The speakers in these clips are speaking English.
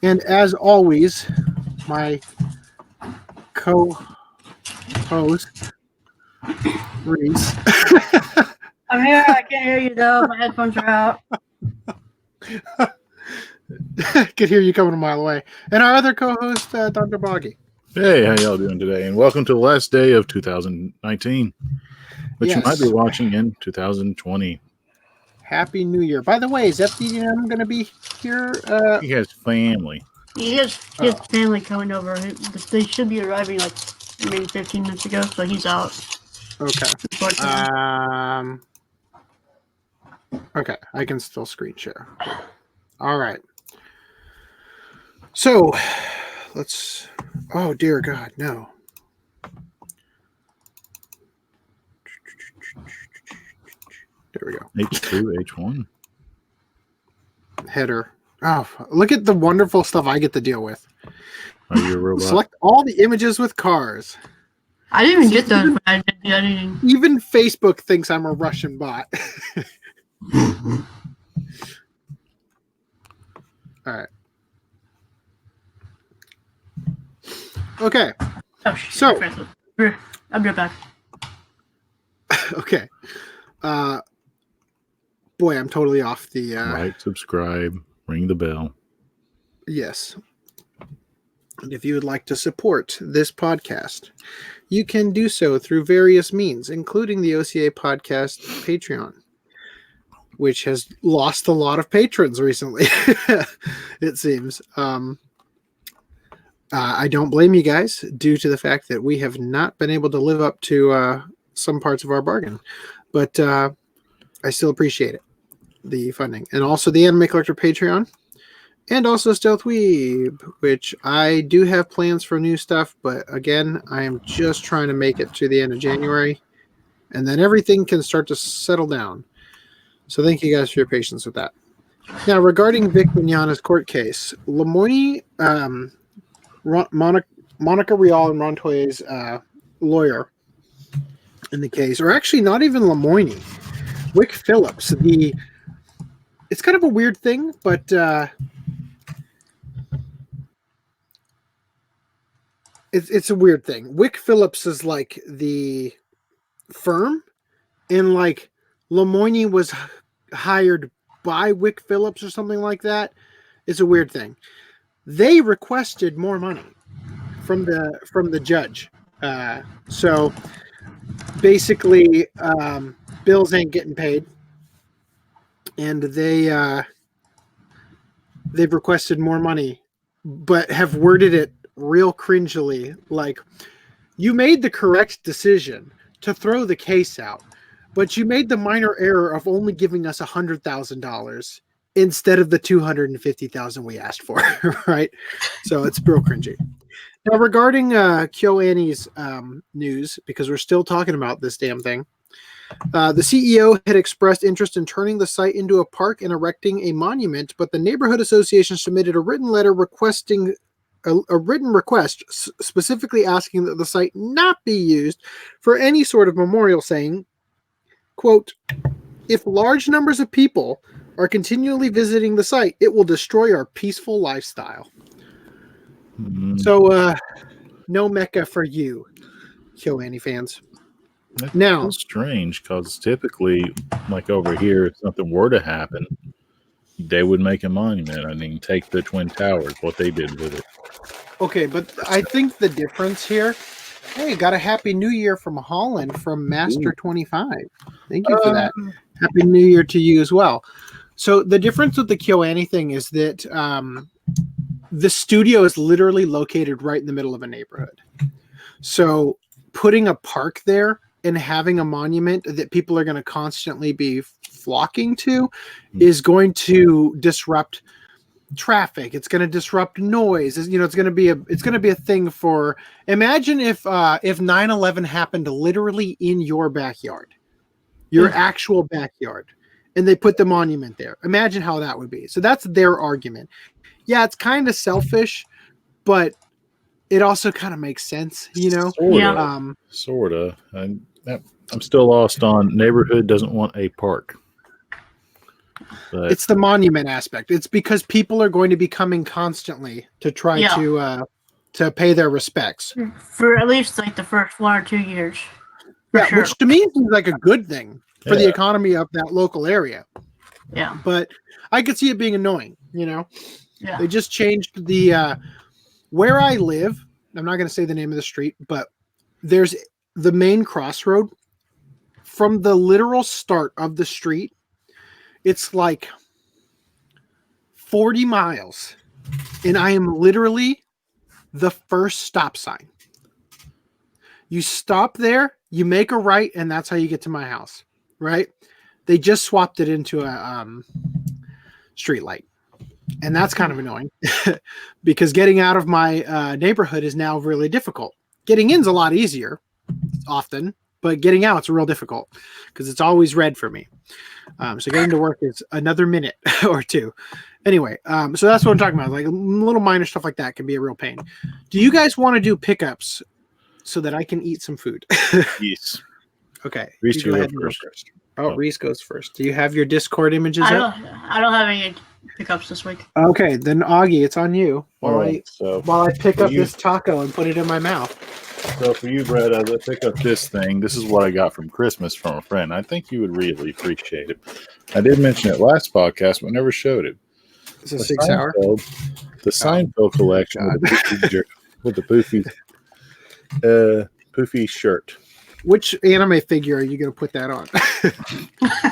And as always, my co-host, Rhys. I'm here. I can't hear you though. My headphones are out. Could hear you coming a mile away. And our other co-host, Dr. Boggy. Hey, how y'all doing today? And welcome to the last day of 2019, which you might be watching in 2020. Happy New Year. By the way, is FDM going to be here? He has family. He has his family coming over. They should be arriving like maybe 15 minutes ago, so he's out. Okay. Okay, I can still screen share. All right. So, let's... Oh, dear God, no. There we go. H2, H1. Header. Oh, look at the wonderful stuff I get to deal with. Are you a robot? Select all the images with cars. I didn't even get those when I did the editing. Even Facebook thinks I'm a Russian bot. All right. Okay. Oh, shit. So, I'll be right back. okay. Boy, I'm totally off the... Like, subscribe, ring the bell. Yes. And if you would like to support this podcast, you can do so through various means, including the OCA Podcast Patreon, which has lost a lot of patrons recently, it seems. I don't blame you guys due to the fact that we have not been able to live up to some parts of our bargain. But I still appreciate it, the funding. And also the Anime Collector Patreon. And also Stealth Weeb, which I do have plans for new stuff. But again, I am just trying to make it to the end of January. And then everything can start to settle down. So thank you guys for your patience with that. Now, regarding Vic Mignogna's court case, Lemoyne... Monica Rial and Montoya's lawyer in the case, or actually not even Lemoyne, Wick Phillips. It's kind of a weird thing, but it's a weird thing. Wick Phillips is like the firm, and like Lemoyne was hired by Wick Phillips or something like that. It's a weird thing. They requested more money from the judge. So basically, bills ain't getting paid, and they've requested more money, but have worded it real cringily, like, you made the correct decision to throw the case out, but you made the minor error of only giving us $100,000 instead of the $250,000 we asked for, right? So it's real cringy. Now, regarding KyoAni's news, because we're still talking about this damn thing, the CEO had expressed interest in turning the site into a park and erecting a monument, but the neighborhood association submitted a written letter requesting a written request specifically asking that the site not be used for any sort of memorial, saying, quote, "If large numbers of people are continually visiting the site, it will destroy our peaceful lifestyle." So, no Mecca for you, KyoAni fans. That's Now, strange, because typically, like over here, if something were to happen, they would make a monument. I mean, take the Twin Towers, what they did with it. okay, but I think the difference here... Hey, got a Happy New Year from Holland from Master25. Thank you for that. Happy New Year to you as well. So the difference with the KyoAni thing is that the studio is literally located right in the middle of a neighborhood. So putting a park there and having a monument that people are going to constantly be flocking to is going to disrupt traffic. It's going to disrupt noise. It's going to be a thing for... Imagine if 9/11 happened literally in your backyard, your actual backyard, and they put the monument there. Imagine how that would be. So that's their argument. Yeah, it's kind of selfish, but it also kind of makes sense, Sort of. I'm still lost on neighborhood doesn't want a park. But It's the monument aspect. It's because people are going to be coming constantly to try to pay their respects. For at least like the first 1 or 2 years. For sure. Which to me seems like a good thing for the economy of that local area. Yeah. But I could see it being annoying, Yeah. They just changed the where I live. I'm not going to say the name of the street, but there's the main crossroad. From the literal start of the street, it's like 40 miles, and I am literally the first stop sign. You stop there, you make a right, and that's how you get to my house, right? They just swapped it into a street light, and that's kind of annoying because getting out of my neighborhood is now really difficult. Getting in's a lot easier often, but getting out's real difficult because it's always red for me. So getting to work is another minute or two. Anyway, so that's what I'm talking about. Like little minor stuff like that can be a real pain. Do you guys want to do pickups so that I can eat some food? yes. Okay. Rhys, you go you ahead go and go first. first. Oh, Rhys goes first. Do you have your Discord images up? I don't have any pickups this week. Okay, then Augie, it's on you while Alright, I pick up you- this taco and put it in my mouth. So for you, Brett, as I pick up this thing, this is what I got from Christmas from a friend. I think you would really appreciate it. I did mention it last podcast, but never showed it. It's a 6 hour. The Seinfeld collection with the poofy shirt. Which anime figure are you going to put that on? Do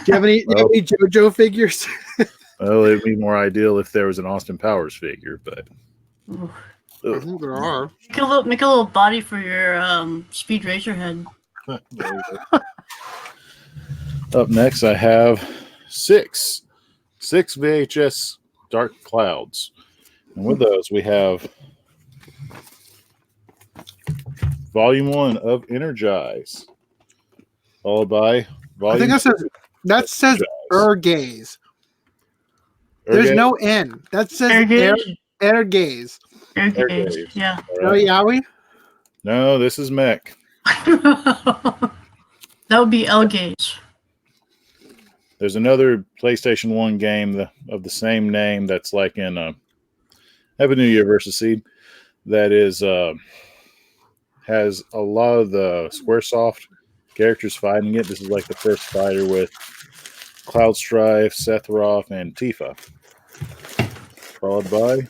you have any JoJo figures? Well, it'd be more ideal if there was an Austin Powers figure, but I think there are. Make a little body for your Speed Racer head. Up next, I have six VHS Dark Clouds, and with those we have Volume 1 of Energize, followed by Volume. I think that says Ergaze. There's no N. That says Ergaze. Ergaze. Yeah. No Yowie? No, this is Mech. That would be Elgaze. There's another PlayStation 1 game of the same name that's like in Happy New Year versus Seed that is has a lot of the Squaresoft characters fighting it. This is like the first fighter with Cloud Strife, Sephiroth, and Tifa. Followed by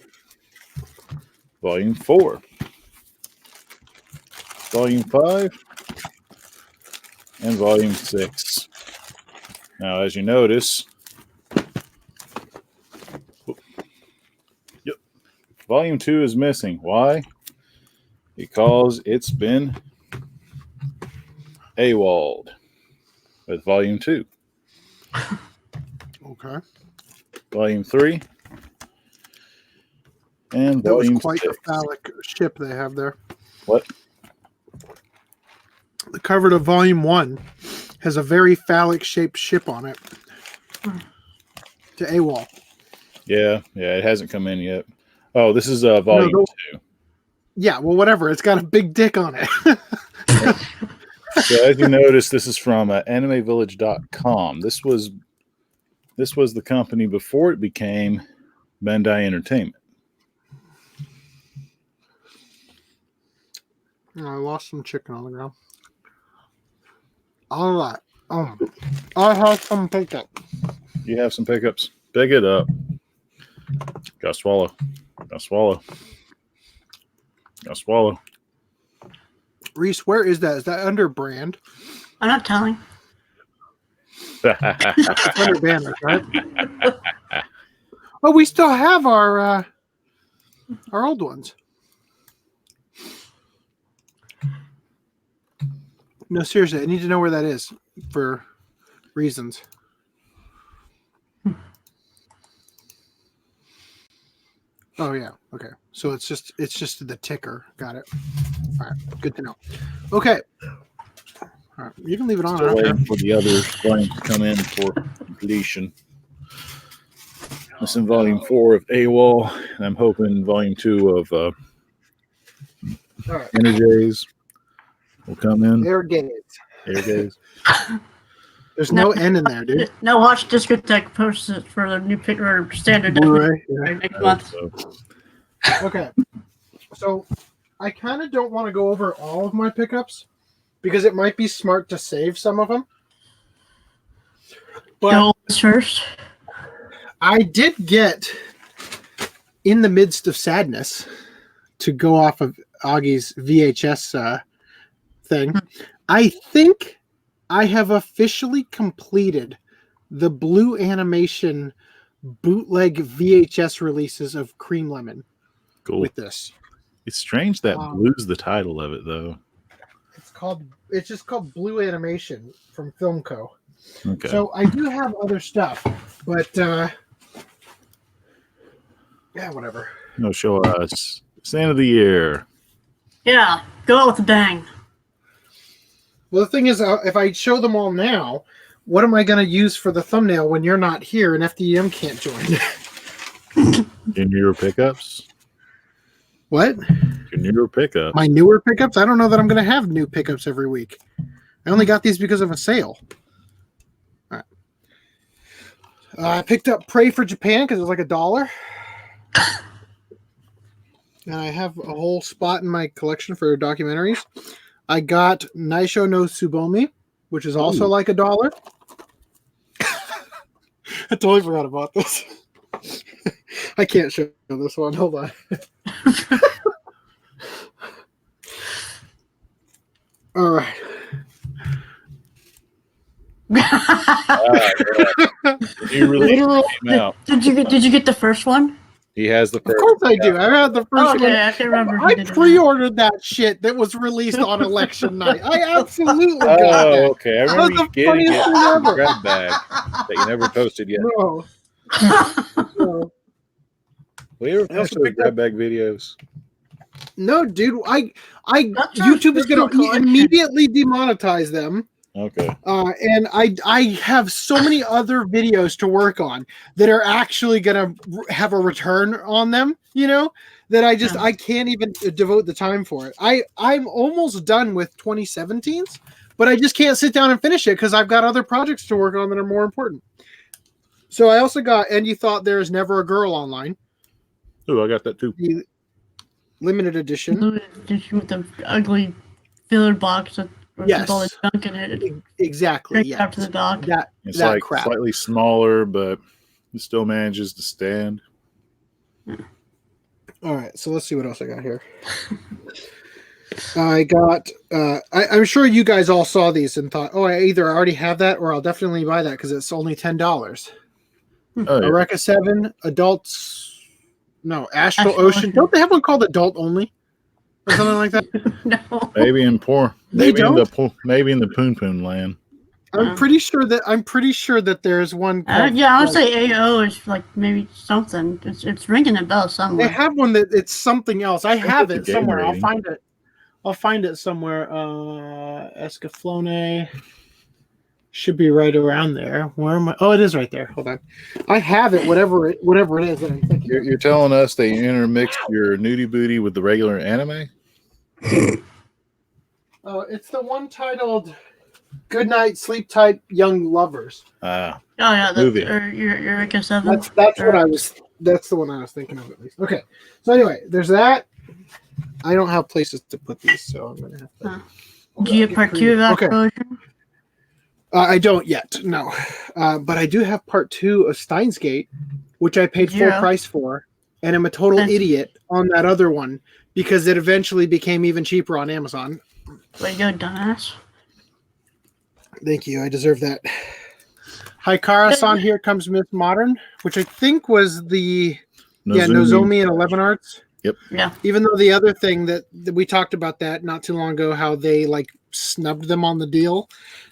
Volume 4. Volume 5. And Volume 6. Now, as you notice, Volume 2 is missing. Why? Because it's been AWOL'd with Volume 2. Okay. Volume 3. And That was Volume quite 6. a phallic ship they have there. What? The cover to Volume 1 has a very phallic shaped ship on it. To AWOL. Yeah, it hasn't come in yet. Oh, this is Volume 2. Yeah, well, whatever. It's got a big dick on it. So as you notice, this is from AnimeVillage.com. This was the company before it became Bandai Entertainment. I lost some chicken on the ground. All right. I have some pickup. You have some pickups. Pick it up. Gotta swallow. Rhys, where is that? Is that under brand? I'm not telling. It's under banners, right? Oh, we still have our old ones. No, seriously, I need to know where that is for reasons. Oh yeah, okay. So it's just the ticker. Got it. All right, good to know. Okay. All right, you can leave it on. Still waiting for the other volume to come in for completion. This is Volume 4 of AWOL, and I'm hoping Volume 2 of Energize will come in. Ergaze. Ergaze. There's no N in there, dude. No, watch Discotheque posts it for the new pick or standard Blu-ray, definition next month. So, Okay. So I kind of don't want to go over all of my pickups because it might be smart to save some of them. But Go first. I did get, in the midst of sadness, to go off of Augie's VHS thing, I think I have officially completed the Blue Animation bootleg VHS releases of Cream Lemon cool. with this. It's strange that Blue's the title of it, though. It's just called Blue Animation from Filmco. Okay. So I do have other stuff, but yeah, whatever. No, show us. It's the end of the year. Yeah, go out with a bang. Well, the thing is, if I show them all now, what am I going to use for the thumbnail when you're not here and FDM can't join? Your newer pickups? What? Your newer pickups? My newer pickups? I don't know that I'm going to have new pickups every week. I only got these because of a sale. All right. I picked up Pray for Japan because it was like $1. And I have a whole spot in my collection for documentaries. I got Naisho no Tsubomi, which is also like $1. I totally forgot about this. I can't show this one. Hold on. All right. You really came out. Did you get the first one? He has the Of first. course I do. I had the first Oh, one. okay, I can't remember. I pre-ordered that shit that was released on election night. I absolutely got Oh, that. okay. I That remember was you the getting funniest it thing in the ever. grab bag that you never posted yet. No. We ever I also post those picked grab up- bag videos? No, dude. That YouTube is sounds going cool to immediately demonetize them. Okay. And I have so many other videos to work on that are actually going to have a return on them, that I can't even devote the time for it. I'm almost done with 2017's, but I just can't sit down and finish it because I've got other projects to work on that are more important. So I also got And You Thought There's Never a Girl Online, Oh, I got that too. the limited edition. With the ugly filler box with Yes. all the junk in it. Exactly. Straight up to the dock. It's that like crap. slightly smaller, but it still manages to stand. All right, so let's see what else I got here. I got. I'm sure you guys all saw these and thought, "Oh, I either already have that or I'll definitely buy that because it's only $10." Oh, yeah. Eureka 7 adults. No, Astral Astral Ocean. Ocean. Don't they have one called Adult Only or something like that? No. Maybe in poor. They Maybe in don't? maybe in the Poon Poon land. I'm pretty sure that there's one. Called, Yeah, I would say AO is like maybe something. It's ringing a bell they somewhere. have one that it's something else. I have it's it a game somewhere. rating. I'll find it somewhere. Escaflowne should be right around there. Where am I? Oh, it is right there. Hold on. I have it. Whatever it is that I'm thinking. You're telling us they intermixed your nudie booty with the regular anime? It's the one titled "Good Night, Sleep Tight, Young Lovers." Ah, Oh yeah, Movie. Eureka 7. That's what I was. That's the one I was thinking of at least. Okay. So anyway, there's that. I don't have places to put these, so I'm gonna have to. Did you get part 2 of Okay. Astral Ocean? I don't yet, no. But I do have part 2 of Steins Gate, which I paid full Yeah. price for, and I'm a total Thanks. idiot on that other one because it eventually became even cheaper on Amazon. Way to go, dumbass. Thank you, I deserve that. Hikara-san, Here Comes Miss Modern, which I think was the Nozomi and 11 Arts. Yeah. Even though the other thing that we talked about that not too long ago, how they like snubbed them on the deal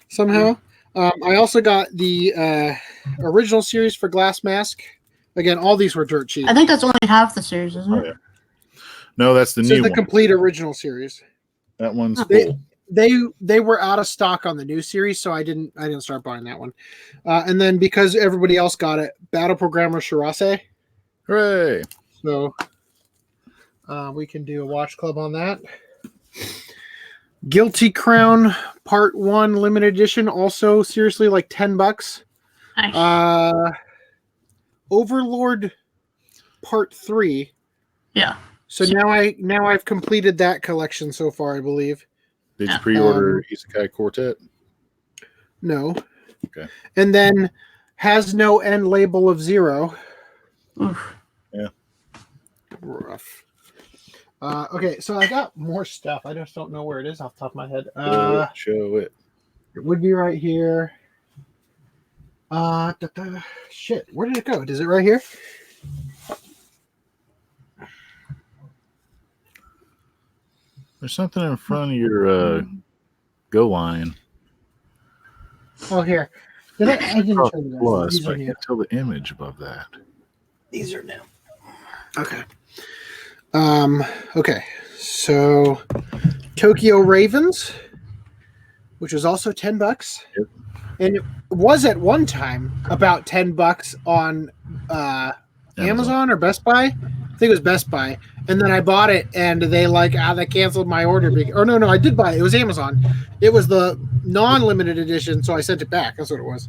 somehow. I also got the original series for Glass Mask. Again, all these were dirt cheap. I think that's only half the series, isn't it? Oh, yeah. No, that's the This new is the one. complete original series. That one's They- full. They were out of stock on the new series, so I didn't start buying that one. And then because everybody else got it, Battle Programmer Shirase. Hooray! So we can do a watch club on that. Guilty Crown Part 1 limited edition, also seriously like $10. Nice. Overlord Part 3. Yeah. So now I've completed that collection so far, I believe. Did you pre-order Isekai Quartet? No. Okay. And then has no end label of 0. Oof. Yeah. Rough. Okay, so I got more stuff. I just don't know where it is off the top of my head. Show it. It would be right here. Shit, where did it go? Is it right here? There's something in front of your Go line. Oh, here. I didn't show you that. Plus, These I are new. can't tell the image above that. These are new. Okay. Okay. So Tokyo Ravens, which was also $10. Yep. And it was at one time about $10 on Amazon or Best Buy. I think it was Best Buy. And then I bought it and they they canceled my order. No, I did buy it. It was Amazon. It was the non-limited edition, so I sent it back. That's what it was.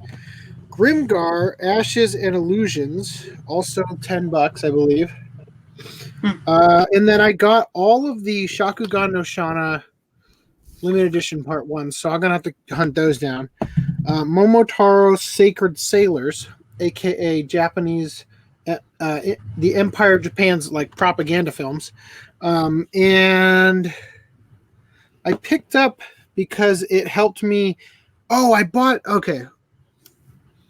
Grimgar, Ashes and Illusions, also $10, I believe. And then I got all of the Shakugan no Shana limited edition part 1, so I'm gonna have to hunt those down. Momotaro's Sacred Sailors, aka Japanese, the Empire of Japan's like propaganda films, and I picked up because it helped me. Oh, I bought. Okay,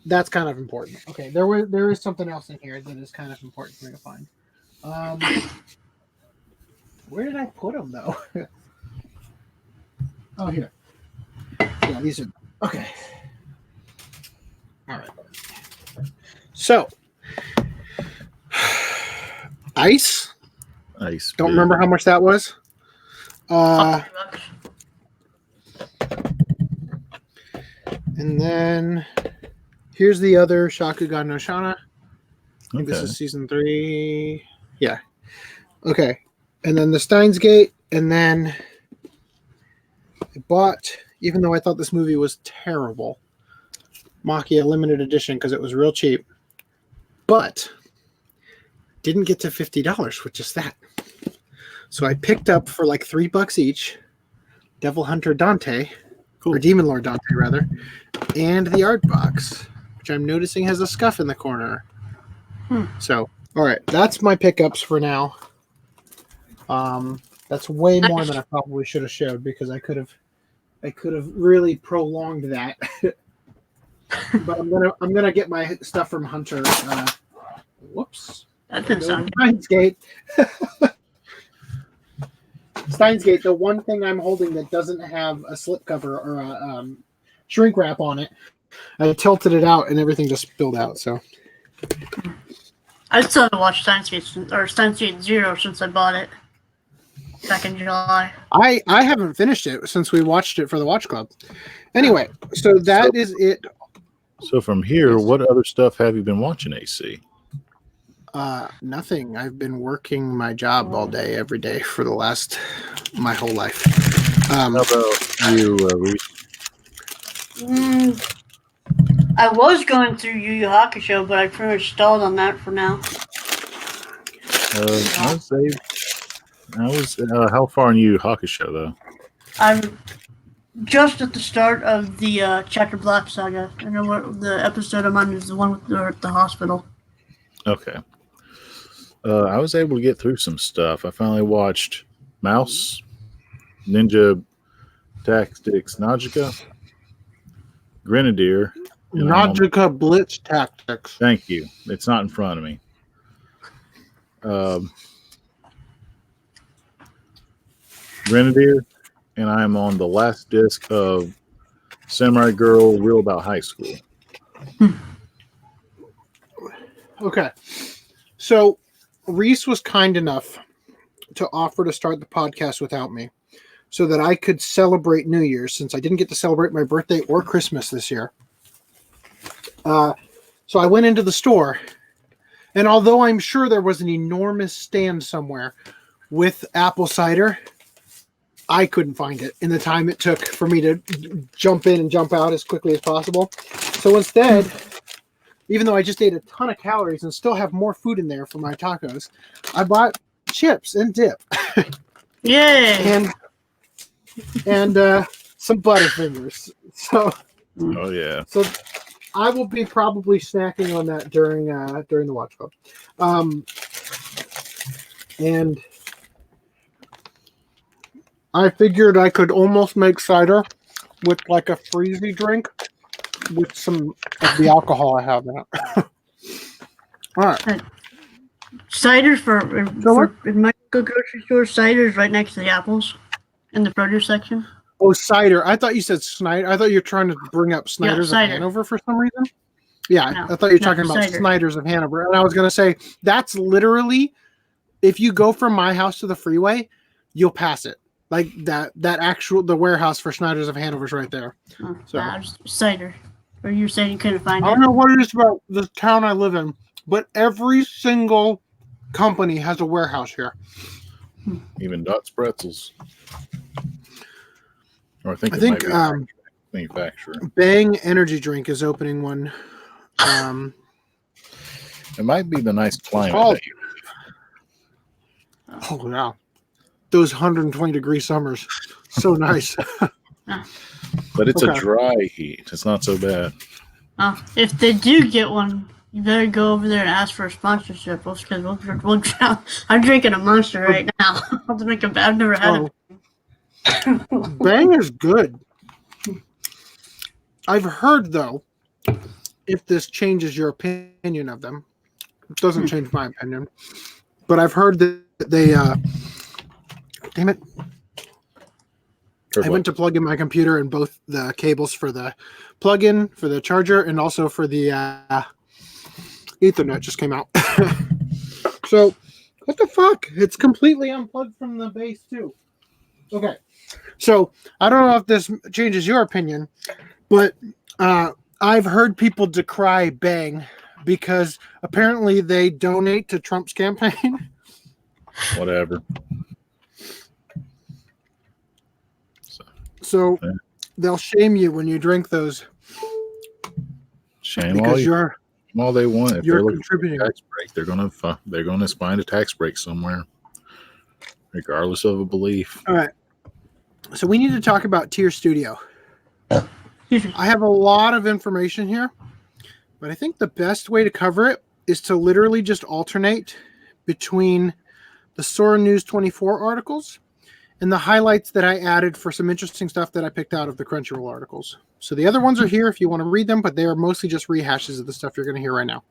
that's kind of important. Okay, there is something else in here that is kind of important for me to find. Where did I put them though? Oh, here. Yeah, these are okay. All right. So, Ice. Don't remember how much that was. And then here's the other Shakugan no Shana. Okay. This is season 3. Yeah. Okay. And then the Steins Gate, and then I bought, even though I thought this movie was terrible, Machia limited edition because it was real cheap, but didn't get to $50, which is that. So I picked up for like $3 each Devil Hunter Dante, or Demon Lord Dante rather, and the art box, which I'm noticing has a scuff in the corner. So, all right, that's my pickups for now. That's way more than I probably should have showed because I could have really prolonged that. But I'm gonna get my stuff from Hunter. Whoops. That didn't sound Steins Gate. Steins Gate, the one thing I'm holding that doesn't have a slipcover or a shrink wrap on it, I tilted it out and everything just spilled out. So I still haven't watched Steins Gate 0 since I bought it back in July. I haven't finished it since we watched it for the Watch Club. Anyway, so that is it. So from here, what other stuff have you been watching, AC? Nothing. I've been working my job all day, every day for my whole life. How about you, Rhys? I was going through Yu Yu Hakusho, but I pretty much stalled on that for now. I was how far in Yu Yu Hakusho though? I'm just at the start of the Chapter Black saga. I know what the episode I'm on is the one with the hospital. Okay. I was able to get through some stuff. I finally watched Mouse, Ninja Tactics Najika, Grenadier. Najika Blitz Tactics. Thank you. It's not in front of me. Grenadier, and I am on the last disc of Samurai Girl Real About High School. Okay. So Rhys was kind enough to offer to start the podcast without me so that I could celebrate New Year's since I didn't get to celebrate my birthday or Christmas this year. So I went into the store, and although I'm sure there was an enormous stand somewhere with apple cider, I couldn't find it in the time it took for me to jump in and jump out as quickly as possible. So instead, even though I just ate a ton of calories and still have more food in there for my tacos, I bought chips and dip. Yay! And some Butterfingers. So Oh yeah. So I will be probably snacking on that during the watch club. And I figured I could almost make cider with like a freezy drink with some of the alcohol I have in it. All right. Cider in my grocery store, cider's right next to the apples in the produce section. Oh, cider. I thought you said Snyder. I thought you were trying to bring up Snyder's of Hanover for some reason. Yeah, no, I thought you were talking about Snyder's of Hanover. And I was going to say, that's literally, if you go from my house to the freeway, you'll pass it. Like the warehouse for Snyder's of Hanover is right there. Oh, so cider. Or you were saying you couldn't find it? I don't know what it is about the town I live in, but every single company has a warehouse here. Even Dot's Pretzels. Or I think manufacturer. Bang Energy Drink is opening one. It might be the nice climate. Oh yeah, those 120-degree summers, so nice. But it's a dry heat. It's not so bad. If they do get one, you better go over there and ask for a sponsorship. Because I'm drinking a Monster right now. I've never had it. Bang is good. I've heard, though, if this changes your opinion of them, it doesn't change my opinion, but I've heard that they, damn it, I went to plug in my computer and both the cables for the plug-in, for the charger, and also for the Ethernet just came out. So, what the fuck? It's completely unplugged from the base, too. Okay. So, I don't know if this changes your opinion, but I've heard people decry Bang because apparently they donate to Trump's campaign. Whatever. So they'll shame you when you drink those. Shame because you're all they want. If you're they're looking contributing. for a tax break, they're gonna find a tax break somewhere, regardless of a belief. All right. So we need to talk about Tier Studio. I have a lot of information here, but I think the best way to cover it is to literally just alternate between the Sora News 24 articles and the highlights that I added for some interesting stuff that I picked out of the Crunchyroll articles. So the other ones are here if you want to read them, but they are mostly just rehashes of the stuff you're going to hear right now.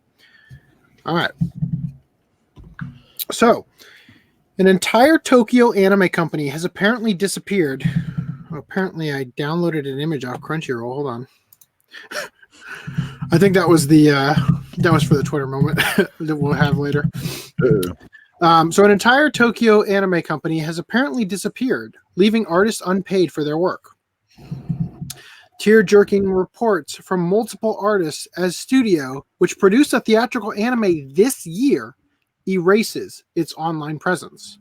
All right. So, an entire Tokyo anime company has apparently disappeared. Apparently, I downloaded an image off Crunchyroll. Hold on. I think that was for the Twitter moment that we'll have later. So an entire Tokyo anime company has apparently disappeared, leaving artists unpaid for their work. Tear-jerking reports from multiple artists as studio, which produced a theatrical anime this year, erases its online presence.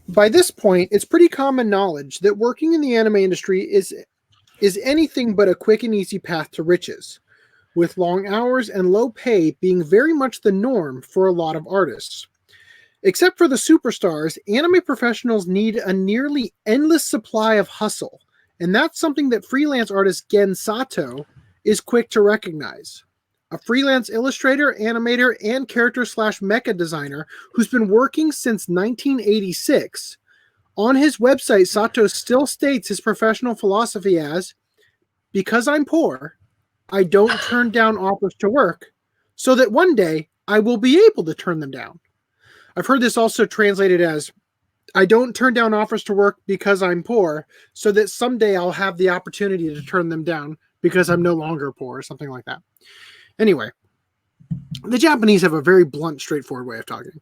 By this point, it's pretty common knowledge that working in the anime industry is anything but a quick and easy path to riches, with long hours and low pay being very much the norm for a lot of artists. Except for the superstars, anime professionals need a nearly endless supply of hustle, and that's something that freelance artist Gen Sato is quick to recognize. A freelance illustrator, animator, and character/mecha designer who's been working since 1986. On his website, Sato still states his professional philosophy as, "Because I'm poor, I don't turn down offers to work, so that one day I will be able to turn them down." I've heard this also translated as, "I don't turn down offers to work because I'm poor, so that someday I'll have the opportunity to turn them down because I'm no longer poor," or something like that. Anyway, the Japanese have a very blunt, straightforward way of talking.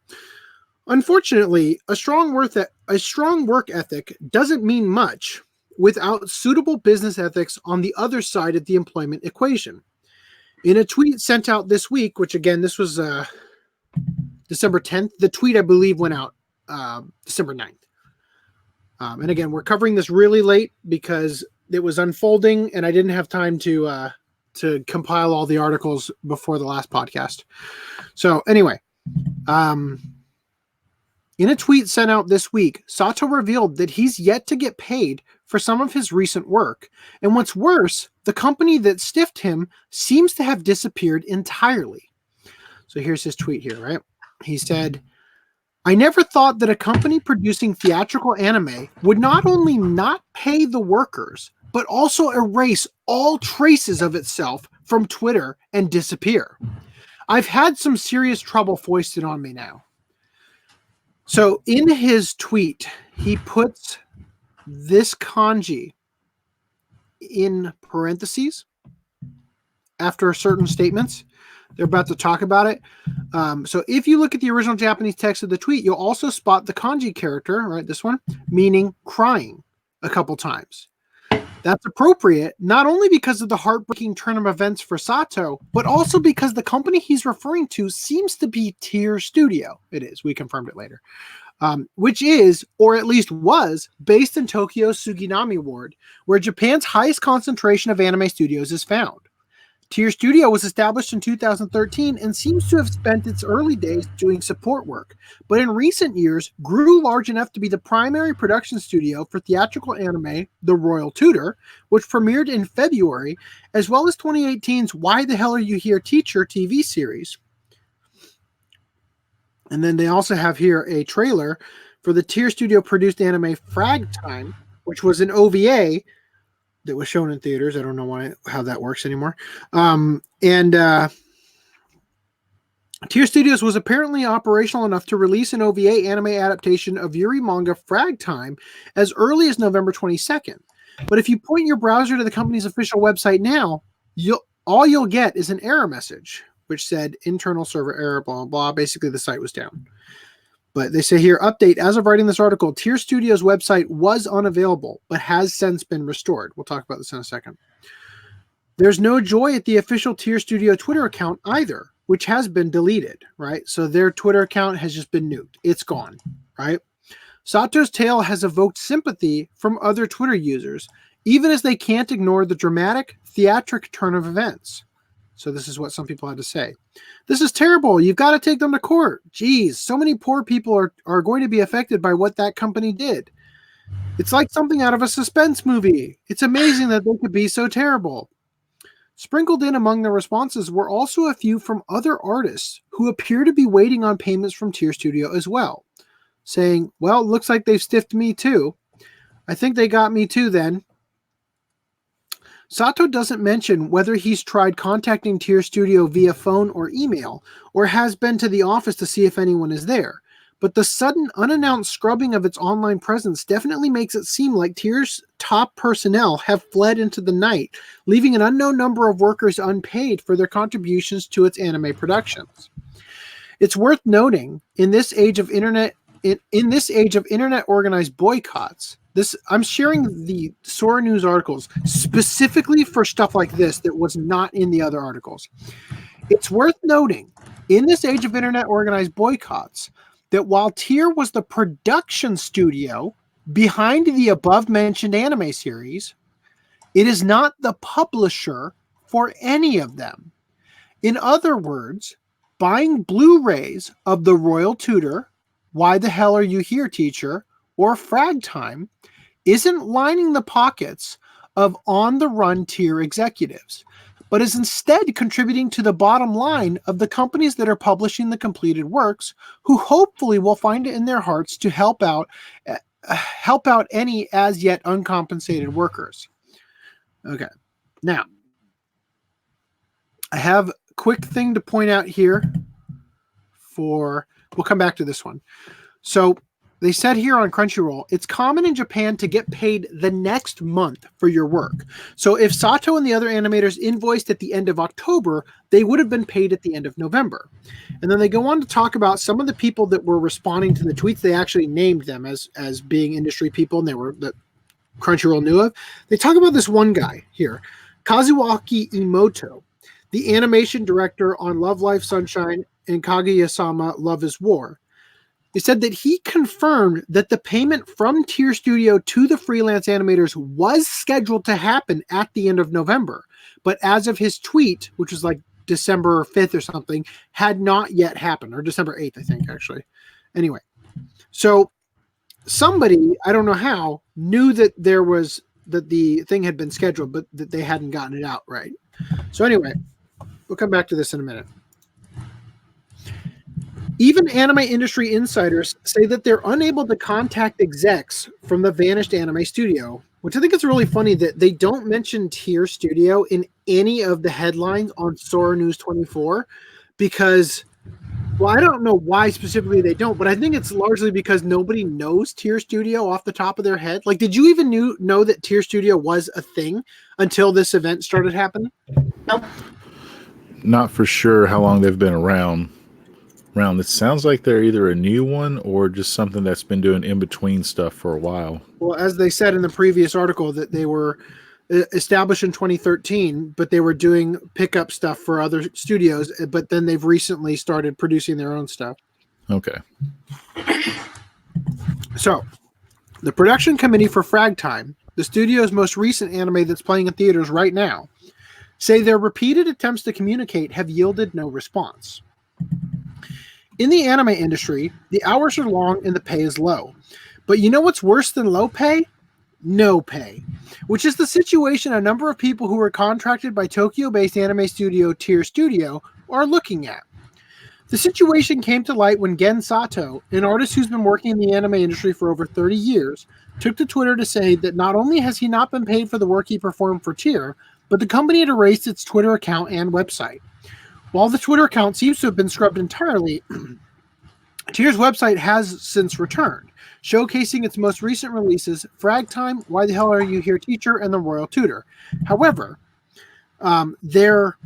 Unfortunately, a strong work ethic doesn't mean much without suitable business ethics on the other side of the employment equation. In a tweet sent out this week, which again, this was December 10th, the tweet I believe went out December 9th. And again, we're covering this really late because it was unfolding and I didn't have time to compile all the articles before the last podcast. So anyway, in a tweet sent out this week, Sato revealed that he's yet to get paid for some of his recent work. And what's worse, the company that stiffed him seems to have disappeared entirely. So here's his tweet here, right? He said, I never thought that a company producing theatrical anime would not only not pay the workers, but also erase all traces of itself from Twitter and disappear. I've had some serious trouble foisted on me now. So in his tweet, he puts this kanji in parentheses after certain statements. They're about to talk about it. So if you look at the original Japanese text of the tweet, you'll also spot the kanji character, right, this one, meaning crying a couple times. That's appropriate, not only because of the heartbreaking turn of events for Sato, but also because the company he's referring to seems to be Tier Studio. It is. We confirmed it later. Which is, or at least was, based in Tokyo's Suginami Ward, where Japan's highest concentration of anime studios is found. Tier Studio was established in 2013 and seems to have spent its early days doing support work, but in recent years grew large enough to be the primary production studio for theatrical anime, The Royal Tutor, which premiered in February, as well as 2018's Why the Hell Are You Here Teacher TV series. And then they also have here a trailer for the Tier Studio produced anime Frag Time, which was an OVA that was shown in theaters. I don't know how that works anymore. Tier Studios was apparently operational enough to release an OVA anime adaptation of Yuri manga Frag Time as early as November 22nd. But if you point your browser to the company's official website now, all you'll get is an error message, which said internal server error, blah, blah, blah. Basically, the site was down. But they say here, update, as of writing this article, Tier Studios' website was unavailable, but has since been restored. We'll talk about this in a second. There's no joy at the official Tier Studio Twitter account either, which has been deleted, right? So their Twitter account has just been nuked. It's gone, right? Sato's tale has evoked sympathy from other Twitter users, even as they can't ignore the dramatic, theatric turn of events. So this is what some people had to say. This is terrible. You've got to take them to court. Geez, so many poor people are going to be affected by what that company did. It's like something out of a suspense movie. It's amazing that they could be so terrible. Sprinkled in among the responses were also a few from other artists who appear to be waiting on payments from Tier Studio as well, saying, well, looks like they've stiffed me too. I think they got me too then. Sato doesn't mention whether he's tried contacting Tier Studio via phone or email, or has been to the office to see if anyone is there. But the sudden unannounced scrubbing of its online presence definitely makes it seem like Tier's top personnel have fled into the night, leaving an unknown number of workers unpaid for their contributions to its anime productions. It's worth noting, in this age of internet organized boycotts, I'm sharing the Sora News articles specifically for stuff like this that was not in the other articles. It's worth noting, in this age of internet organized boycotts, that while Tier was the production studio behind the above-mentioned anime series, it is not the publisher for any of them. In other words, buying Blu-rays of The Royal Tutor, Why the Hell Are You Here Teacher, or Frag Time isn't lining the pockets of on-the-run Tier executives, but is instead contributing to the bottom line of the companies that are publishing the completed works, who hopefully will find it in their hearts to help out any as yet uncompensated workers. Okay, now I have a quick thing to point out here. We'll come back to this one. So they said here on Crunchyroll, it's common in Japan to get paid the next month for your work. So if Sato and the other animators invoiced at the end of October, they would have been paid at the end of November. And then they go on to talk about some of the people that were responding to the tweets. They actually named them as being industry people, and that Crunchyroll knew of. They talk about this one guy here, Kazuaki Imoto, the animation director on Love Life Sunshine and Kaguya-sama Love is War. He said that he confirmed that the payment from Tier Studio to the freelance animators was scheduled to happen at the end of November. But as of his tweet, which was like December 5th or something, had not yet happened, or December 8th, I think, actually. Anyway, so somebody, I don't know how, knew that the thing had been scheduled, but that they hadn't gotten it out right. So anyway, we'll come back to this in a minute. Even anime industry insiders say that they're unable to contact execs from the vanished anime studio, which I think is really funny that they don't mention Tier Studio in any of the headlines on Sora News 24 because, well, I don't know why specifically they don't, but I think it's largely because nobody knows Tier Studio off the top of their head. Like, did you even know that Tier Studio was a thing until this event started happening? Nope. Not for sure how long they've been around. It sounds like they're either a new one or just something that's been doing in-between stuff for a while. Well, as they said in the previous article, that they were established in 2013, but they were doing pickup stuff for other studios, but then they've recently started producing their own stuff. Okay. So, the production committee for Frag Time, the studio's most recent anime that's playing in theaters right now, say their repeated attempts to communicate have yielded no response. In the anime industry, the hours are long and the pay is low. But you know what's worse than low pay? No pay, which is the situation a number of people who are contracted by Tokyo-based anime studio Tier Studio are looking at. The situation came to light when Gen Sato, an artist who's been working in the anime industry for over 30 years, took to Twitter to say that not only has he not been paid for the work he performed for Tier, but the company had erased its Twitter account and website. While the Twitter account seems to have been scrubbed entirely, Tier's website has since returned, showcasing its most recent releases, Frag Time, Why the Hell Are You Here Teacher, and The Royal Tutor. However, their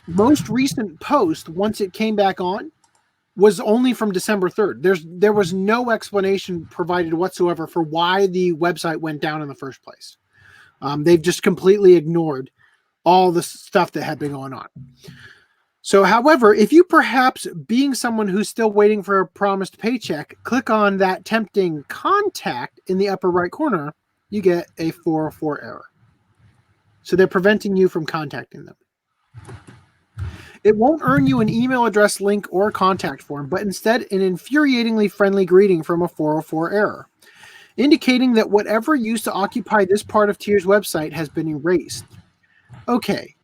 most recent post, once it came back on, was only from December 3rd. There was no explanation provided whatsoever for why the website went down in the first place. They've just completely ignored all the stuff that had been going on. So, however, if you perhaps, being someone who's still waiting for a promised paycheck, click on that tempting contact in the upper right corner, you get a 404 error. So they're preventing you from contacting them. It won't earn you an email address link or contact form, but instead an infuriatingly friendly greeting from a 404 error, indicating that whatever used to occupy this part of Tier's website has been erased. Okay.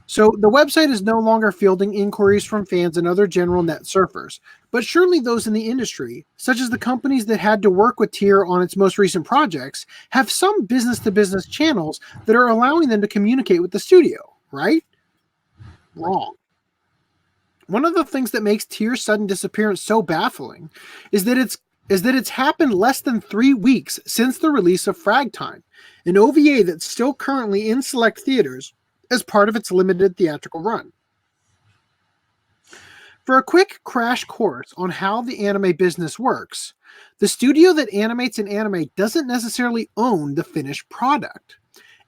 So the website is no longer fielding inquiries from fans and other general net surfers, but surely those in the industry, such as the companies that had to work with Tier on its most recent projects, have some business-to-business channels that are allowing them to communicate with the studio, right? Wrong. One of the things that makes Tier's sudden disappearance so baffling is that it's happened less than 3 weeks since the release of Frag Time, an OVA that's still currently in select theaters as part of its limited theatrical run. For a quick crash course on how the anime business works, the studio that animates an anime doesn't necessarily own the finished product.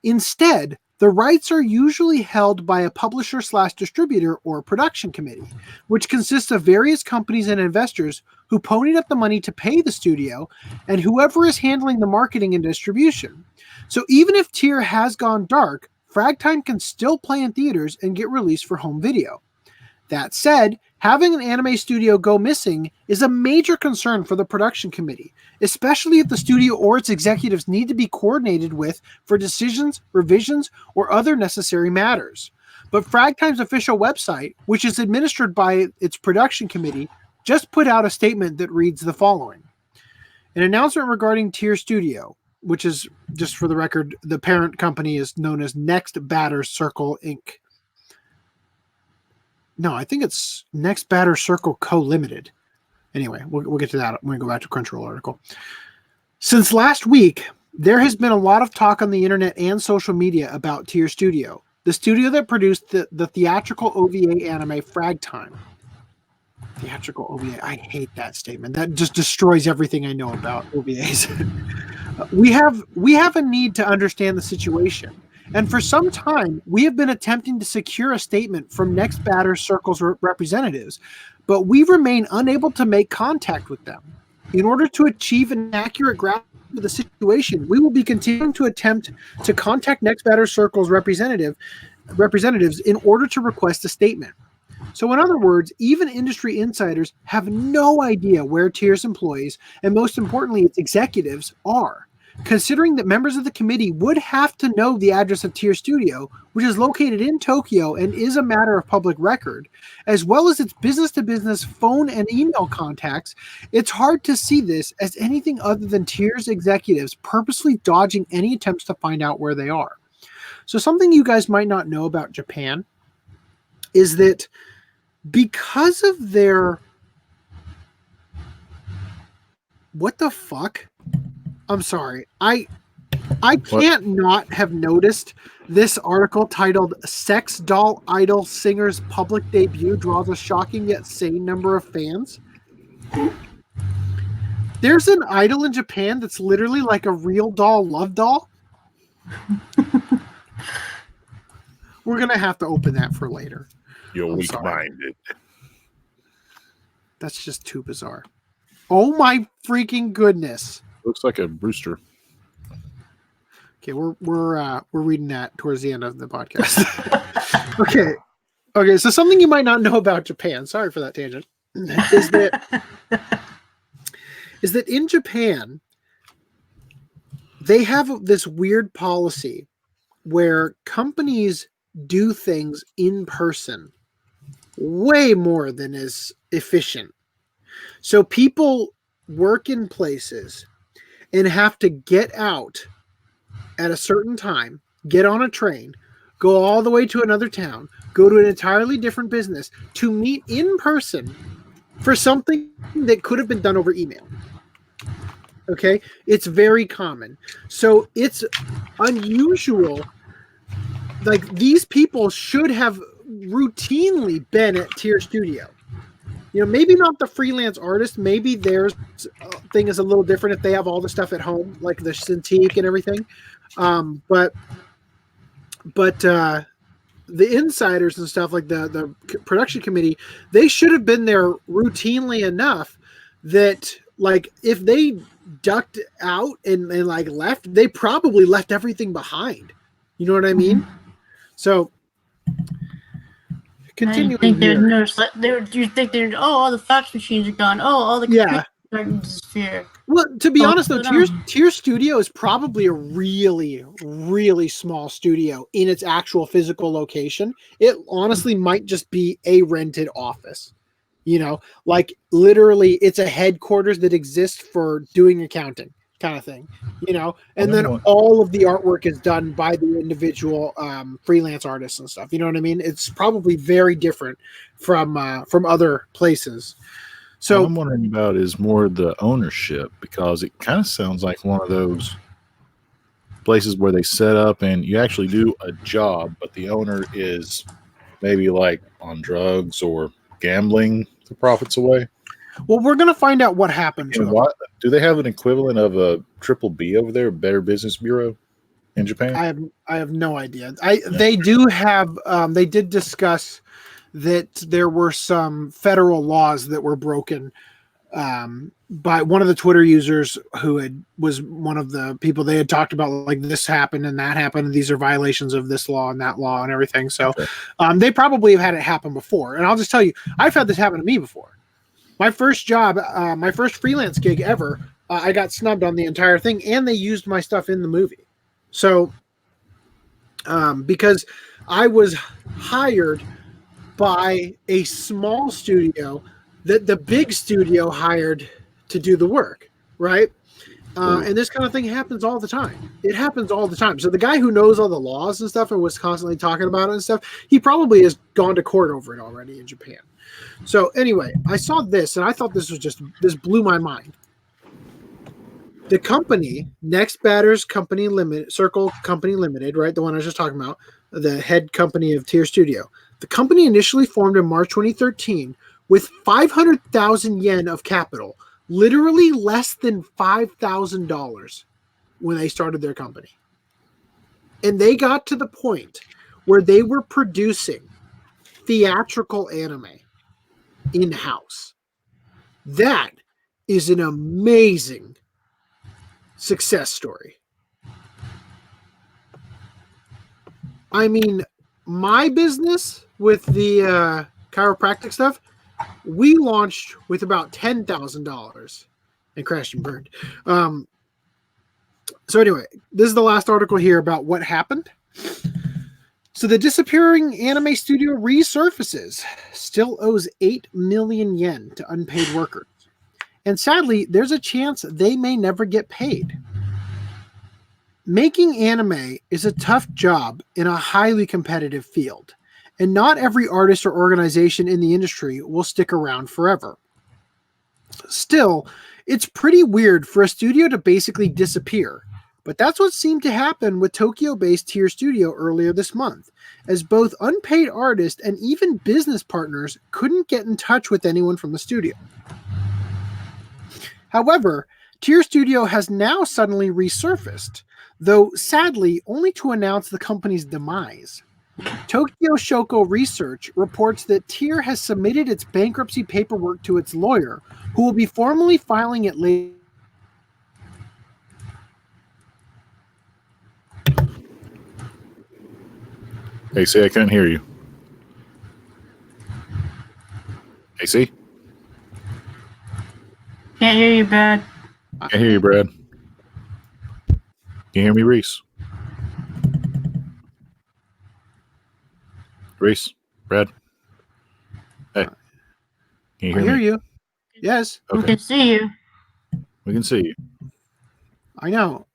Instead, the rights are usually held by a publisher/distributor or production committee, which consists of various companies and investors who ponied up the money to pay the studio and whoever is handling the marketing and distribution. So even if Tier has gone dark, Frag Time can still play in theaters and get released for home video. That said, having an anime studio go missing is a major concern for the production committee, especially if the studio or its executives need to be coordinated with for decisions, revisions, or other necessary matters. But Frag Time's official website, which is administered by its production committee, just put out a statement that reads the following. An announcement regarding Tier Studio, which is, just for the record, the parent company is known as Next Batter Circle Inc. No, I think it's Next Batter Circle Co. Limited. Anyway, we'll get to that when we go back to Crunchyroll article. Since last week, there has been a lot of talk on the internet and social media about Tier Studio, the studio that produced the theatrical OVA anime Frag Time. Theatrical OVA. I hate that statement. That just destroys everything I know about OVAs. We have a need to understand the situation. And for some time, we have been attempting to secure a statement from Next Batter Circle's representatives, but we remain unable to make contact with them. In order to achieve an accurate grasp of the situation, we will be continuing to attempt to contact Next Batter Circle's representatives in order to request a statement. So in other words, even industry insiders have no idea where Tier's employees, and most importantly, its executives, are. Considering that members of the committee would have to know the address of Tier Studio, which is located in Tokyo and is a matter of public record, as well as its business-to-business phone and email contacts, it's hard to see this as anything other than Tier's executives purposely dodging any attempts to find out where they are. So something you guys might not know about Japan is that because of their... What the fuck? I'm sorry. I can't not have noticed this article titled "Sex Doll Idol Singer's Public Debut Draws a Shocking Yet Sane Number of Fans." There's an idol in Japan that's literally like a real doll love doll. We're going to have to open that for later. You're weak-minded. That's just too bizarre. Oh my freaking goodness. Looks like a rooster. Okay, we're reading that towards the end of the podcast. Okay. So something you might not know about Japan. Sorry for that tangent. Is that in Japan they have this weird policy where companies do things in person way more than is efficient. So people work in places and have to get out at a certain time, get on a train, go all the way to another town, go to an entirely different business to meet in person for something that could have been done over email. Okay? It's very common. So it's unusual. Like, these people should have routinely been at Tier Studio. You know, maybe not the freelance artist. Maybe their thing is a little different if they have all the stuff at home, like the Cintiq and everything. But the insiders and stuff, like the production committee, they should have been there routinely enough that, like, if they ducked out and like left, they probably left everything behind. You know what I mean? So continuing. I think you think they're all the fax machines are gone. Oh, all the computers are going to disappear. Well, to be honest, though, Tier Studio is probably a really, really small studio in its actual physical location. It honestly might just be a rented office. You know, like literally it's a headquarters that exists for doing accounting kind of thing, you know, and then all of the artwork is done by the individual freelance artists and stuff. You know what I mean? It's probably very different from other places. So what I'm wondering about is more the ownership, because it kind of sounds like one of those places where they set up and you actually do a job, but the owner is maybe like on drugs or gambling the profits away. Well, we're going to find out what happened to them. Do they have an equivalent of a triple B over there, Better Business Bureau in Japan? I have no idea. They do have they did discuss that there were some federal laws that were broken by one of the Twitter users who was one of the people they had talked about, like, this happened and that happened, and these are violations of this law and that law and everything. So they probably have had it happen before. And I'll just tell you, I've had this happen to me before. My first job, my first freelance gig ever, I got snubbed on the entire thing, and they used my stuff in the movie. So because I was hired by a small studio that the big studio hired to do the work, right? And this kind of thing happens all the time. It happens all the time. So the guy who knows all the laws and stuff and was constantly talking about it and stuff, he probably has gone to court over it already in Japan. So anyway, I saw this and I thought this blew my mind. The company, Next Batters Company Limited, Circle Company Limited, right? The one I was just talking about, the head company of Tier Studio. The company initially formed in March 2013 with 500,000 yen of capital, literally less than $5,000 when they started their company. And they got to the point where they were producing theatrical anime. in-house. That is an amazing success story. I mean, my business with the chiropractic stuff, we launched with about $10,000 and crashed and burned. So anyway, this is the last article here about what happened. So the disappearing anime studio resurfaces, still owes 8 million yen to unpaid workers. And sadly, there's a chance they may never get paid. Making anime is a tough job in a highly competitive field, and not every artist or organization in the industry will stick around forever. Still, it's pretty weird for a studio to basically disappear, but that's what seemed to happen with Tokyo-based Tier Studio earlier this month, as both unpaid artists and even business partners couldn't get in touch with anyone from the studio. However, Tier Studio has now suddenly resurfaced, though sadly only to announce the company's demise. Tokyo Shoko Research reports that Tier has submitted its bankruptcy paperwork to its lawyer, who will be formally filing it later. AC, I couldn't hear you. AC? Can't hear you, Brad. I hear you, Brad. Can you hear me, Rhys? Rhys? Brad? Hey. Can you I hear hear me? you. Yes, We Okay. can see you. We can see you. I know.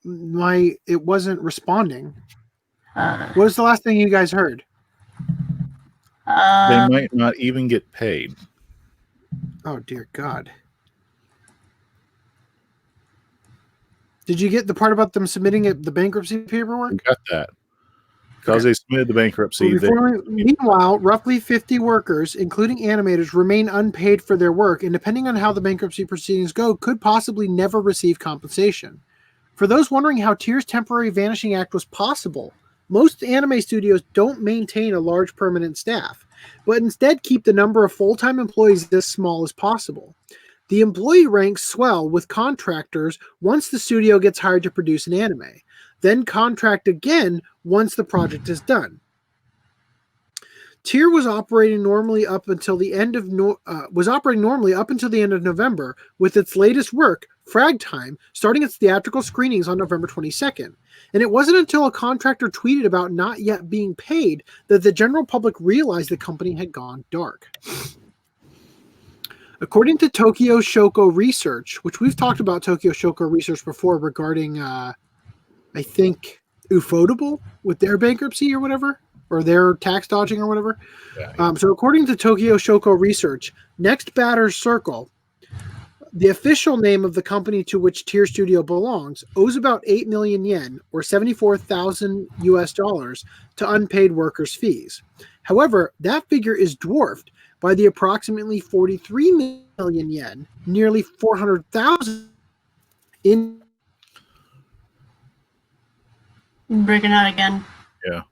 It wasn't responding. Uh, What was the last thing you guys heard? They uh, might not even get paid. Oh, dear God. Did you get the part about them submitting the bankruptcy paperwork? We got that. Because Okay. they submitted the bankruptcy. Meanwhile, roughly 50 workers, including animators, remain unpaid for their work, and depending on how the bankruptcy proceedings go, could possibly never receive compensation. For those wondering how Tier's temporary vanishing act was possible, most anime studios don't maintain a large permanent staff, but instead keep the number of full-time employees as small as possible. The employee ranks swell with contractors once the studio gets hired to produce an anime, then contract again once the project is done. Tier was operating normally up until the end of November, with its latest work, Frag Time, starting its theatrical screenings on November 22nd. And it wasn't until a contractor tweeted about not yet being paid that the general public realized the company had gone dark. According to Tokyo Shoko Research, which we've talked about Tokyo Shoko Research before regarding, I think, Ufotable with their bankruptcy or whatever, or their tax dodging or whatever. Yeah. So according to Tokyo Shoko Research, Next Batter's Circle, the official name of the company to which Tier Studio belongs, owes about 8 million yen, or $74,000 to unpaid workers' fees. However, that figure is dwarfed by the approximately 43 million yen, nearly 400,000 in. breaking out again. Yeah.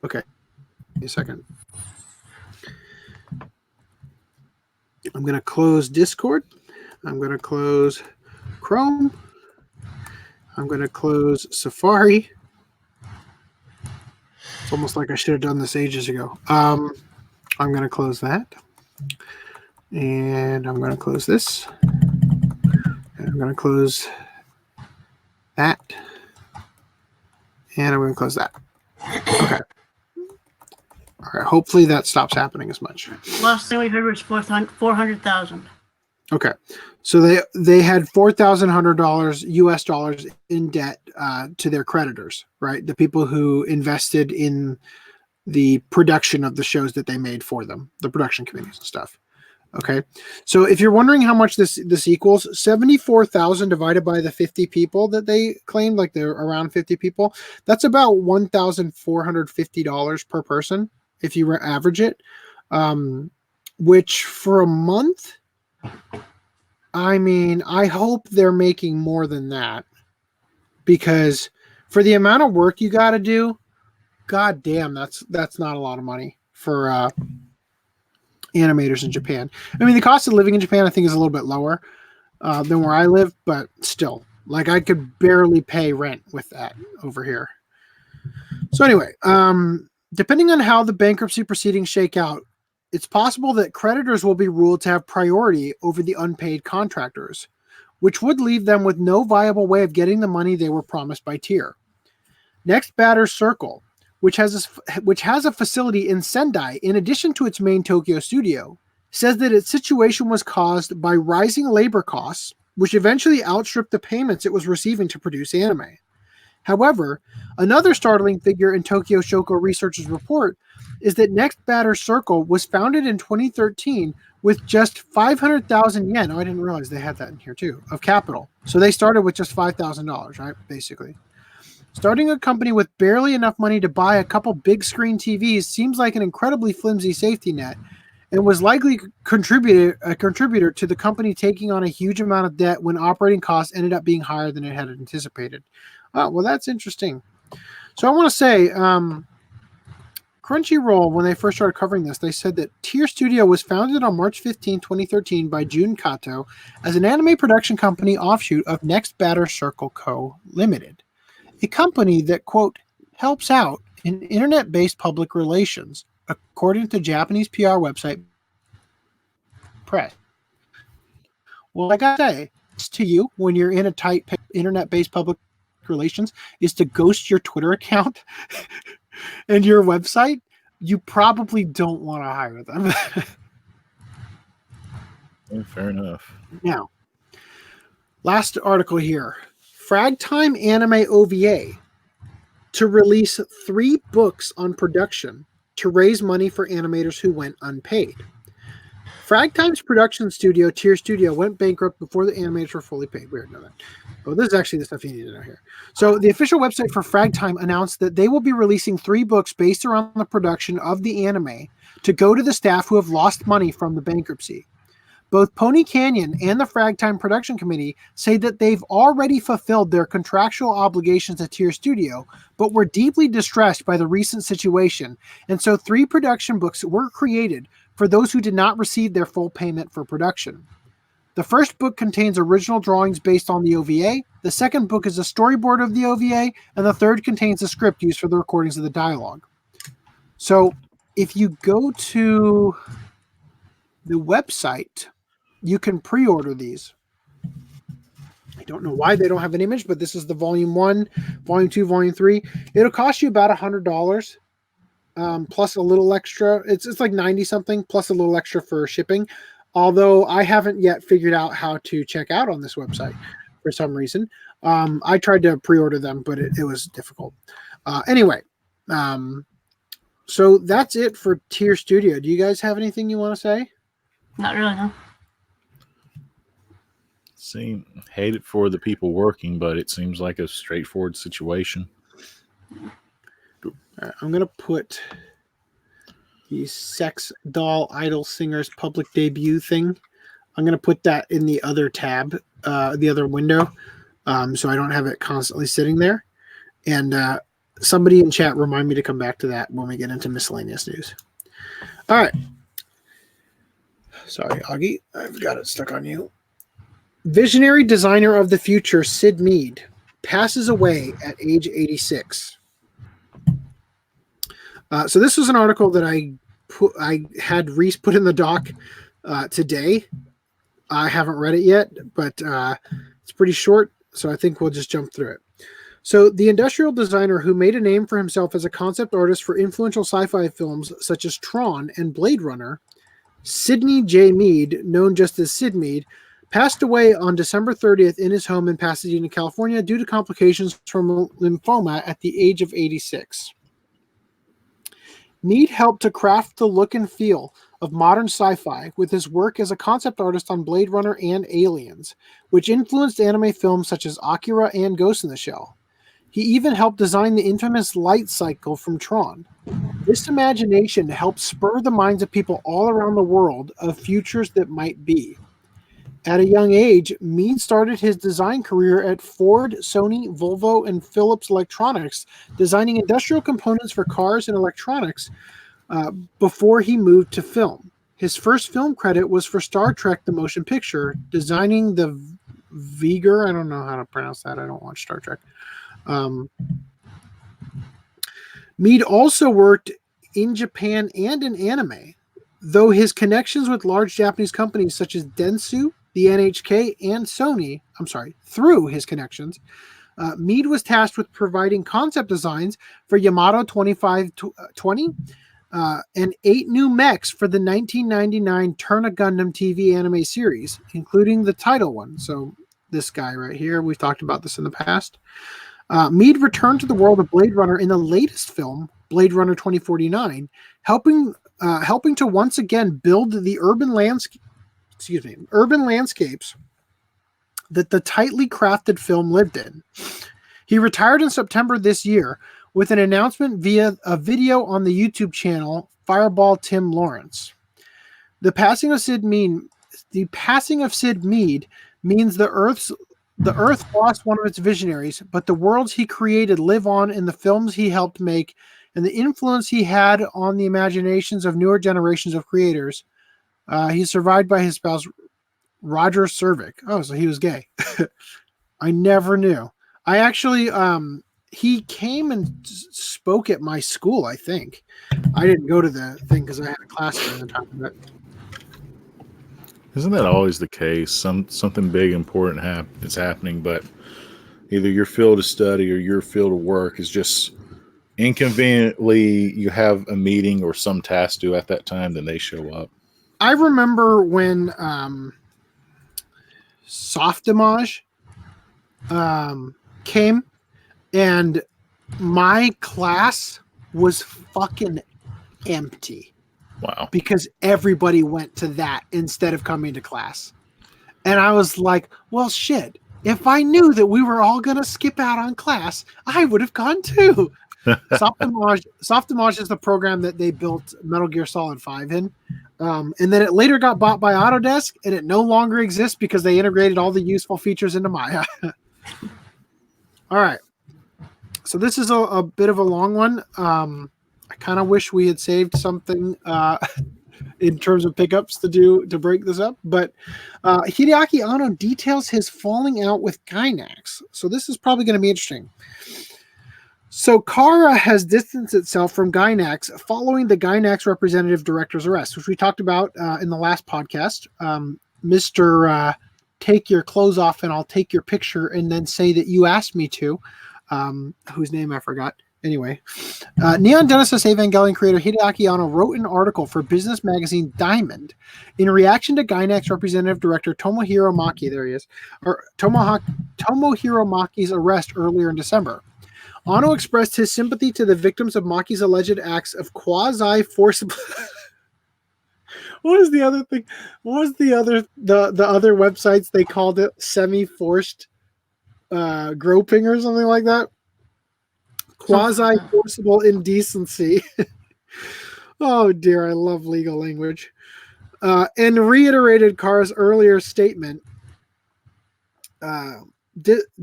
Okay. Give me a second. I'm going to close Discord. I'm going to close Chrome. I'm going to close Safari. It's almost like I should have done this ages ago. I'm going to close that. And I'm going to close this. And I'm going to close that. And I'm going to close that. Okay. All right. Hopefully that stops happening as much. Last thing we heard was 400,000. Okay. So they had $4,100 US dollars in debt to their creditors, right? The people who invested in the production of the shows that they made for them, the production committees and stuff. Okay. So if you're wondering how much this equals, 74,000 divided by the 50 people that they claimed, like they're around 50 people, that's about $1,450 per person if you average it, which for a month, I mean, I hope they're making more than that, because for the amount of work you got to do, god damn, that's not a lot of money for animators in Japan. I mean, the cost of living in Japan, I think, is a little bit lower than where I live, but still, like, I could barely pay rent with that over here. So anyway, depending on how the bankruptcy proceedings shake out, it's possible that creditors will be ruled to have priority over the unpaid contractors, which would leave them with no viable way of getting the money they were promised by Tier. Next Batter's Circle, which has a facility in Sendai in addition to its main Tokyo studio, says that its situation was caused by rising labor costs, which eventually outstripped the payments it was receiving to produce anime. However, another startling figure in Tokyo Shoko Research's report is that Next Batter's Circle was founded in 2013 with just 500,000 yen. Oh, I didn't realize they had that in here too, of capital. So they started with just $5,000, right? Basically. Starting a company with barely enough money to buy a couple big screen TVs seems like an incredibly flimsy safety net, and was likely a contributor to the company taking on a huge amount of debt when operating costs ended up being higher than it had anticipated. Well, that's interesting. So I want to say, Crunchyroll, when they first started covering this, they said that Tier Studio was founded on March 15, 2013 by Jun Kato as an anime production company offshoot of Next Batter Circle Co. Limited, a company that, quote, helps out in internet-based public relations, according to Japanese PR website Press. Well, I gotta say, it's to you when you're in a tight internet-based public relations is to ghost your Twitter account and your website. You probably don't want to hire them. Fair enough. Now, last article here. Fragtime Anime OVA to release 3 books on production to raise money for animators who went unpaid. Fragtime's production studio, Tier Studio, went bankrupt before the animators were fully paid. Weird, know that. Oh, this is actually the stuff you need to know here. So the official website for Fragtime announced that they will be releasing 3 books based around the production of the anime to go to the staff who have lost money from the bankruptcy. Both Pony Canyon and the Fragtime Production Committee say that they've already fulfilled their contractual obligations to Tier Studio, but were deeply distressed by the recent situation, and so 3 production books were created for those who did not receive their full payment for production. The first book contains original drawings based on the OVA, the second book is a storyboard of the OVA, and the third contains the script used for the recordings of the dialogue. So if you go to the website, you can pre-order these. I don't know why they don't have an image, but this is the volume 1, volume 2, volume 3. It'll cost you about $100 plus a little extra. It's like 90 something plus a little extra for shipping. Although I haven't yet figured out how to check out on this website for some reason. I tried to pre-order them, but it was difficult. Anyway, so that's it for Tier Studio. Do you guys have anything you want to say? Not really, no. Hate it for the people working, but it seems like a straightforward situation. I'm going to put the Sex Doll Idol Singers public debut thing. I'm going to put that in the other tab, the other window, so I don't have it constantly sitting there. And somebody in chat remind me to come back to that when we get into miscellaneous news. All right. Sorry, Augie. I've got it stuck on you. Visionary designer of the future, Sid Mead, passes away at age 86. So this was an article that I had Rhys put in the doc today. I haven't read it yet, but it's pretty short, so I think we'll just jump through it. So the industrial designer who made a name for himself as a concept artist for influential sci-fi films such as Tron and Blade Runner, Sidney J. Mead, known just as Sid Mead, passed away on December 30th in his home in Pasadena, California, due to complications from lymphoma at the age of 86. Mead helped to craft the look and feel of modern sci-fi with his work as a concept artist on Blade Runner and Aliens, which influenced anime films such as Akira and Ghost in the Shell. He even helped design the infamous light cycle from Tron. This imagination helped spur the minds of people all around the world of futures that might be. At a young age, Mead started his design career at Ford, Sony, Volvo, and Philips Electronics, designing industrial components for cars and electronics before he moved to film. His first film credit was for Star Trek: The Motion Picture, designing the V'ger. I don't know how to pronounce that. I don't watch Star Trek. Mead also worked in Japan and in anime, though his connections with large Japanese companies such as Dentsu, the NHK, and Sony, through his connections, Mead was tasked with providing concept designs for Yamato 2520 and 8 new mechs for the 1999 Turn a Gundam TV anime series, including the title one. So this guy right here, we've talked about this in the past. Mead returned to the world of Blade Runner in the latest film, Blade Runner 2049, helping to once again build the urban landscapes that the tightly crafted film lived in. He retired in September this year with an announcement via a video on the YouTube channel Fireball Tim Lawrence. The passing of Sid Mead means the Earth lost one of its visionaries, but the worlds he created live on in the films he helped make and the influence he had on the imaginations of newer generations of creators. He's survived by his spouse, Roger Cervic. Oh, so he was gay. I never knew. I actually, he came and spoke at my school, I think. I didn't go to the thing because I had a class at the time. But isn't that always the case? Something big, important is happening, but either your field of study or your field of work is just inconveniently, you have a meeting or some task due at that time, then they show up. I remember when Softimage came, and my class was fucking empty. Wow. Because everybody went to that instead of coming to class. And I was like, well, shit. If I knew that we were all going to skip out on class, I would have gone too. Softimage is the program that they built Metal Gear Solid 5 in. And then it later got bought by Autodesk, and it no longer exists because they integrated all the useful features into Maya. All right. So this is a bit of a long one. I kind of wish we had saved something in terms of pickups to break this up. But Hideaki Anno details his falling out with Gainax. So this is probably going to be interesting. So Kara has distanced itself from Gainax following the Gainax representative director's arrest, which we talked about in the last podcast. Mr. Take your clothes off and I'll take your picture and then say that you asked me to, whose name I forgot. Anyway, Neon Genesis Evangelion creator Hideaki Anno wrote an article for business magazine Diamond in reaction to Gainax representative director Tomohiro Maki. There he is, or Tomohiro Maki's arrest earlier in December. Anno expressed his sympathy to the victims of Maki's alleged acts of quasi-forcible. What was the other thing? What was the other websites they called it? Semi-forced groping or something like that. Quasi-forcible indecency. Oh dear, I love legal language. And reiterated Kara's earlier statement,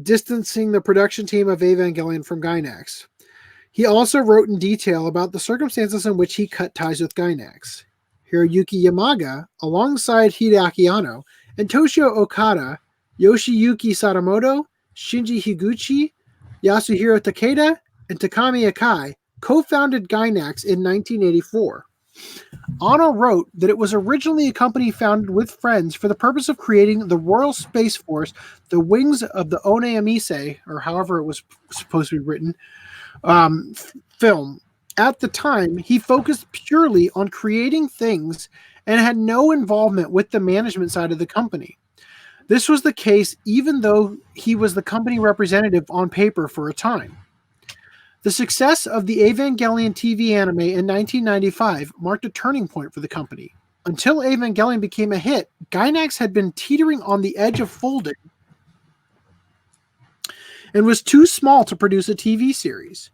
distancing the production team of Evangelion from Gainax. He also wrote in detail about the circumstances in which he cut ties with Gainax. Hiroyuki Yamaga, alongside Hideaki Anno, and Toshio Okada, Yoshiyuki Sadamoto, Shinji Higuchi, Yasuhiro Takeda, and Takami Akai co-founded Gainax in 1984. Anno wrote that it was originally a company founded with friends for the purpose of creating the Royal Space Force, the wings of the One Amise, or however it was supposed to be written, film. At the time, he focused purely on creating things and had no involvement with the management side of the company. This was the case even though he was the company representative on paper for a time. The success of the Evangelion TV anime in 1995 marked a turning point for the company. Until Evangelion became a hit, Gainax had been teetering on the edge of folding and was too small to produce a TV series.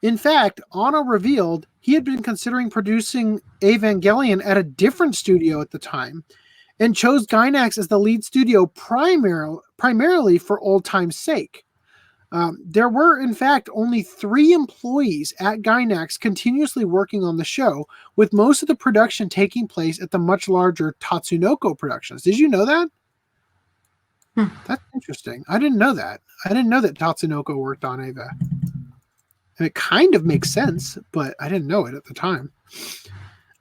In fact, Anno revealed he had been considering producing Evangelion at a different studio at the time, and chose Gainax as the lead studio primarily for old time's sake. There were, in fact, only 3 employees at Gainax continuously working on the show, with most of the production taking place at the much larger Tatsunoko Productions. Did you know that? That's interesting. I didn't know that. I didn't know that Tatsunoko worked on Eva. And it kind of makes sense, but I didn't know it at the time.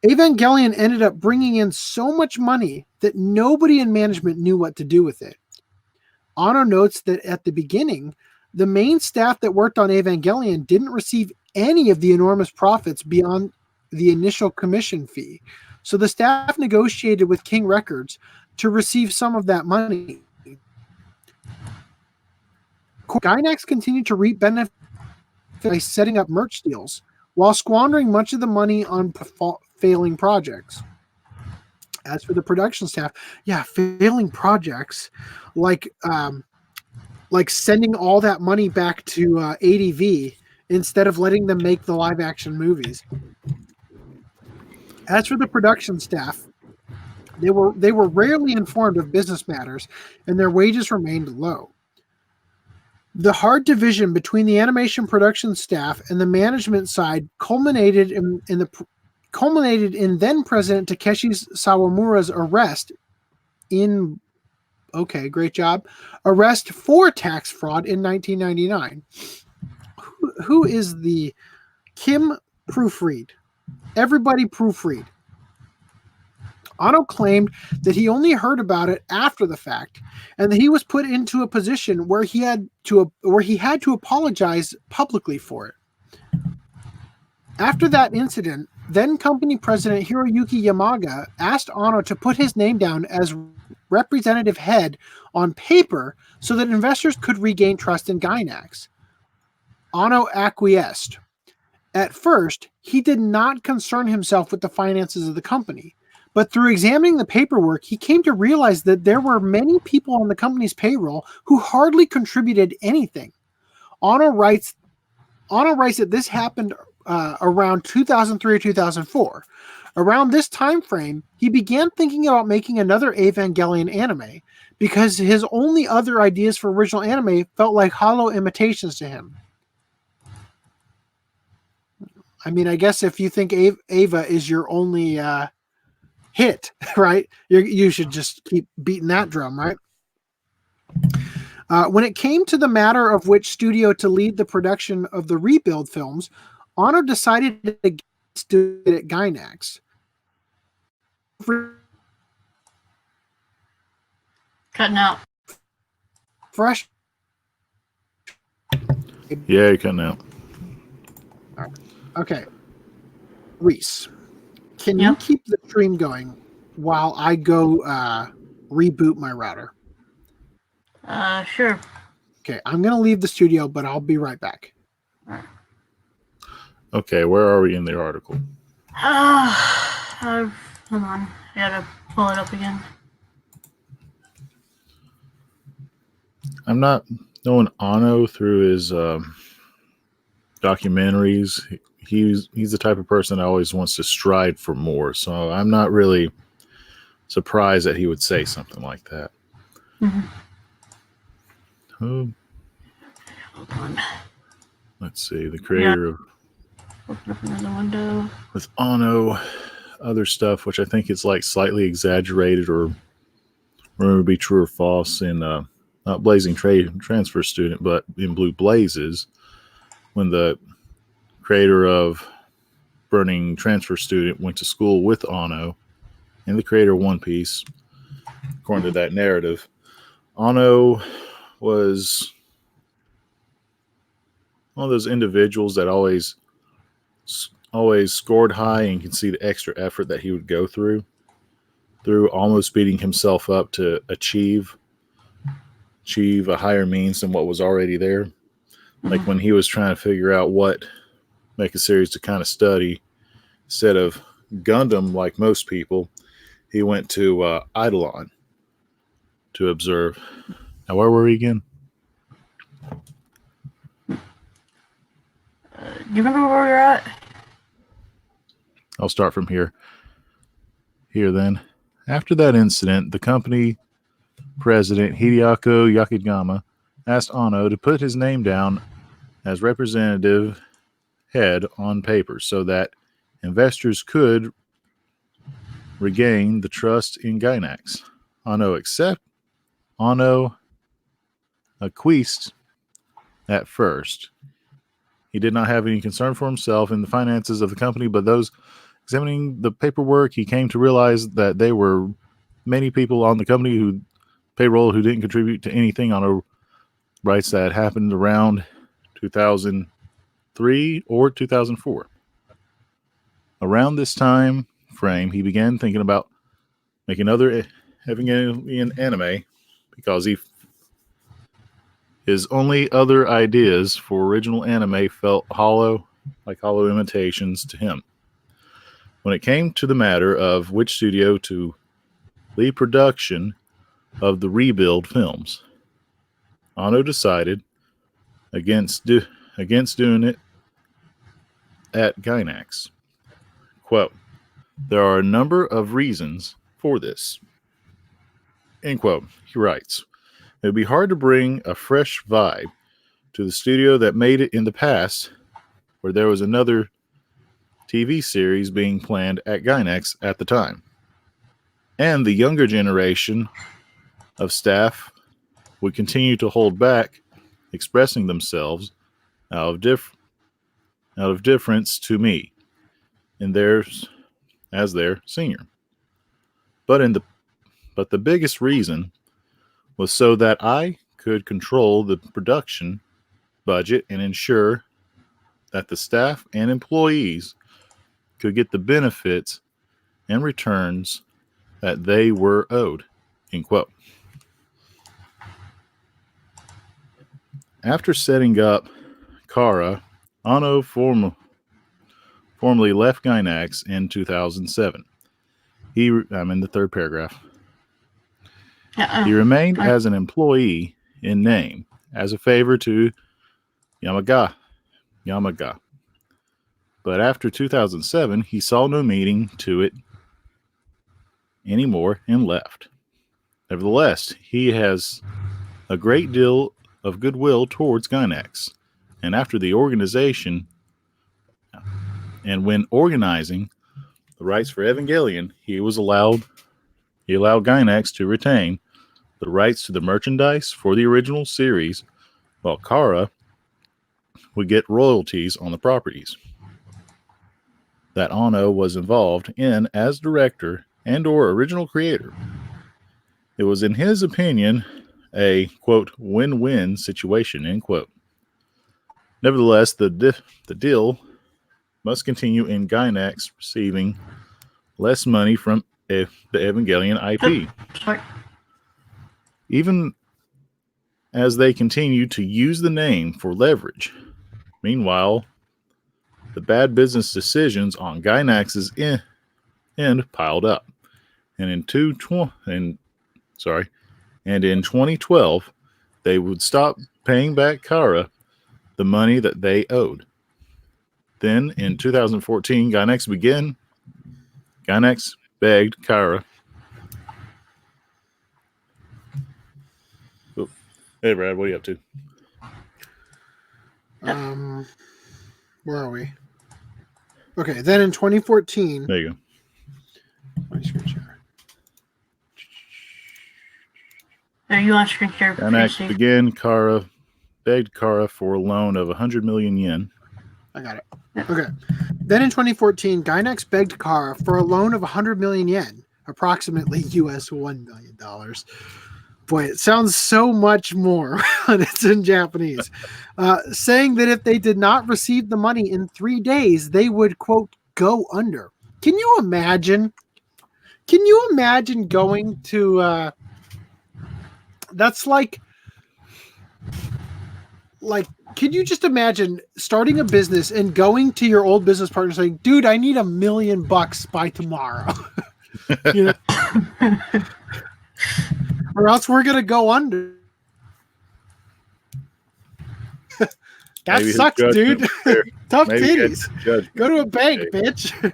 Evangelion ended up bringing in so much money that nobody in management knew what to do with it. Ono notes that at the beginning, the main staff that worked on Evangelion didn't receive any of the enormous profits beyond the initial commission fee. So the staff negotiated with King Records to receive some of that money. Gainax continued to reap benefits by setting up merch deals while squandering much of the money on failing projects. As for the production staff, failing projects like sending all that money back to ADV instead of letting them make the live action movies. As for the production staff, they were rarely informed of business matters, and their wages remained low. The hard division between the animation production staff and the management side culminated in then President Takeshi Sawamura's arrest arrest for tax fraud in 1999. Who is the Kim proofread? Everybody proofread. Ono claimed that he only heard about it after the fact, and that he was put into a position where he had to apologize publicly for it. After that incident, then company president Hiroyuki Yamaga asked Ono to put his name down as representative head on paper so that investors could regain trust in Gainax. Ono acquiesced. At first, he did not concern himself with the finances of the company. But through examining the paperwork, he came to realize that there were many people on the company's payroll who hardly contributed anything. Ono writes that this happened around 2003 or 2004. Around this time frame, he began thinking about making another Evangelion anime because his only other ideas for original anime felt like hollow imitations to him. I mean, I guess if you think Eva is your only hit, right? You should just keep beating that drum, right? When it came to the matter of which studio to lead the production of the rebuild films, Ono decided against doing it at Gainax. Cutting out. Fresh. Yeah, you're cutting out. Okay. Rhys, can you keep the stream going while I go reboot my router? Sure. Okay, I'm going to leave the studio, but I'll be right back. Okay, where are we in the article? Hold on. I gotta pull it up again. I'm not knowing Ono through his documentaries. He's the type of person that always wants to strive for more. So I'm not really surprised that he would say something like that. Hold on. Let's see. The creator of Open up another window. with Ono, other stuff, which I think is like slightly exaggerated or rumor to be true or false in not Blazing Transfer Student, but in Blue Blazes, when the creator of Burning Transfer Student went to school with Ono and the creator of One Piece, according to that narrative. Ono was one of those individuals that always scored high, and you can see the extra effort that he would go through almost beating himself up to achieve a higher means than what was already there. Like when he was trying to figure out what make a series to kind of study, instead of Gundam, like most people, he went to Eidolon to observe. Now, where were we again? Do you remember where we were at? I'll start from here. Here then. After that incident, the company president Hideaki Yakigama asked Ono to put his name down as representative head on paper so that investors could regain the trust in Gainax. Ono acquiesced at first. He did not have any concern for himself in the finances of the company, but those examining the paperwork, he came to realize that there were many people on the company payroll who didn't contribute to anything on a rights that happened around 2003 or 2004. Around this time frame, he began thinking about making other Evangelion anime because his only other ideas for original anime felt hollow imitations to him. When it came to the matter of which studio to lead production of the rebuild films, Ono decided against doing it at Gainax. Quote, "There are a number of reasons for this." End quote. He writes, "It would be hard to bring a fresh vibe to the studio that made it in the past, where there was another TV series being planned at Gainax at the time. And the younger generation of staff would continue to hold back expressing themselves out of difference to me as their senior. But the biggest reason was so that I could control the production budget and ensure that the staff and employees could get the benefits and returns that they were owed." End quote. After setting up Kara, Ono formally left Gainax in 2007. I'm in the third paragraph. He remained as an employee in name, as a favor to Yamaga. But after 2007, he saw no meaning to it anymore and left. Nevertheless, he has a great deal of goodwill towards Gainax, and after the organization, and when organizing the rights for Evangelion, he allowed Gainax to retain the rights to the merchandise for the original series, while Kara would get royalties on the properties that Ono was involved in as director and or original creator. It was, in his opinion, a, quote, win-win situation, end quote. Nevertheless, the deal must continue in Gainax receiving less money from the Evangelion IP. Even as they continue to use the name for leverage. Meanwhile, the bad business decisions on Gainax's end piled up. And in 2012, they would stop paying back Kara the money that they owed. Then in 2014, Gainax begged Kara. Oh, hey, Brad, what are you up to? Where are we? Okay, then in 2014. There you go. My screen share. Are you on screen share? Gainax begged Kara for a loan of 100 million yen. I got it. Okay. Then in 2014, Gainax begged Kara for a loan of 100 million yen, approximately US $1 million. Boy, it sounds so much more when it's in Japanese. Saying that if they did not receive the money in 3 days, they would, quote, go under. Can you imagine? Can you imagine going to... that's like, can you just imagine starting a business and going to your old business partner saying, dude, I need $1 million by tomorrow. You know? Or else we're going to go under. That Maybe sucks, dude. Tough titties. Go to a bank, Okay. bitch.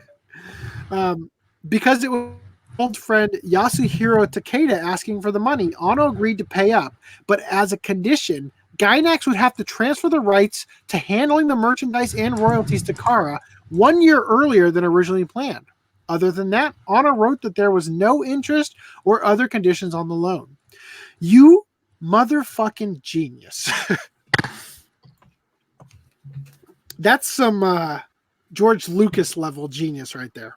Because it was old friend Yasuhiro Takeda asking for the money, Ono agreed to pay up, but as a condition, Gainax would have to transfer the rights to handling the merchandise and royalties to Kara 1 year earlier than originally planned. Other than that, Ono wrote that there was no interest or other conditions on the loan. You motherfucking genius. That's some George Lucas level genius right there.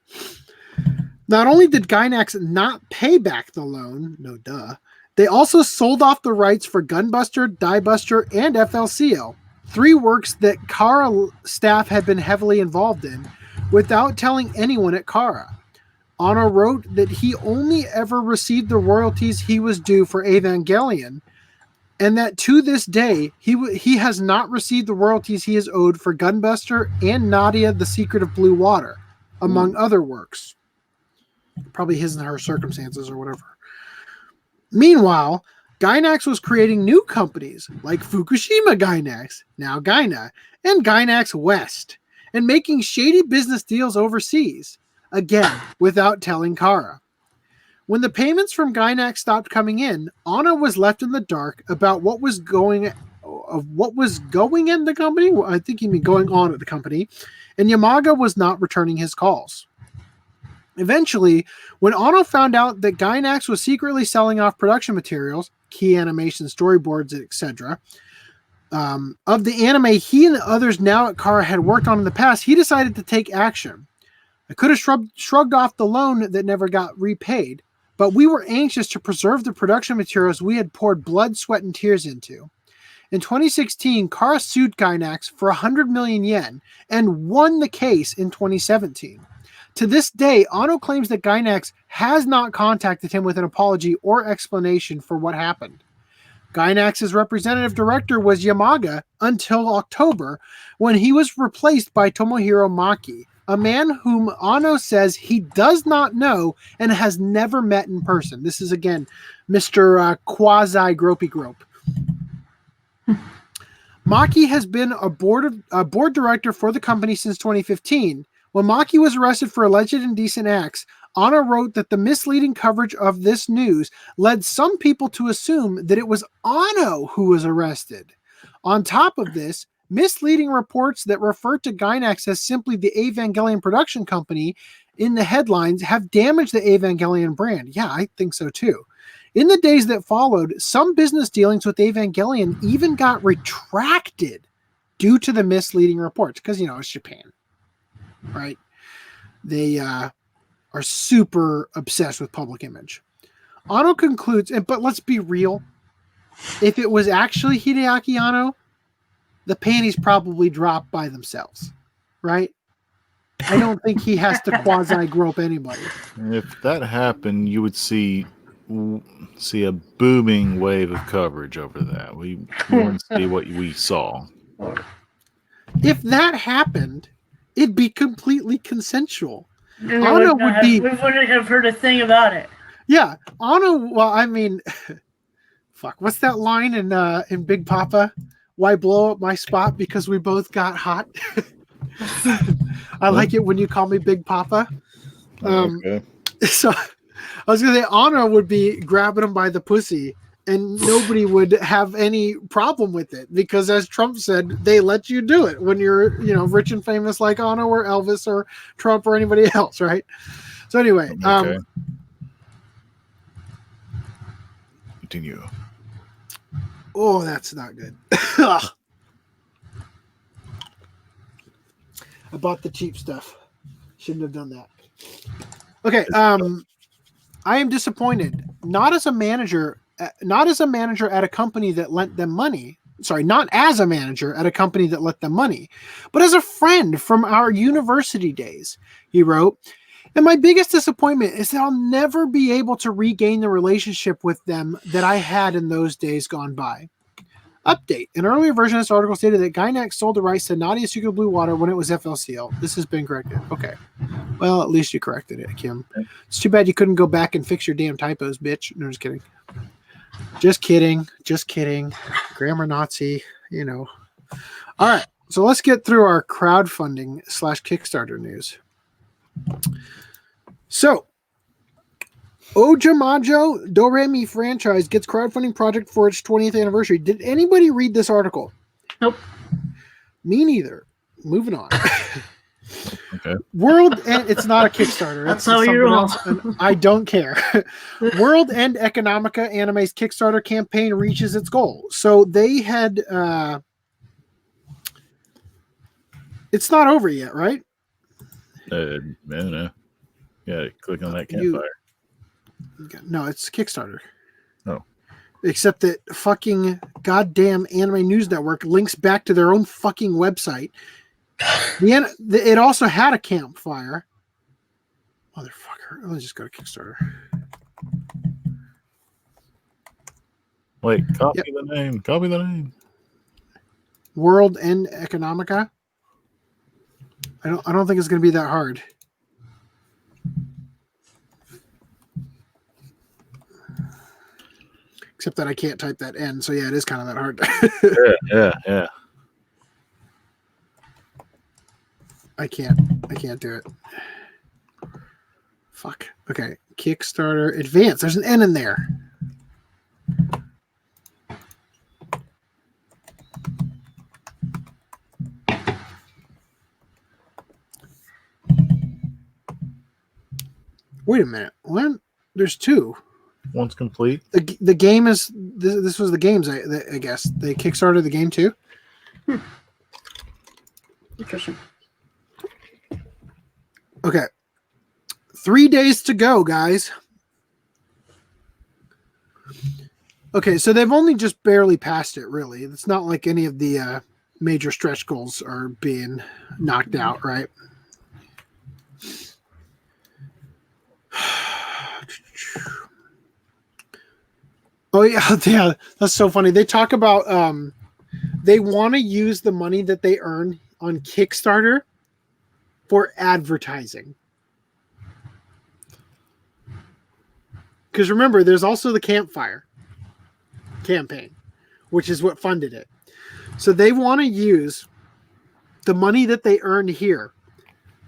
Not only did Gainax not pay back the loan, no duh, they also sold off the rights for Gunbuster, Diebuster, and FLCL, 3 works that Kara staff had been heavily involved in, without telling anyone at Kara. Ono wrote that he only ever received the royalties he was due for Evangelion, and that to this day, he has not received the royalties he is owed for Gunbuster and Nadia, The Secret of Blue Water, among other works. Probably his and her circumstances or whatever. Meanwhile, Gainax was creating new companies like Fukushima Gainax, now Gaina, and Gainax West, and making shady business deals overseas, again, without telling Kara. When the payments from Gainax stopped coming in, Ono was left in the dark about what was going in the company. I think he mean going on at the company, and Yamaga was not returning his calls. Eventually, when Ono found out that Gainax was secretly selling off production materials, key animation, storyboards, etc., of the anime he and the others now at Kara had worked on in the past, he decided to take action. I could have shrugged off the loan that never got repaid, but we were anxious to preserve the production materials we had poured blood, sweat, and tears into. In 2016, Kara sued Gainax for 100 million yen and won the case in 2017. To this day, Ono claims that Gainax has not contacted him with an apology or explanation for what happened. Gainax's representative director was Yamaga until October, when he was replaced by Tomohiro Maki, a man whom Ono says he does not know and has never met in person. This is, again, Mr. Quasi-Gropey Grope. Maki has been a board director for the company since 2015. When Maki was arrested for alleged indecent acts, Ono wrote that the misleading coverage of this news led some people to assume that it was Ono who was arrested. On top of this, misleading reports that refer to Gainax as simply the Evangelion production company in the headlines have damaged the Evangelion brand. Yeah, I think so too. In the days that followed, some business dealings with Evangelion even got retracted due to the misleading reports, because, it's Japan. Right? They are super obsessed with public image. Ono concludes, but let's be real. If it was actually Hideaki Anno, the panties probably drop by themselves. Right? I don't think he has to quasi-grope anybody. If that happened, you would see a booming wave of coverage over that. We wouldn't see what we saw. If that happened, it'd be completely consensual. Ono would be. We wouldn't have heard a thing about it. Yeah, Ono. Well, I mean, fuck. What's that line in Big Papa? Why blow up my spot because we both got hot? I like it when you call me Big Papa. Okay. So I was gonna say Ono would be grabbing him by the pussy, and nobody would have any problem with it because, as Trump said, they let you do it when you're, rich and famous like Ono or Elvis or Trump or anybody else, right? So anyway, okay. Continue. Oh, that's not good. I bought the cheap stuff. Shouldn't have done that. Okay, I am disappointed. Not as a manager at a company that lent them money. Sorry, not as a manager at a company that lent them money, but as a friend from our university days, he wrote. And my biggest disappointment is that I'll never be able to regain the relationship with them that I had in those days gone by. Update. An earlier version of this article stated that Gainax sold the rights to Nadia Secret of Blue Water when it was FLCL. This has been corrected. Okay. Well, at least you corrected it, Kim. It's too bad you couldn't go back and fix your damn typos, bitch. No, just kidding. Just kidding. Just kidding. Grammar Nazi, All right. So let's get through our crowdfunding / Kickstarter news. So Ojamajo Doremi franchise gets crowdfunding project for its 20th anniversary. Did anybody read this article? Nope. Me neither. Moving on. Okay. World and it's not a Kickstarter. That's It's how you roll. else, and I don't care. World End Economica Anime's Kickstarter campaign reaches its goal. So they had it's not over yet, right? No. Yeah, click on that campfire. No, it's Kickstarter. Oh. Except that fucking goddamn Anime News Network links back to their own fucking website. It also had a campfire. Motherfucker. Let's just go to Kickstarter. Wait, copy the name. Copy the name. World End Economica. I don't think it's going to be that hard. Except that I can't type that N, so yeah, it is kind of that hard. Yeah. I can't do it. Fuck. Okay. Kickstarter Advance. There's an N in there. Wait a minute. What? There's two. One's complete. The game is this was the games I guess they kickstarted the game too. Interesting. Okay, 3 days to go, guys. Okay, so they've only just barely passed it. Really, it's not like any of the major stretch goals are being knocked out, right? Oh yeah, that's so funny. They talk about they want to use the money that they earn on Kickstarter for advertising. Because remember, there's also the campfire campaign, which is what funded it. So they want to use the money that they earn here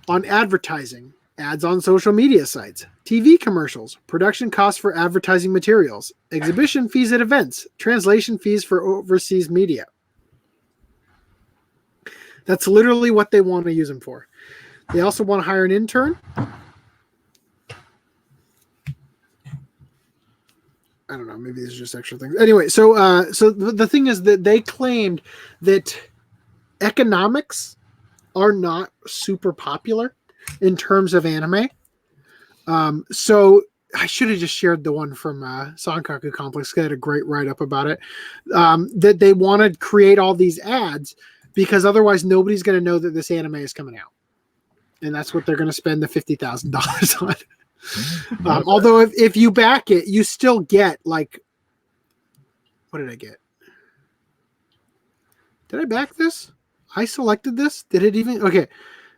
on advertising, ads on social media sites, TV commercials, production costs for advertising materials, exhibition fees at events, translation fees for overseas media. That's literally what they want to use them for. They also want to hire an intern. I don't know. Maybe these are just extra things. Anyway, so the thing is that they claimed that economics are not super popular in terms of anime. So I should have just shared the one from Sankaku Complex. They had a great write-up about it. That they want to create all these ads because otherwise nobody's going to know that this anime is coming out. And that's what they're going to spend the $50,000 on. Although if you back it, you still get like, what did I get? Did I back this? I selected this? Did it even? Okay.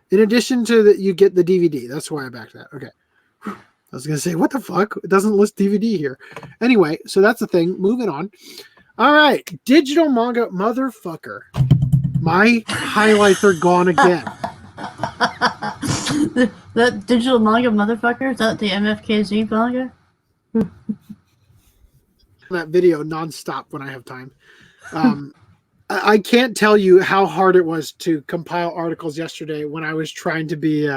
In addition to that, you get the DVD. That's why I backed that. Okay. I was going to say, what the fuck? It doesn't list DVD here. Anyway, so that's the thing. Moving on. All right. Digital manga motherfucker. My highlights are gone again. That digital manga motherfucker? Is that the MFKZ manga? That video nonstop when I have time. I can't tell you how hard it was to compile articles yesterday when I was trying to be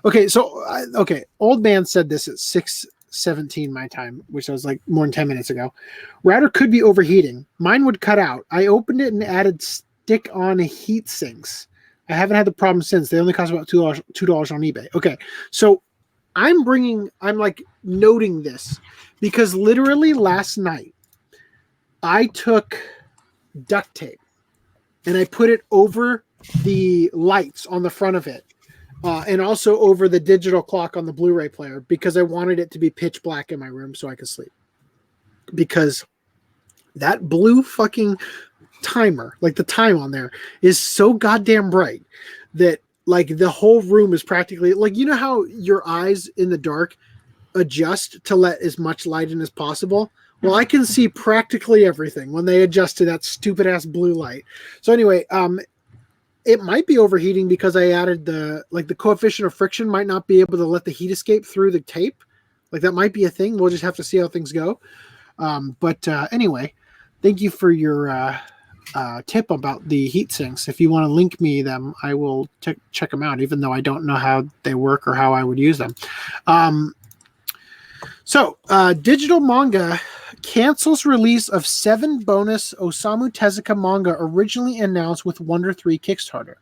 okay. Old man said this at 6:17 my time, which was like more than 10 minutes ago. Router could be overheating. Mine would cut out. I opened it and added stick-on heat sinks. I haven't had the problem since. They only cost about $2 on eBay. Okay, so I'm like noting this because literally last night I took duct tape and I put it over the lights on the front of it and also over the digital clock on the Blu-ray player because I wanted it to be pitch black in my room so I could sleep. Because that blue fucking timer, like the time on there, is so goddamn bright that like the whole room is practically like, you know how your eyes in the dark adjust to let as much light in as possible? Well, I can see practically everything when they adjust to that stupid ass blue light. So anyway, it might be overheating because I added the coefficient of friction might not be able to let the heat escape through the tape Like that might be a thing. We'll just have to see how things go. But anyway, thank you for your tip about the heat sinks. If you want to link me them, I will check them out, even though I don't know how they work or how I would use them. So digital manga cancels release of 7 bonus Osamu Tezuka manga originally announced with Wonder 3 Kickstarter.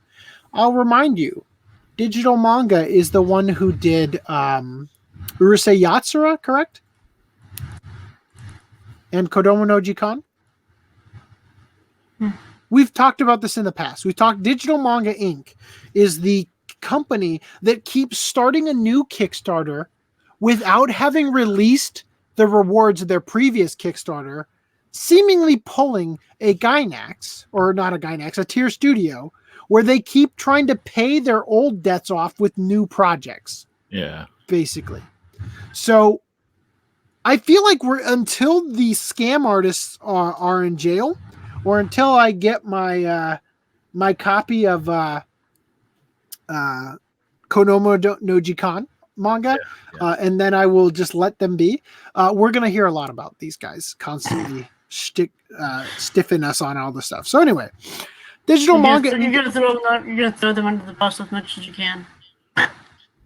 I'll remind you, digital manga is the one who did Urusei Yatsura, correct? And Kodomo no Jikan? We've talked about this in the past. We've talked Digital Manga Inc. is the company that keeps starting a new Kickstarter without having released the rewards of their previous Kickstarter, seemingly pulling a Gainax, or not a Gainax, a Tier Studio, where they keep trying to pay their old debts off with new projects. Yeah. Basically. So I feel like until the scam artists are in jail, or until I get my my copy of Konomo no Jikan manga, and then I will just let them be. We're gonna hear a lot about these guys constantly stiffing us on all the stuff. So anyway, digital manga. You're gonna throw them under the bus as much as you can.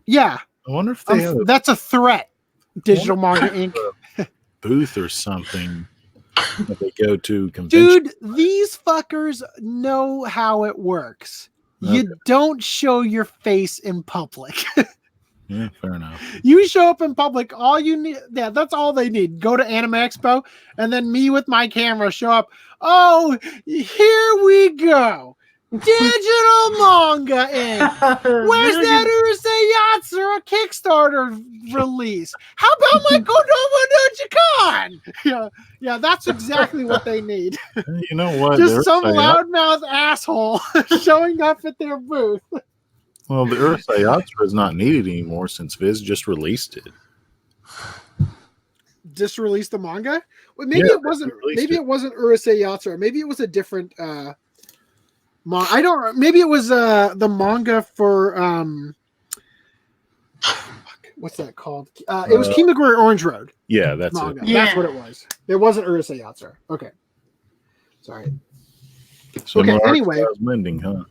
Yeah, I wonder if they have that's a threat. Digital Manga Inc. booth or something that they go to convention. Dude, these fuckers know how it works. Okay. You don't show your face in public. Yeah, fair enough. You show up in public, all you need, that's all they need. Go to Anime Expo, and then me with my camera show up. Oh, here we go. Digital Manga Inc. Where's that Urusei Yatsura Kickstarter release? How about my Kodomo no Jikan? Yeah, that's exactly what they need. You know what? Just some loudmouth asshole showing up at their booth. Well, the Urusei Yatsura is not needed anymore since Viz just released it. Just released the manga? Well, maybe it wasn't. Maybe it wasn't Urusei Yatsura. Maybe it was a different. I don't. Maybe it was the manga for what's that called? It was Kimagure Orange Road. Yeah, that's manga. it. That's what it was. It wasn't Urusei Yatsura. Okay, sorry. Similar okay. Anyway, mending, huh?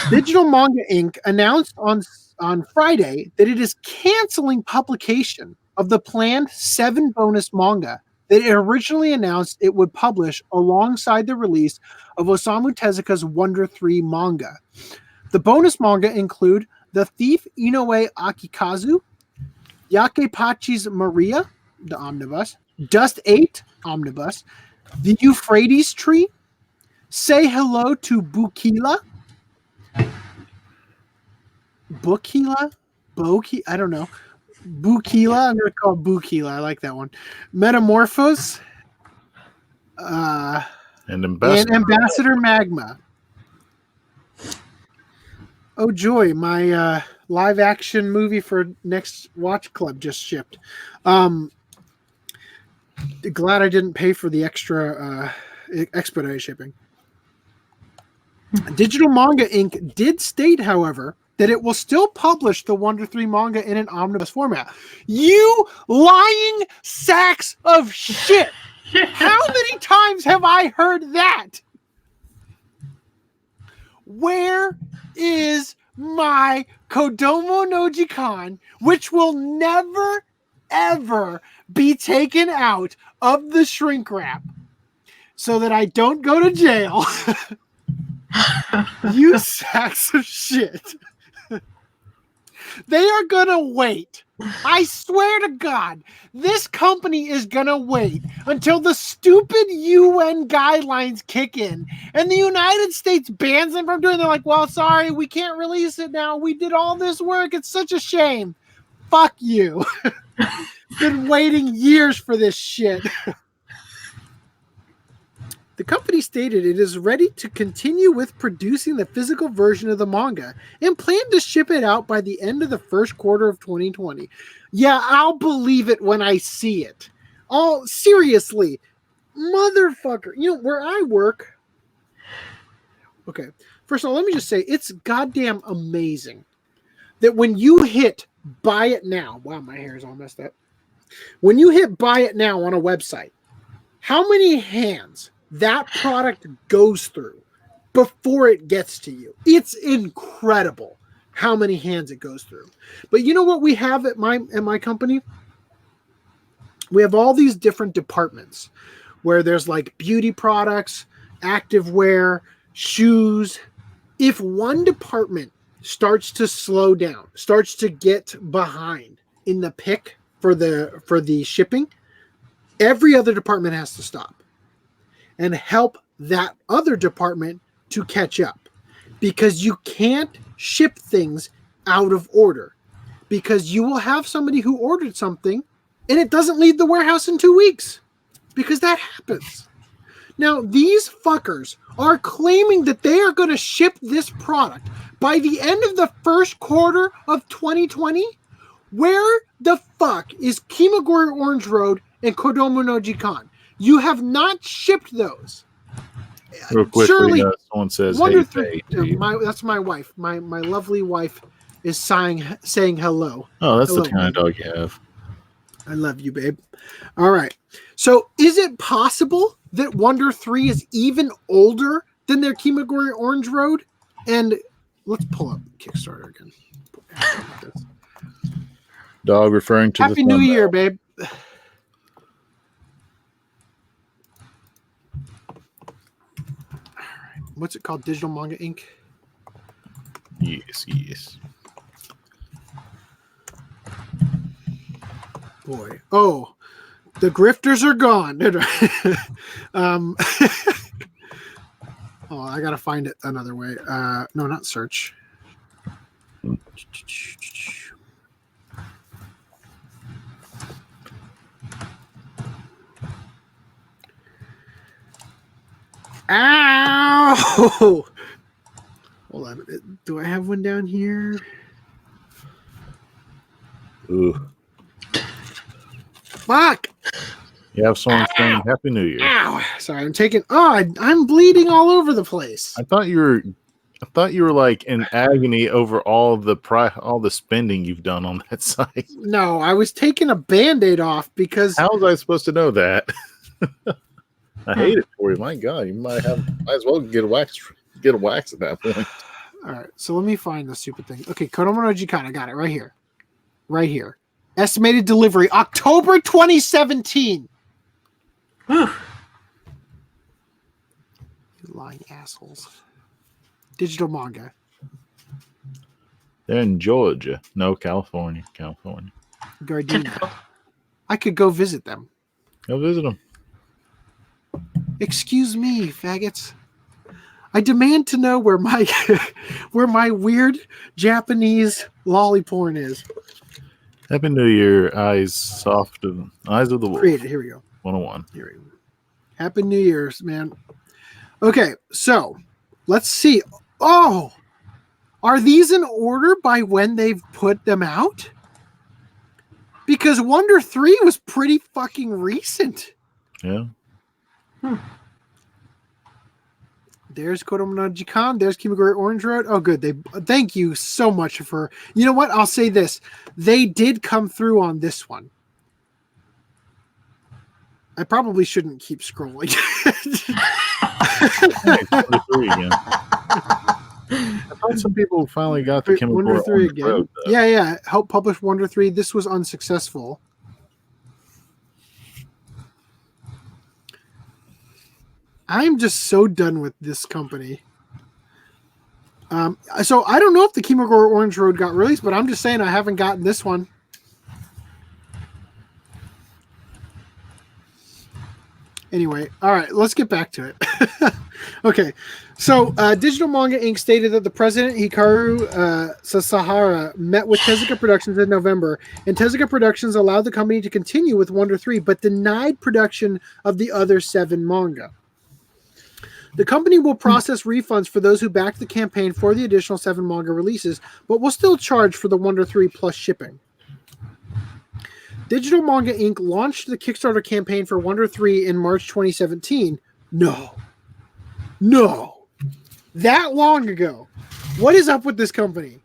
Digital Manga Inc. announced on Friday that it is canceling publication of the planned 7 bonus manga that it originally announced it would publish alongside the release of Osamu Tezuka's Wonder 3 manga. The bonus manga include The Thief Inoue Akikazu, Yakepachi's Maria, the omnibus, Dust 8, omnibus, The Euphrates Tree, Say Hello to Bukila, I don't know. Bukila, I'm going to call it Bukila. I like that one. Metamorphose. And Ambassador Magma. Oh, joy. My live action movie for next Watch Club just shipped. Glad I didn't pay for the extra expedited shipping. Digital Manga Inc. did state, however, that it will still publish the Wonder 3 manga in an omnibus format. You lying sacks of shit! How many times have I heard that? Where is my Kodomo no Jikan, which will never, ever be taken out of the shrink wrap so that I don't go to jail? You sacks of shit. They are going to wait. I swear to God, this company is going to wait until the stupid UN guidelines kick in and the United States bans them from doing it. They're like, well, sorry, we can't release it now. We did all this work. It's such a shame. Fuck you. Been waiting years for this shit. The company stated it is ready to continue with producing the physical version of the manga and plan to ship it out by the end of the first quarter of 2020. Yeah, I'll believe it when I see it. Oh, seriously. Motherfucker. You know, where I work... Okay, first of all, let me just say, it's goddamn amazing that when you hit buy it now, wow, my hair is all messed up. When you hit buy it now on a website, how many hands that product goes through before it gets to you? It's incredible how many hands it goes through. But you know what we have at my company? We have all these different departments where there's like beauty products, activewear, shoes. If one department starts to slow down, starts to get behind in the pick for the shipping, every other department has to stop and help that other department to catch up, because you can't ship things out of order, because you will have somebody who ordered something and it doesn't leave the warehouse in 2 weeks, because that happens. Now, these fuckers are claiming that they are going to ship this product by the end of the first quarter of 2020. Where the fuck is Kimagure Orange Road and Kodomo no Jikan? You have not shipped those. Real quickly, Surely, someone says, Wonder hey, that's my wife. My lovely wife is saying hello. oh, that's Hello, the kind babe. of dog you have. I love you, babe. All right. So is it possible that Wonder 3 is even older than their Kimagure Orange Road? And let's pull up Kickstarter again. Dog referring to Happy the New thumbnail. Year, babe. What's it called? Digital Manga Inc. Yes. Boy. Oh, the grifters are gone. Oh, I gotta find it another way. No, not search. Ow! Hold on. Do I have one down here? Ooh. Fuck! You have someone saying Happy New Year. Ow! Sorry, I'm taking. Oh, I'm bleeding all over the place. I thought you were like in agony over all the spending you've done on that site. No, I was taking a Band-Aid off because. How was I supposed to know that? I hate it for you. My God, you might as well get a wax at that point. All right, so let me find the stupid thing. Okay, Kodomo no Jikan, I got it right here. Right here. Estimated delivery October 2017. You lying assholes. Digital manga. They're in Georgia. No, California. Gardena. I could go visit them. Go visit them. Excuse me, faggots. I demand to know where my where my weird Japanese lolly porn is. Happy New Year, eyes of the wolf. Created. Here we go. 101. Here we go. Happy New Year's, man. Okay, so let's see. Oh, are these in order by when they've put them out? Because Wonder 3 was pretty fucking recent. Yeah. There's Kodomo no Jikan. There's Kimagure Orange Road. Oh, good. Thank you so much for. You know what? I'll say this. They did come through on this one. I probably shouldn't keep scrolling. Hey, 23 again. I thought some people finally got the Kimagure Wonder 3 Orange again. Road, Yeah. Help publish Wonder 3. This was unsuccessful. I'm just so done with this company. So I don't know if the Kimagure Orange Road got released, but I'm just saying I haven't gotten this one. Anyway, all right, let's get back to it. Okay, so Digital Manga Inc. stated that the president, Hikaru Sasahara, met with Tezuka Productions in November, and Tezuka Productions allowed the company to continue with Wonder 3, but denied production of the other 7 manga. The company will process refunds for those who backed the campaign for the additional 7 manga releases, but will still charge for the Wonder 3 plus shipping. Digital Manga Inc. launched the Kickstarter campaign for Wonder 3 in March 2017. No. That long ago. What is up with this company?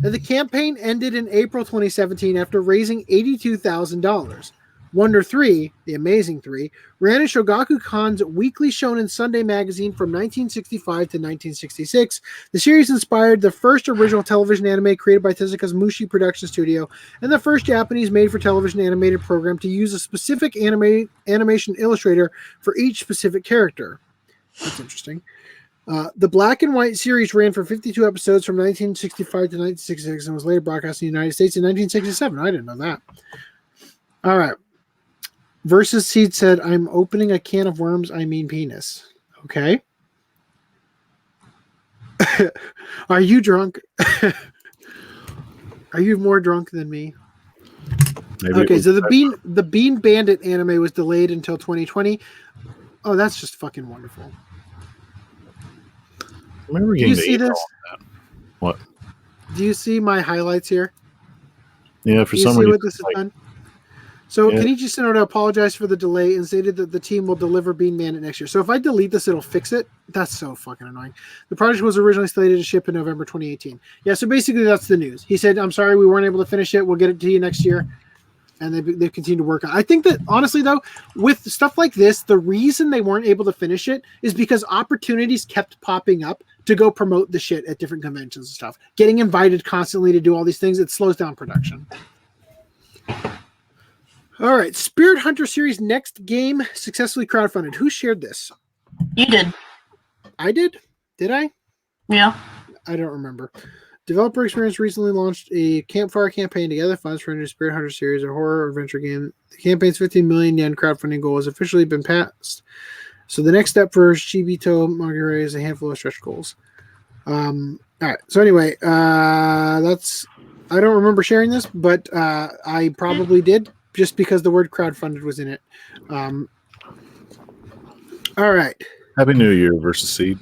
And the campaign ended in April 2017 after raising $82,000. Wonder 3, The Amazing 3, ran in Shogaku Kan's Weekly Shonen Sunday magazine from 1965 to 1966. The series inspired the first original television anime created by Tezuka's Mushi production studio and the first Japanese made-for-television animated program to use a specific animation illustrator for each specific character. That's interesting. The black and white series ran for 52 episodes from 1965 to 1966 and was later broadcast in the United States in 1967. I didn't know that. All right. Versus Seed said, I'm opening a can of worms, I mean penis. Okay. Are you drunk? Are you more drunk than me? Maybe okay, so the Bean Bandit anime was delayed until 2020. Oh, that's just fucking wonderful. I remember Do getting you see this? What? Do you see my highlights here? Yeah, for Do you some see reason. what this has done? So Yeah. Kenichi Sonoda apologized for the delay and stated that the team will deliver Bean Bandit next year. So if I delete this, it'll fix it. That's so fucking annoying. The project was originally slated to ship in November 2018. Yeah, so basically that's the news. He said, I'm sorry, we weren't able to finish it. We'll get it to you next year. And they've continued to work on it. I think that, honestly, though, with stuff like this, the reason they weren't able to finish it is because opportunities kept popping up to go promote the shit at different conventions and stuff. Getting invited constantly to do all these things, it slows down production. All right, Spirit Hunter series next game successfully crowdfunded. Who shared this? You did. I did? Did I? Yeah. I don't remember. Developer Experience recently launched a campfire campaign to gather funds for a new Spirit Hunter series, a horror adventure game. The campaign's 15 million yen crowdfunding goal has officially been passed. So the next step for Shibito Magure is a handful of stretch goals. All right. So anyway, that's. I don't remember sharing this, but I probably did, just because the word crowdfunded was in it. All right. Happy New Year versus Seed.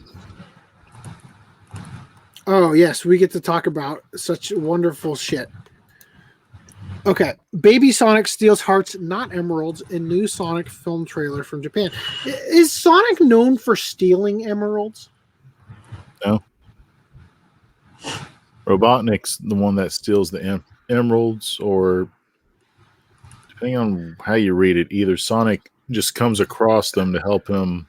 Oh, yes. We get to talk about such wonderful shit. Okay. Baby Sonic steals hearts, not emeralds, in new Sonic film trailer from Japan. Is Sonic known for stealing emeralds? No. Robotnik's the one that steals the emeralds, or depending on how you read it, either Sonic just comes across them to help him.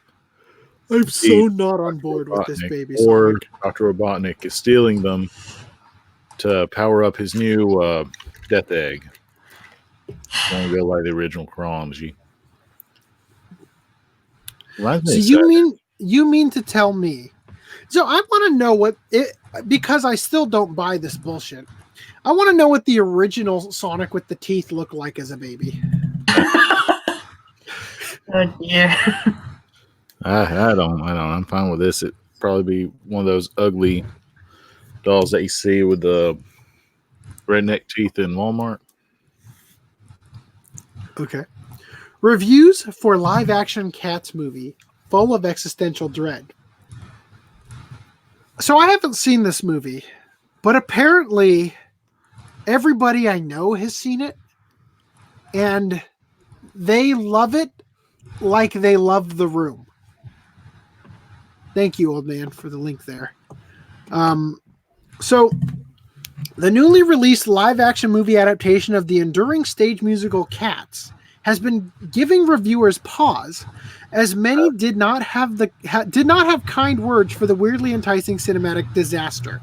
I'm so not on board with this Baby or Sonic. Dr. Robotnik is stealing them to power up his new Death Egg. Don't go like the original chronology. So you mean to tell me? So I want to know what it, because I still don't buy this bullshit. I want to know what the original Sonic with the teeth looked like as a baby. Oh dear. I don't. I'm fine with this. It'd probably be one of those ugly dolls that you see with the redneck teeth in Walmart. Okay. Reviews for live action Cats movie full of existential dread. So I haven't seen this movie, but apparently everybody I know has seen it, and they love it like they love The Room. Thank you, old man, for the link there. So the newly released live-action movie adaptation of the enduring stage musical Cats has been giving reviewers pause, as many did not have kind words for the weirdly enticing cinematic disaster.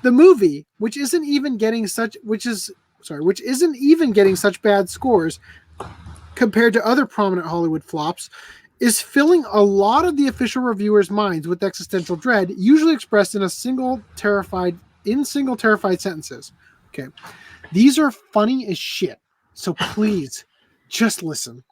The movie, which isn't even getting such bad scores compared to other prominent Hollywood flops, is filling a lot of the official reviewers' minds with existential dread, usually expressed in single terrified sentences. Okay. These are funny as shit, so please just listen.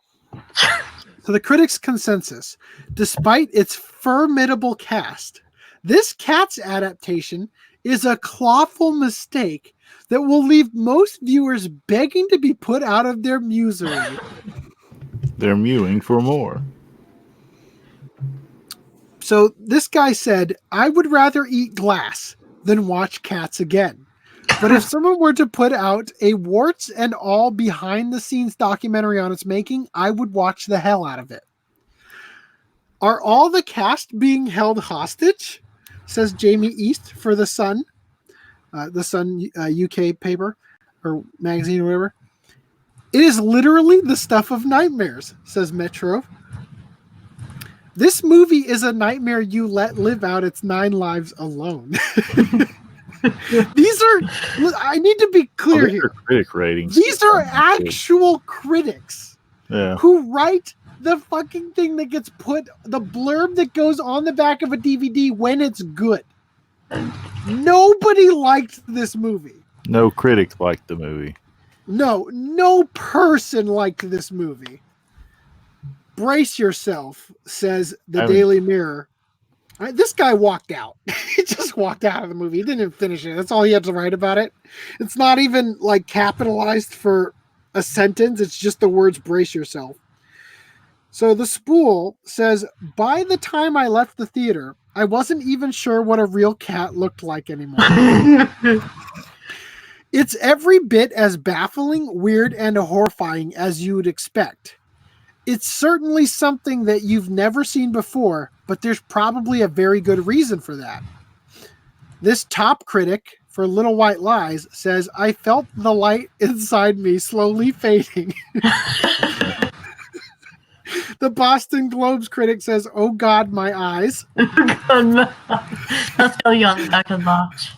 So the critics' consensus: despite its formidable cast, this Cats adaptation is a clawful mistake that will leave most viewers begging to be put out of their misery. They're mewing for more. So this guy said, I would rather eat glass than watch Cats again. But if someone were to put out a warts and all behind the scenes documentary on its making, I would watch the hell out of it. Are all the cast being held hostage? Says Jamie East for The Sun. the Sun UK paper or magazine or whatever. It is literally the stuff of nightmares, says Metro. This movie is a nightmare you let live out its 9 lives alone. These are, I need to be clear here. Critic ratings. These are actual critics who write the fucking thing that gets put, the blurb that goes on the back of a DVD when it's good. Nobody liked this movie. No critic liked the movie. No person liked this movie. Brace yourself, says the Daily Mirror. This guy walked out. He just walked out of the movie. He didn't even finish it. That's all he had to write about it. It's not even like capitalized for a sentence. It's just the words brace yourself. So the spool says, by the time I left the theater, I wasn't even sure what a real cat looked like anymore. It's every bit as baffling, weird, and horrifying as you would expect. It's certainly something that you've never seen before, but there's probably a very good reason for that. This top critic for Little White Lies says, I felt the light inside me slowly fading. The Boston Globe's critic says, oh God, my eyes. That's going on the back of the box.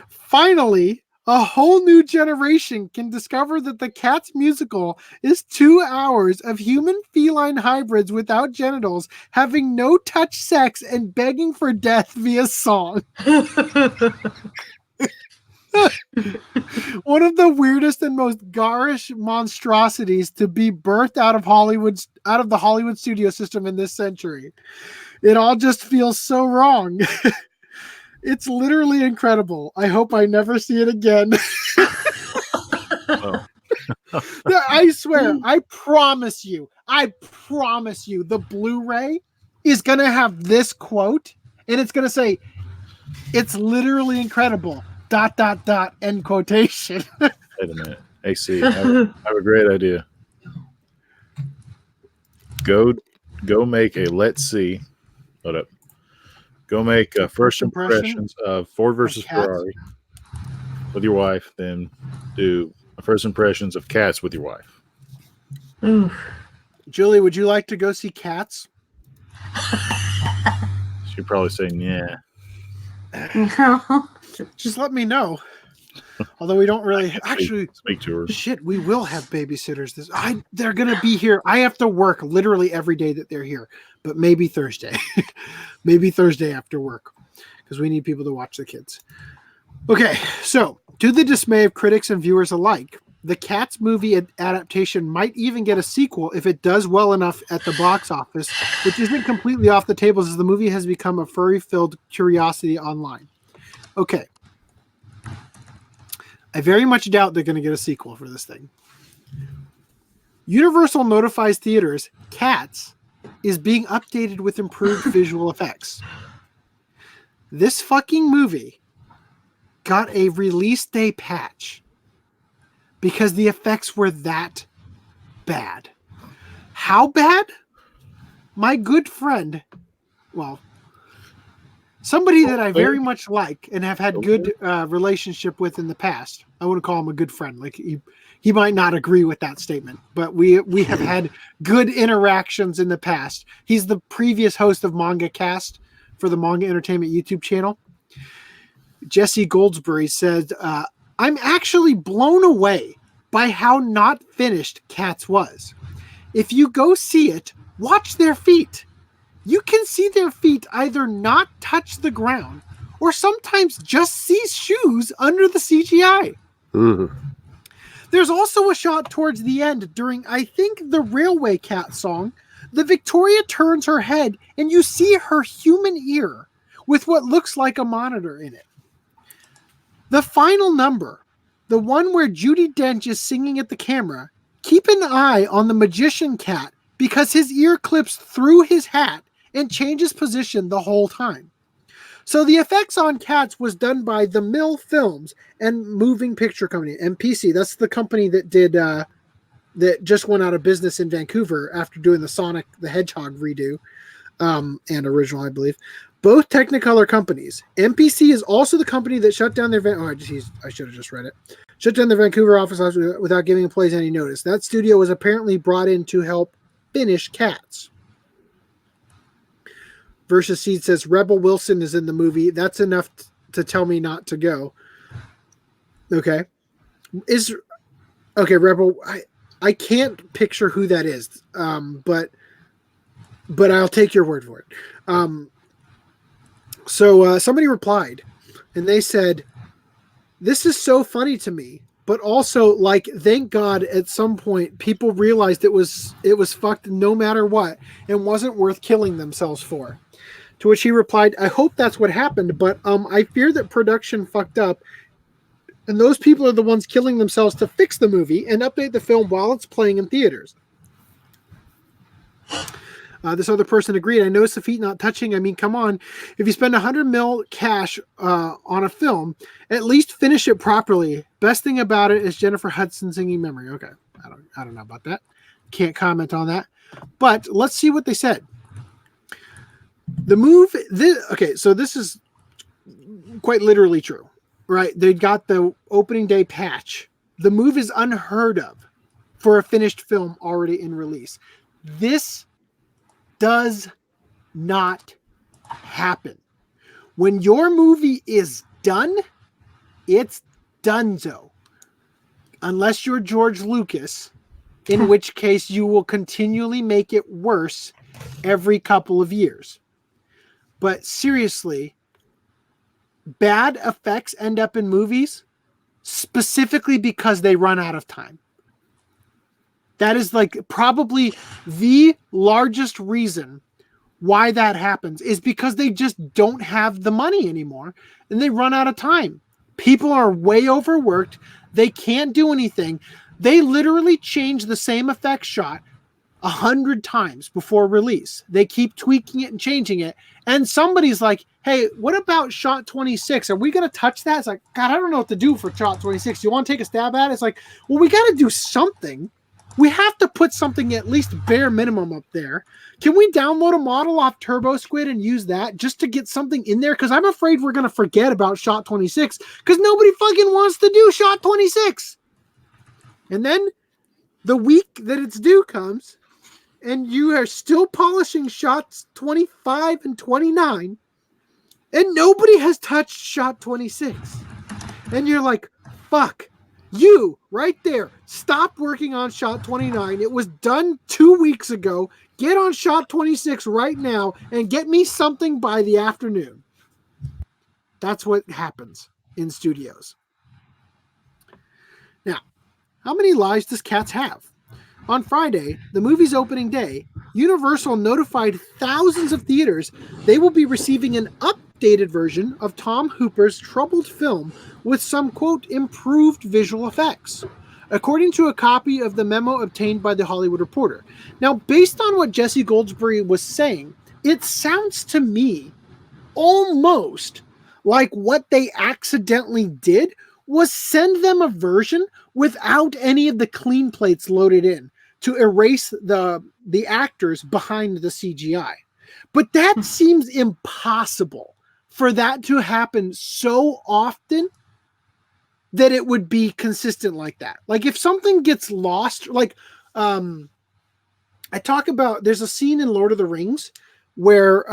Finally, a whole new generation can discover that the Cats musical is 2 hours of human feline hybrids without genitals, having no touch sex, and begging for death via song. One of the weirdest and most garish monstrosities to be birthed out of the Hollywood studio system in this century. It all just feels so wrong. It's literally incredible. I hope I never see it again. I swear, I promise you, the Blu-ray is going to have this quote, and it's going to say, it's literally incredible, ... end quotation. Wait a minute. AC, I have a great idea. Go make a let's see. Hold up. Go make first impressions of Ford versus Ferrari with your wife, then do first impressions of Cats with your wife. Ooh. Julie, would you like to go see Cats? She'd probably say, yeah. Just let me know. Although we don't really actually speak to her. Shit, we will have babysitters. They're gonna be here. I have to work literally every day that they're here, but maybe Thursday. Maybe Thursday after work, because we need people to watch the kids. Okay, so to the dismay of critics and viewers alike, the Cats movie adaptation might even get a sequel if it does well enough at the box office, which isn't completely off the tables as the movie has become a furry-filled curiosity online. Okay. I very much doubt they're going to get a sequel for this thing. Universal notifies theaters Cats is being updated with improved visual effects. This fucking movie got a release day patch because the effects were that bad. How bad? My good friend, somebody that I very much like and have had good relationship with in the past. I wouldn't call him a good friend. Like he might not agree with that statement, but we have had good interactions in the past. He's the previous host of Manga Cast for the Manga Entertainment YouTube channel. Jesse Goldsberry said, I'm actually blown away by how not finished Cats was. If you go see it, watch their feet. You can see their feet either not touch the ground or sometimes just see shoes under the CGI. Ooh. There's also a shot towards the end during, I think, the Railway Cat song. The Victoria turns her head and you see her human ear with what looks like a monitor in it. The final number, the one where Judi Dench is singing at the camera, keep an eye on the magician cat because his ear clips through his hat and changes position the whole time. So the effects on Cats was done by the Mill Films and Moving Picture Company, MPC. That's the company that did that just went out of business in Vancouver after doing the Sonic the Hedgehog redo and original, I believe. both Technicolor companies. MPC is also the company that shut down their I should have just read it. Shut down their Vancouver office without giving employees any notice. That studio was apparently brought in to help finish Cats. Versus Seed says Rebel Wilson is in the movie. That's enough to tell me not to go. Okay. Rebel. I can't picture who that is. But I'll take your word for it. So somebody replied, and they said, "This is so funny to me, but also like, thank God at some point people realized it was fucked no matter what and wasn't worth killing themselves for." To which he replied, "I hope that's what happened, but I fear that production fucked up, and those people are the ones killing themselves to fix the movie and update the film while it's playing in theaters." This other person agreed. "I noticed the feet not touching. I mean, come on. If you spend $100 million cash on a film, at least finish it properly. Best thing about it is Jennifer Hudson singing Memory." Okay. I don't know about that. Can't comment on that. But let's see what they said. So this is quite literally true, right? They got the opening day patch. The move is unheard of for a finished film already in release. This does not happen. When your movie is done, it's donezo. Unless you're George Lucas, in which case you will continually make it worse every couple of years. But seriously, bad effects end up in movies specifically because they run out of time. That is like probably the largest reason why that happens, is because they just don't have the money anymore and they run out of time. People are way overworked. They can't do anything. They literally change the same effect shot 100 times before release. They keep tweaking it and changing it. And somebody's like, "Hey, what about shot 26? Are we going to touch that?" It's like, God, I don't know what to do for shot 26. You want to take a stab at it? It's like, well, we got to do something. We have to put something at least bare minimum up there. Can we download a model off TurboSquid and use that just to get something in there? Because I'm afraid we're going to forget about shot 26 because nobody fucking wants to do shot 26. And then the week that it's due comes, and you are still polishing shots 25 and 29, and nobody has touched shot 26. And you're like, fuck, you right there. Stop working on shot 29. It was done 2 weeks ago. Get on shot 26 right now and get me something by the afternoon. That's what happens in studios. Now, how many lives does Cats have? On Friday, the movie's opening day, Universal notified thousands of theaters they will be receiving an updated version of Tom Hooper's troubled film with some, quote, improved visual effects, according to a copy of the memo obtained by The Hollywood Reporter. Now, based on what Jesse Goldsberry was saying, it sounds to me almost like what they accidentally did was send them a version without any of the clean plates loaded in to erase the actors behind the CGI. But that seems impossible for that to happen so often that it would be consistent like that. Like if something gets lost, like I talk about, there's a scene in Lord of the Rings where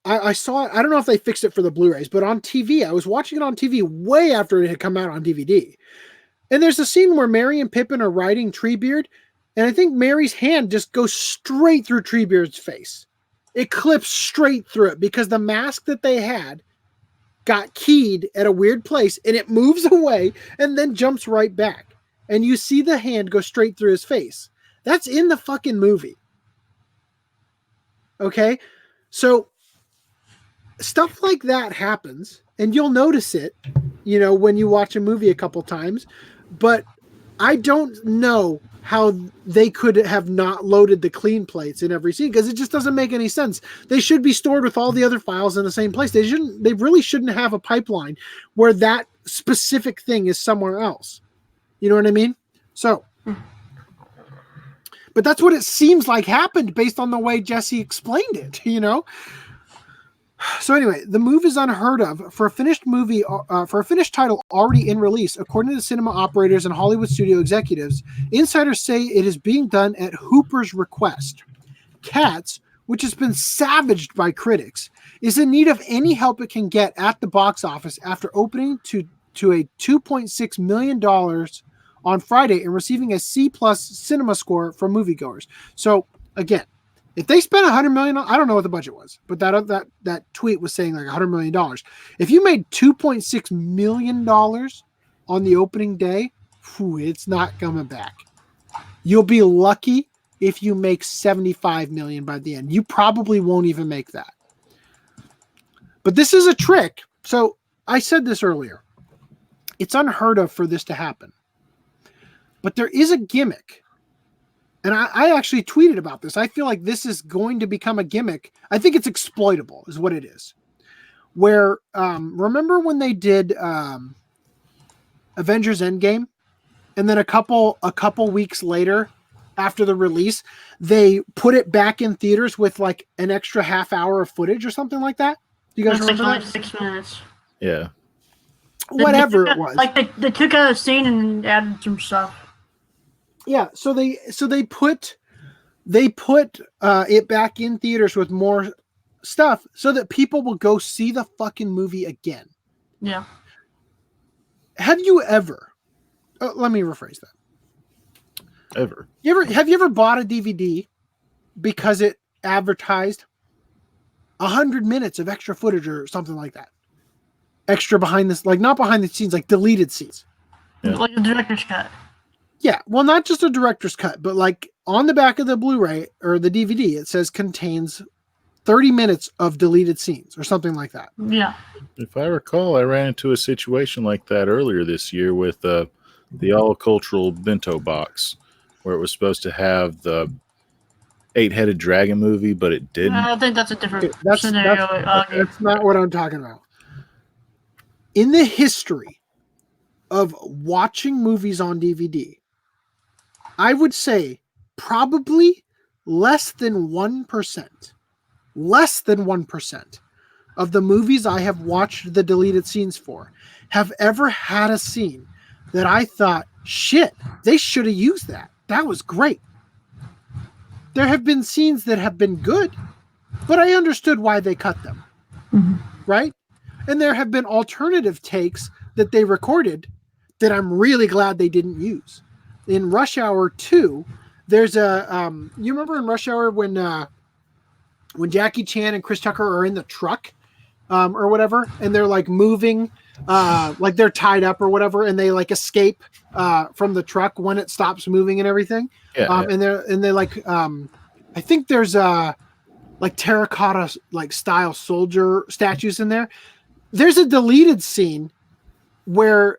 I saw it. I don't know if they fixed it for the Blu-rays, but on TV, I was watching it on TV way after it had come out on DVD. And there's a scene where Merry and Pippin are riding Treebeard, and I think Merry's hand just goes straight through Treebeard's face. It clips straight through it because the mask that they had got keyed at a weird place, and it moves away and then jumps right back. And you see the hand go straight through his face. That's in the fucking movie. Okay? So stuff like that happens, and you'll notice it, when you watch a movie a couple times, but I don't know how they could have not loaded the clean plates in every scene, because it just doesn't make any sense. They should be stored with all the other files in the same place. They really shouldn't have a pipeline where that specific thing is somewhere else. You know what I mean? So, But that's what it seems like happened based on the way Jesse explained it, So anyway, the move is unheard of for a finished movie, for a finished title already in release. According to the cinema operators and Hollywood studio executives, insiders say it is being done at Hooper's request. Cats, which has been savaged by critics, is in need of any help it can get at the box office after opening to a $2.6 million on Friday and receiving a C+ cinema score from moviegoers. So again, if they spent $100 million, I don't know what the budget was, but that tweet was saying like $100 million. If you made $2.6 million on the opening day, it's not coming back. You'll be lucky if you make $75 million by the end. You probably won't even make that. But this is a trick. So I said this earlier. It's unheard of for this to happen. But there is a gimmick. And I actually tweeted about this. I feel like this is going to become a gimmick. I think it's exploitable is what it is. Where, remember when they did Avengers Endgame? And then a couple weeks later, after the release, they put it back in theaters with like an extra half hour of footage or something like that? Do you guys remember that? 6 minutes. Yeah. Whatever it was. Like they took out a scene and added some stuff. Yeah, so they put it back in theaters with more stuff so that people will go see the fucking movie again. Yeah. Have you ever? Let me rephrase that. Ever? Have you ever bought a DVD because it advertised 100 minutes of extra footage or something like that? Extra behind this, like not behind the scenes, like deleted scenes. Yeah. Like the director's cut. Yeah, well, not just a director's cut, but like on the back of the Blu-ray or the DVD, it says contains 30 minutes of deleted scenes or something like that. Yeah. If I recall, I ran into a situation like that earlier this year with the All Cultural Bento box, where it was supposed to have the 8-headed dragon movie, but it didn't. I think that's a different That's scenario. That's not what I'm talking about. In the history of watching movies on DVD, I would say probably less than 1% of the movies I have watched the deleted scenes for have ever had a scene that I thought, shit, they should have used that. That was great. There have been scenes that have been good, but I understood why they cut them. Mm-hmm. Right? And there have been alternative takes that they recorded that I'm really glad they didn't use. In Rush Hour 2, there's a you remember in Rush Hour when Jackie Chan and Chris Tucker are in the truck or whatever, and they're like moving like they're tied up or whatever, and they like escape from the truck when it stops moving and everything. Yeah, and they're like I think there's like terracotta like style soldier statues in there. There's a deleted scene where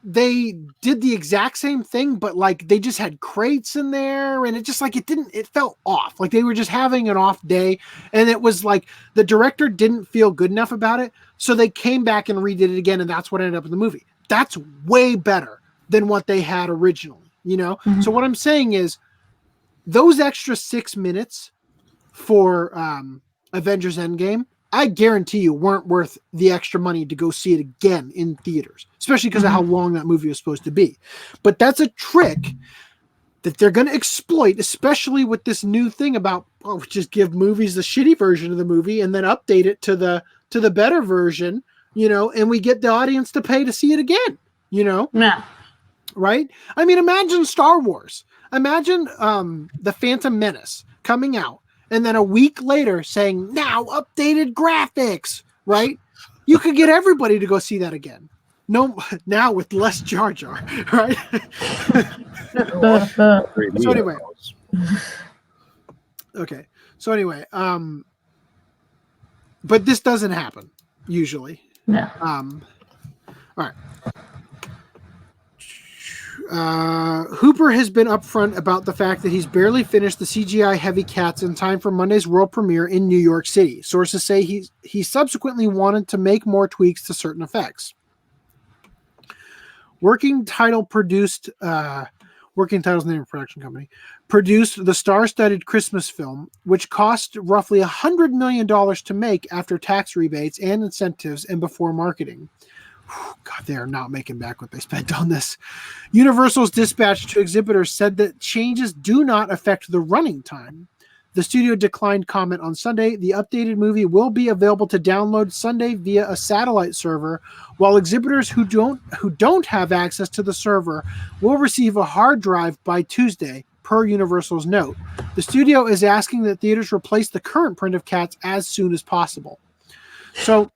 they did the exact same thing, but like they just had crates in there, and it just like it felt off. Like they were just having an off day, and it was like the director didn't feel good enough about it, so they came back and redid it again, and that's what ended up in the movie. That's way better than what they had originally, Mm-hmm. So what I'm saying is those extra 6 minutes for Avengers Endgame, I guarantee you weren't worth the extra money to go see it again in theaters, especially because of how long that movie was supposed to be. But that's a trick that they're going to exploit, especially with this new thing about, just give movies the shitty version of the movie and then update it to the better version, and we get the audience to pay to see it again, Yeah. Right? I mean, imagine Star Wars. Imagine The Phantom Menace coming out, and then a week later saying, now updated graphics, right? You could get everybody to go see that again. No, now with less Jar Jar, right? So anyway. Okay. So anyway, but this doesn't happen usually. Yeah. All right. Hooper has been upfront about the fact that he's barely finished the CGI heavy Cats in time for Monday's world premiere in New York City. Sources say he subsequently wanted to make more tweaks to certain effects. Working title produced Working Title's the name of production company, produced the star-studded Christmas film, which cost roughly $100 million to make after tax rebates and incentives and before marketing. God, they are not making back what they spent on this. Universal's dispatch to exhibitors said that changes do not affect the running time. The studio declined comment on Sunday. The updated movie will be available to download Sunday via a satellite server, while exhibitors who don't have access to the server will receive a hard drive by Tuesday, per Universal's note. The studio is asking that theaters replace the current print of Cats as soon as possible. So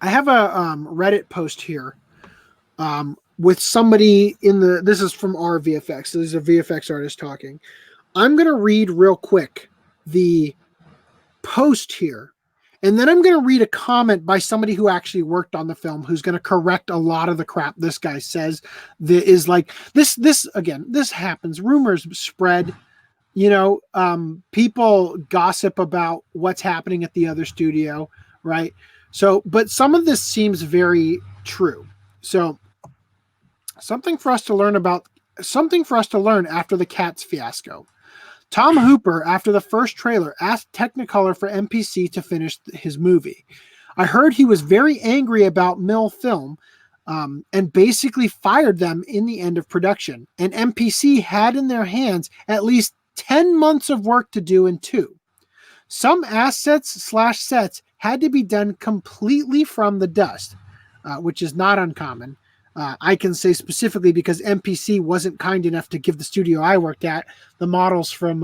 I have a Reddit post here with somebody this is from our VFX. So this is a VFX artist talking. I'm going to read real quick the post here, and then I'm going to read a comment by somebody who actually worked on the film, who's going to correct a lot of the crap this guy says that is like this again, this happens. Rumors spread, people gossip about what's happening at the other studio, right? So, but some of this seems very true. So something for us to learn after the Cats fiasco. Tom Hooper, after the first trailer, asked Technicolor for MPC to finish his movie. I heard he was very angry about Mill Film and basically fired them in the end of production. And MPC had in their hands at least 10 months of work to do in 2. Some assets/sets had to be done completely from the dust, which is not uncommon. I can say specifically because MPC wasn't kind enough to give the studio I worked at the models from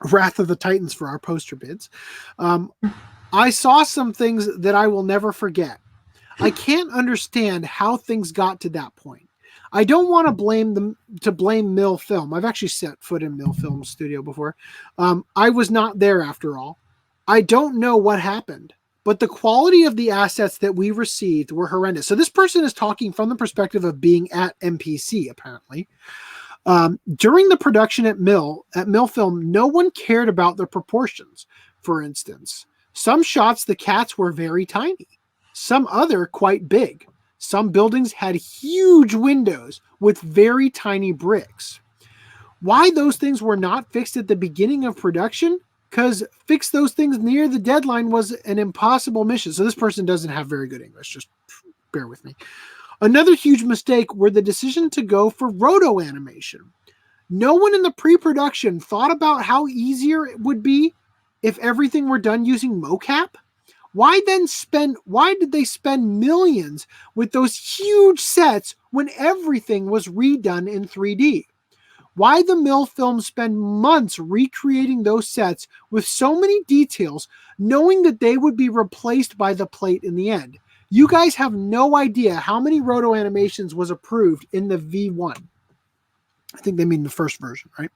Wrath of the Titans for our poster bids. I saw some things that I will never forget. I can't understand how things got to that point. I don't want to blame Mill Film. I've actually set foot in Mill Film's studio before. I was not there after all. I don't know what happened. But the quality of the assets that we received were horrendous. So this person is talking from the perspective of being at MPC, apparently. During the production at Mill Film, no one cared about the proportions. For instance, some shots, the cats were very tiny. Some other quite big. Some buildings had huge windows with very tiny bricks. Why those things were not fixed at the beginning of production? Because fix those things near the deadline was an impossible mission. So this person doesn't have very good English. Just bear with me. Another huge mistake were the decision to go for roto animation. No one in the pre-production thought about how easier it would be if everything were done using mocap. Why did they spend millions with those huge sets when everything was redone in 3D? Why the Mill Film spend months recreating those sets with so many details, knowing that they would be replaced by the plate in the end? You guys have no idea how many roto animations was approved in the V1. I think they mean the first version, right?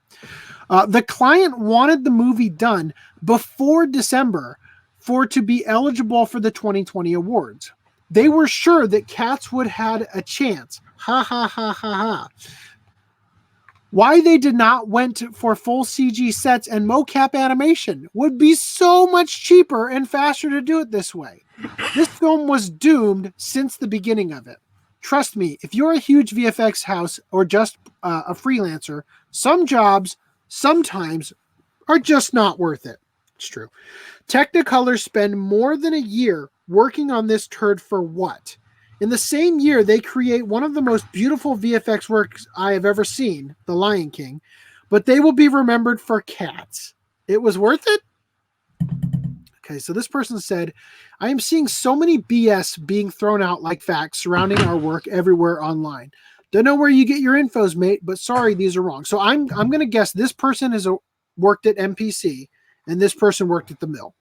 The client wanted the movie done before December for it to be eligible for the 2020 awards. They were sure that Cats would have a chance. Ha ha ha ha ha. Why they did not went for full CG sets and mocap animation would be so much cheaper and faster to do it this way. This film was doomed since the beginning of it. Trust me, if you're a huge VFX house or just a freelancer, some jobs sometimes are just not worth it. It's true. Technicolor spend more than a year working on this turd for what? In the same year, they create one of the most beautiful VFX works I have ever seen, The Lion King, but they will be remembered for Cats. It was worth it? Okay, so this person said, I am seeing so many BS being thrown out like facts surrounding our work everywhere online. Don't know where you get your infos, mate, but sorry, these are wrong. So I'm going to guess this person has worked at MPC and this person worked at the Mill.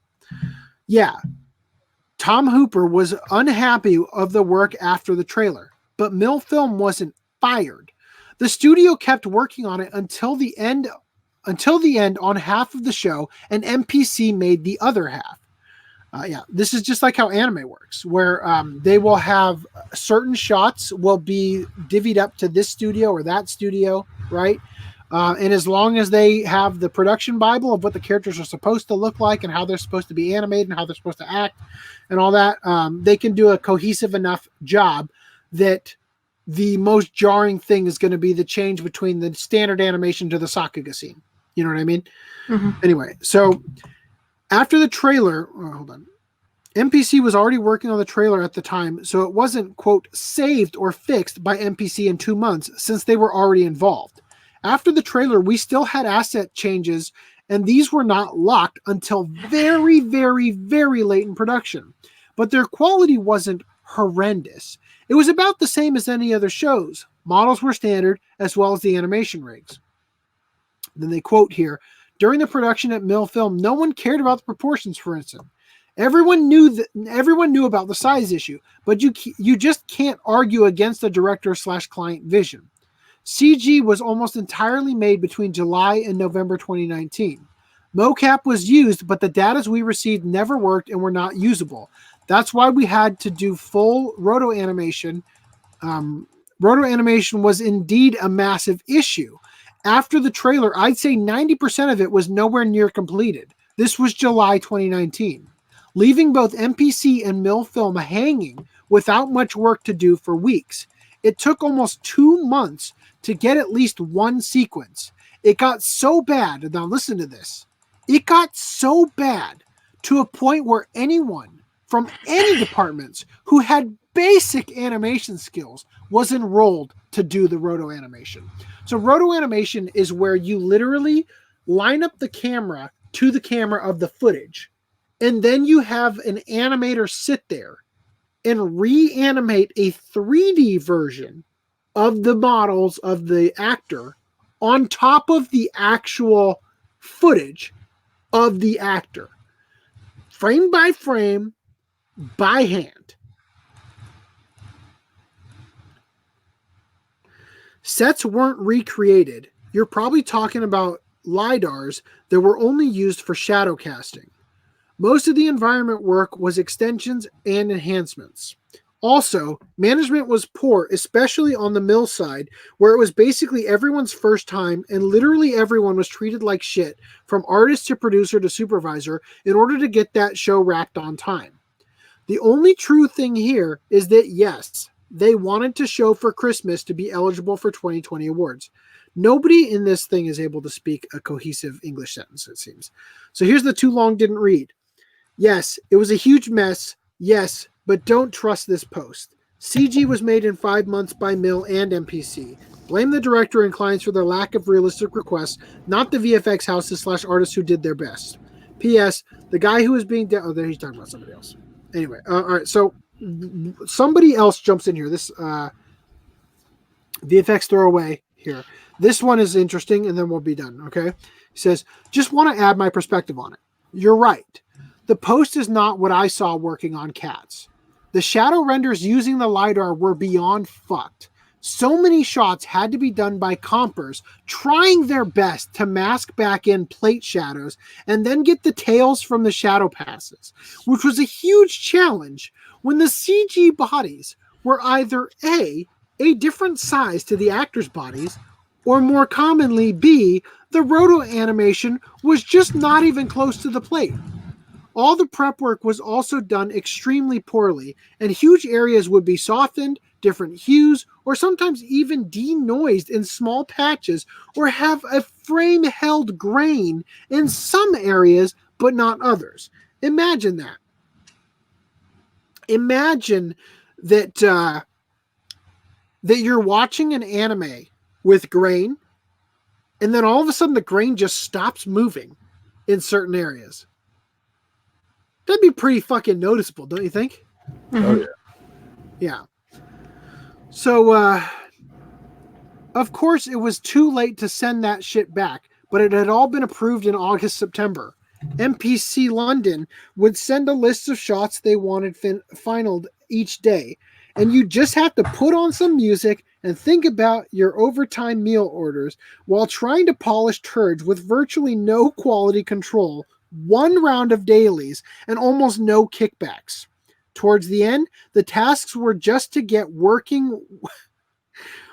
Yeah. Tom Hooper was unhappy of the work after the trailer, but Mill Film wasn't fired. The studio kept working on it until the end on half of the show, and MPC made the other half. This is just like how anime works, where they will have certain shots will be divvied up to this studio or that studio, right? And as long as they have the production Bible of what the characters are supposed to look like and how they're supposed to be animated and how they're supposed to act and all that, they can do a cohesive enough job that the most jarring thing is going to be the change between the standard animation to the Sakuga scene. You know what I mean? Mm-hmm. Anyway, so after the trailer, hold on. MPC was already working on the trailer at the time, so it wasn't, quote, saved or fixed by MPC in 2 months since they were already involved. After the trailer, we still had asset changes, and these were not locked until very, very, very late in production. But their quality wasn't horrendous. It was about the same as any other shows. Models were standard, as well as the animation rigs. Then they quote here, during the production at Mill Film, no one cared about the proportions, for instance. Everyone knew about the size issue, but you just can't argue against the director/client vision. CG was almost entirely made between July and November 2019. Mocap was used, but the data we received never worked and were not usable. That's why we had to do full roto animation. Roto animation was indeed a massive issue. After the trailer, I'd say 90% of it was nowhere near completed. This was July 2019. Leaving both MPC and Mill Film hanging without much work to do for weeks. It took almost 2 months to get at least one sequence. It got so bad, now listen to this, it got so bad to a point where anyone from any departments who had basic animation skills was enrolled to do the roto animation. So roto animation is where you literally line up the camera to the camera of the footage, and then you have an animator sit there and reanimate a 3D version of the models of the actor on top of the actual footage of the actor, frame by frame, by hand. Sets weren't recreated. You're probably talking about LiDARs that were only used for shadow casting. Most of the environment work was extensions and enhancements. Also, management was poor, especially on the Mill side, where it was basically everyone's first time and literally everyone was treated like shit, from artist to producer to supervisor, in order to get that show wrapped on time. The only true thing here is that, yes, they wanted to show for Christmas to be eligible for 2020 awards. Nobody in this thing is able to speak a cohesive English sentence, it seems. So here's the too long didn't read. Yes, it was a huge mess. Yes, but don't trust this post. CG was made in 5 months by Mill and MPC. Blame the director and clients for their lack of realistic requests, not the VFX houses / artists who did their best. P.S. The guy who was being... oh, there he's talking about somebody else. Anyway, all right, so somebody else jumps in here. This VFX throwaway here. This one is interesting, and then we'll be done, okay? He says, just want to add my perspective on it. You're right. The post is not what I saw working on Cats. The shadow renders using the LiDAR were beyond fucked. So many shots had to be done by compers trying their best to mask back in plate shadows and then get the tails from the shadow passes, which was a huge challenge when the CG bodies were either A, a different size to the actors' bodies, or more commonly B, the roto animation was just not even close to the plate. All the prep work was also done extremely poorly, and huge areas would be softened, different hues, or sometimes even denoised in small patches, or have a frame-held grain in some areas, but not others. Imagine that. Imagine that that you're watching an anime with grain, and then all of a sudden the grain just stops moving in certain areas. That'd be pretty fucking noticeable, don't you think? Mm-hmm. Oh, yeah. Yeah. So, of course, it was too late to send that shit back, but it had all been approved in August, September. MPC London would send a list of shots they wanted finaled each day, and you just have to put on some music and think about your overtime meal orders while trying to polish turds with virtually no quality control, 1 round of dailies, and almost no kickbacks. Towards the end, the tasks were just to get working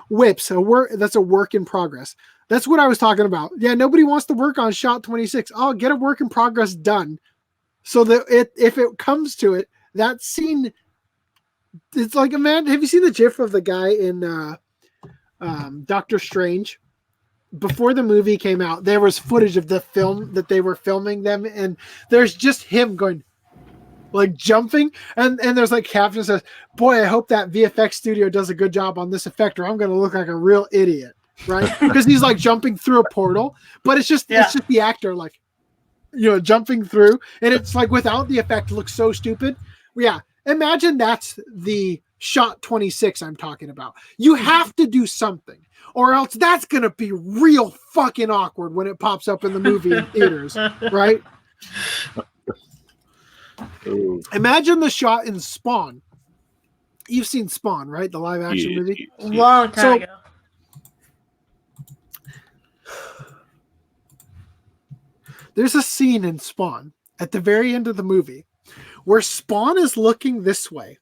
whips. That's a work in progress. That's what I was talking about. Yeah, nobody wants to work on shot 26. I'll get a work in progress done so that if it comes to it, that scene It's like a man. Have you seen the GIF of the guy in Doctor Strange? Before the movie came out, there was footage of the film that they were filming them, and there's just him going, like jumping, and there's like caption says, "Boy, I hope that VFX studio does a good job on this effect, or I'm going to look like a real idiot." Right? Because he's like jumping through a portal, but it's just the actor like, jumping through, and it's like without the effect, it looks so stupid. Yeah, imagine that's the shot 26 I'm talking about. You have to do something, or else that's gonna be real fucking awkward when it pops up in the movie in theaters, right? Ooh. Imagine the shot in Spawn. You've seen Spawn, right? The live action movie. Long time ago. There's a scene in Spawn at the very end of the movie where Spawn is looking this way,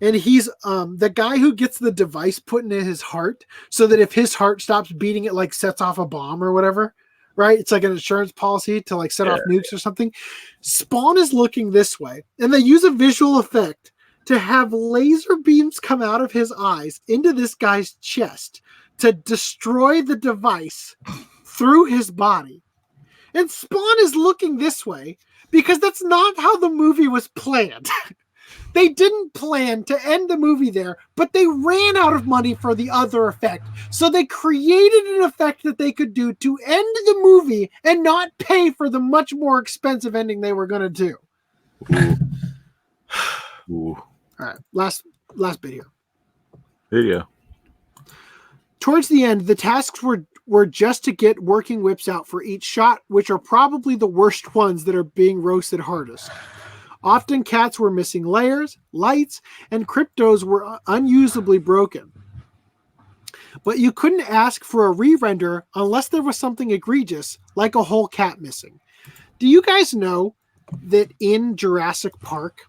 and he's the guy who gets the device put into his heart so that if his heart stops beating, it like sets off a bomb or whatever, right? It's like an insurance policy to like set off nukes or something. Spawn is looking this way, and they use a visual effect to have laser beams come out of his eyes into this guy's chest to destroy the device through his body. And Spawn is looking this way because that's not how the movie was planned. They didn't plan to end the movie there, but they ran out of money for the other effect. So they created an effect that they could do to end the movie and not pay for the much more expensive ending they were going to do. Ooh. All right, last bit here. Video. Towards the end, the tasks were just to get working whips out for each shot, which are probably the worst ones that are being roasted hardest. Often cats were missing layers, lights, and cryptos were unusably broken. But you couldn't ask for a re-render unless there was something egregious, like a whole cat missing. Do you guys know that in Jurassic Park,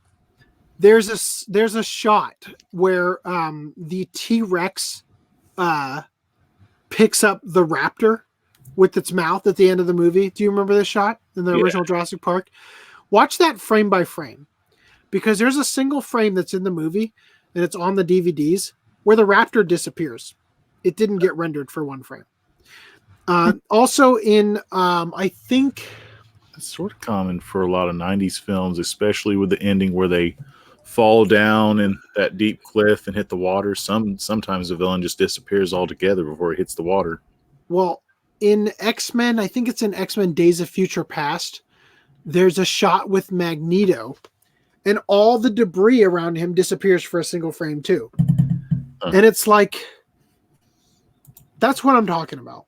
there's a shot where the T-Rex picks up the raptor with its mouth at the end of the movie? Do you remember this shot in the original Jurassic Park? Watch that frame by frame, because there's a single frame that's in the movie and it's on the DVDs where the raptor disappears. It didn't get rendered for one frame. Also in, I think it's sort of common for a lot of 90s films, especially with the ending where they fall down in that deep cliff and hit the water. Sometimes the villain just disappears altogether before it hits the water. Well, in X-Men, I think it's in X-Men Days of Future Past, there's a shot with Magneto and all the debris around him disappears for a single frame too. And it's like, that's what I'm talking about.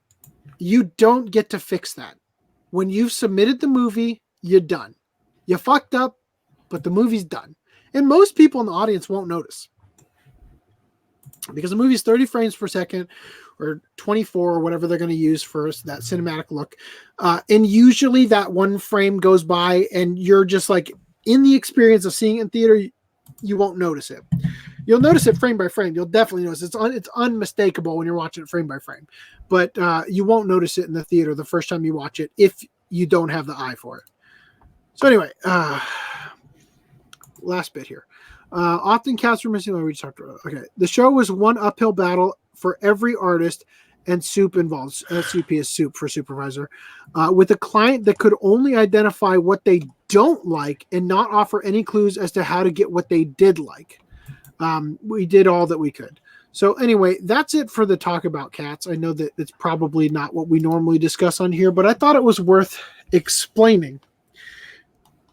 You don't get to fix that. When you've submitted the movie, you're done. You fucked up, but the movie's done. And most people in the audience won't notice, because the movie's 30 frames per second or 24 or whatever they're going to use for that cinematic look. And usually that one frame goes by and you're just like in the experience of seeing it in theater, you won't notice it. You'll notice it frame by frame. You'll definitely notice it's unmistakable when you're watching it frame by frame, but you won't notice it in the theater the first time you watch it if you don't have the eye for it. So anyway, last bit here. Often cats were missing. We just talked about. Okay, the show was one uphill battle for every artist, and Soup involved. SUP is Soup for supervisor, with a client that could only identify what they don't like and not offer any clues as to how to get what they did like. We did all that we could. So anyway, that's it for the talk about cats. I know that it's probably not what we normally discuss on here, but I thought it was worth explaining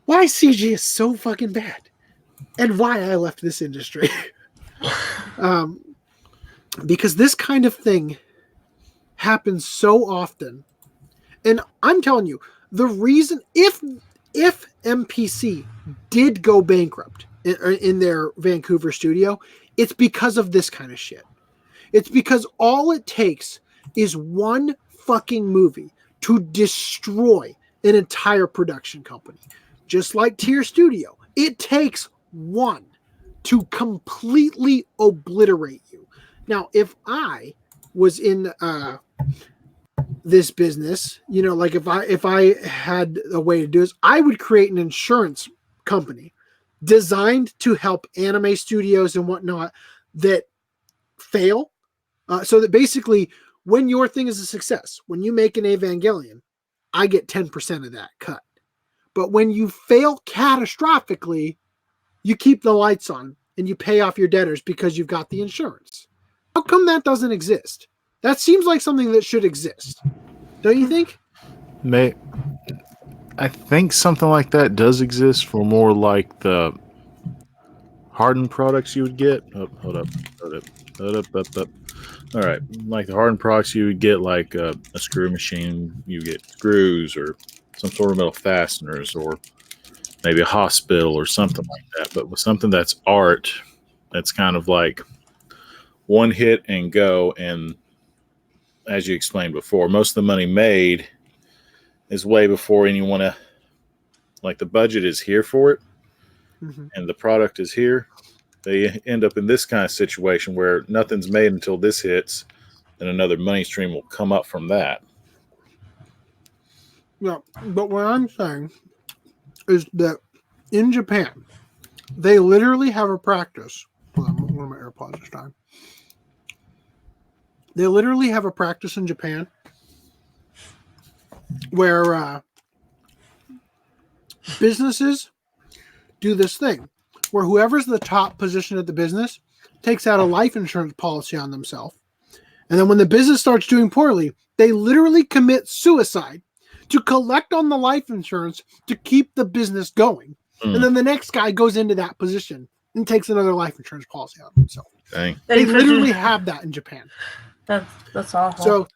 why CG is so fucking bad and why I left this industry. Because this kind of thing happens so often. And I'm telling you, the reason, if MPC did go bankrupt in their Vancouver studio, it's because of this kind of shit. It's because all it takes is one fucking movie to destroy an entire production company. Just like Tier Studio. It takes one to completely obliterate you. Now, if I was in this business, like if I had a way to do this, I would create an insurance company designed to help anime studios and whatnot that fail. So that basically, when your thing is a success, when you make an Evangelion, I get 10% of that cut. But when you fail catastrophically, you keep the lights on and you pay off your debtors because you've got the insurance. How come that doesn't exist? That seems like something that should exist. Don't you think? I think something like that does exist for more like the hardened products you would get. Oh, hold up. All right. Like the hardened products you would get, like a screw machine, you get screws or some sort of metal fasteners, or maybe a hospital or something like that. But with something that's art, that's kind of like one hit and go. And as you explained before, most of the money made is way before anyone, like the budget is here for it, and the product is here. They end up in this kind of situation where nothing's made until this hits, and another money stream will come up from that. Yeah, but what I'm saying is that in Japan, they literally have a practice. Hold on, one of my AirPods this time. They literally have a practice in Japan where businesses do this thing where whoever's the top position at the business takes out a life insurance policy on themselves. And then when the business starts doing poorly, they literally commit suicide to collect on the life insurance to keep the business going. And then the next guy goes into that position and takes another life insurance policy on himself. Dang. They literally have that in Japan. That's awful.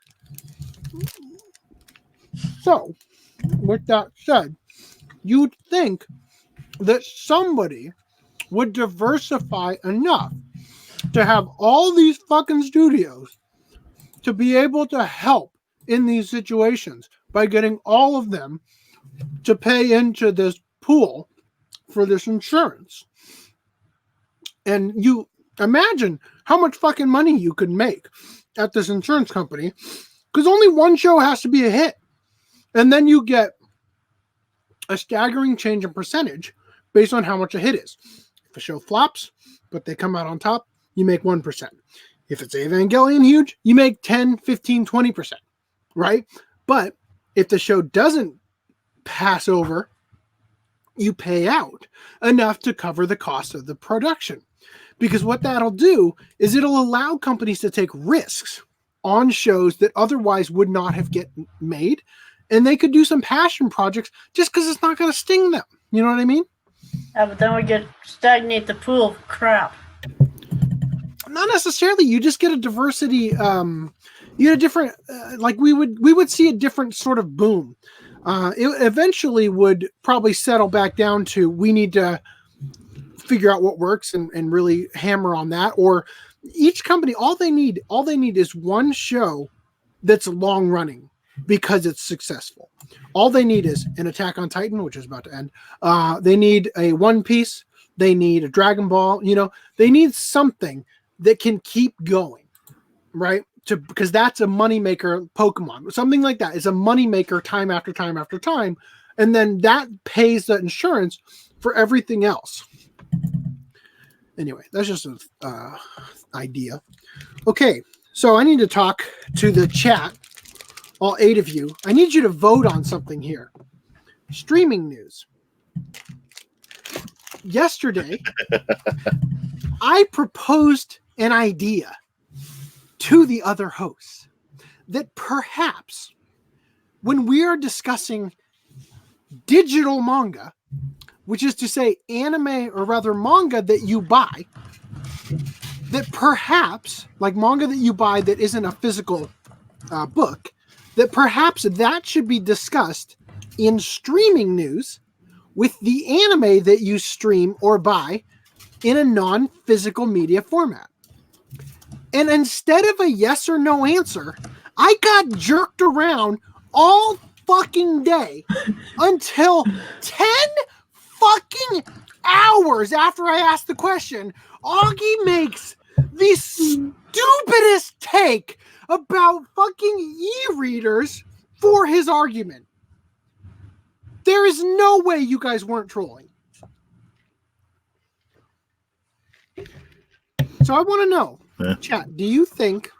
So, with that said, you'd think that somebody would diversify enough to have all these fucking studios to be able to help in these situations by getting all of them to pay into this pool for this insurance. And you imagine how much fucking money you could make at this insurance company, because only one show has to be a hit. And then you get a staggering change in percentage based on how much a hit is. If a show flops, but they come out on top, you make 1%. If it's Evangelion huge, you make 10, 15, 20%, right? But if the show doesn't pass over, you pay out enough to cover the cost of the production. Because what that'll do is it'll allow companies to take risks on shows that otherwise would not have get made. And they could do some passion projects just because it's not going to sting them. You know what I mean? Yeah, but then we stagnate the pool of crap. Not necessarily. You just get a diversity. You get a different, like we would see a different sort of boom. It eventually would probably settle back down to, we need to figure out what works and really hammer on that. Or each company, all they need is one show that's long running because it's successful. All they need is an Attack on Titan, which is about to end. They need a One Piece. They need a Dragon Ball. They need something that can keep going, right? Because that's a moneymaker. Pokemon, something like that, is a moneymaker time after time after time. And then that pays the insurance for everything else. Anyway, that's just an idea. Okay, so I need to talk to the chat, all 8 of you. I need you to vote on something here. Streaming news. Yesterday, I proposed an idea to the other hosts that perhaps when we are discussing digital manga, which is to say anime, or rather manga that you buy, that perhaps, like manga that you buy that isn't a physical book, that perhaps that should be discussed in streaming news with the anime that you stream or buy in a non-physical media format. And instead of a yes or no answer, I got jerked around all fucking day until 10 fucking hours after I asked the question. Augie makes the stupidest take about fucking e-readers for his argument. There is no way you guys weren't trolling. So I want to know, Yeah. chat, do you think,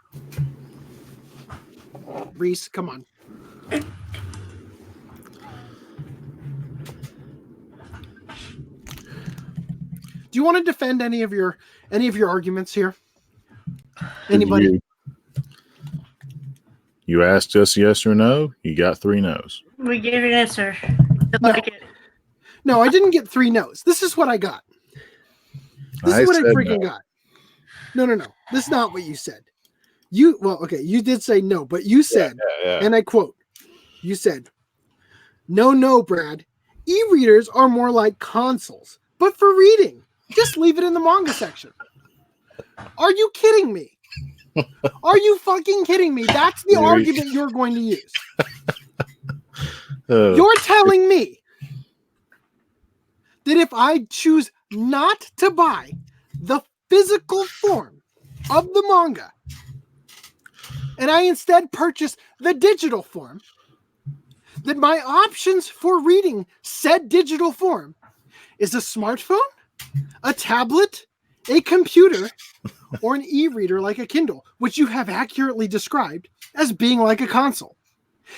Rhys, come on. Do you want to defend any of your arguments here? Anybody? You asked us yes or no. You got 3 no's. We gave an answer. No. Like it. No, I didn't get 3 no's. This is what I got. This is what I freaking got. No. This is not what you said. You did say no, but you said, and I quote, you said, no, Brad. E-readers are more like consoles, but for reading. Just leave it in the manga section. Are you kidding me? Are you fucking kidding me? That's the argument you're going to use. You're telling me that if I choose not to buy the physical form of the manga and I instead purchase the digital form, that my options for reading said digital form is a smartphone, a tablet, a computer, or an e-reader like a Kindle, which you have accurately described as being like a console.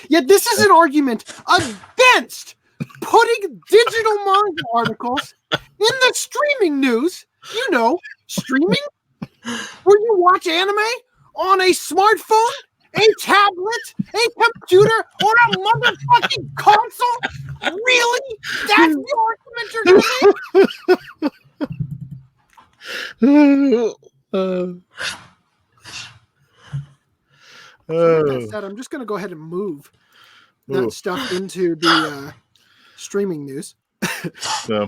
Yet this is an argument against putting digital manga articles in the streaming news. You know, streaming? Where you watch anime on a smartphone, a tablet, a computer, or a motherfucking console? Really? That's the argument you're going to make? Said, I'm just going to go ahead and move that stuff into the streaming news. So,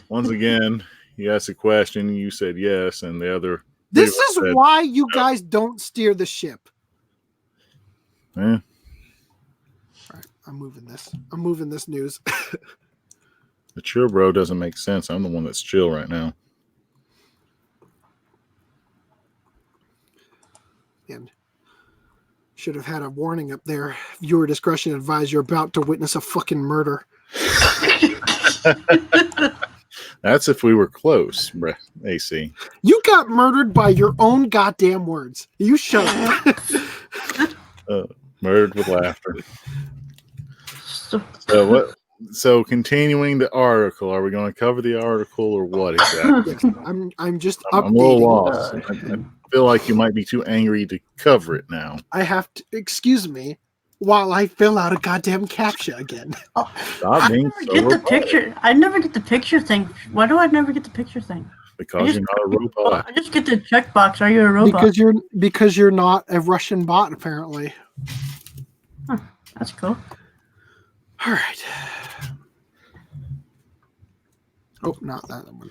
once again, you asked a question, you said yes, and the other. This is why you guys don't steer the ship. Yeah. All right, I'm moving this news. The chill bro doesn't make sense. I'm the one that's chill right now. And should have had a warning up there. Viewer discretion advised, you're about to witness a fucking murder. That's if we were close, AC. You got murdered by your own goddamn words. You shut up. Murdered with laughter. So what? So continuing the article, are we going to cover the article or what exactly? Yes, I'm just updating. I'm a little lost. I feel like you might be too angry to cover it now. I have to excuse me while I fill out a goddamn captcha again. Stop being so picture. I never get the picture thing. Why do I never get the picture thing? Because you're not a robot. I just get the checkbox. Are you a robot? Because you're not a Russian bot, apparently. Huh, that's cool. All right. Oh, not that one.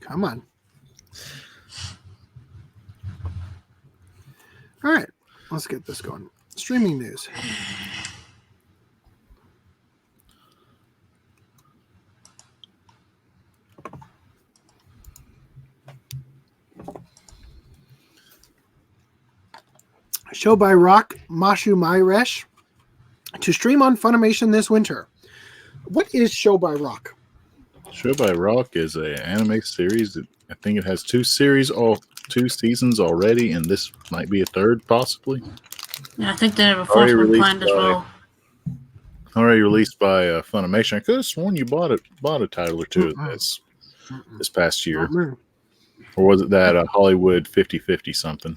Come on. All right, let's get this going. Streaming news. Show by Rock Mashu Myresh to stream on Funimation this winter. What is Show by Rock? Show by Rock is an anime series. I think it has 2 seasons already, and this might be a 3rd, possibly. Yeah, I think they have a 4th one planned as well. Already released by Funimation. I could have sworn you bought a title or 2 of this past year. Or was it that Hollywood 50/50 something?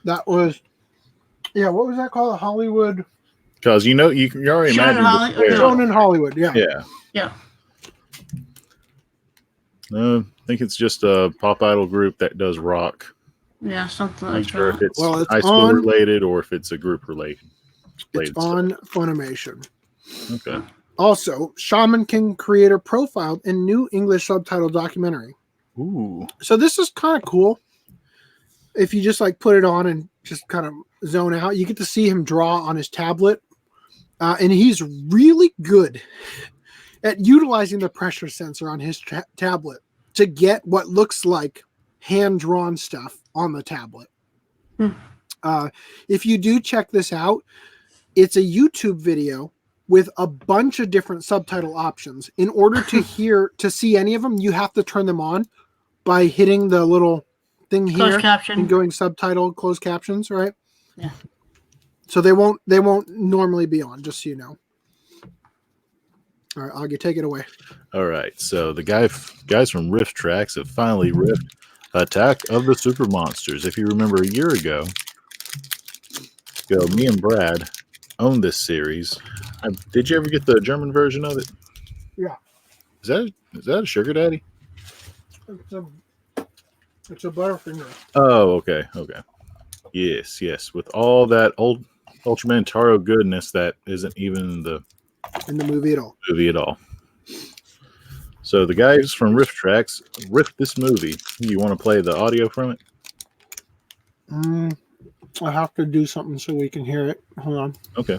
That was, yeah, what was that called? Hollywood? Because you already imagine. Shown in Hollywood, yeah. Yeah. I think it's just a pop idol group that does rock. Yeah, something I'm like not sure that. if it's high school related or if it's a group related. It's on Funimation. Okay. Also, Shaman King creator profiled in new English subtitle documentary. Ooh. So this is kind of cool. If you just like put it on and just kind of zone out, you get to see him draw on his tablet. And he's really good at utilizing the pressure sensor on his tablet to get what looks like hand-drawn stuff on the tablet. If you do check this out, it's a YouTube video with a bunch of different subtitle options. In order to see any of them, you have to turn them on by hitting the little thing here Closed caption. and going subtitle, closed captions, right? Yeah. So they won't normally be on, just so you know. All right, Augie, take it away. All right. So the guys from Rift Tracks have finally riffed Attack of the Super Monsters. If you remember a year ago, me and Brad owned this series. Did you ever get the German version of it? Yeah. Is that a sugar daddy? It's a Butterfinger. Oh, okay. Yes. With all that old Ultraman Taro goodness that isn't even in the movie at all. So the guys from Rift Tracks riffed this movie. You want to play the audio from it? I have to do something so we can hear it. Hold on. Okay.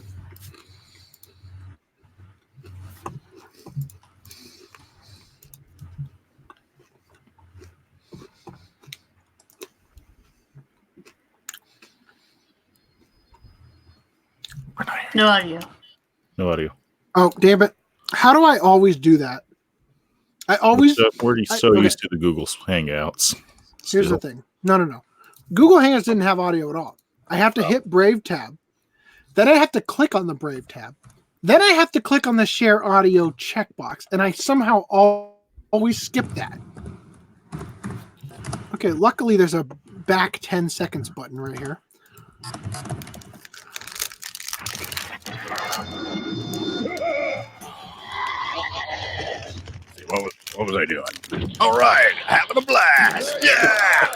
No audio. No audio. Oh, damn it. How do I always do that? We're so used to the Google Hangouts. Here's the thing. No. Google Hangouts didn't have audio at all. I have to hit Brave tab. Then I have to click on the Brave tab. Then I have to click on the share audio checkbox. And I somehow always skip that. Okay, luckily there's a back 10 seconds button right here. What was I doing? All right, having a blast. Yeah.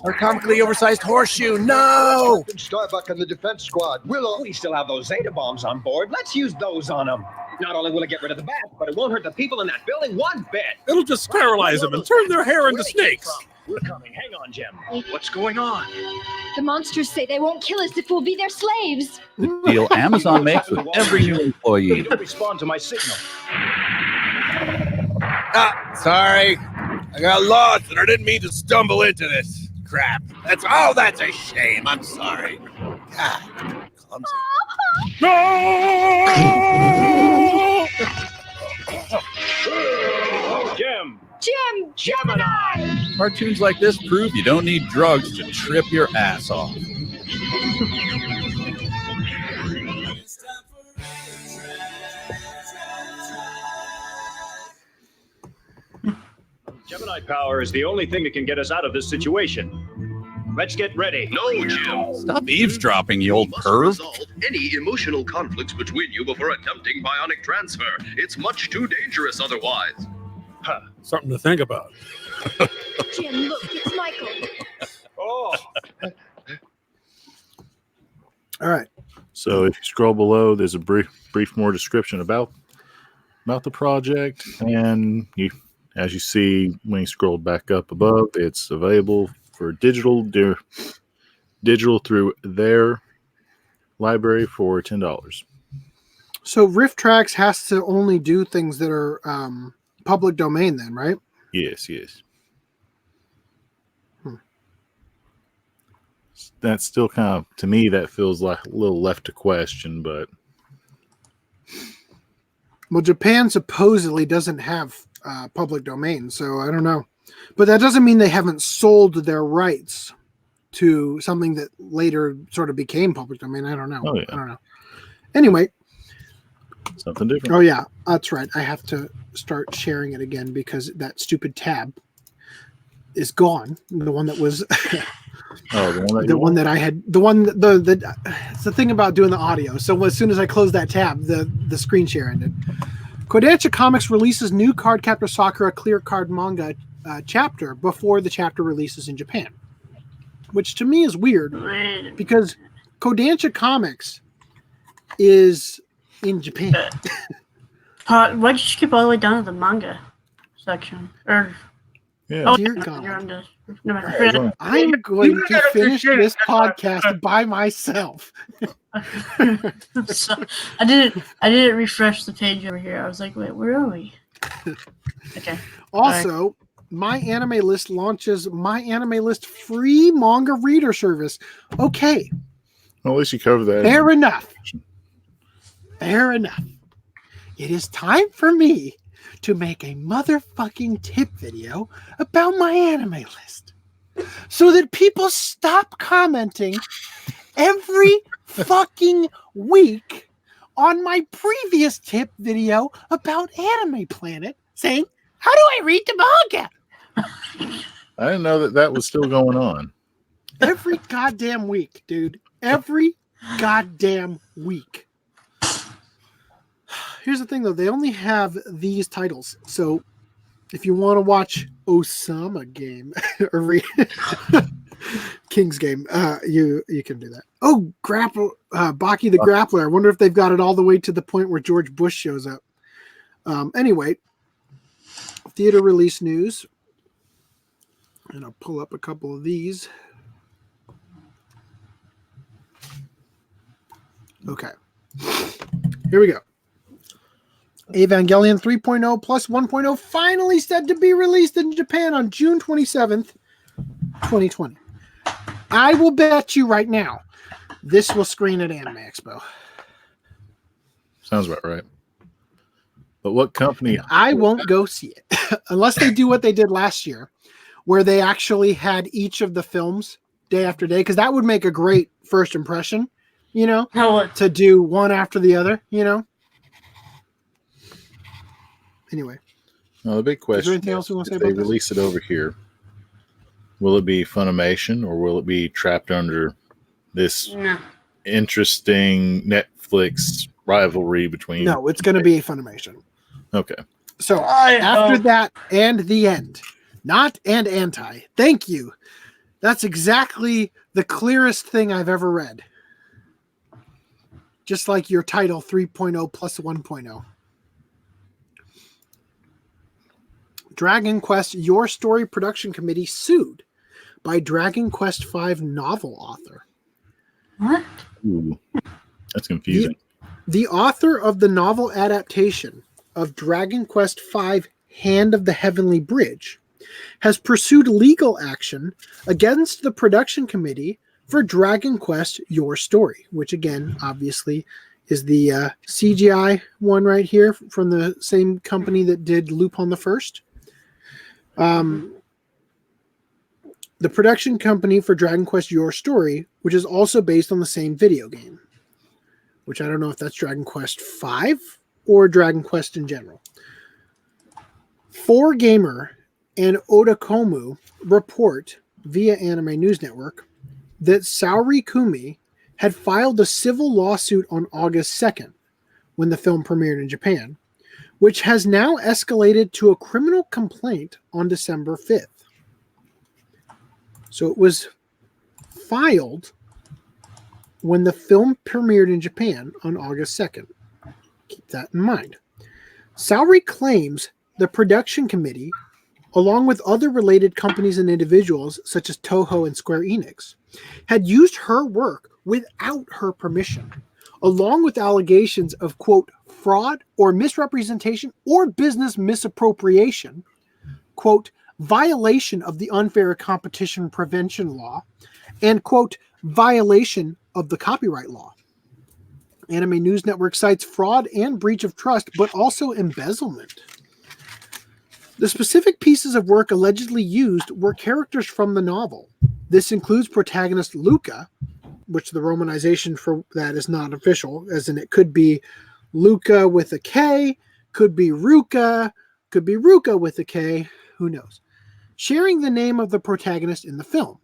Our comically oversized horseshoe. No. Starbuck and the defense squad. We still have those Zeta bombs on board. Let's use those on them. Not only will it get rid of the bats, but it won't hurt the people in that building one bit. It'll just sterilize them and turn their hair into snakes. We're coming. Hang on, Jim. What's going on? The monsters say they won't kill us if we'll be their slaves. The deal Amazon makes with every new employee. Don't respond to my signal. Sorry. I got lost and I didn't mean to stumble into this crap. That's a shame. I'm sorry. God, clumsy. No! Jim! Gemini! Cartoons like this prove you don't need drugs to trip your ass off. Gemini power is the only thing that can get us out of this situation. Let's get ready. No, Jim. Stop eavesdropping, you old must perv. resolve any emotional conflicts between you before attempting bionic transfer. It's much too dangerous otherwise. Huh, something to think about. Jim, look, it's Michael. Oh. All right. So if you scroll below, there's a brief more description about the project, and as you see when you scroll back up above, it's available for digital through their library for $10. So Rift Tracks has to only do things that are public domain then, right? Yes. That's still kind of, to me, that feels like a little left to question, but well, Japan supposedly doesn't have public domain, so I don't know. But that doesn't mean they haven't sold their rights to something that later sort of became public domain. I don't know. Oh, yeah. I don't know. Anyway. Something different. Oh, yeah. That's right. I have to start sharing it again because that stupid tab is gone. The one that was... the one that I had... It's the thing about doing the audio. So as soon as I closed that tab, the screen share ended. Kodansha Comics releases new Cardcaptor Sakura clear card manga chapter before the chapter releases in Japan, which to me is weird because Kodansha Comics is in Japan. Why'd you skip all the way down to the manga section? Yeah. Dear God. You're on this. No, I'm going to finish this podcast by myself. So, I didn't refresh the page over here. I was like, wait, where are we? Okay. Also, My Anime List launches My Anime List free manga reader service. Okay. Well, at least you covered that. Fair enough. Fair enough. It is time for me to make a motherfucking tip video about my anime list, so that people stop commenting every fucking week on my previous tip video about Anime Planet, saying, how do I read the manga? I didn't know that was still going on. Every goddamn week, dude. Every goddamn week. Here's the thing, though. They only have these titles. So if you want to watch Osama Game or King's Game, you can do that. Oh, Baki the Grappler. I wonder if they've got it all the way to the point where George Bush shows up. Anyway, theater release news. And I'll pull up a couple of these. Okay. Here we go. Evangelion 3.0 plus 1.0 finally set to be released in Japan on June 27th, 2020. I will bet you right now this will screen at Anime Expo. Sounds about right. But what company? I won't go see it unless they do what they did last year, where they actually had each of the films day after day, because that would make a great first impression, you know, to do one after the other, you know. Anyway. Well, the big question is there anything else we want to say about this? If they release it over here, will it be Funimation or will it be trapped under this interesting Netflix rivalry between? No, it's going to be Funimation. Okay. So after that and the end, not and anti. Thank you. That's exactly the clearest thing I've ever read. Just like your title 3.0 plus 1.0. Dragon Quest Your Story Production Committee sued by Dragon Quest V novel author. What? Ooh, that's confusing. The author of the novel adaptation of Dragon Quest V Hand of the Heavenly Bridge has pursued legal action against the production committee for Dragon Quest Your Story, which again, obviously, is the CGI one right here from the same company that did Lupin the First. The production company for Dragon Quest Your Story, which is also based on the same video game, which I don't know if that's Dragon Quest V or Dragon Quest in general. 4Gamer and Otakomu report via Anime News Network that Saori Kumi had filed a civil lawsuit on August 2nd when the film premiered in Japan, which has now escalated to a criminal complaint on December 5th. So it was filed when the film premiered in Japan on August 2nd. Keep that in mind. Saori claims the production committee, along with other related companies and individuals such as Toho and Square Enix, had used her work without her permission, along with allegations of, quote, fraud or misrepresentation or business misappropriation, quote, violation of the unfair competition prevention law, and, quote, violation of the copyright law. Anime News Network cites fraud and breach of trust, but also embezzlement. The specific pieces of work allegedly used were characters from the novel. This includes protagonist Luca, which the romanization for that is not official, as in it could be Luca with a K, could be Ruka with a K, who knows, sharing the name of the protagonist in the film.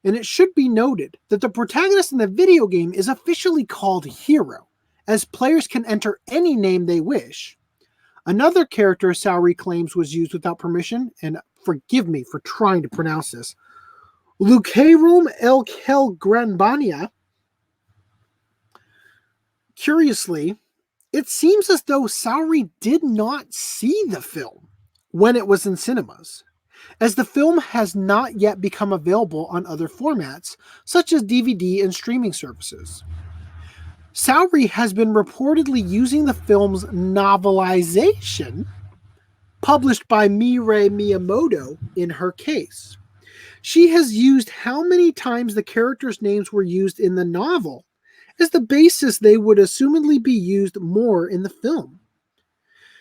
And it should be noted that the protagonist in the video game is officially called Hero, as players can enter any name they wish. Another character Saori claims was used without permission, and forgive me for trying to pronounce this, Lucarum El Kel Granbania. Curiously, it seems as though Saori did not see the film when it was in cinemas, as the film has not yet become available on other formats, such as DVD and streaming services. Saori has been reportedly using the film's novelization, published by Mirai Miyamoto, in her case. She has used how many times the characters' names were used in the novel as the basis they would assumedly be used more in the film.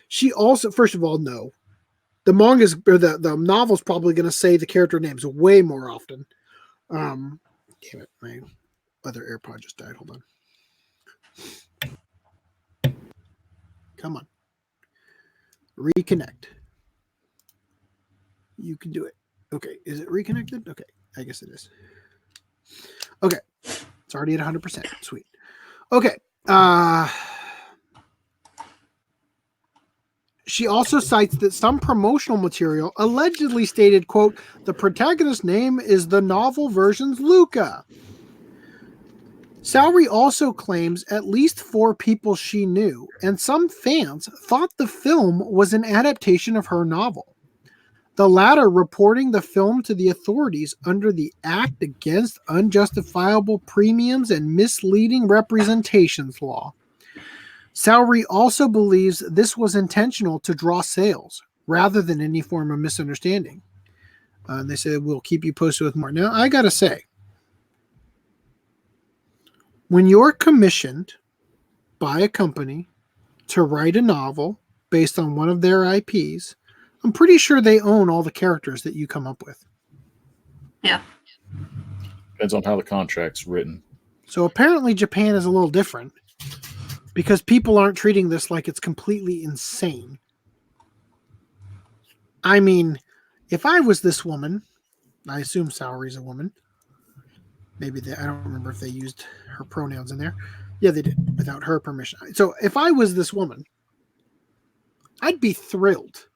She also, first of all, no. The manga's or the novel's probably going to say the character names way more often. Damn it, my other AirPod just died. Hold on. Come on. Reconnect. You can do it. Okay, is it reconnected? Okay, I guess it is. Okay, it's already at 100%. Sweet. Okay. She also cites that some promotional material allegedly stated, quote, the protagonist's name is the novel version's Luca. Saori also claims at least 4 people she knew, and some fans thought the film was an adaptation of her novel. The latter reporting the film to the authorities under the Act Against Unjustifiable Premiums and Misleading Representations law. Saori also believes this was intentional to draw sales rather than any form of misunderstanding. They said, we'll keep you posted with more. Now, I got to say, when you're commissioned by a company to write a novel based on one of their IPs, I'm pretty sure they own all the characters that you come up with. Yeah. Depends on how the contract's written. So apparently Japan is a little different because people aren't treating this like it's completely insane. I mean, if I was this woman, I assume Saori's a woman. Maybe I don't remember if they used her pronouns in there. Yeah, they did, without her permission. So if I was this woman, I'd be thrilled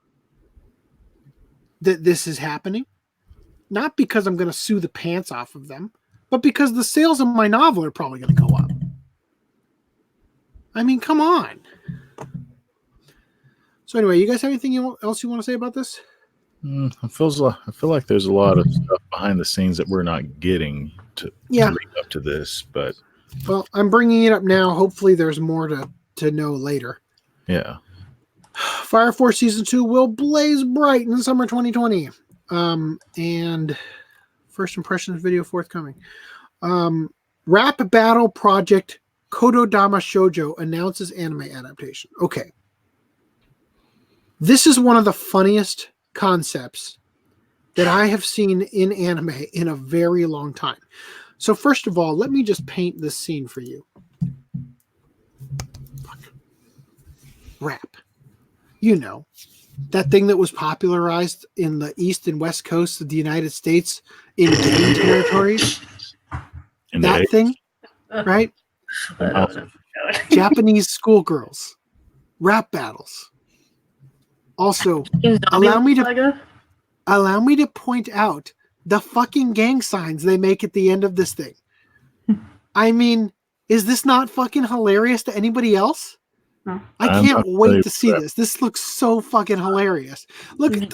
that this is happening. Not because I'm going to sue the pants off of them, but because the sales of my novel are probably going to go up. I mean, come on. So anyway, you guys have anything else you want to say about this? I feel like there's a lot of stuff behind the scenes that we're not getting to lead up to this, but well, I'm bringing it up now. Hopefully, there's more to know later. Yeah. Fire Force Season 2 will blaze bright in summer 2020. And first impressions video forthcoming. Rap Battle Project Kododama Shoujo announces anime adaptation. Okay. This is one of the funniest concepts that I have seen in anime in a very long time. So first of all, let me just paint this scene for you. Rap. You know, that thing that was popularized in the East and West Coast of the United States in gang territories. That thing, right? Japanese schoolgirls. Rap battles. Also, allow me to point out the fucking gang signs they make at the end of this thing. I mean, is this not fucking hilarious to anybody else? No. I can't wait to see this. This looks so fucking hilarious. Look at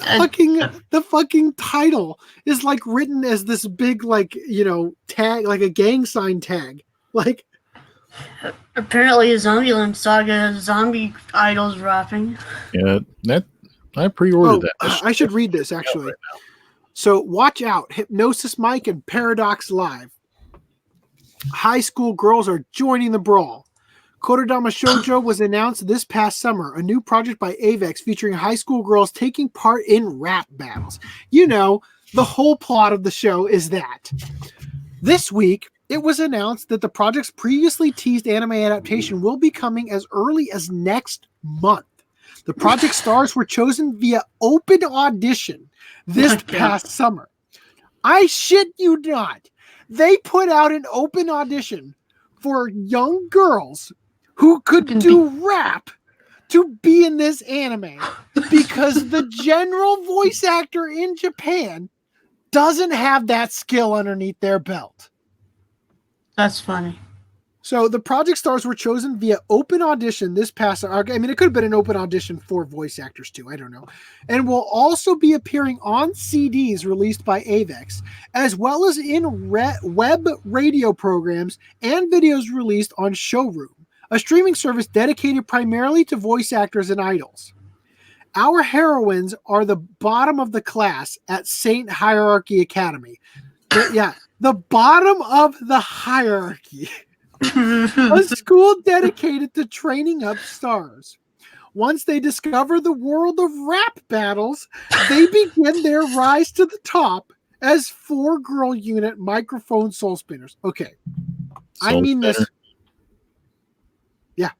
the fucking title is like written as this big, like, you know, tag, like a gang sign tag. Like, apparently a Zombieland Saga has zombie idols rapping. Yeah, I pre-ordered that. I should read this actually. Right, so watch out, Hypnosis Mike and Paradox Live. High school girls are joining the brawl. Kododama Shoujo was announced this past summer, a new project by Avex featuring high school girls taking part in rap battles. You know, the whole plot of the show is that. This week, it was announced that the project's previously teased anime adaptation will be coming as early as next month. The project stars were chosen via open audition this past summer. I shit you not. They put out an open audition for young girls who could do rap to be in this anime because the general voice actor in Japan doesn't have that skill underneath their belt. That's funny. So the project stars were chosen via open audition this past. I mean, it could have been an open audition for voice actors too. I don't know. And will also be appearing on CDs released by Avex, as well as in web radio programs and videos released on Showroom, a streaming service dedicated primarily to voice actors and idols. Our heroines are the bottom of the class at Saint Hierarchy Academy. The bottom of the hierarchy. A school dedicated to training up stars. Once they discover the world of rap battles, they begin their rise to the top as 4-girl unit microphone soul spinners. Okay. I mean this. Yeah.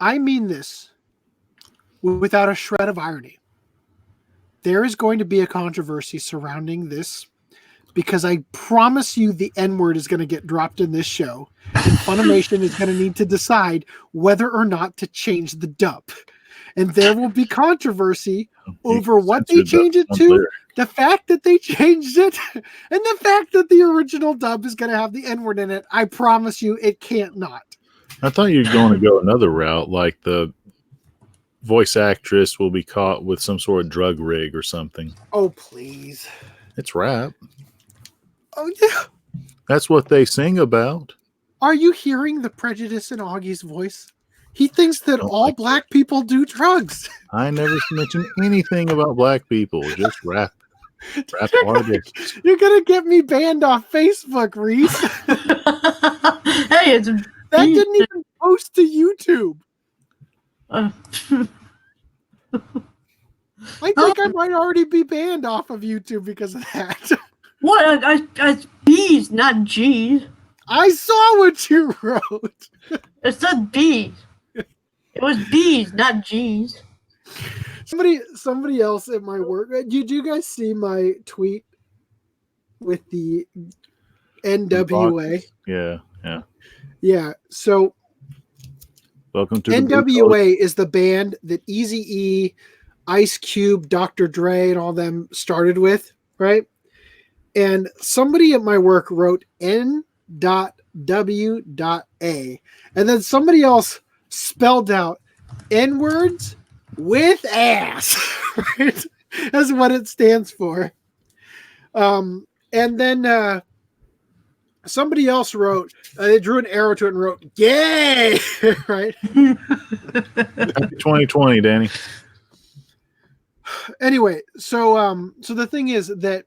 I mean this without a shred of irony. There is going to be a controversy surrounding this because I promise you the N-word is going to get dropped in this show, and Funimation is going to need to decide whether or not to change the dub. And there will be controversy over what they change it to, the fact that they changed it, and the fact that the original dub is going to have the N-word in it. I promise you it can't not. I thought you were going to go another route, like the voice actress will be caught with some sort of drug rig or something. Oh, please. It's rap. Oh, yeah. That's what they sing about. Are you hearing the prejudice in Augie's voice? He thinks that all black people do drugs. I never mentioned anything about black people, just rap artists. You're going to get me banned off Facebook, Rhys. Hey, that didn't even post to YouTube. I think I might already be banned off of YouTube because of that. What? I B's, not G's. I saw what you wrote. It said B's. It was B's, not G's. Somebody else at my work. Did you guys see my tweet with the NWA? Yeah. So welcome to NWA is the band that Eazy-E, Ice Cube, Dr. Dre, and all them started with, right? And somebody at my work wrote N.W.A. And then somebody else spelled out N-words with ass, right? That's what it stands for. And then somebody else wrote, they drew an arrow to it and wrote, gay, right? Happy 2020, Danny. Anyway, so the thing is that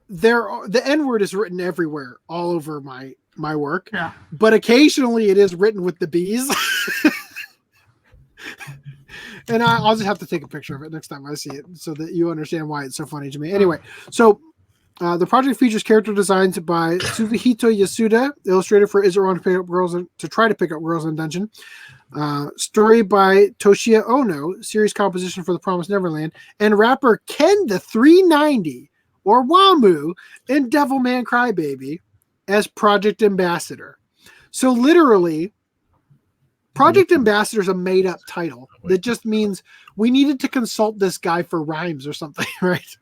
the N-word is written everywhere, all over my work. Yeah. But occasionally it is written with the B's. And I'll just have to take a picture of it next time I see it so that you understand why it's so funny to me. Anyway, so the project features character designs by Suzuhito Yasuda, illustrator for Is It Wrong to Pick Up Girls to Try to Pick Up Girls in Dungeon. Story by Toshiya Ono, series composition for The Promised Neverland, and rapper Ken the 390 or Wamu in Devilman Crybaby as project ambassador. So literally, project ambassador is a made-up title that just means we needed to consult this guy for rhymes or something, right?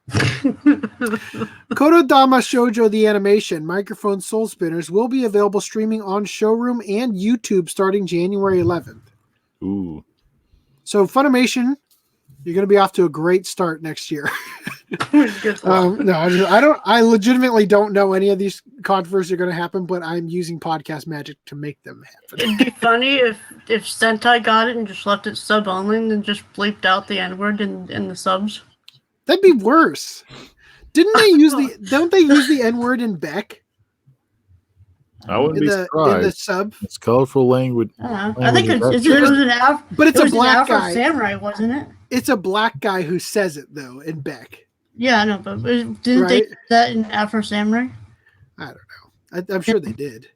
Kododama Shoujo the animation, Microphone Soul Spinners, will be available streaming on Showroom and YouTube starting January 11th. Ooh. So Funimation, you're going to be off to a great start next year. I legitimately don't know any of these controversies are going to happen, but I'm using podcast magic to make them happen. It'd be funny if Sentai got it and just left it sub only and then just bleeped out the N-word in the subs. That'd be worse. Don't they use the N-word in Beck? I wouldn't be surprised. In the sub? It's colorful language. I think it was an but it's a black guy. Samurai, wasn't it? It's a black guy who says it though in Beck. Yeah, I know, but didn't they do that in Afro Samurai? I don't know. I'm sure they did.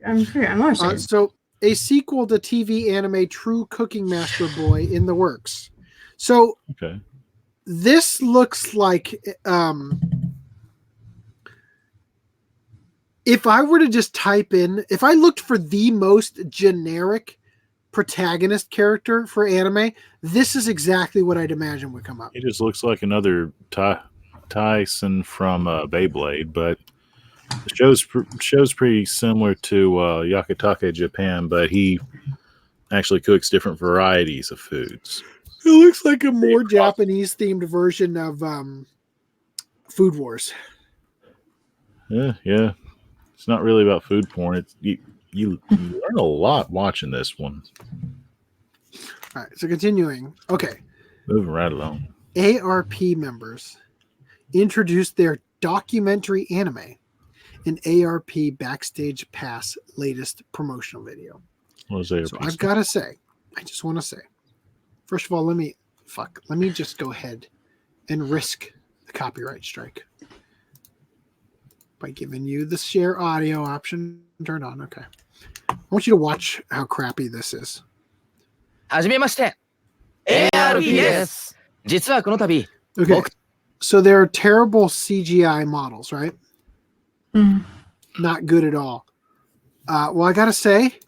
I'm sure. I'm not saying. So a sequel to TV anime True Cooking Master Boy in the works. So okay. This looks like if I were to just type in, if I looked for the most generic protagonist character for anime, this is exactly what I'd imagine would come up. He just looks like another Tyson from Beyblade, but the show's pretty similar to Yakutake Japan, but he actually cooks different varieties of foods. It looks like a more Japanese themed version of Food Wars. Yeah. It's not really about food porn. It's you learn a lot watching this one. All right, so continuing. Okay. Moving right along. ARP members introduced their documentary anime, an ARP Backstage Pass latest promotional video. What is ARP? So I've got to say, I just want to say, first of all, let me just go ahead and risk the copyright strike by giving you the share audio option turned on. Okay. I want you to watch how crappy this is. はじめまして ARP です。実はこの度 Okay. So there are terrible CGI models, right? Not good at all. Well, I gotta say,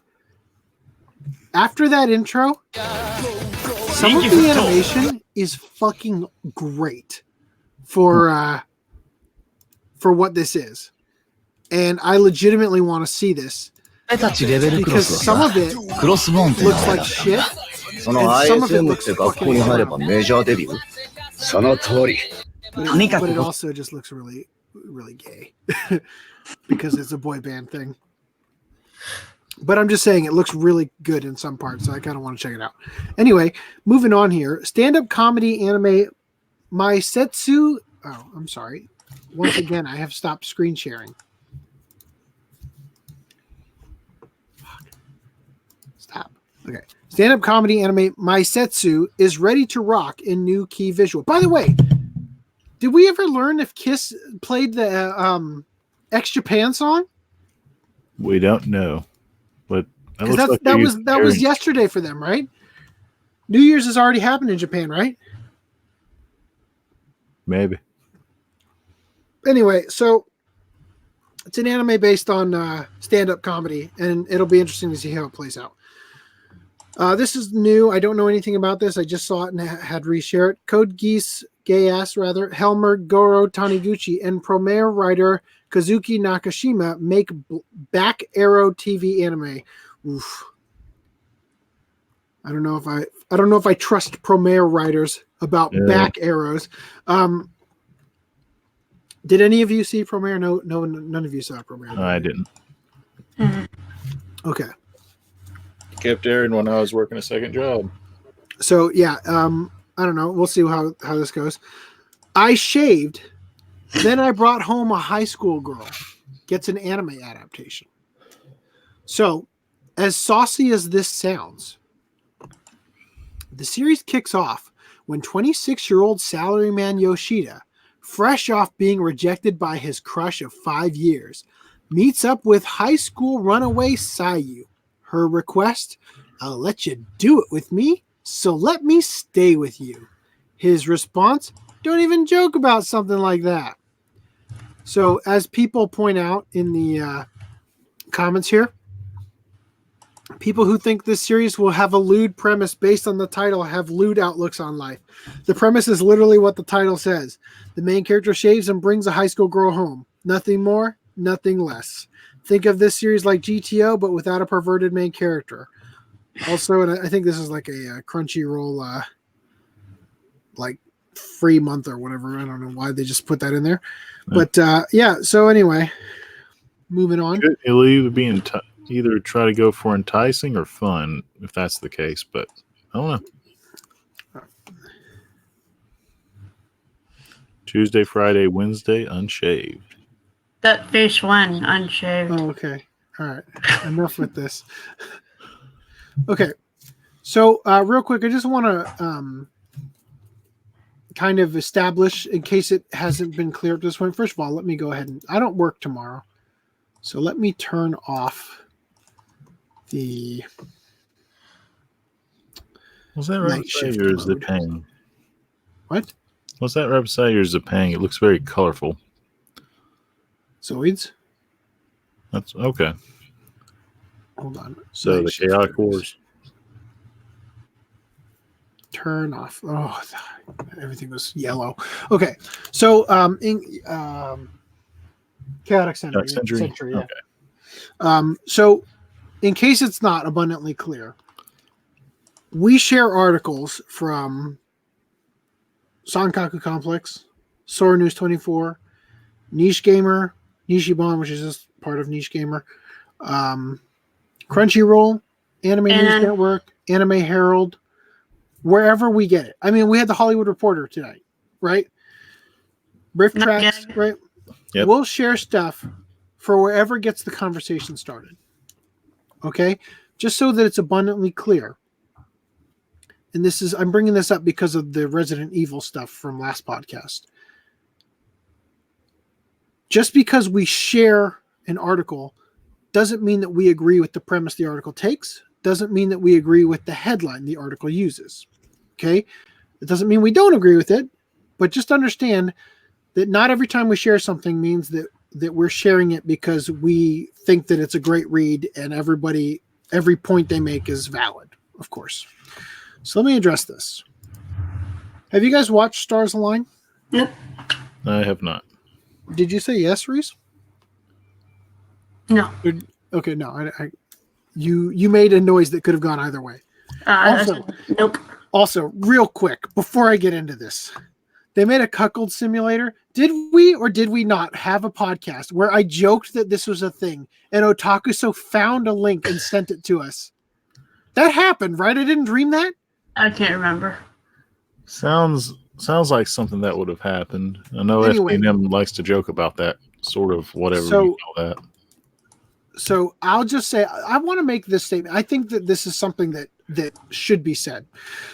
after that intro, some of the animation is fucking great for what this is. And I legitimately want to see this because some of it looks like shit. その ISM って学校に入ればメジャーデビューその通り But it also just looks really, really gay because it's a boy band thing. But I'm just saying it looks really good in some parts, so I kind of want to check it out. Anyway, moving on here. Stand-up comedy anime Maisetsu. Oh, I'm sorry. Once again, I have stopped screen sharing. Stop. Okay. Stand-up comedy anime Maisetsu is ready to rock in new key visual. By the way, did we ever learn if Kiss played the X Japan song? We don't know, but that was yesterday for them, right? New Year's has already happened in Japan, right? Maybe. Anyway, so it's an anime based on stand-up comedy, and it'll be interesting to see how it plays out. This is new. I don't know anything about this. I just saw it and had Rhys share it. Code Geass, Helmer, Goro Taniguchi, and Promare writer Kazuki Nakashima make Back Arrow TV anime. Oof. I don't know if I trust Promare writers about back arrows. Did any of you see Promare? No, none of you saw Promare. No, I didn't. Okay. Kept airing when I was working a second job. So yeah, I don't know. We'll see how this goes. I shaved, then I brought home a high school girl. Gets an anime adaptation. So, as saucy as this sounds, the series kicks off when 26-year-old salaryman Yoshida, fresh off being rejected by his crush of 5 years, meets up with high school runaway Sayu. Her request, I'll let you do it with me, so let me stay with you. His response, don't even joke about something like that. So, as people point out in the comments here, people who think this series will have a lewd premise based on the title have lewd outlooks on life. The premise is literally what the title says. The main character shaves and brings a high school girl home. Nothing more, nothing less. Think of this series like GTO, but without a perverted main character. Also, and I think this is like a Crunchyroll, like free month or whatever. I don't know why they just put that in there, but yeah. So anyway, moving on. It'll either be either try to go for enticing or fun, if that's the case. But I don't know. Tuesday, Friday, Wednesday, unshaved. That face one unshaved. Oh, okay. All right. Enough with this. Okay. So, real quick, I just want to kind of establish, in case it hasn't been clear at this point. First of all, let me go ahead and I don't work tomorrow. So let me turn off the. Was that right beside you or is it Zipang? What? Was that right beside you or Zipang? It looks very colorful. Zoids? That's okay. Hold on. So the Chaotic Wars. Turn off. Oh, everything was yellow. Okay. So in Chaotic Century. Yeah. Okay. So in case it's not abundantly clear, we share articles from Sankaku Complex, Sora News 24, Niche Gamer, Nishibon, which is just part of Niche Gamer, Crunchyroll, Anime News Network, Anime Herald, wherever we get it. I mean, we had the Hollywood Reporter tonight, right? Rift Tracks, right? Yep. We'll share stuff for wherever gets the conversation started. Okay? Just so that it's abundantly clear. And I'm bringing this up because of the Resident Evil stuff from last podcast. Just because we share an article doesn't mean that we agree with the premise the article takes, doesn't mean that we agree with the headline the article uses. Okay? It doesn't mean we don't agree with it, but just understand that not every time we share something means that we're sharing it because we think that it's a great read and every point they make is valid, of course. So let me address this. Have you guys watched Stars Align? Nope. I have not. Did you say yes, Rhys? No. Okay, no. You made a noise that could have gone either way. Nope. Also, real quick, before I get into this, they made a cuckold simulator. Did we or did we not have a podcast where I joked that this was a thing and Otakuso found a link and sent it to us? That happened, right? I didn't dream that? I can't remember. Sounds like something that would have happened. I know Anyway. FPM likes to joke about that, sort of, whatever you call that. So I'll just say, I want to make this statement. I think that this is something that should be said.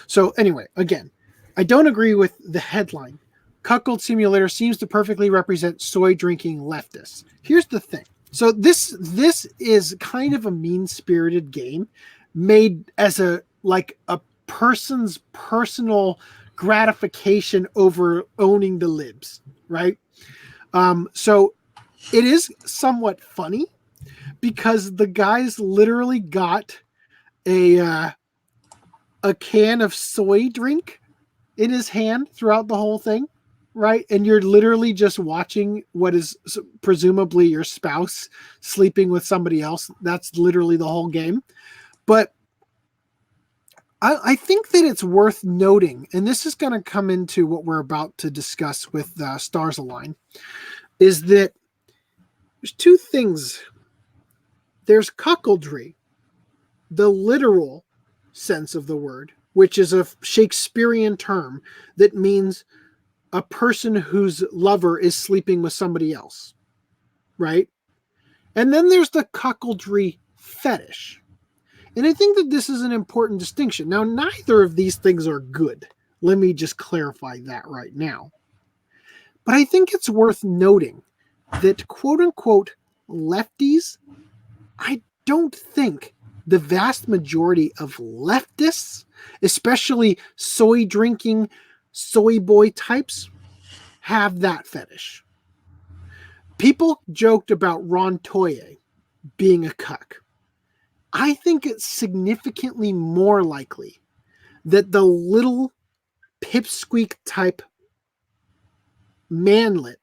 So anyway, again, I don't agree with the headline. Cuckold Simulator seems to perfectly represent soy drinking leftists. Here's the thing. So this is kind of a mean-spirited game made as a person's personal gratification over owning the libs, right? So it is somewhat funny because the guys literally got a can of soy drink in his hand throughout the whole thing, right? And you're literally just watching what is presumably your spouse sleeping with somebody else. That's literally the whole game. But I think that it's worth noting, and this is going to come into what we're about to discuss with Stars Align, is that there's two things. There's cuckoldry, the literal sense of the word, which is a Shakespearean term that means a person whose lover is sleeping with somebody else, right? And then there's the cuckoldry fetish. And I think that this is an important distinction. Now, neither of these things are good. Let me just clarify that right now. But I think it's worth noting that quote-unquote lefties, I don't think the vast majority of leftists, especially soy drinking, soy boy types, have that fetish. People joked about Ron Toye being a cuck. I think it's significantly more likely that the little pipsqueak type manlet,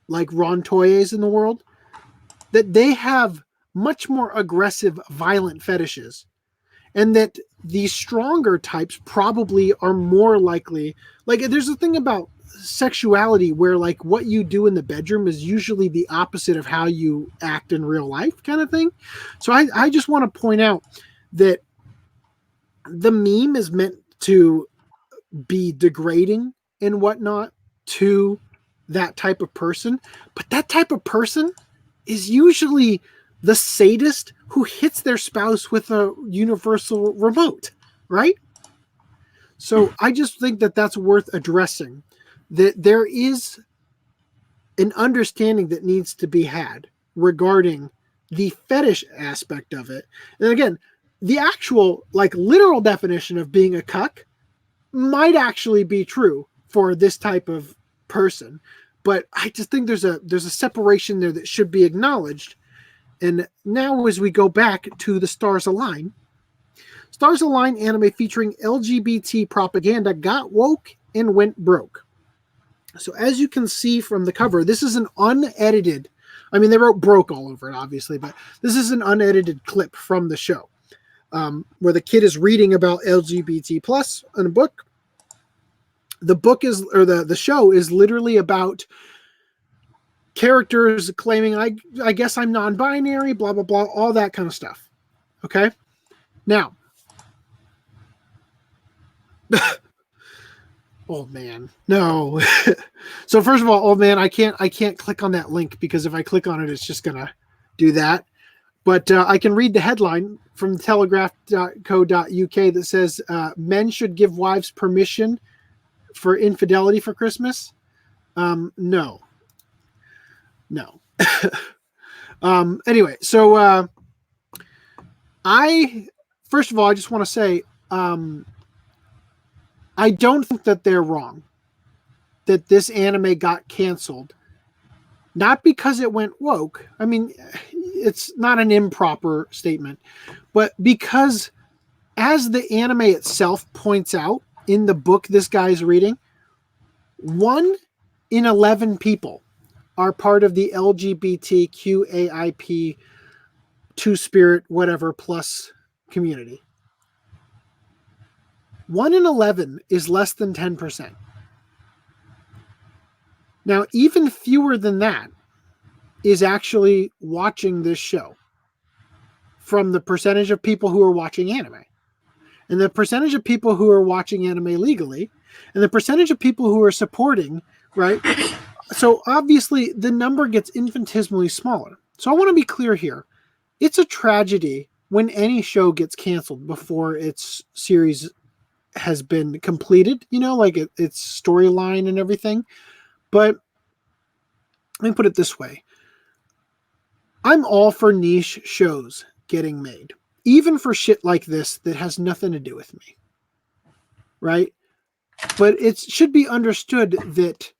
like Ron Toye's in the world, that they have much more aggressive, violent fetishes, and that the stronger types probably are more likely. Like, there's a thing about sexuality where, like, what you do in the bedroom is usually the opposite of how you act in real life, kind of thing. So I just want to point out that the meme is meant to be degrading and whatnot to that type of person, but that type of person is usually the sadist who hits their spouse with a universal remote, right? So I just think that that's worth addressing, that there is an understanding that needs to be had regarding the fetish aspect of it. And again, the actual, like, literal definition of being a cuck might actually be true for this type of person, but I just think there's a separation there that should be acknowledged. And now, as we go back to the Stars Align anime featuring LGBT propaganda got woke and went broke. So as you can see from the cover, this is an unedited, I mean, they wrote broke all over it, obviously, but this is an unedited clip from the show where the kid is reading about LGBT plus in a book. The book is, or the show is literally about characters claiming, I guess I'm non-binary, blah, blah, blah, all that kind of stuff. Okay? Now, Old man. No. So first of all, old man, I can't click on that link because if I click on it, it's just gonna do that. But I can read the headline from telegraph.co.uk that says men should give wives permission for infidelity for Christmas. No. Anyway, so first of all, I just want to say I don't think that they're wrong that this anime got canceled. Not because it went woke. I mean, it's not an improper statement, but because as the anime itself points out in the book this guy's reading, 1 in 11 people are part of the LGBTQAIP two-spirit whatever plus community. 1 in 11 is less than 10%. Now, even fewer than that is actually watching this show from the percentage of people who are watching anime. And the percentage of people who are watching anime legally, and the percentage of people who are supporting, right? So obviously the number gets infinitesimally smaller. So I want to be clear here. It's a tragedy when any show gets canceled before its series has been completed, like its storyline and everything. But let me put it this way. I'm all for niche shows getting made, even for shit like this that has nothing to do with me. Right? But it should be understood that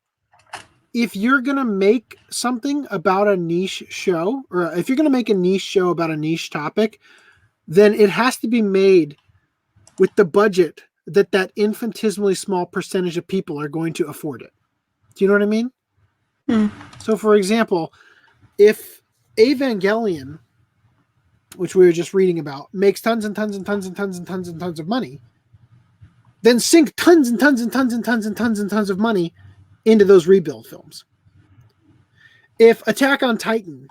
if you're going to make something about a niche show, or if you're going to make a niche show about a niche topic, then it has to be made with the budget that infinitesimally small percentage of people are going to afford it. Do you know what I mean? So, for example, if Evangelion, which we were just reading about, makes tons and tons and tons and tons and tons and tons of money, then sink tons and tons and tons and tons and tons and tons of money into those rebuild films. If Attack on Titan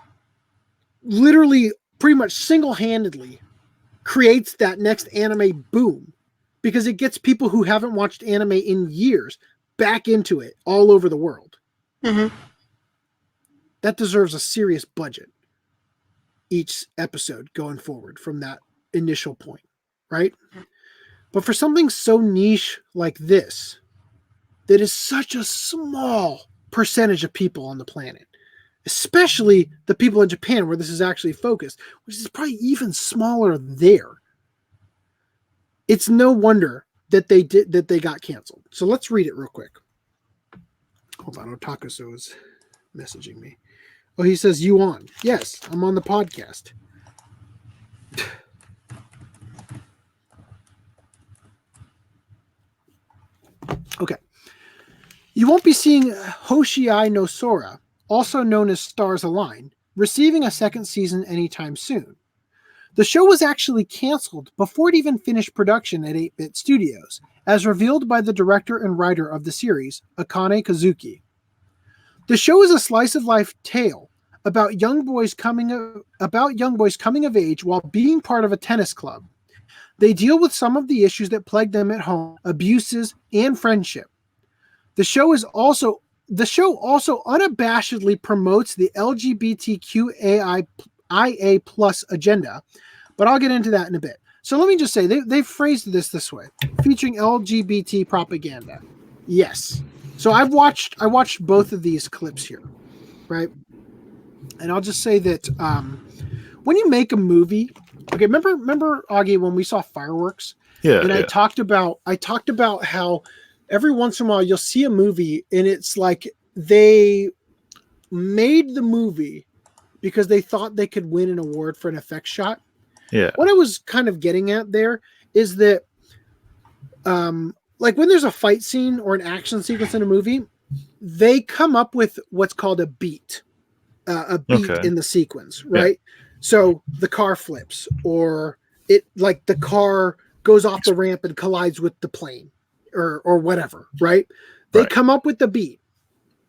literally pretty much single-handedly creates that next anime boom because it gets people who haven't watched anime in years back into it all over the world. Mm-hmm. That deserves a serious budget each episode going forward from that initial point, right? But for something so niche like this, that is such a small percentage of people on the planet, especially the people in Japan where this is actually focused, which is probably even smaller there. It's no wonder that they got canceled. So let's read it real quick. Hold on, Otakuso is messaging me. Oh, he says, you on? Yes, I'm on the podcast. Okay. You won't be seeing Hoshiai no Sora, also known as Stars Align, receiving a second season anytime soon. The show was actually canceled before it even finished production at 8-Bit Studios, as revealed by the director and writer of the series, Akane Kazuki. The show is a slice-of-life tale about young boys coming of age while being part of a tennis club. They deal with some of the issues that plague them at home, abuses, and friendship. The show also unabashedly promotes the LGBTQIA plus agenda, but I'll get into that in a bit. So let me just say, they've phrased this way, featuring LGBT propaganda. Yes. So I watched both of these clips here, right? And I'll just say that when you make a movie, okay, remember Augie when we saw Fireworks? Yeah. And I talked about how every once in a while you'll see a movie and it's like they made the movie because they thought they could win an award for an effects shot. Yeah. What I was kind of getting at there is that like when there's a fight scene or an action sequence in a movie, they come up with what's called a beat in the sequence, right? Yeah. So the car flips, or it like the car goes off the ramp and collides with the plane, or whatever, right? They come up with the beat,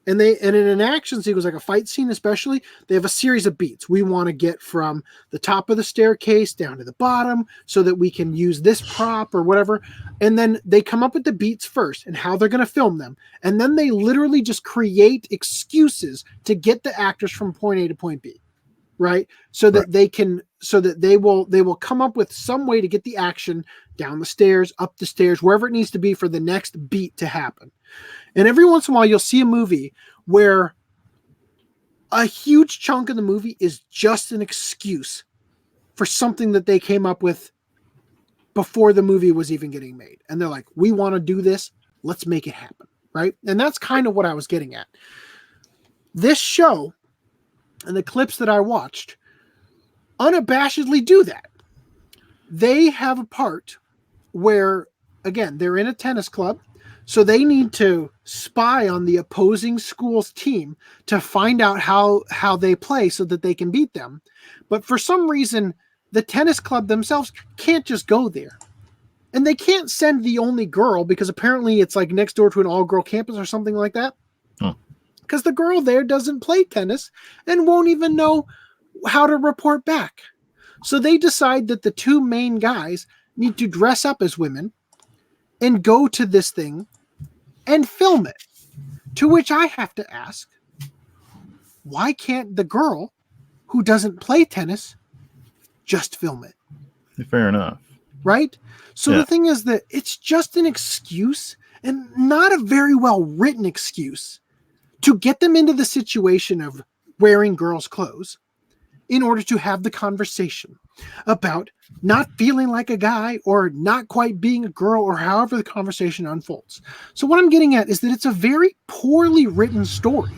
And in an action sequence, like a fight scene especially, they have a series of beats. We want to get from the top of the staircase down to the bottom so that we can use this prop or whatever. And then they come up with the beats first and how they're going to film them. And then they literally just create excuses to get the actors from point A to point B. Right. So that they will come up with some way to get the action down the stairs, up the stairs, wherever it needs to be for the next beat to happen. And every once in a while, you'll see a movie where a huge chunk of the movie is just an excuse for something that they came up with before the movie was even getting made. And they're like, we want to do this. Let's make it happen. Right. And that's kind of what I was getting at. This show and the clips that I watched unabashedly do that. They have a part where, again, they're in a tennis club. So they need to spy on the opposing school's team to find out how they play so that they can beat them. But for some reason, the tennis club themselves can't just go there. And they can't send the only girl because apparently it's like next door to an all-girl campus or something like that. Because the girl there doesn't play tennis and won't even know how to report back. So they decide that the two main guys need to dress up as women and go to this thing and film it. To which I have to ask, why can't the girl who doesn't play tennis just film it? Fair enough. Right? So the thing is that it's just an excuse and not a very well written excuse to get them into the situation of wearing girls' clothes in order to have the conversation about not feeling like a guy or not quite being a girl or however the conversation unfolds. So what I'm getting at is that it's a very poorly written story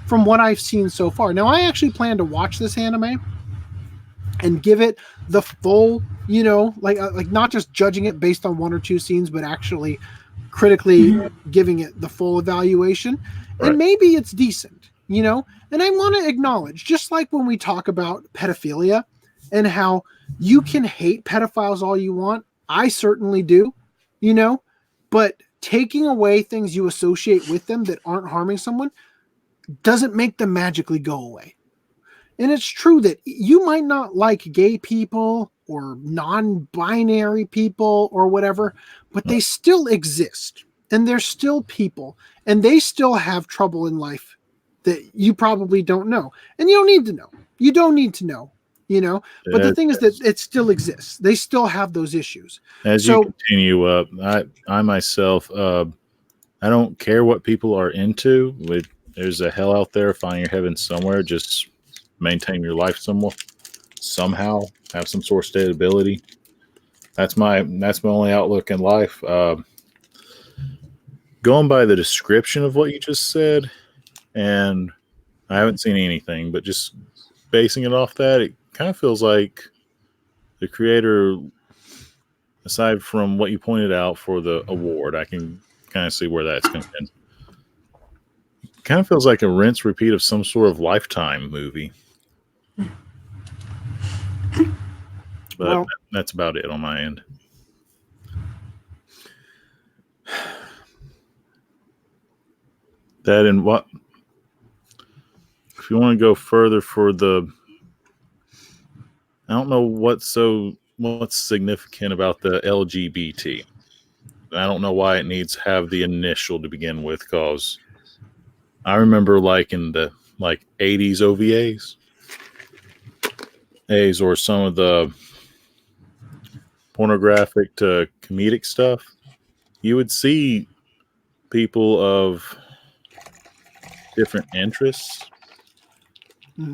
from what I've seen so far. Now, I actually plan to watch this anime and give it the full, like not just judging it based on one or two scenes, but actually critically giving it the full evaluation. Right. And maybe it's decent, and I want to acknowledge, just like when we talk about pedophilia and how you can hate pedophiles all you want. I certainly do, but taking away things you associate with them that aren't harming someone doesn't make them magically go away. And it's true that you might not like gay people or non-binary people or whatever, but they still exist and they're still people and they still have trouble in life that you probably don't know. And you don't need to know. You don't need to know, but the thing is that it still exists. They still have those issues. As you continue up, I myself, I don't care what people are into. There's a hell out there. Find your heaven somewhere. Just maintain your life somehow. Have some sort of stability. That's my only outlook in life. Going by the description of what you just said, and I haven't seen anything, but just basing it off that, it kind of feels like the creator, aside from what you pointed out for the award, I can kind of see where that's coming in. Kind of feels like a rinse repeat of some sort of Lifetime movie. But that's about it on my end. That and what? If you want to go further for the, I don't know what's significant about the LGBT. I don't know why it needs to have the initial to begin with, because I remember in the 80s OVAs, or some of the pornographic to comedic stuff, you would see people of different interests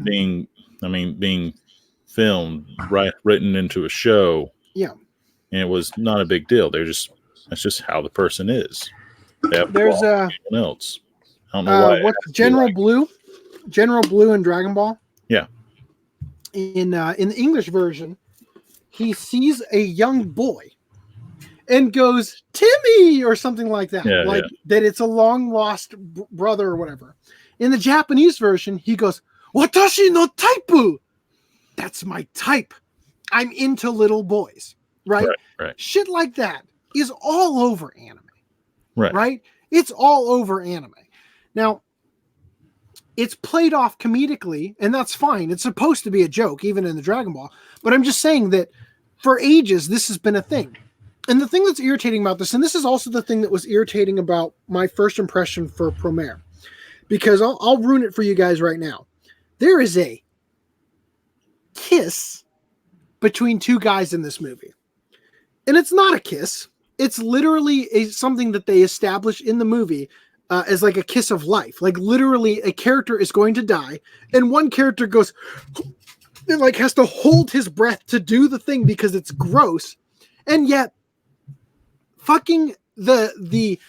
being filmed, written into a show. Yeah. And it was not a big deal. That's just how the person is. There's anyone else. I don't know why. What's General Blue? General Blue in Dragon Ball? Yeah. In the English version, he sees a young boy and goes, Timmy, or something like that. That it's a long lost brother or whatever. In the Japanese version, he goes, Watashi no type. That's my type. I'm into little boys. Right? Shit like that is all over anime. Right? It's all over anime. Now, it's played off comedically, and that's fine. It's supposed to be a joke, even in the Dragon Ball. But I'm just saying that for ages, this has been a thing. And the thing that's irritating about this, and this is also the thing that was irritating about my first impression for Promare, because I'll ruin it for you guys right now. There is a kiss between two guys in this movie. And it's not a kiss. It's literally something that they establish in the movie as like a kiss of life. Like literally a character is going to die, and one character goes and like has to hold his breath to do the thing because it's gross. And yet fucking the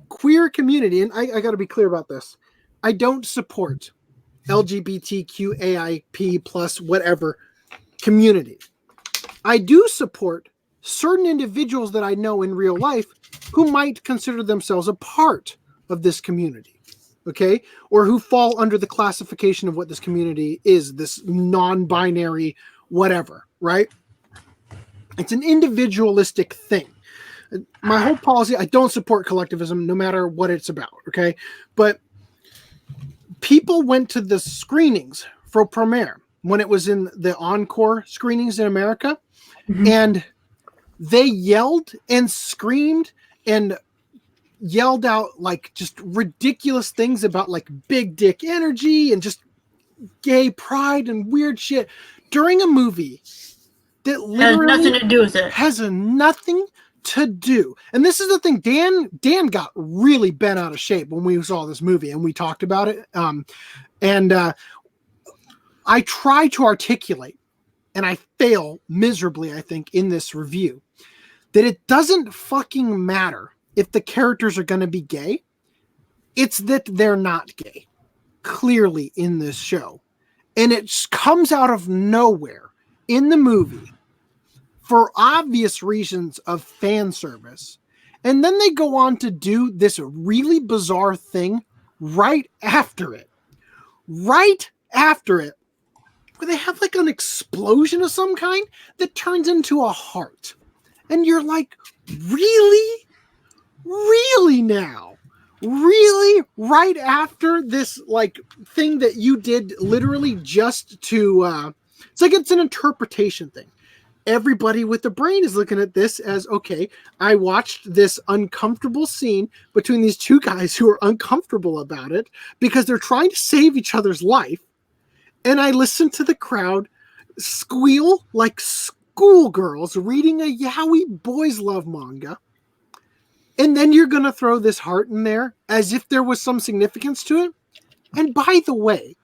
queer community, and I got to be clear about this. I don't support LGBTQAIP plus whatever community. I do support certain individuals that I know in real life who might consider themselves a part of this community, okay? Or who fall under the classification of what this community is, this non-binary whatever, right? It's an individualistic thing. My whole policy, I don't support collectivism no matter what it's about, okay? But people went to the screenings for Premiere when it was in the encore screenings in America, and they yelled and screamed and yelled out like just ridiculous things about like big dick energy and just gay pride and weird shit during a movie that literally has nothing to do with it. Has nothing to do. And this is the thing, Dan got really bent out of shape when we saw this movie and we talked about it. I try to articulate, and I fail miserably, I think, in this review, that it doesn't fucking matter if the characters are going to be gay. It's that they're not gay, clearly, in this show. And it comes out of nowhere in the movie for obvious reasons of fan service. And then they go on to do this really bizarre thing right after it. Right after it, where they have like an explosion of some kind that turns into a heart. And you're like, really? Really now? Really? Right after this like thing that you did literally just to it's like it's an interpretation thing. Everybody with the brain is looking at this as, okay, I watched this uncomfortable scene between these two guys who are uncomfortable about it because they're trying to save each other's life. And I listened to the crowd squeal like schoolgirls reading a yaoi boys love manga. And then you're going to throw this heart in there as if there was some significance to it. And by the way,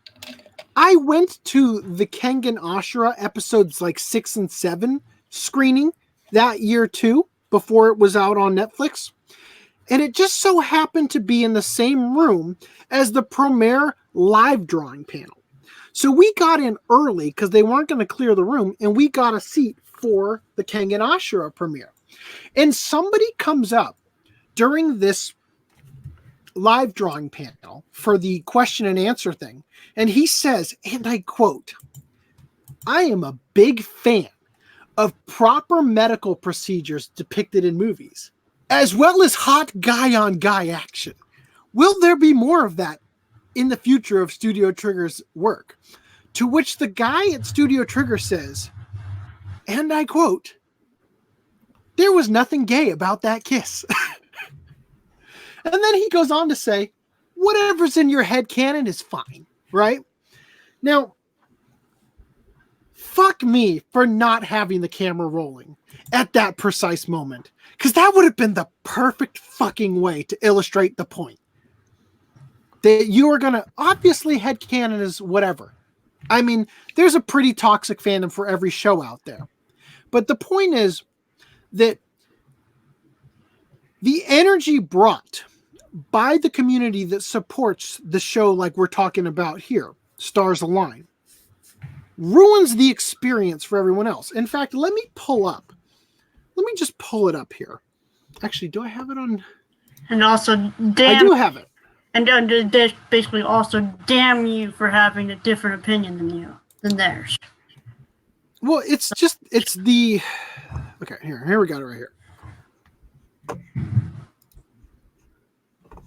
I went to the Kengan Ashura episodes like 6 and 7 screening that year too, before it was out on Netflix. And it just so happened to be in the same room as the Premiere live drawing panel. So we got in early because they weren't going to clear the room, and we got a seat for the Kengan Ashura premiere. And somebody comes up during this live drawing panel for the question and answer thing, and he says, and I quote, "I am a big fan of proper medical procedures depicted in movies, as well as hot guy-on-guy action. Will there be more of that in the future of Studio Trigger's work?" To which the guy at Studio Trigger says, and I quote, "There was nothing gay about that kiss." And then he goes on to say, whatever's in your head canon is fine, right? Now, fuck me for not having the camera rolling at that precise moment, because that would have been the perfect fucking way to illustrate the point. That you are going to, obviously headcanon is whatever. I mean, there's a pretty toxic fandom for every show out there. But the point is that the energy brought by the community that supports the show like we're talking about here, Stars Align, ruins the experience for everyone else. In fact, let me just pull it up here. Actually, do I have it on? And also, I do have it. And basically also damn you for having a different opinion than theirs. Well, it's the, okay, here we got it right here.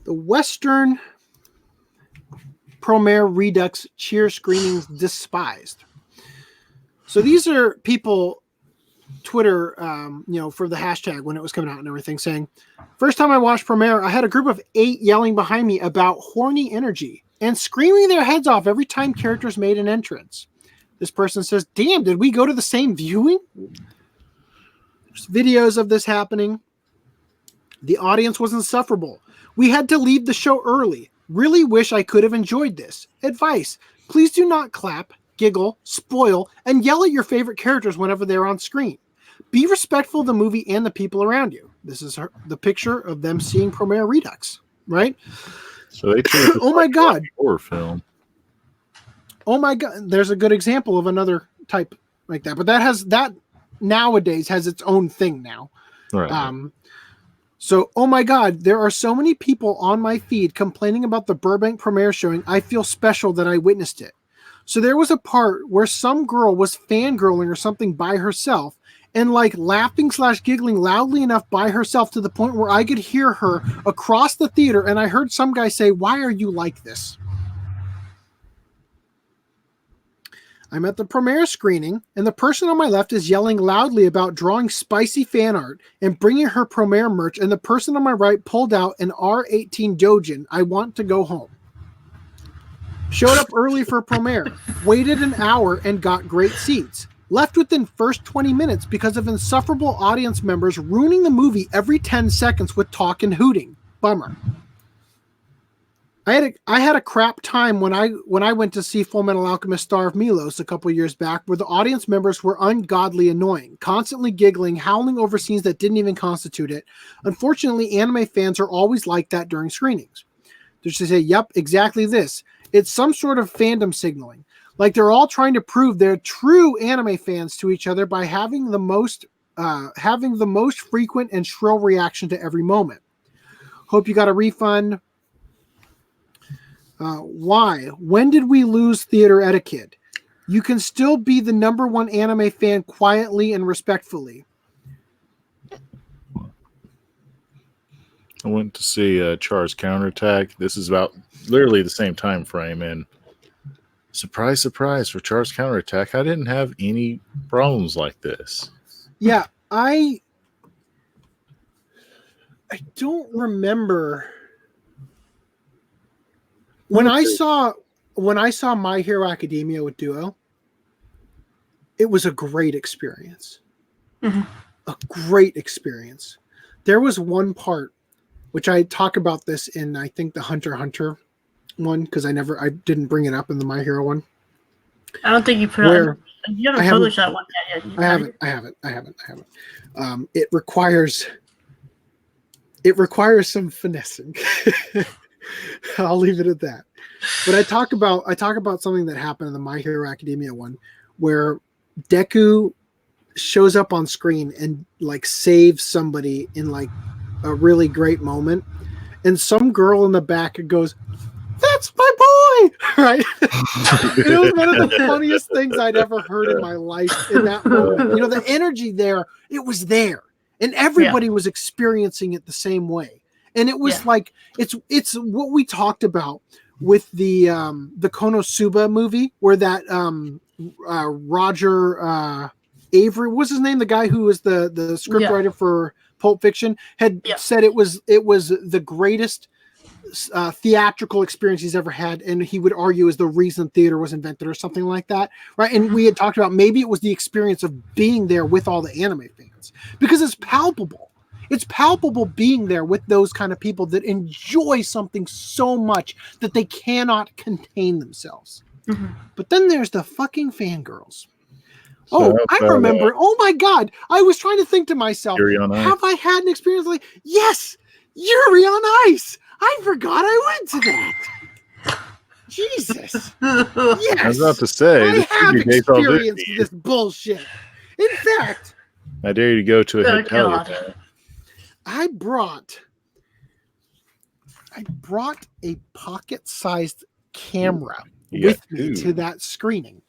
The Western Premiere Redux cheer screenings despised. So these are people, Twitter, for the hashtag when it was coming out and everything, saying, first time I watched Premiere, I had a group of 8 yelling behind me about horny energy and screaming their heads off every time characters made an entrance. This person says, damn, did we go to the same viewing? There's videos of this happening. The audience was insufferable. We had to leave the show early. Really wish I could have enjoyed this. Advice, please do not clap, giggle, spoil, and yell at your favorite characters whenever they're on screen. Be respectful of the movie and the people around you. This is the picture of them seeing Premiere Redux, right? So they oh my God. Horror film. Oh my God. There's a good example of another type like that, but that nowadays has its own thing now. Right. So, oh my God, there are so many people on my feed complaining about the Burbank premiere showing. I feel special that I witnessed it. So there was a part where some girl was fangirling or something by herself and like laughing/giggling loudly enough by herself to the point where I could hear her across the theater. And I heard some guy say, why are you like this? I'm at the premiere screening, and the person on my left is yelling loudly about drawing spicy fan art and bringing her premiere merch, and the person on my right pulled out an R18 Dojin. I want to go home. Showed up early for premiere, waited an hour and got great seats. Left within first 20 minutes because of insufferable audience members ruining the movie every 10 seconds with talk and hooting. Bummer. I had a crap time when I went to see Full Metal Alchemist Star of Milos a couple years back, where the audience members were ungodly annoying, constantly giggling, howling over scenes that didn't even constitute it. Unfortunately, anime fans are always like that during screenings. They just say, yep, exactly this. It's some sort of fandom signaling. Like they're all trying to prove they're true anime fans to each other by having the most frequent and shrill reaction to every moment. Hope you got a refund. Why? When did we lose theater etiquette? You can still be the number one anime fan quietly and respectfully. I went to see Char's Counterattack. This is about literally the same time frame, and surprise, surprise, for Char's Counterattack, I didn't have any problems like this. Yeah, I don't remember. When I saw My Hero Academia with Duo, it was a great experience. Mm-hmm. A great experience. There was one part, which I talk about this in, I think, the Hunter x Hunter one, because I didn't bring it up in the My Hero one. I don't think you put it. You haven't published that one yet. I haven't. It requires some finessing. I'll leave it at that. But I talk about something that happened in the My Hero Academia one, where Deku shows up on screen and like saves somebody in like a really great moment, and some girl in the back goes, "That's my boy!" Right? It was one of the funniest things I'd ever heard in my life in that moment. You know, the energy there, it was there, and everybody was experiencing it the same way. And it was like it's what we talked about with the Konosuba movie, where that Roger Avery, what was his name, the guy who was the scriptwriter for Pulp Fiction, had said it was the greatest theatrical experience he's ever had, and he would argue is the reason theater was invented or something like that, right? And we had talked about maybe it was the experience of being there with all the anime fans, because it's palpable. It's palpable being there with those kind of people that enjoy something so much that they cannot contain themselves. Mm-hmm. But then there's the fucking fangirls. Oh, I remember. Oh my God. I was trying to think to myself, have I had an experience like, yes, Yuri on Ice. I forgot I went to that. Jesus. Yes. I was about to say, I have experienced this bullshit. In fact, I dare you to go to a hotel. I brought a pocket-sized camera with me to that screening.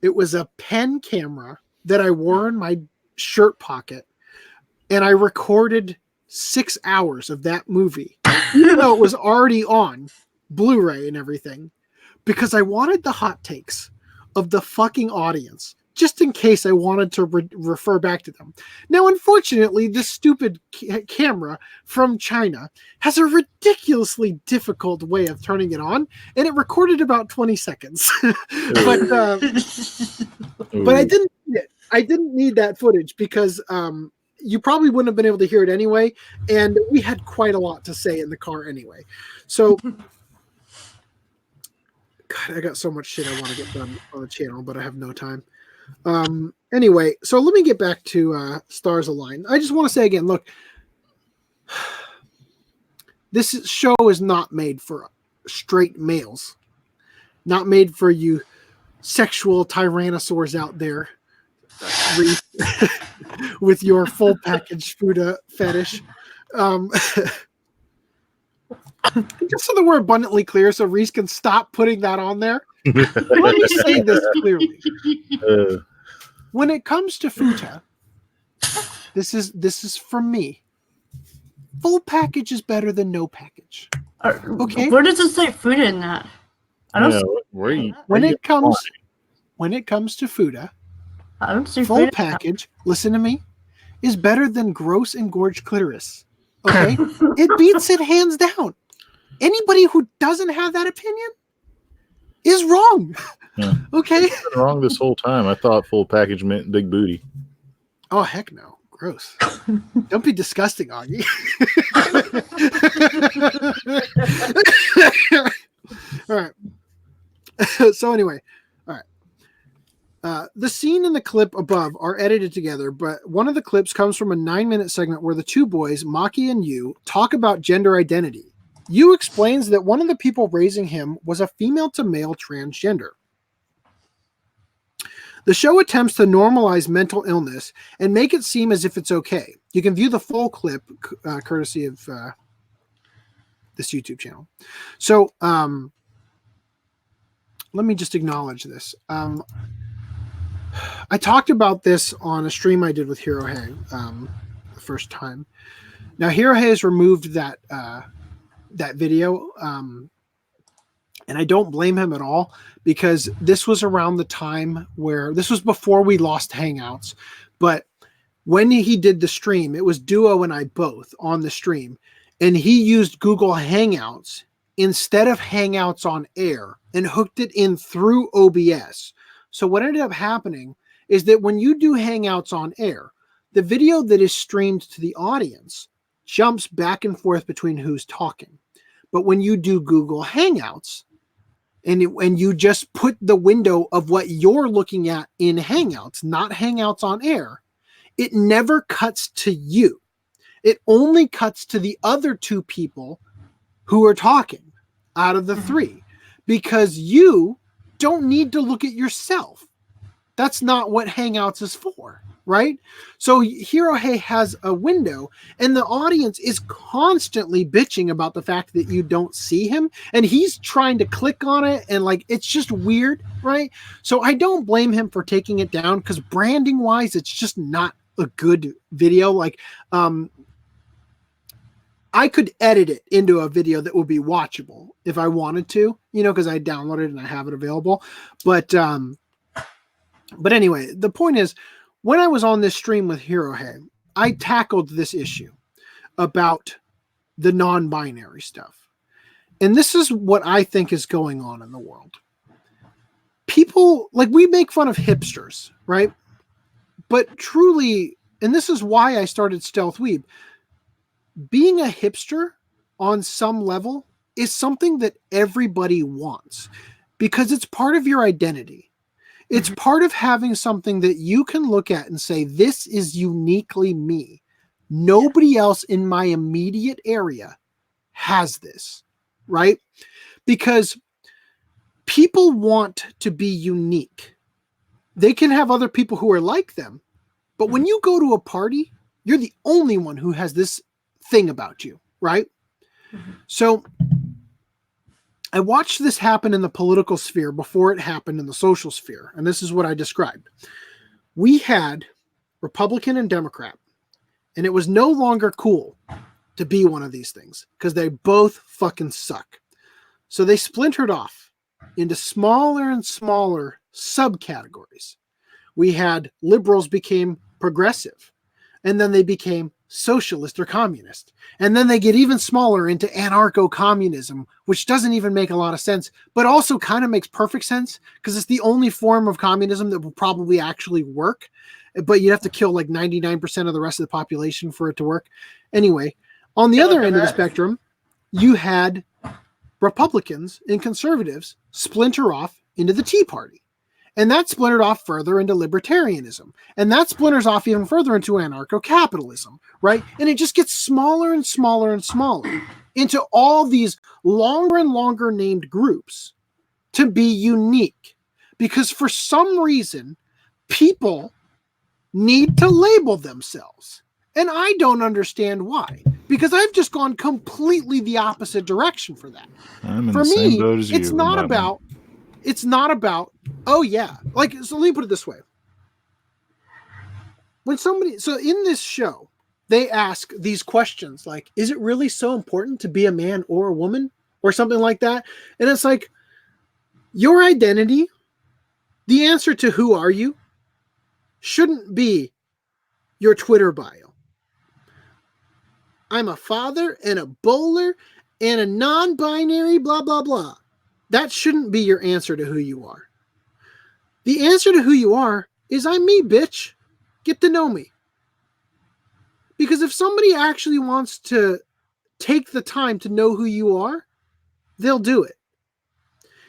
It was a pen camera that I wore in my shirt pocket, and I recorded 6 hours of that movie, even though it was already on Blu-ray and everything. because I wanted the hot takes of the fucking audience, just in case I wanted to refer back to them. Now, unfortunately, this stupid camera from China has a ridiculously difficult way of turning it on, and it recorded about 20 seconds. but I didn't need that footage because you probably wouldn't have been able to hear it anyway, and we had quite a lot to say in the car anyway. So, God, I got so much shit I want to get done on the channel, but I have no time. Anyway, so let me get back to Stars Align. I just want to say again, look, this show is not made for straight males, not made for you sexual tyrannosaurs out there with your full package Fuda fetish. Just so that we're abundantly clear, so Rhys can stop putting that on there. Let me say this clearly. When it comes to Futa, this is from me. Full package is better than no package. Okay. Where does it say Fuda in that? I don't. When it comes to Fuda, I don't see full Fuda. package. Listen to me, is better than gross engorged clitoris. Okay, it beats it hands down. Anybody who doesn't have that opinion is wrong. Yeah. Okay. I've been wrong this whole time. I thought full package meant big booty. Oh, heck no. Gross. Don't be disgusting, Augie. All right. So anyway, all right. The scene and the clip above are edited together, but one of the clips comes from a 9-minute segment where the two boys, Maki and Yu, talk about gender identity. Yu explains that one of the people raising him was a female to male transgender. The show attempts to normalize mental illness and make it seem as if it's okay. You can view the full clip courtesy of this YouTube channel. So let me just acknowledge this. I talked about this on a stream I did with Hirohei the first time. Now Hirohei has removed that video, and I don't blame him at all, because this was around the time where this was before we lost Hangouts. But when he did the stream, it was Duo and I both on the stream, and he used Google Hangouts instead of Hangouts on air and hooked it in through OBS. So what ended up happening is that when you do Hangouts on air, the video that is streamed to the audience jumps back and forth between who's talking. But when you do Google Hangouts and you just put the window of what you're looking at in Hangouts, not Hangouts on air, it never cuts to you. It only cuts to the other two people who are talking out of the three, because you don't need to look at yourself. That's not what Hangouts is for, right? So Hirohei has a window, and the audience is constantly bitching about the fact that you don't see him, and he's trying to click on it, and like, it's just weird, right? So I don't blame him for taking it down, because branding wise, it's just not a good video. Like, I could edit it into a video that would be watchable if I wanted to, because I downloaded it and I have it available. But anyway, the point is, when I was on this stream with Hirohei, I tackled this issue about the non-binary stuff. And this is what I think is going on in the world. People, like, we make fun of hipsters, right? But truly, and this is why I started Stealth Weeb, being a hipster on some level is something that everybody wants, because it's part of your identity. It's part of having something that you can look at and say, this is uniquely me. Nobody else in my immediate area has this, right? Because people want to be unique. They can have other people who are like them, but when you go to a party, you're the only one who has this thing about you, right? So I watched this happen in the political sphere before it happened in the social sphere. And this is what I described. We had Republican and Democrat, and it was no longer cool to be one of these things because they both fucking suck. So they splintered off. into smaller and smaller subcategories. We had liberals became progressive, and then they became socialist or communist. And then they get even smaller into anarcho-communism, which doesn't even make a lot of sense, but also kind of makes perfect sense because it's the only form of communism that will probably actually work. But you'd have to kill like 99% of the rest of the population for it to work. Anyway, on the other end of the spectrum, you had Republicans and conservatives splinter off into the Tea Party. And that splintered off further into libertarianism. And that splinters off even further into anarcho-capitalism, right? And it just gets smaller and smaller and smaller into all these longer and longer named groups to be unique. Because for some reason, people need to label themselves. And I don't understand why. Because I've just gone completely the opposite direction for that. I'm in for the me, same boat as you. It's not about, oh yeah. Like, so let me put it this way. So in this show, they ask these questions like, is it really so important to be a man or a woman? Or something like that. And it's like, your identity, the answer to who are you, shouldn't be your Twitter bio. I'm a father and a bowler and a non-binary blah, blah, blah. That shouldn't be your answer to who you are. The answer to who you are is I'm me, bitch. Get to know me. Because if somebody actually wants to take the time to know who you are, they'll do it.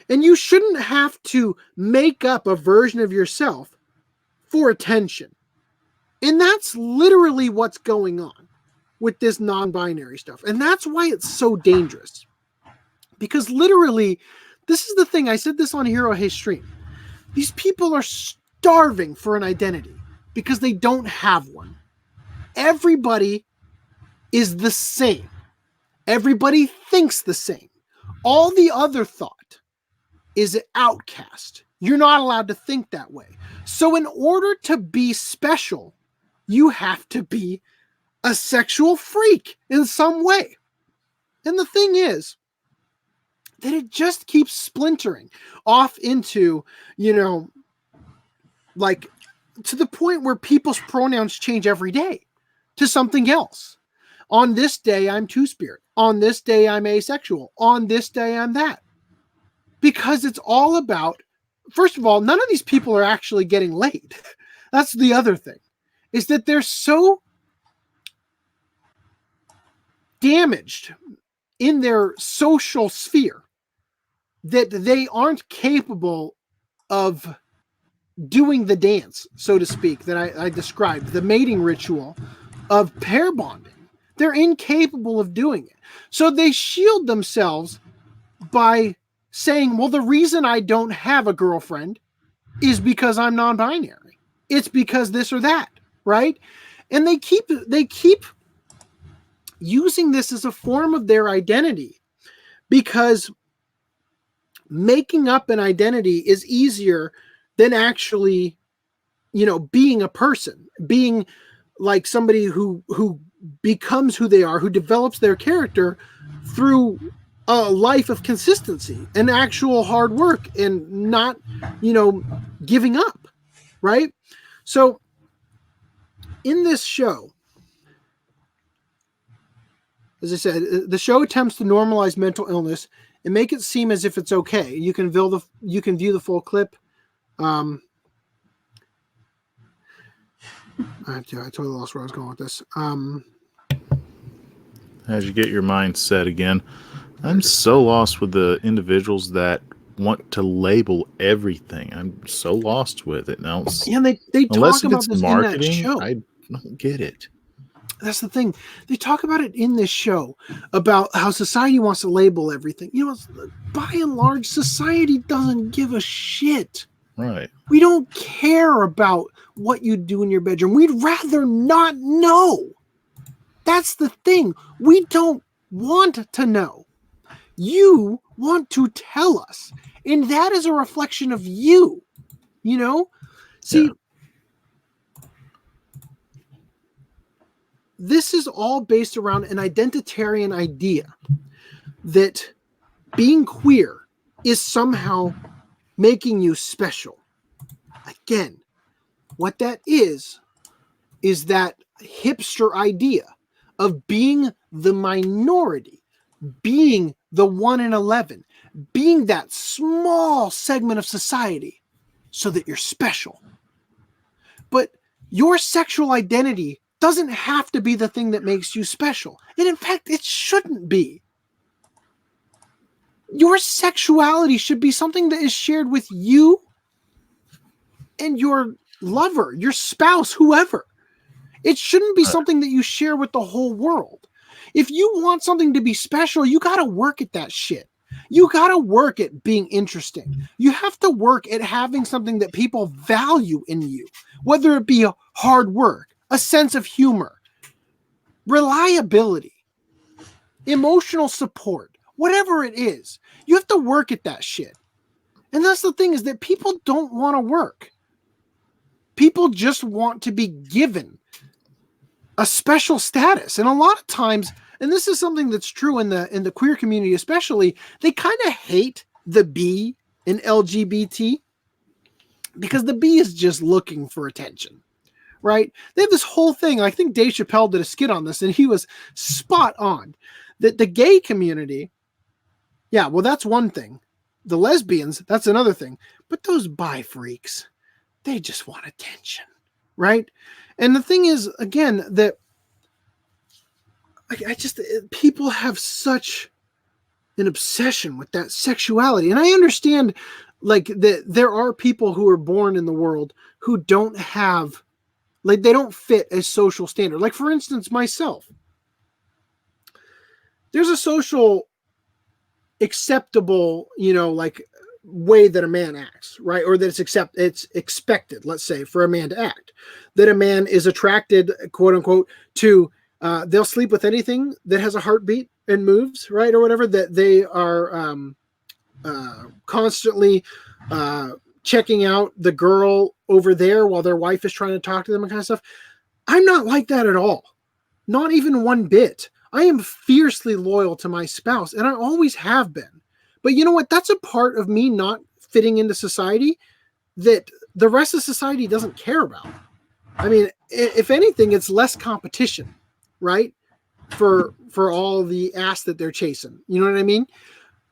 And you shouldn't have to make up a version of yourself for attention. And that's literally what's going on with this non-binary stuff. And that's why it's so dangerous. Because literally, this is the thing. I said this on Hero Hey Stream. These people are starving for an identity because they don't have one. Everybody is the same. Everybody thinks the same. All the other thought is outcast. You're not allowed to think that way. So in order to be special, you have to be a sexual freak in some way. And the thing is that it just keeps splintering off into, like to the point where people's pronouns change every day to something else. On this day, I'm two-spirit. On this day, I'm asexual. On this day, I'm that. Because it's all about, first of all, none of these people are actually getting laid. That's the other thing, is that they're so damaged in their social sphere that they aren't capable of doing the dance, so to speak, that I described, the mating ritual of pair bonding. They're incapable of doing it. So they shield themselves by saying, well, the reason I don't have a girlfriend is because I'm non-binary. It's because this or that, right? And they keep using this as a form of their identity because making up an identity is easier than actually, being a person, being like somebody who becomes who they are, who develops their character through a life of consistency and actual hard work and not, giving up, right? So in this show, as I said, the show attempts to normalize mental illness and make it seem as if it's okay. You can view the full clip. I totally lost where I was going with this. As you get your mind set again, I'm so lost with the individuals that want to label everything. I'm so lost with it now. Yeah, they talk about this marketing, in that show. I don't get it. That's the thing. They talk about it in this show about how society wants to label everything. By and large, society doesn't give a shit. Right. We don't care about what you do in your bedroom. We'd rather not know. That's the thing. We don't want to know. You want to tell us. And that is a reflection of you. See, this is all based around an identitarian idea that being queer is somehow making you special. Again, what that is that hipster idea of being the minority, being the 1 in 11, being that small segment of society so that you're special. But your sexual identity doesn't have to be the thing that makes you special. And in fact, it shouldn't be. Your sexuality should be something that is shared with you and your lover, your spouse, whoever. It shouldn't be something that you share with the whole world. If you want something to be special, you got to work at that shit. You got to work at being interesting. You have to work at having something that people value in you, whether it be hard work, a sense of humor, reliability, emotional support, whatever it is. You have to work at that shit. And that's the thing, is that people don't want to work. People just want to be given a special status. And a lot of times, and this is something that's true in the queer community especially, they kind of hate the B in LGBT because the B is just looking for attention, right? They have this whole thing. I think Dave Chappelle did a skit on this, and he was spot on. That the gay community, yeah, well, that's one thing. The lesbians, that's another thing. But those bi freaks, they just want attention, right? And the thing is, again, that people have such an obsession with that sexuality. And I understand, like, that there are people who are born in the world who don't have, like, they don't fit a social standard. Like, for instance, myself. There's a social acceptable, like, way that a man acts, right? Or that it's expected, let's say, for a man to act. That a man is attracted, quote unquote, to they'll sleep with anything that has a heartbeat and moves, right? Or whatever, that they are constantly checking out the girl over there while their wife is trying to talk to them and kind of stuff. I'm not like that at all. Not even one bit. I am fiercely loyal to my spouse, and I always have been. But you know what? That's a part of me not fitting into society that the rest of society doesn't care about. I mean, if anything, it's less competition, right? For all the ass that they're chasing. You know what I mean?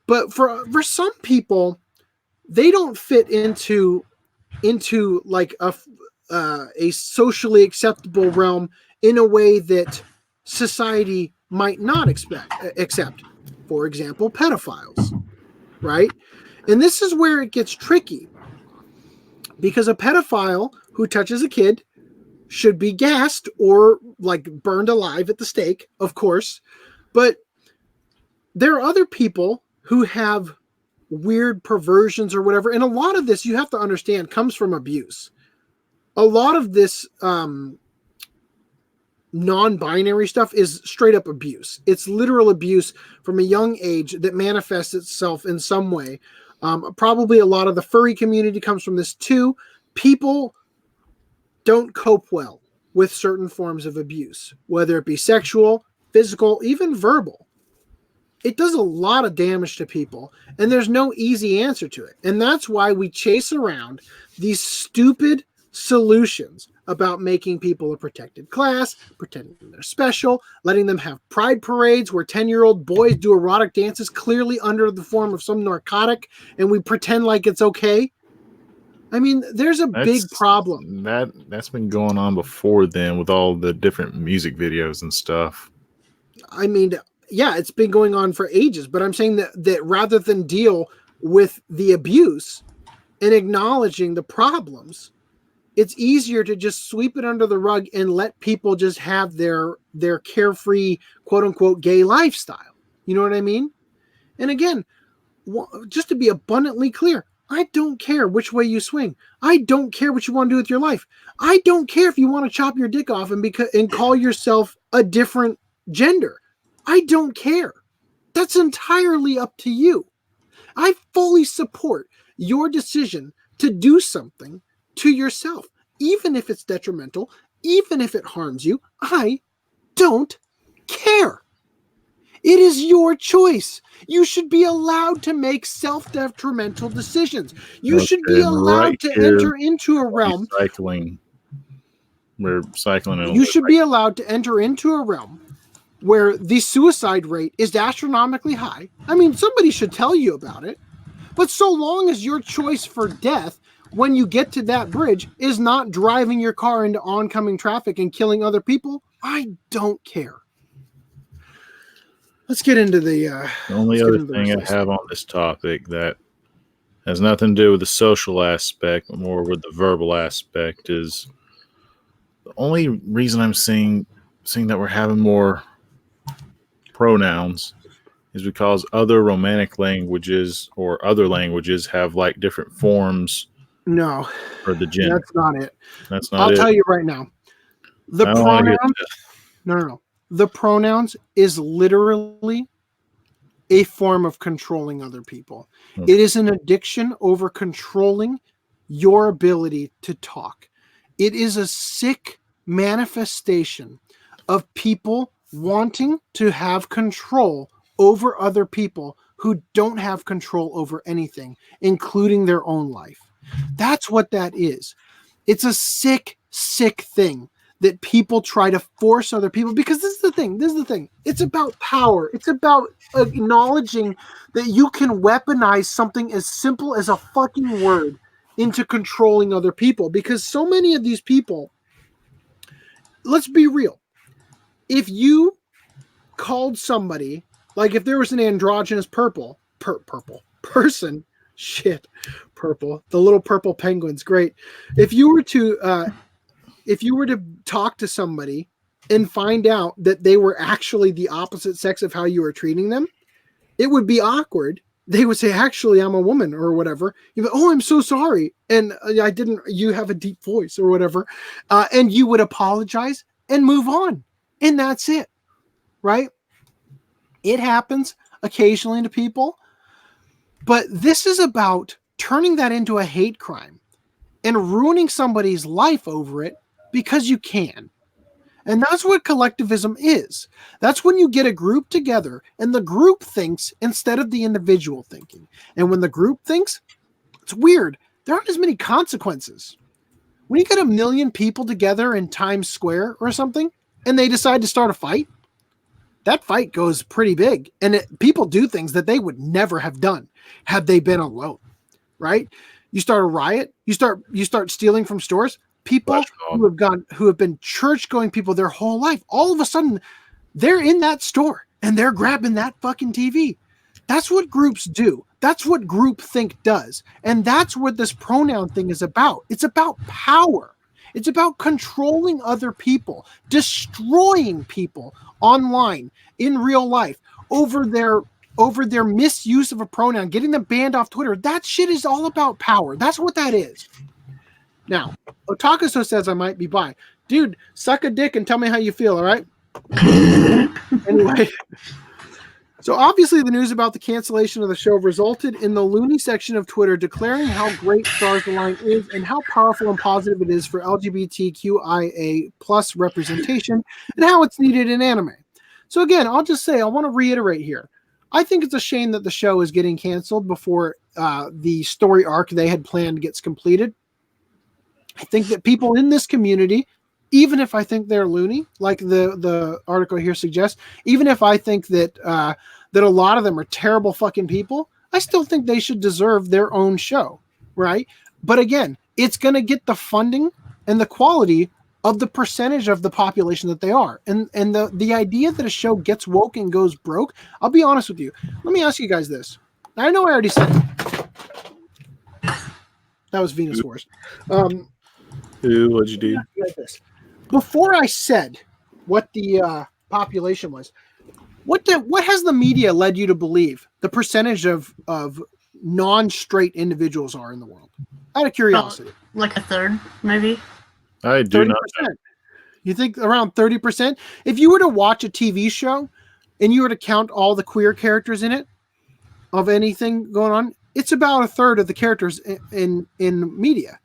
But for some people, they don't fit into like a socially acceptable realm in a way that society might not accept. For example, pedophiles, right? And this is where it gets tricky, because a pedophile who touches a kid should be gassed or, like, burned alive at the stake, of course. But there are other people who have weird perversions or whatever. And a lot of this, you have to understand, comes from abuse. A lot of this non-binary stuff is straight up abuse. It's literal abuse from a young age that manifests itself in some way. Probably a lot of the furry community comes from this too. People don't cope well with certain forms of abuse, whether it be sexual, physical, even verbal. It does a lot of damage to people, and there's no easy answer to it. And that's why we chase around these stupid solutions about making people a protected class, pretending they're special, letting them have pride parades where 10-year-old boys do erotic dances clearly under the form of some narcotic, and we pretend like it's okay. I mean, there's a big problem. That's been going on before then with all the different music videos and stuff. I mean, yeah, it's been going on for ages, but I'm saying that rather than deal with the abuse and acknowledging the problems, it's easier to just sweep it under the rug and let people just have their carefree, quote unquote, gay lifestyle. You know what I mean? And again, just to be abundantly clear, I don't care which way you swing. I don't care what you want to do with your life. I don't care if you want to chop your dick off and call yourself a different gender. I don't care. That's entirely up to you. I fully support your decision to do something to yourself, even if it's detrimental, even if it harms you. I don't care. It is your choice. You should be allowed to make self-detrimental decisions. You should be allowed to enter into a realm. We're cycling. You should be allowed to enter into a realm where the suicide rate is astronomically high. I mean, somebody should tell you about it. But so long as your choice for death when you get to that bridge is not driving your car into oncoming traffic and killing other people, I don't care. Let's get into the only other thing I have on this topic that has nothing to do with the social aspect, but more with the verbal aspect is the only reason I'm seeing that we're having more pronouns is because other romantic languages or other languages have like different forms. No, for the gender. That's not it. That's not I'll it. tell you right now. The pronouns. No. The pronouns is literally a form of controlling other people. It is an addiction over controlling your ability to talk. It is a sick manifestation of people wanting to have control over other people who don't have control over anything, including their own life. That's what that is. It's a sick, sick thing that people try to force other people, because this is the thing. It's about power. It's about acknowledging that you can weaponize something as simple as a fucking word into controlling other people, because so many of these people, let's be real. If you called somebody, like if there was an androgynous purple person, purple, the little purple penguins, great. If you were to talk to somebody and find out that they were actually the opposite sex of how you were treating them, it would be awkward. They would say, actually, I'm a woman or whatever. You'd be, oh, I'm so sorry. And you have a deep voice or whatever. And you would apologize and move on. And that's it. Right? It happens occasionally to people. But this is about turning that into a hate crime and ruining somebody's life over it because you can. And that's what collectivism is. That's when you get a group together and the group thinks instead of the individual thinking. And when the group thinks, it's weird. There aren't as many consequences. When you get 1 million people together in Times Square or something and they decide to start a fight, that fight goes pretty big. And people do things that they would never have done had they been alone, right? You start a riot, you start stealing from stores. People who have been church-going people their whole life, all of a sudden, they're in that store and they're grabbing that fucking TV. That's what groups do. That's what groupthink does. And that's what this pronoun thing is about. It's about power. It's about controlling other people, destroying people online in real life over their misuse of a pronoun, getting them banned off Twitter. That shit is all about power. That's what that is. Now, Otakaso says I might be bi. Dude, suck a dick and tell me how you feel, all right? Anyway, so obviously the news about the cancellation of the show resulted in the loony section of Twitter declaring how great Stars Align is and how powerful and positive it is for LGBTQIA plus representation and how it's needed in anime. So again, I'll just say, I want to reiterate here. I think it's a shame that the show is getting canceled before the story arc they had planned gets completed. I think that people in this community, even if I think they're loony, like the article here suggests, even if I think that that a lot of them are terrible fucking people, I still think they should deserve their own show, right? But again, it's going to get the funding and the quality of the percentage of the population that they are. And the idea that a show gets woke and goes broke, I'll be honest with you. Let me ask you guys this. I know I already said it. That was Venus Wars. What'd you do? Before I said what the population was, what has the media led you to believe the percentage of non-straight individuals are in the world? Out of curiosity. Like a third, maybe? I do 30%. not know. You think around 30%? If you were to watch a TV show and you were to count all the queer characters in it, of anything going on, it's about a third of the characters in media.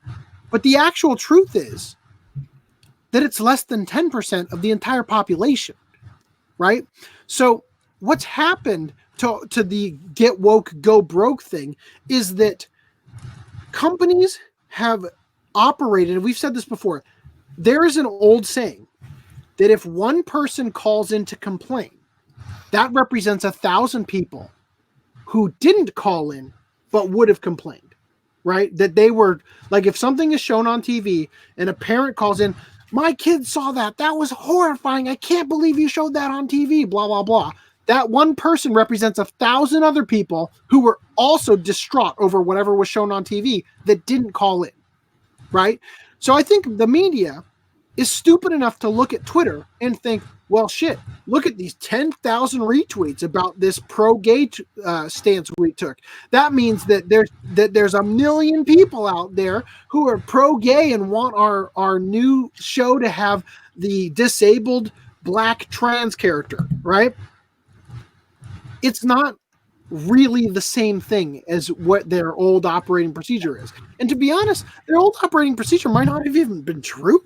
But the actual truth is that it's less than 10% of the entire population, right? So what's happened to the get woke, go broke thing is that companies have operated, and we've said this before, there is an old saying that if one person calls in to complain, that represents 1,000 people who didn't call in but would have complained, right? That they were, like, if something is shown on TV and a parent calls in, my kid saw that. That was horrifying. I can't believe you showed that on TV, blah, blah, blah. That one person represents 1,000 other people who were also distraught over whatever was shown on TV that didn't call in, right? So I think the media is stupid enough to look at Twitter and think, well, shit, look at these 10,000 retweets about this pro-gay stance we took. That means that there's a million people out there who are pro-gay and want our new show to have the disabled black trans character, right? It's not really the same thing as what their old operating procedure is. And to be honest, their old operating procedure might not have even been true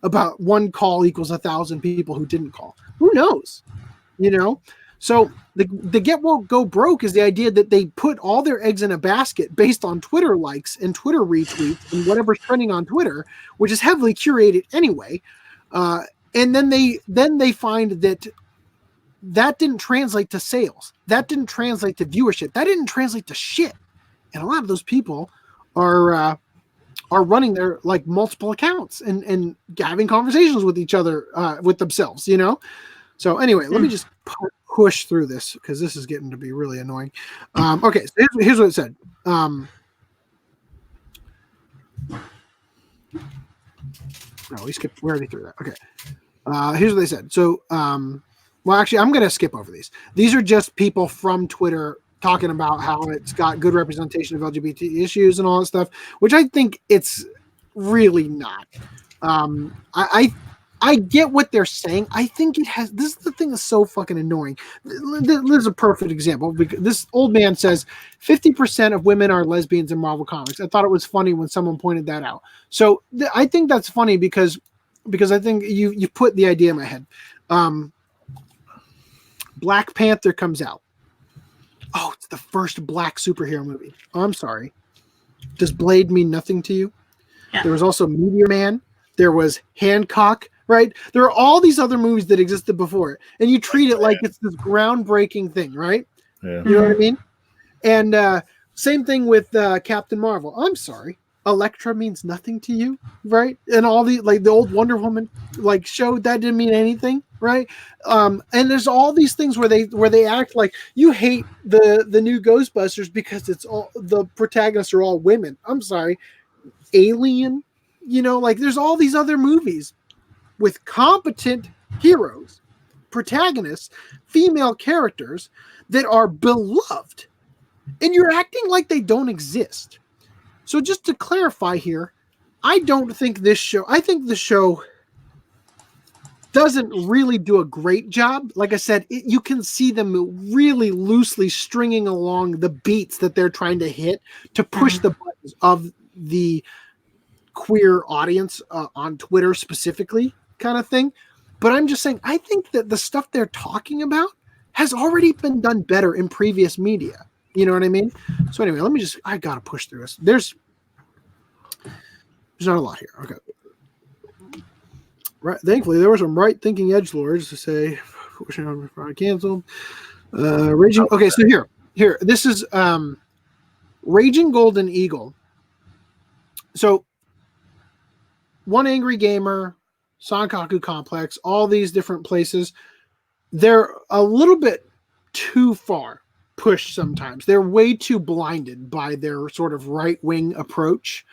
about one call equals 1,000 people who didn't call. Who knows? You know? So the get woke, go broke is the idea that they put all their eggs in a basket based on Twitter likes and Twitter retweets and whatever's trending on Twitter, which is heavily curated anyway. And then they find that didn't translate to sales. That didn't translate to viewership. That didn't translate to shit. And a lot of those people are running their like multiple accounts and having conversations with each other, with themselves, you know? So anyway, let me just push through this because this is getting to be really annoying. Okay, so here's what it said. We already through that. Okay. Here's what they said. So, well, actually, I'm going to skip over these. These are just people from Twitter talking about how it's got good representation of LGBT issues and all that stuff, which I think it's really not. I get what they're saying. I think it has. This is the thing that's so fucking annoying. This is a perfect example. This old man says 50% of women are lesbians in Marvel Comics. I thought it was funny when someone pointed that out. So I think that's funny because I think you put the idea in my head. Black Panther comes out. Oh, it's the first black superhero movie. Oh, I'm sorry. Does Blade mean nothing to you? Yeah. There was also Meteor Man. There was Hancock, right? There are all these other movies that existed before it, and you treat it like it's this groundbreaking thing, right? Yeah. You know what I mean? And same thing with Captain Marvel. I'm sorry. Elektra means nothing to you, right? And all the like the old Wonder Woman like show that didn't mean anything, right? And there's all these things where they act like you hate the new Ghostbusters because it's all the protagonists are all women. I'm sorry, Alien, you know, like there's all these other movies with competent heroes, protagonists, female characters that are beloved, and you're acting like they don't exist. So just to clarify here, I don't think this show, I think the show doesn't really do a great job. Like I said, you can see them really loosely stringing along the beats that they're trying to hit to push the buttons of the queer audience on Twitter specifically kind of thing. But I'm just saying, I think that the stuff they're talking about has already been done better in previous media. You know what I mean? So anyway, I got to push through this. There's not a lot here. Okay. Right. Thankfully, there were some right-thinking edgelords to say, canceled. Raging. Okay, so here. This is Raging Golden Eagle. So, One Angry Gamer, Sankaku Complex, all these different places, they're a little bit too far pushed sometimes. They're way too blinded by their sort of right-wing approach.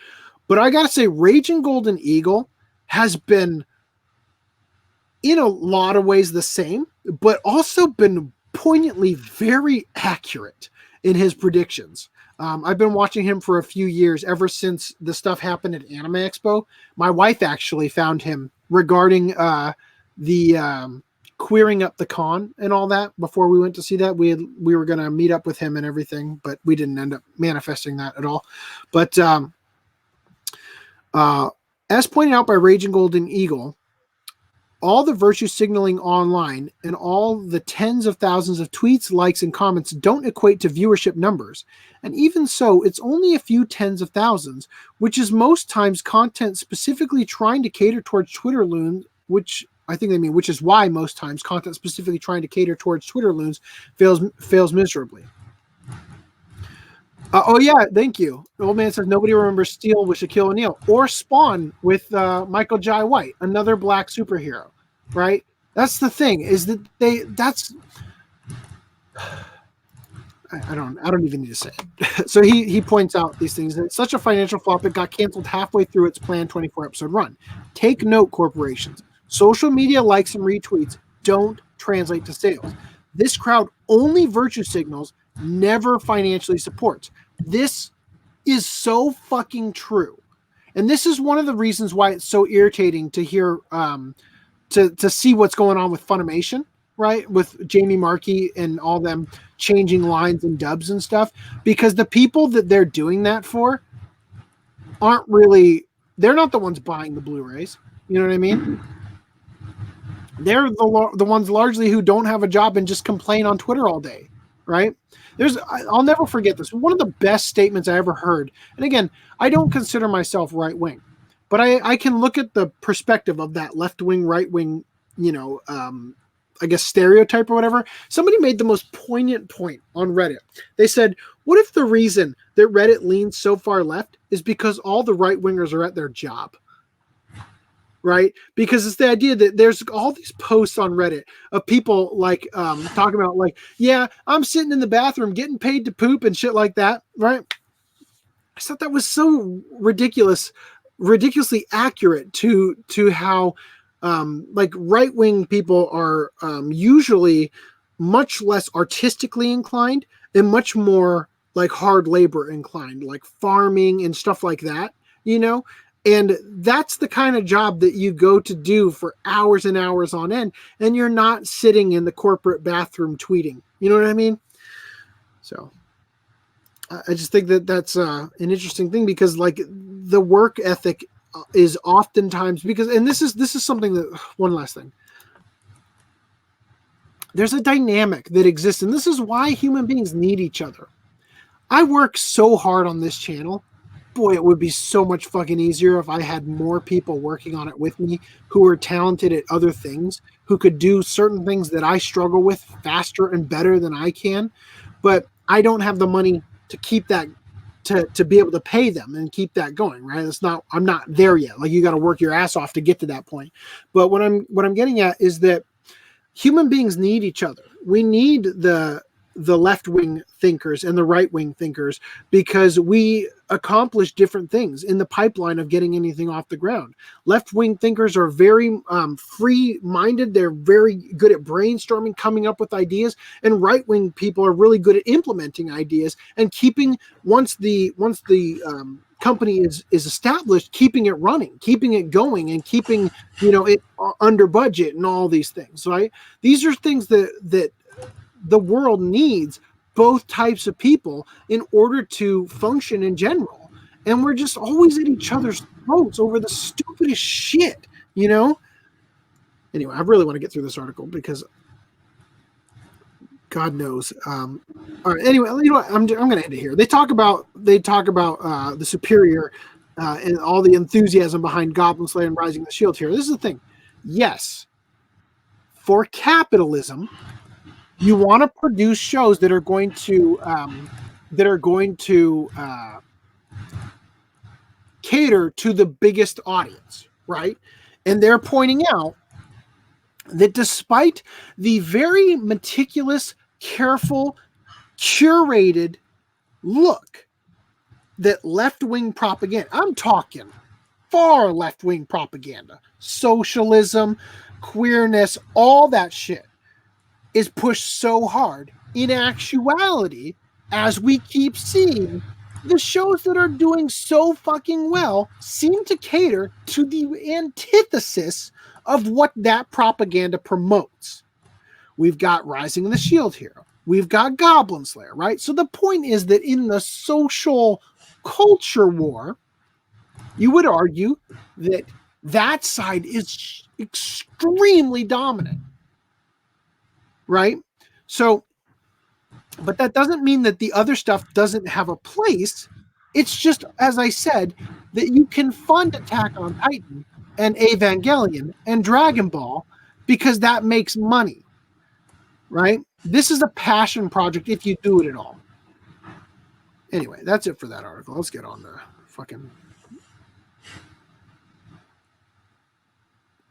But I gotta say, Raging Golden Eagle has been, in a lot of ways, the same, but also been poignantly very accurate in his predictions. I've been watching him for a few years, ever since the stuff happened at Anime Expo. My wife actually found him regarding the queering up the con and all that. Before we went to see that, we were going to meet up with him and everything, but we didn't end up manifesting that at all. But as pointed out by Raging Golden Eagle, all the virtue signaling online and all the tens of thousands of tweets, likes, and comments don't equate to viewership numbers. And even so, it's only a few tens of thousands, which is most times content specifically trying to cater towards Twitter loons, which I think they mean, which is why most times content specifically trying to cater towards Twitter loons fails miserably. Oh yeah, thank you. The old man says nobody remembers Steel with Shaquille O'Neal or Spawn with Michael Jai White, another black superhero, right? That's the thing, is that I don't even need to say it. So he points out these things. It's such a financial flop, it got canceled halfway through its planned 24-episode run. Take note, corporations. Social media likes and retweets don't translate to sales. This crowd only virtue signals, never financially supports. This is so fucking true. And this is one of the reasons why it's so irritating to hear, to see what's going on with Funimation, right? With Jamie Markey and all them changing lines and dubs and stuff, because the people that they're doing that for they're not the ones buying the Blu-rays. You know what I mean? They're the ones largely who don't have a job and just complain on Twitter all day, right? I'll never forget this. One of the best statements I ever heard. And again, I don't consider myself right wing, but I can look at the perspective of that left wing, right wing, I guess stereotype or whatever. Somebody made the most poignant point on Reddit. They said, what if the reason that Reddit leans so far left is because all the right wingers are at their job? Right? Because it's the idea that there's all these posts on Reddit of people like talking about like, yeah, I'm sitting in the bathroom getting paid to poop and shit like that. Right? I thought that was so ridiculously accurate to how like right-wing people are usually much less artistically inclined and much more like hard labor inclined, like farming and stuff like that, And that's the kind of job that you go to do for hours and hours on end, and you're not sitting in the corporate bathroom tweeting. You know what I mean? So I just think that that's an interesting thing, because like the work ethic is oftentimes and this is something that, one last thing. There's a dynamic that exists, and this is why human beings need each other. I work so hard on this channel. Boy, it would be so much fucking easier if I had more people working on it with me who are talented at other things, who could do certain things that I struggle with faster and better than I can. But I don't have the money to keep that, to be able to pay them and keep that going, right? I'm not there yet. Like, you got to work your ass off to get to that point. But what I'm getting at is that human beings need each other. We need the left-wing thinkers and the right-wing thinkers, because we accomplish different things in the pipeline of getting anything off the ground. Left-wing thinkers are very free-minded. They're very good at brainstorming, coming up with ideas, and right-wing people are really good at implementing ideas and keeping, once the company is established, keeping it running, keeping it going, and keeping it under budget and all these things, right? These are things that the world needs both types of people in order to function in general. And we're just always at each other's throats over the stupidest shit, Anyway, I really want to get through this article because God knows. All right. Anyway, you know what? I'm going to end it here. They talk about the superior and all the enthusiasm behind Goblin Slayer and Rising the Shield here. This is the thing. Yes, for capitalism, you want to produce shows that are going to cater to the biggest audience, right? And they're pointing out that despite the very meticulous, careful, curated look that left-wing propaganda, I'm talking far left-wing propaganda, socialism, queerness, all that shit, is pushed so hard. In actuality, as we keep seeing, the shows that are doing so fucking well seem to cater to the antithesis of what that propaganda promotes. We've got Rising of the Shield Hero. We've got Goblin Slayer, right? So the point is that in the social culture war, you would argue that that side is extremely dominant, right? So, but that doesn't mean that the other stuff doesn't have a place. It's just, as I said, that you can fund Attack on Titan and Evangelion and Dragon Ball because that makes money, right? This is a passion project if you do it at all. Anyway, that's it for that article. Let's get on to fucking...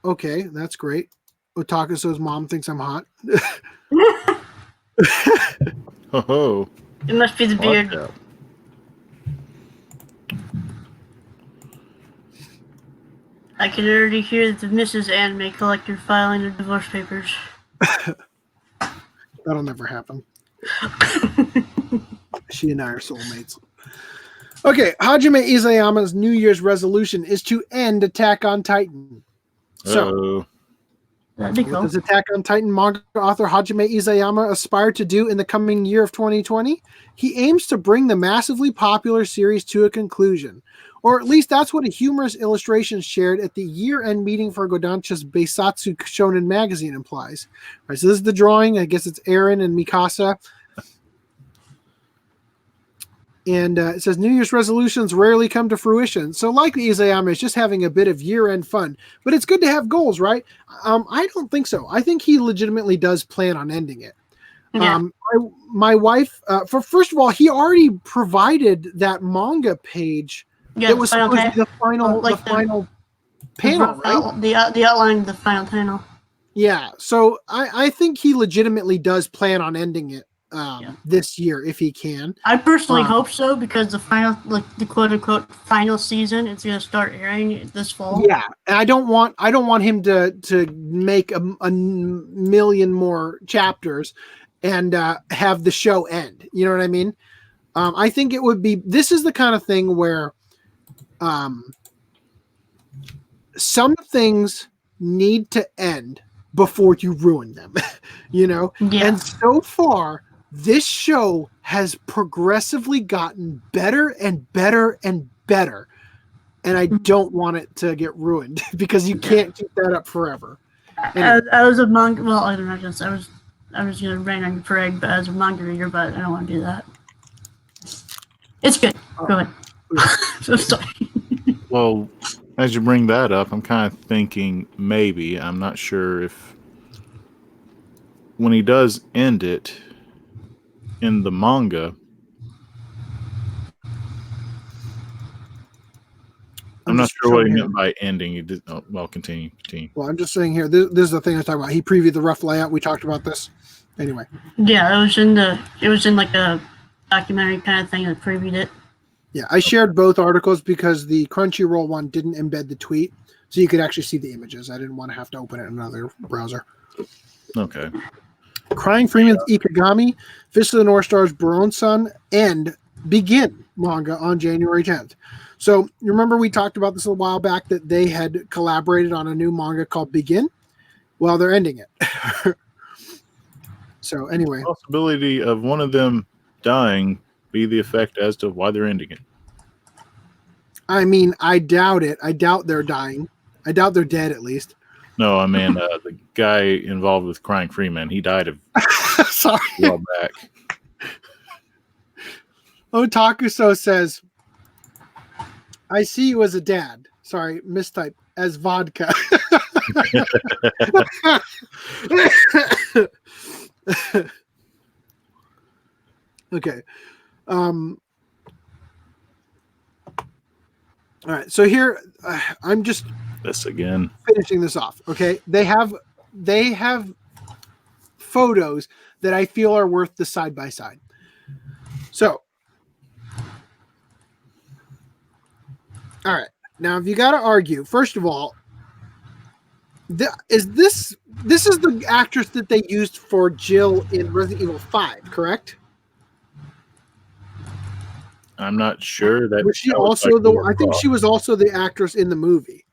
Okay, that's great. Otakuso's mom thinks I'm hot. Oh, It must be the beard. out. I can already hear the Mrs. Anime collector filing the divorce papers. That'll never happen. She and I are soulmates. Okay, Hajime Isayama's New Year's resolution is to end Attack on Titan. So, that'd be cool. what does Attack on Titan manga author Hajime Isayama aspire to do in the coming year of 2020? He aims to bring the massively popular series to a conclusion. Or at least that's what a humorous illustration shared at the year-end meeting for Godansha's Beisatsu Shonen magazine implies. All right, so this is the drawing. I guess it's Eren and Mikasa. And it says, New Year's resolutions rarely come to fruition. So likely Isayama is just having a bit of year-end fun. But it's good to have goals, right? I don't think so. I think he legitimately does plan on ending it. Yeah. My wife, first of all, he already provided that manga page. Yeah, that was supposed to be the final, final panel, right? The outline of the final panel. Yeah, so I think he legitimately does plan on ending it this year if he can. I personally hope so, because the final, like the quote unquote final season, it's going to start airing this fall. Yeah, and I don't want him to make a million more chapters and have the show end. You know what I mean? I think it would be. This is the kind of thing where. Some things need to end before you ruin them, you know? Yeah. And so far, this show has progressively gotten better and better and better. And I don't want it to get ruined because you can't keep that up forever. Anyway. I was a manga, well, I don't know, I was going to rain on your parade, but as a manga reader, but I don't want to do that. It's good. Go ahead. So sorry. Well, as you bring that up, I'm kind of thinking maybe, I'm not sure if when he does end it in the manga, I'm not sure what he meant by ending. He did, well, continue. Well, I'm just saying here, this is the thing I was talking about. He previewed the rough layout. We talked about this. Anyway. Yeah, it was in like a documentary kind of thing that previewed it. Yeah, I shared both articles because the Crunchyroll one didn't embed the tweet, so you could actually see the images. I didn't want to have to open it in another browser. Okay. Crying Freeman's Ikigami, Fist of the North Star's Boron-san, and Begin manga on January 10th. So, you remember we talked about this a while back that they had collaborated on a new manga called Begin? Well, they're ending it. So, anyway. The possibility of one of them dying be the effect as to why they're ending it? I mean, I doubt it. I doubt they're dying. I doubt they're dead, at least. No, I mean, the guy involved with Crying Freeman, he died a while back. Otakuso says, I see you as a dad. Sorry, mistype. As vodka. Okay. All right, so here I'm just this again finishing this off. Okay, they have photos that I feel are worth the side by side. So, all right, now if you got to argue, first of all, this is the actress that they used for Jill in Resident Evil 5, correct? I'm not sure that was she also I think she was also the actress in the movie.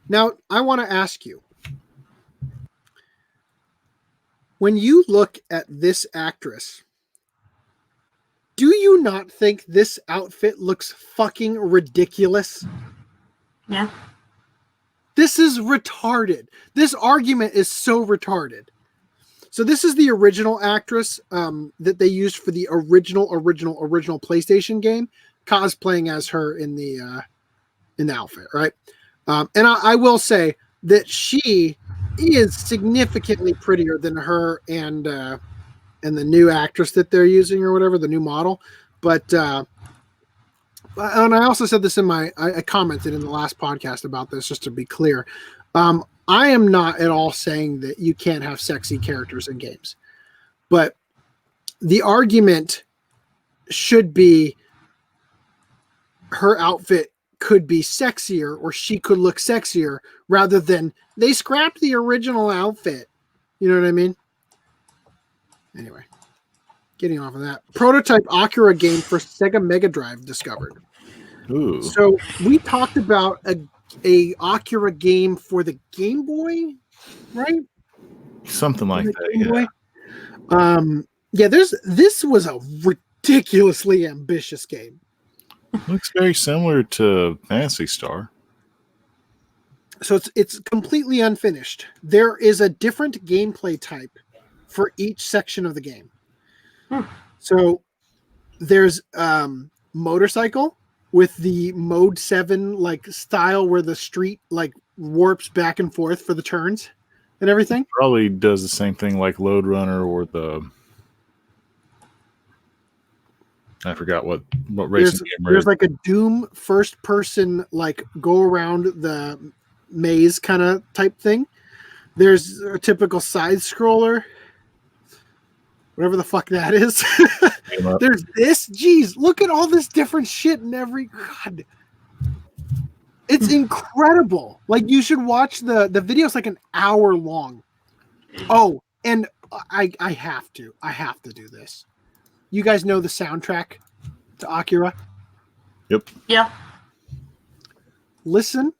Now, I want to ask you, when you look at this actress, do you not think this outfit looks fucking ridiculous? Yeah. This is retarded. This argument is so retarded. So this is the original actress that they used for the original PlayStation game, cosplaying as her in the outfit, right? And I will say that she is significantly prettier than her and the new actress that they're using or whatever, the new model. But and I also said this in I commented in the last podcast about this, just to be clear. I am not at all saying that you can't have sexy characters in games, but the argument should be her outfit could be sexier or she could look sexier rather than they scrapped the original outfit. You know what I mean? Anyway, getting off of that. Prototype Akira game for Sega Mega Drive discovered. Ooh. So we talked about a Akira game for the Game Boy, right? Something like that, yeah. This was a ridiculously ambitious game. Looks very similar to Phantasy Star. So it's completely unfinished. There is a different gameplay type for each section of the game. So there's motorcycle with the Mode 7 like style where the street like warps back and forth for the turns and everything. Probably does the same thing like Load Runner or I forgot what racing game. There's like a Doom first person like go around the maze kind of type thing. There's a typical side scroller, whatever the fuck that is. There's this. Geez, look at all this different shit in every. God, it's incredible. Like you should watch the video's like an hour long. Oh, and I have to do this. You guys know the soundtrack to Akira? Yep. Yeah. Listen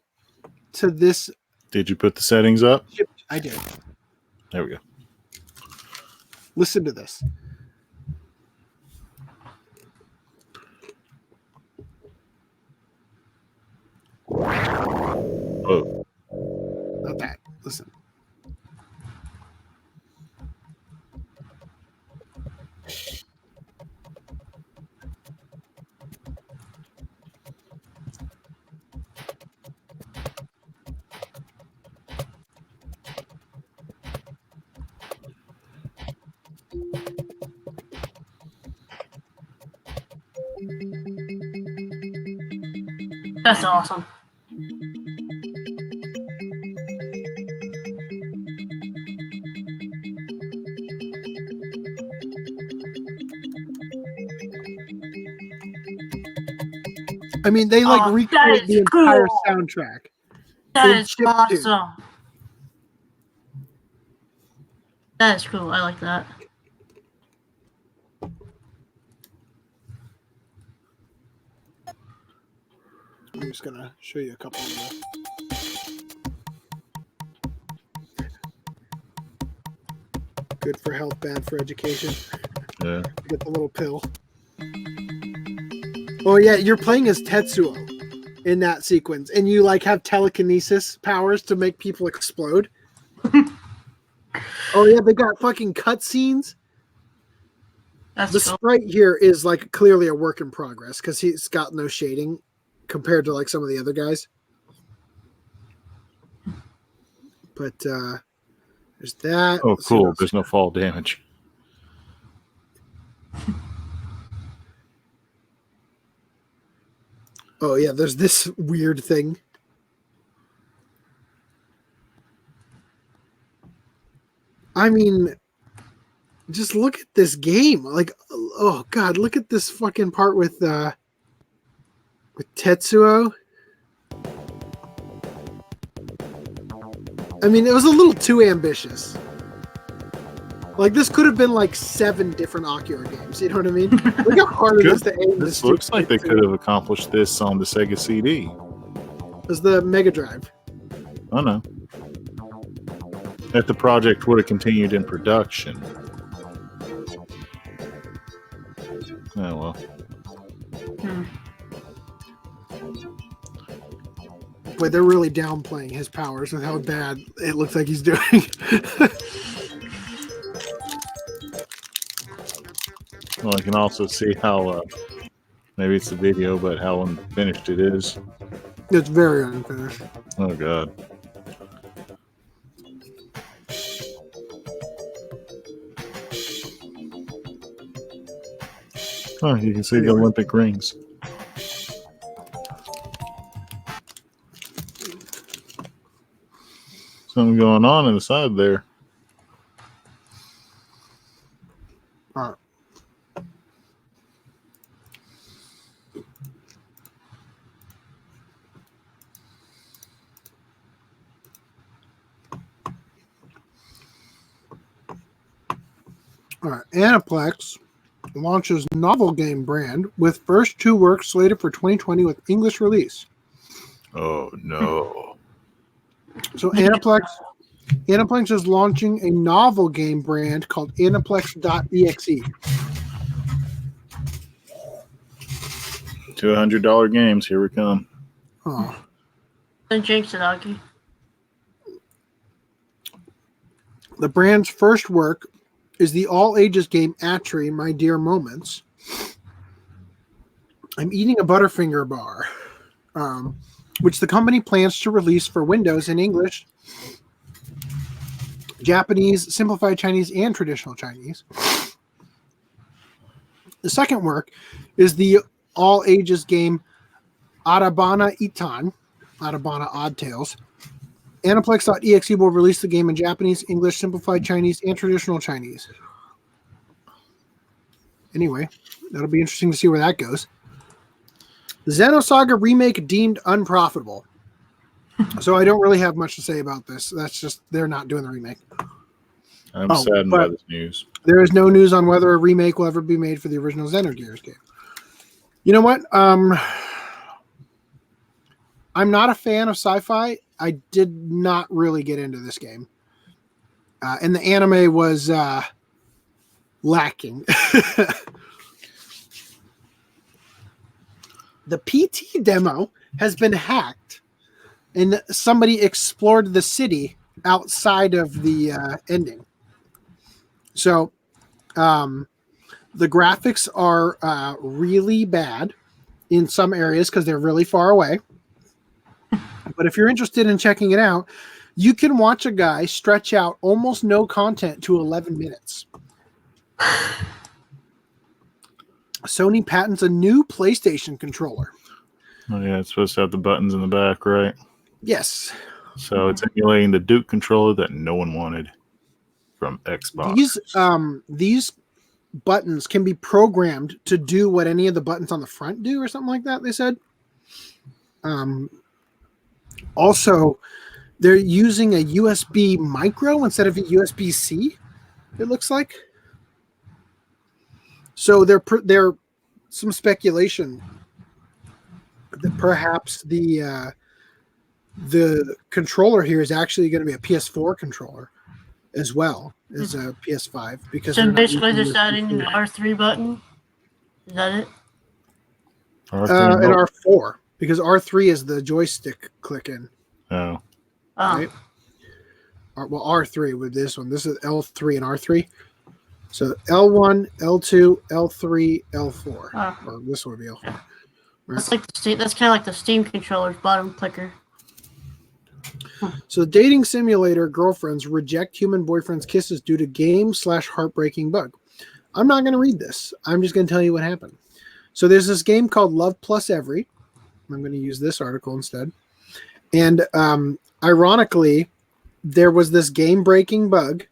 to this. Did you put the settings up? I did. There we go. Listen to this. Oh. Not that. Listen. That's awesome. I mean, they like recreate the entire soundtrack. That is awesome. That is cool. I like that. I'm just gonna show you a couple of them. Good for health, bad for education. Yeah. Get the little pill. Oh yeah, you're playing as Tetsuo in that sequence, and you like have telekinesis powers to make people explode. Oh yeah, they got fucking cutscenes. The sprite here is like clearly a work in progress because he's got no shading compared to like some of the other guys. But there's that. Oh, cool. There's no fall damage. Oh yeah, there's this weird thing. I mean, just look at this game. Like, oh god, look at this fucking part with Tetsuo. I mean, it was a little too ambitious. Like, this could have been like 7 different Akira games. You know what I mean? Look how hard it is to aim. This looks like they could have accomplished this on the Sega CD. It was the Mega Drive. I know. If the project would have continued in production. Oh, well. But they're really downplaying his powers and how bad it looks like he's doing. Well, you can also see how maybe it's the video, but how unfinished it is. It's very unfinished. Oh God. Oh, you can see the Olympic rings. Something going on inside there. All right. Aniplex launches novel game brand with first 2 works slated for 2020 with English release. Oh no. So Aniplex is launching a novel game brand called Aniplex.exe. $200 games, here we come. Oh. Don't jinx it, Augie. The brand's first work is the all-ages game Atri, My Dear Moments. I'm eating a Butterfinger bar, which the company plans to release for Windows in English, Japanese, Simplified Chinese, and Traditional Chinese. The second work is the all-ages game Arabana Itan, Arabana Odd Tales. Aniplex.exe will release the game in Japanese, English, Simplified Chinese, and Traditional Chinese. Anyway, that'll be interesting to see where that goes. The Xenosaga remake deemed unprofitable. So I don't really have much to say about this. That's just, they're not doing the remake. I'm saddened by this news. There is no news on whether a remake will ever be made for the original Xenogears game. You know what? I'm not a fan of sci-fi. I did not really get into this game. And the anime was lacking. The PT demo has been hacked, and somebody explored the city outside of the ending. So the graphics are really bad in some areas because they're really far away. But if you're interested in checking it out, you can watch a guy stretch out almost no content to 11 minutes. Sony patents a new PlayStation controller. Oh yeah, it's supposed to have the buttons in the back, right? Yes. So it's emulating the Duke controller that no one wanted from Xbox. These buttons can be programmed to do what any of the buttons on the front do, or something like that, they said. Also, they're using a USB micro instead of a USB-C, it looks like. So there some speculation that perhaps the controller here is actually going to be a PS4 controller as well as a PS5. Because so basically just adding an R3 button? Is that it? And R4, because R3 is the joystick clicking. Oh. Right? Well, R3 with this one. This is L3 and R3. So L1, L2, L3, L4. Or this would be L4. Right? That's kind of like the Steam controller's bottom clicker. So dating simulator girlfriends reject human boyfriend's kisses due to game/heartbreaking bug. I'm not going to read this. I'm just going to tell you what happened. So there's this game called Love Plus Every. I'm going to use this article instead. And ironically, there was this game-breaking bug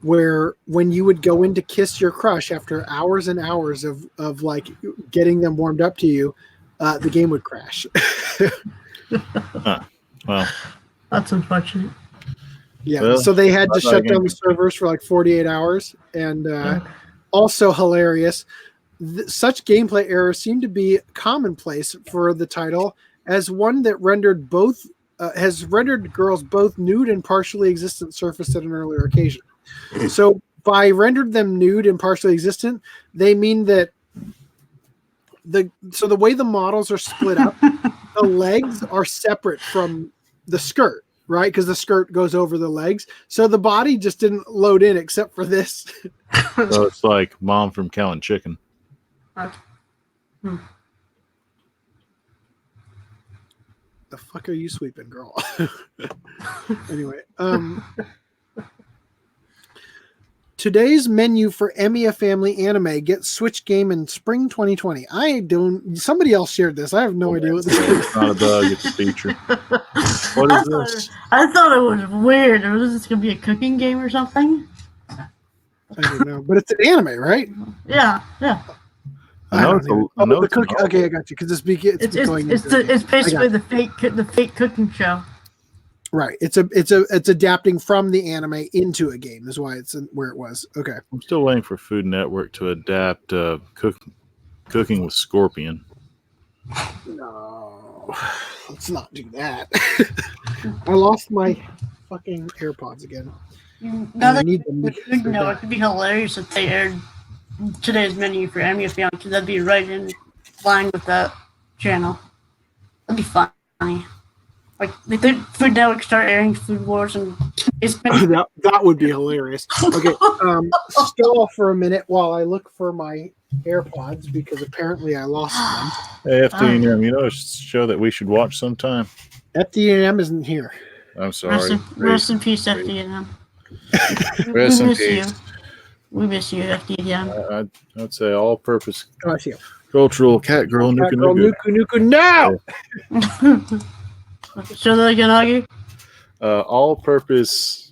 where when you would go in to kiss your crush after hours and hours of like getting them warmed up to you, the game would crash. Well, that's unfortunate. Yeah, well, so they had to shut down the servers for like 48 hours. And also hilarious, such gameplay errors seem to be commonplace for the title, as one that rendered both has rendered girls both nude and partially existent surfaced at an earlier occasion. So by rendered them nude and partially existent, they mean that so the way the models are split up, the legs are separate from the skirt, right? Because the skirt goes over the legs. So the body just didn't load in except for this. So it's like Mom from Cow and Chicken. The fuck are you sweeping, girl? Anyway, today's menu for Emiya Family Anime gets Switch game in spring 2020. Somebody else shared this. I have no idea what this is. It's not a bug, it's a feature. What is this? I thought it was weird. Was this going to be a cooking game or something? I don't know. But it's an anime, right? Yeah. The cooking. Okay, I got you. Because it's basically the fake cooking show. Right. It's adapting from the anime into a game. Is why it's where it was. Okay. I'm still waiting for Food Network to adapt Cooking with Scorpion. No, let's not do that. I lost my fucking AirPods again. Now that it could be hilarious if they aired today's menu for Emiya Family, because that'd be right in line with that channel. That'd be funny. Like, they Food Network start airing Food Wars and that would be hilarious. Okay, stall for a minute while I look for my AirPods because apparently I lost them. Hey, FD&M, you know a show that we should watch sometime? FD&M isn't here. I'm sorry. Rest in peace, FD&M. Rest in peace. We miss you, FD&M. I'd say all-purpose cultural cat girl nuku nuku now. Show that again, Augie. All-purpose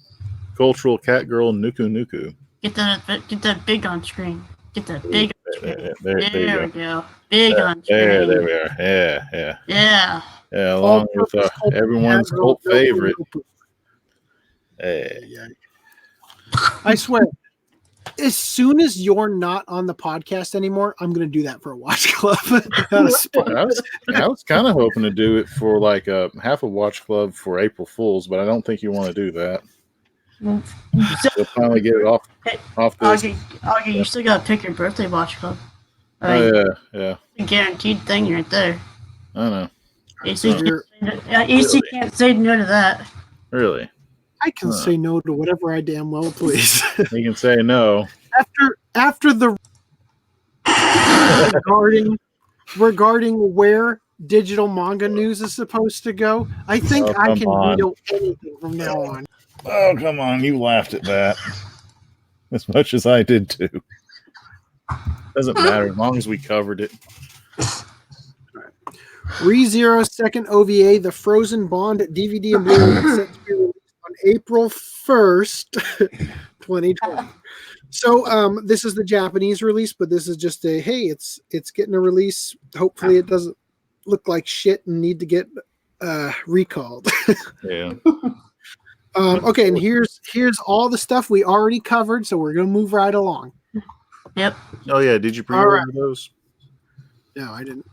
cultural cat girl nuku nuku. Get that big on screen. Get that big on screen. There we go. Big on screen. There we are. Yeah. Yeah, along with everyone's cult favorite. Hey. I swear, as soon as you're not on the podcast anymore, I'm going to do that for a watch club. I was kind of hoping to do it for like half a watch club for April Fools, but I don't think you want to do that. You'll finally get it off this. Augie, you still got to pick your birthday watch club. Yeah. A guaranteed thing right there. I know. AC can't say no to that. Really? I can say no to whatever I damn well please. You can say no. After the regarding where digital manga news is supposed to go, I think I can veto anything from now on. Oh, come on. You laughed at that. As much as I did too. Doesn't matter as long as we covered it. ReZero's second OVA, the Frozen Bond DVD and Blu-ray is set to be released on April 1st, 2020. So this is the Japanese release, but this is just it's getting a release. Hopefully it doesn't look like shit and need to get recalled. Yeah. Okay, and here's all the stuff we already covered, so we're gonna move right along. Yep. Oh yeah, did you pre-order those? No, I didn't.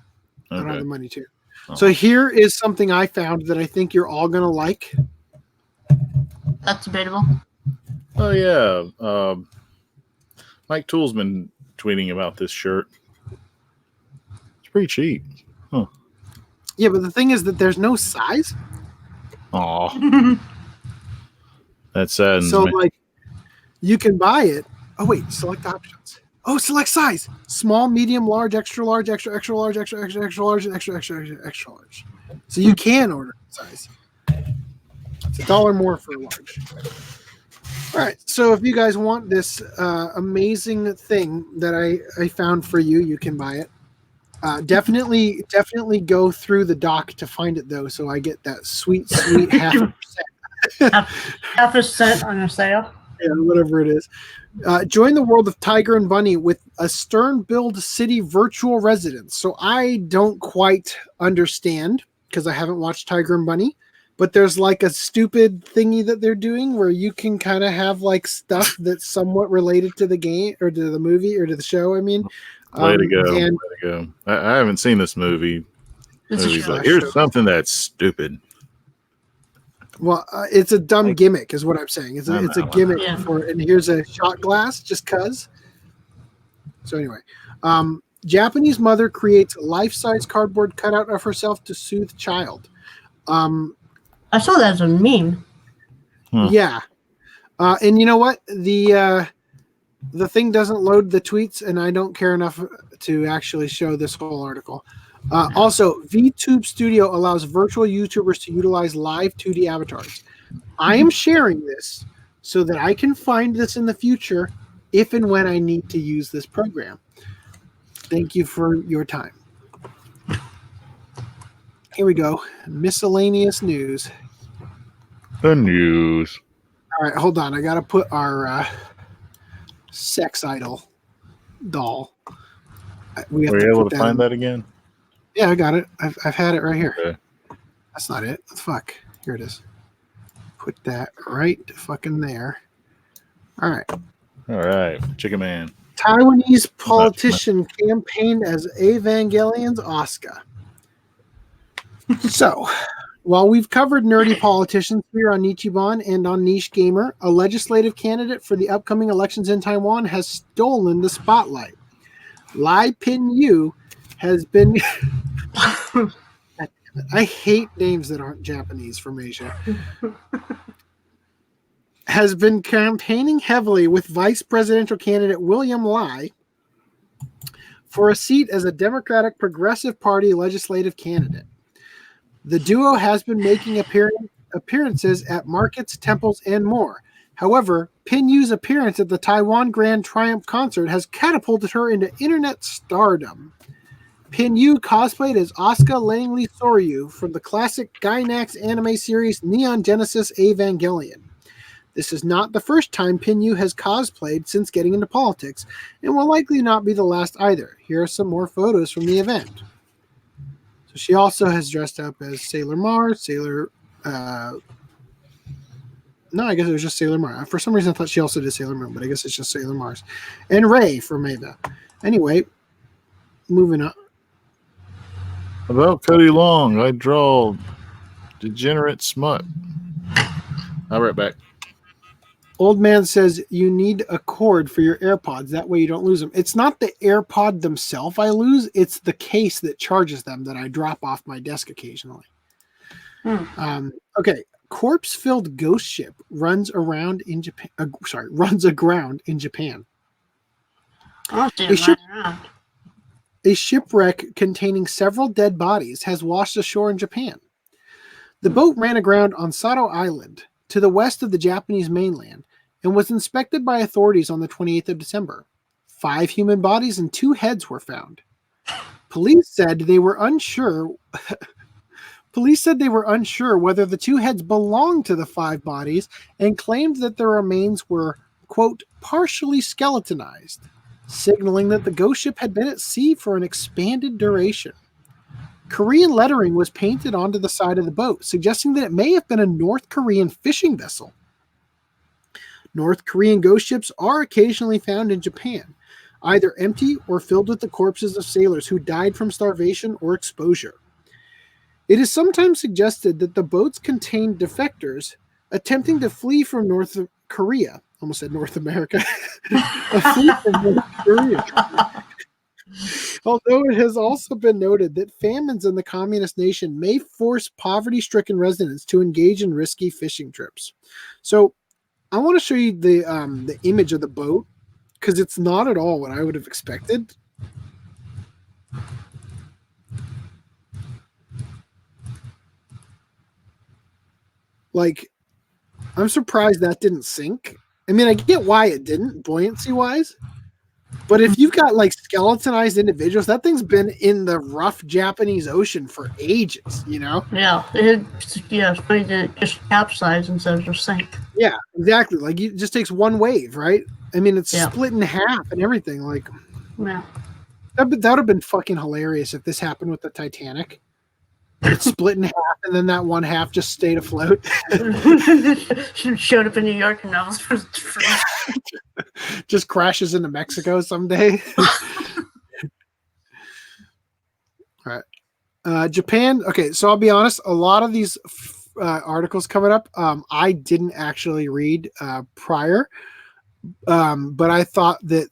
Okay. I don't have the money to. So here is something I found that I think you're all gonna like. That's debatable. Oh yeah, Mike Tool's been tweeting about this shirt. It's pretty cheap. Huh. Yeah, but the thing is that there's no size. Aw. That saddens So me. like, you can buy it. Oh wait, select options. Oh, select size: small, medium, large, extra large, extra large, extra large, and extra large. So you can order size. It's $1 more for a large. All right. So if you guys want this amazing thing that I found for you, you can buy it. Definitely go through the doc to find it though, so I get that sweet half a cent on a sale. Yeah, whatever it is. Join the world of Tiger and Bunny with a Stern-build city virtual residence. So I don't quite understand because I haven't watched Tiger and Bunny, but there's like a stupid thingy that they're doing where you can kind of have like stuff that's somewhat related to the game or to the movie or to the show. I mean, way to go. I haven't seen this movie. Here's something that's stupid. Well, it's a dumb gimmick, is what I'm saying. It's a gimmick for, and here's a shot glass, just cause. So anyway, Japanese mother creates life-size cardboard cutout of herself to soothe child. I saw that as a meme. Yeah. And you know what? The thing doesn't load the tweets, and I don't care enough to actually show this whole article. Also, VTube Studio allows virtual YouTubers to utilize live 2D avatars. I am sharing this so that I can find this in the future if and when I need to use this program. Thank you for your time. Here we go. Miscellaneous news. The news. All right, hold on. I got to put our sex idol doll. Were you able to find that again? Yeah, I got it. I've had it right here. Okay. That's not it. Fuck. Here it is. Put that right fucking there. All right. All right. Chicken Man. Taiwanese politician campaigned as Evangelion's Oscar. So, while we've covered nerdy politicians here on Nichiban and on Niche Gamer, a legislative candidate for the upcoming elections in Taiwan has stolen the spotlight. Lai Pin-yu has been... I hate names that aren't Japanese from Asia. Has been campaigning heavily with vice presidential candidate William Lai for a seat as a Democratic Progressive Party legislative candidate. The duo has been making appearances at markets, temples, and more. However, Pin-yu's appearance at the Taiwan Grand Triumph concert has catapulted her into internet stardom. Pin-yu cosplayed as Asuka Langley Soryu from the classic Gainax anime series Neon Genesis Evangelion. This is not the first time Pin-yu has cosplayed since getting into politics, and will likely not be the last either. Here are some more photos from the event. So she also has dressed up as Sailor Mars, no, I guess it was just Sailor Mars. For some reason I thought she also did Sailor Moon, but I guess it's just Sailor Mars. And Ray from Ava. Anyway, moving on. About Cody Long, I draw degenerate smut. I'll be right back. Old man says you need a cord for your AirPods. That way you don't lose them. It's not the AirPod themselves I lose. It's the case that charges them that I drop off my desk occasionally. Okay. Corpse-filled ghost ship runs aground in Japan. A shipwreck containing several dead bodies has washed ashore in Japan. The boat ran aground on Sato Island to the west of the Japanese mainland and was inspected by authorities on the 28th of December. 5 human bodies and 2 heads were found. Police said they were unsure whether the 2 heads belonged to the 5 bodies and claimed that their remains were, quote, partially skeletonized, signaling that the ghost ship had been at sea for an expanded duration. Korean lettering was painted onto the side of the boat, suggesting that it may have been a North Korean fishing vessel. North Korean ghost ships are occasionally found in Japan, either empty or filled with the corpses of sailors who died from starvation or exposure. It is sometimes suggested that the boats contained defectors attempting to flee from North Korea. Almost said North America. A fleet from North Korea. Although it has also been noted that famines in the communist nation may force poverty-stricken residents to engage in risky fishing trips. So I want to show you the image of the boat because it's not at all what I would have expected. Like, I'm surprised that didn't sink. I mean, I get why it didn't, buoyancy-wise. But if you've got, like, skeletonized individuals, that thing's been in the rough Japanese Ocean for ages, you know? Yeah, it's funny that it just capsized instead of just sink. Yeah, exactly. Like, it just takes one wave, right? I mean, it's split in half and everything. Like, yeah. That would have been fucking hilarious if this happened with the Titanic. It split in half, and then that one half just stayed afloat. Showed up in New York, and that was just crashes into Mexico someday. All right, Japan. Okay, so I'll be honest. A lot of these articles coming up, I didn't actually read prior, but I thought that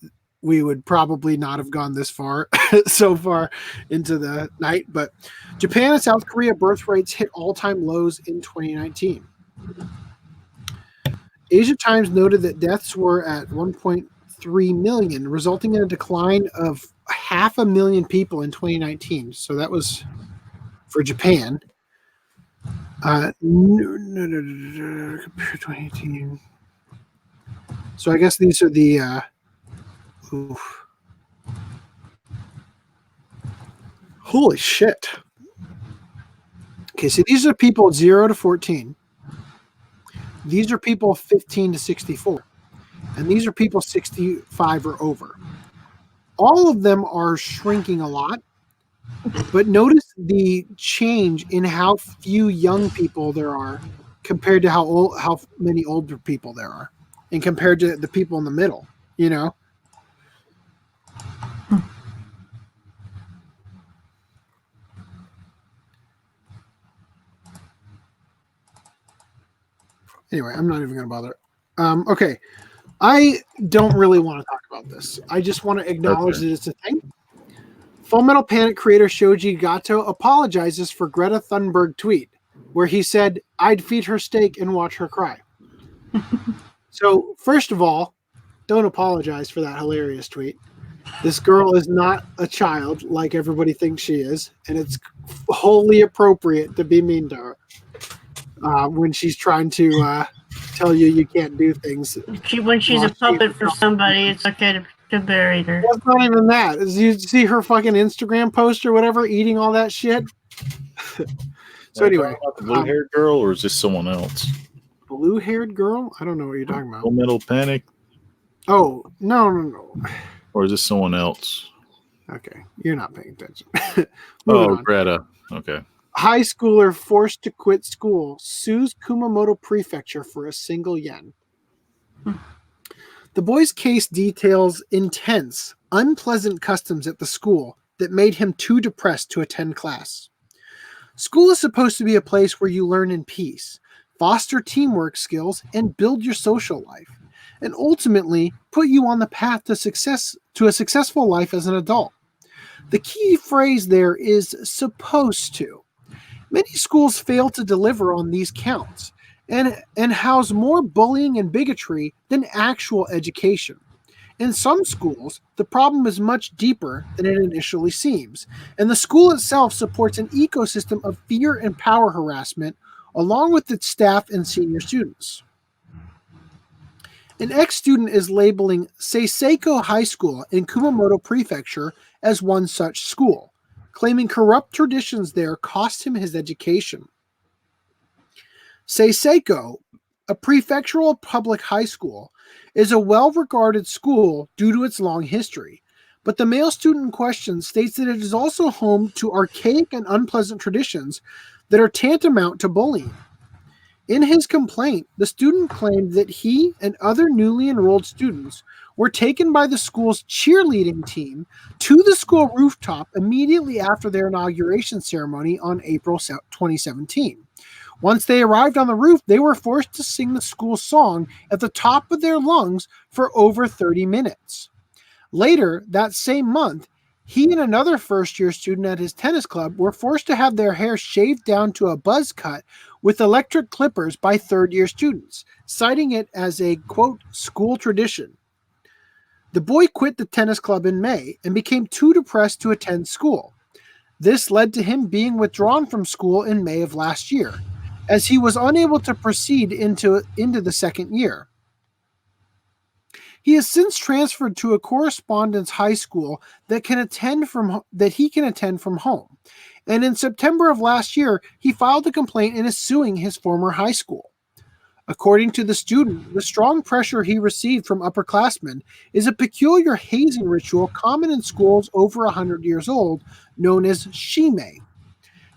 we would probably not have gone this far so far into the night. But Japan and South Korea birth rates hit all-time lows in 2019. Asia Times noted that deaths were at 1.3 million, resulting in a decline of 500,000 people in 2019. So that was for Japan. Compared to 2018. So I guess these are the holy shit. Okay, so these are people 0 to 14. These are people 15 to 64. And these are people 65 or over. All of them are shrinking a lot. But notice the change in how few young people there are compared to how many older people there are, and compared to the people in the middle, you know? Anyway, I'm not even going to bother. Okay. I don't really want to talk about this. I just want to acknowledge that it's a thing. Full Metal Panic creator Shoji Gato apologizes for Greta Thunberg tweet where he said, "I'd feed her steak and watch her cry." So, first of all, don't apologize for that hilarious tweet. This girl is not a child like everybody thinks she is, and it's wholly appropriate to be mean to her when she's trying to tell you can't do things. When she's a puppet for somebody, it's okay to bury her. That's not even that. You see her fucking Instagram post or whatever, eating all that shit. So anyway, the blue-haired girl, or is this someone else? Blue-haired girl? I don't know what you're talking about. Full Metal Panic? Oh, no. Or is this someone else? Okay, you're not paying attention. Oh, Greta. Okay. High schooler forced to quit school sues Kumamoto Prefecture for a single yen. The boy's case details intense, unpleasant customs at the school that made him too depressed to attend class. School is supposed to be a place where you learn in peace, foster teamwork skills, and build your social life, and ultimately put you on the path to a successful life as an adult. The key phrase there is supposed to. Many schools fail to deliver on these counts and house more bullying and bigotry than actual education. In some schools, the problem is much deeper than it initially seems, and the school itself supports an ecosystem of fear and power harassment along with its staff and senior students. An ex-student is labeling Seiseiko High School in Kumamoto Prefecture as one such school, claiming corrupt traditions there cost him his education. Seiseiko, a prefectural public high school, is a well-regarded school due to its long history, but the male student in question states that it is also home to archaic and unpleasant traditions that are tantamount to bullying. In his complaint, the student claimed that he and other newly enrolled students were taken by the school's cheerleading team to the school rooftop immediately after their inauguration ceremony on April 2017. Once they arrived on the roof, they were forced to sing the school song at the top of their lungs for over 30 minutes. Later, that same month, he and another first-year student at his tennis club were forced to have their hair shaved down to a buzz cut with electric clippers by third-year students, citing it as a, quote, school tradition. The boy quit the tennis club in May and became too depressed to attend school. This led to him being withdrawn from school in May of last year, as he was unable to proceed into the second year. He has since transferred to a correspondence high school that he can attend from home. And in September of last year, he filed a complaint and is suing his former high school. According to the student, the strong pressure he received from upperclassmen is a peculiar hazing ritual common in schools over 100 years old, known as shime.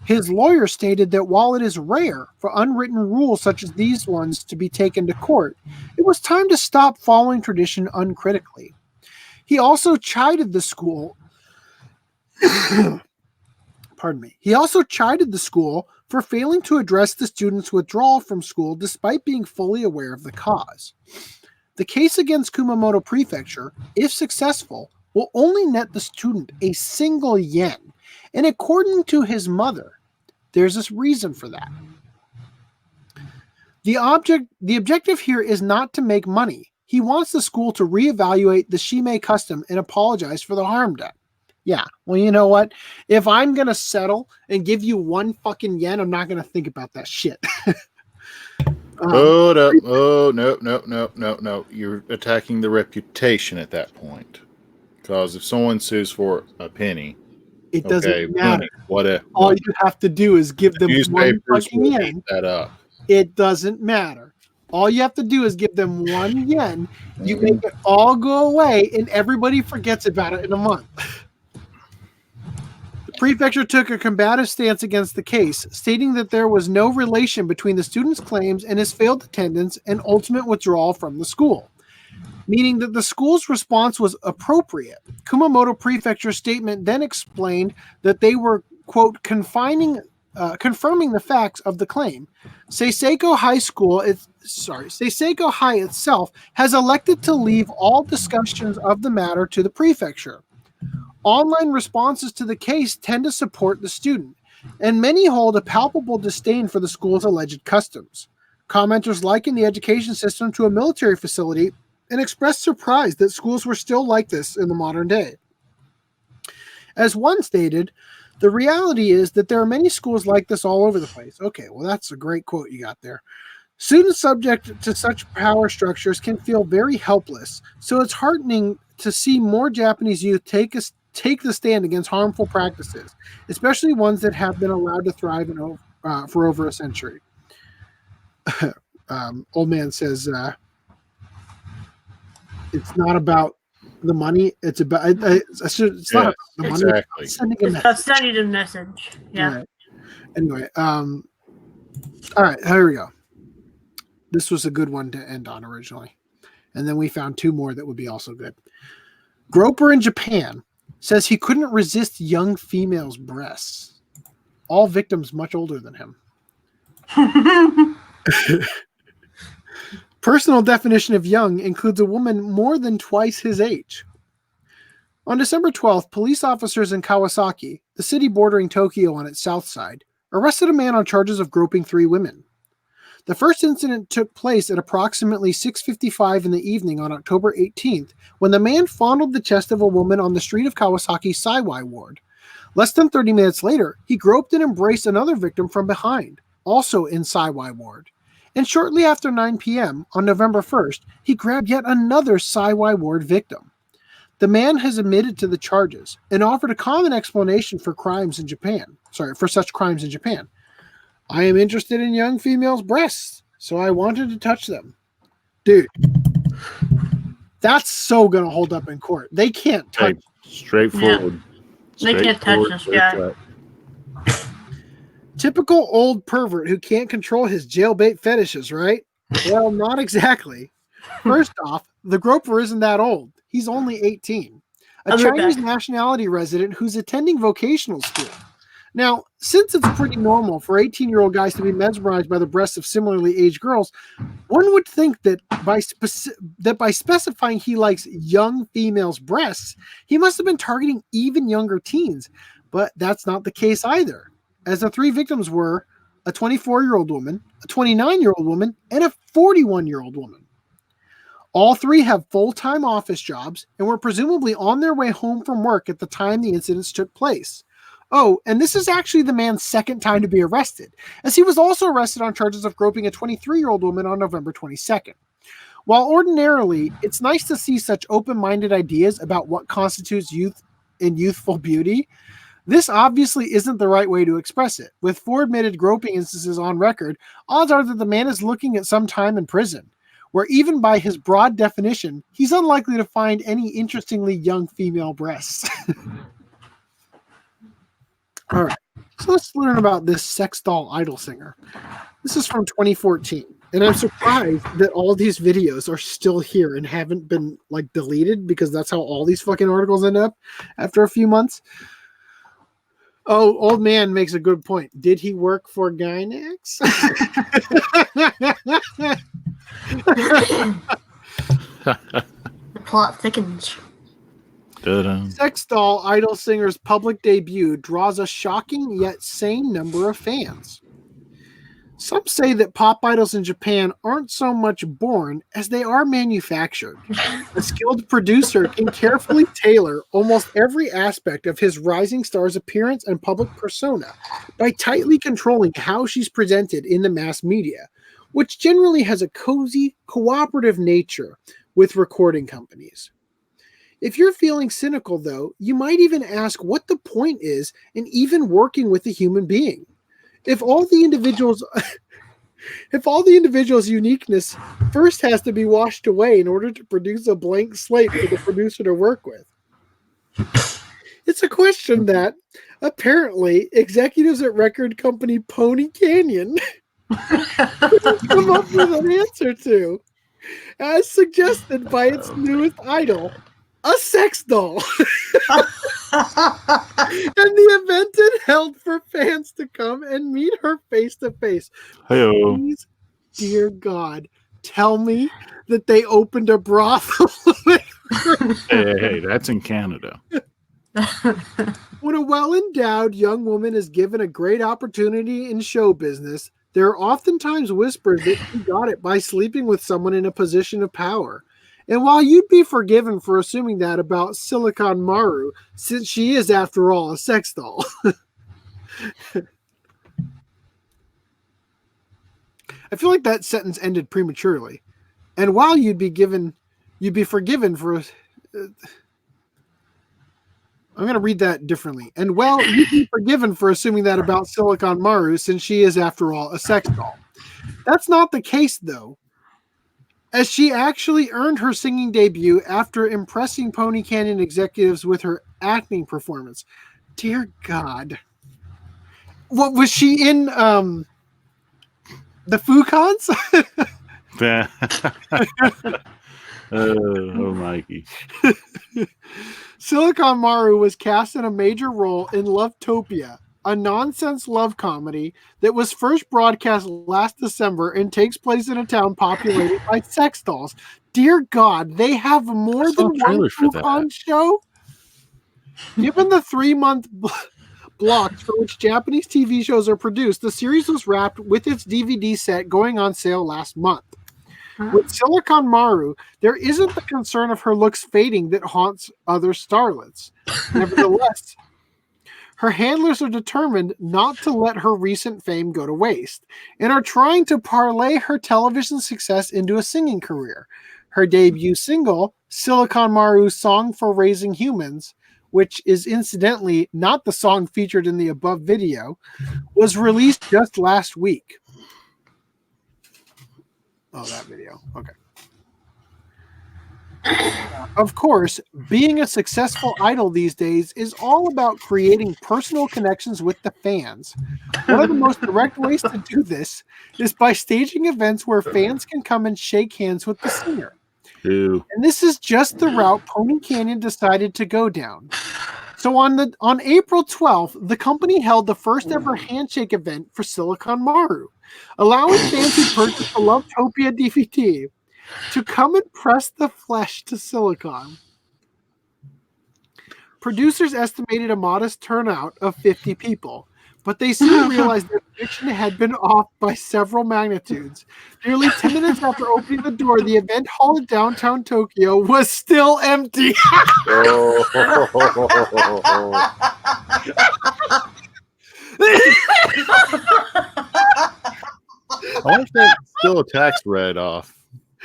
His lawyer stated that while it is rare for unwritten rules such as these ones to be taken to court, it was time to stop following tradition uncritically. He also chided the school He also chided the school for failing to address the students' withdrawal from school despite being fully aware of the cause. The case against Kumamoto Prefecture, if successful, will only net the student a single yen. And according to his mother, there's this reason for that. The objective here is not to make money. He wants the school to reevaluate the shime custom and apologize for the harm done. Yeah, well, you know what? If I'm going to settle and give you 1 fucking yen, I'm not going to think about that shit. Hold up. Oh, no. You're attacking the reputation at that point. Because if someone sues for a penny, it doesn't matter. Whatever. All you have to do is give them 1 fucking yen. Eat that up. It doesn't matter. All you have to do is give them 1 yen. You make it all go away, and everybody forgets about it in a month. The prefecture took a combative stance against the case, stating that there was no relation between the student's claims and his failed attendance and ultimate withdrawal from the school, meaning that the school's response was appropriate. Kumamoto Prefecture's statement then explained that they were, quote, confirming the facts of the claim. Seiseiko High itself has elected to leave all discussions of the matter to the prefecture. Online responses to the case tend to support the student, and many hold a palpable disdain for the school's alleged customs. Commenters liken the education system to a military facility and expressed surprise that schools were still like this in the modern day. As one stated, the reality is that there are many schools like this all over the place. Okay, well, that's a great quote you got there. Students subject to such power structures can feel very helpless, so it's heartening to see more Japanese youth take the stand against harmful practices, especially ones that have been allowed to thrive for over a century. Old man says, it's not about the money. It's about not about the money. Exactly. It's sending a message. Yeah. Right. Anyway, all right, here we go. This was a good one to end on originally, and then we found 2 more that would be also good. Groper in Japan says he couldn't resist young females' breasts. All victims much older than him. Personal definition of young includes a woman more than twice his age. On December 12th, police officers in Kawasaki, the city bordering Tokyo on its south side, arrested a man on charges of groping 3 women. The first incident took place at approximately 6:55 in the evening on October 18th, when the man fondled the chest of a woman on the street of Kawasaki's Saiwai ward. Less than 30 minutes later, he groped and embraced another victim from behind, also in Saiwai ward. And shortly after 9 p.m. on November 1st, he grabbed yet another Saiwai ward victim. The man has admitted to the charges and offered a common explanation for such crimes in Japan. I am interested in young females' breasts, so I wanted to touch them. Dude, that's so going to hold up in court. They can't touch. Straightforward. Yeah. They can't touch this guy. Typical old pervert who can't control his jailbait fetishes, right? Well, not exactly. First off, the groper isn't that old. He's only 18. A Chinese nationality resident who's attending vocational school. Now, since it's pretty normal for 18-year-old guys to be mesmerized by the breasts of similarly aged girls, one would think that by specifying he likes young females' breasts, he must have been targeting even younger teens. But that's not the case either, as the 3 victims were a 24-year-old woman, a 29-year-old woman, and a 41-year-old woman. All 3 have full-time office jobs and were presumably on their way home from work at the time the incidents took place. Oh, and this is actually the man's second time to be arrested, as he was also arrested on charges of groping a 23-year-old woman on November 22nd. While ordinarily, it's nice to see such open-minded ideas about what constitutes youth and youthful beauty, this obviously isn't the right way to express it. With 4 admitted groping instances on record, odds are that the man is looking at some time in prison, where even by his broad definition, he's unlikely to find any interestingly young female breasts. All right, so let's learn about this sex doll idol singer. This is from 2014, and I'm surprised that all these videos are still here and haven't been deleted, because that's how all these fucking articles end up after a few months. Oh, old man makes a good point. Did he work for Gynex? The plot thickens. Da-dum. Sex doll idol singer's public debut draws a shocking yet sane number of fans. Some say that pop idols in Japan aren't so much born as they are manufactured. A skilled producer can carefully tailor almost every aspect of his rising star's appearance and public persona by tightly controlling how she's presented in the mass media, which generally has a cozy, cooperative nature with recording companies. If you're feeling cynical, though, you might even ask what the point is in even working with a human being. If all the individual's uniqueness first has to be washed away in order to produce a blank slate for the producer to work with. It's a question that, apparently, executives at record company Pony Canyon couldn't come up with an answer to, as suggested by its newest idol, a sex doll. And the event it held for fans to come and meet her face to face. Hey-o. Please, dear God, tell me that they opened a brothel. Hey, that's in Canada. When a well-endowed young woman is given a great opportunity in show business, there are oftentimes whispers that she got it by sleeping with someone in a position of power. And while you'd be forgiven for assuming that about Silicon Maru, since she is, after all, a sex doll. I feel like that sentence ended prematurely. And while you'd be forgiven for... I'm going to read that differently. And well, you'd be forgiven for assuming that about Silicon Maru, since she is, after all, a sex doll. That's not the case, though, as she actually earned her singing debut after impressing Pony Canyon executives with her acting performance. Dear God. What was she in the Fukons? Oh, Mikey. Silicon Maru was cast in a major role in Lovetopia, a nonsense love comedy that was first broadcast last December and takes place in a town populated by sex dolls. Dear God, they have more than one Fukon show? Given the 3-month blocks for which Japanese TV shows are produced, the series was wrapped with its DVD set going on sale last month. With Silicon Maru, there isn't the concern of her looks fading that haunts other starlets. Nevertheless, her handlers are determined not to let her recent fame go to waste and are trying to parlay her television success into a singing career. Her debut single, Silicon Maru's Song for Raising Humans, which is incidentally not the song featured in the above video, was released just last week. Oh, that video. Okay. Of course, being a successful idol these days is all about creating personal connections with the fans. One of the most direct ways to do this is by staging events where fans can come and shake hands with the singer. Ew. And this is just the route Pony Canyon decided to go down. So on April 12th, the company held the first ever handshake event for Silicon Maru, allowing fans who purchased the Lovetopia DVD to come and press the flesh to Silicon. Producers estimated a modest turnout of 50 people, but they soon realized their prediction had been off by several magnitudes. Nearly 10 minutes after opening the door, the event hall in downtown Tokyo was still empty. I wonder if that's still a tax write-off.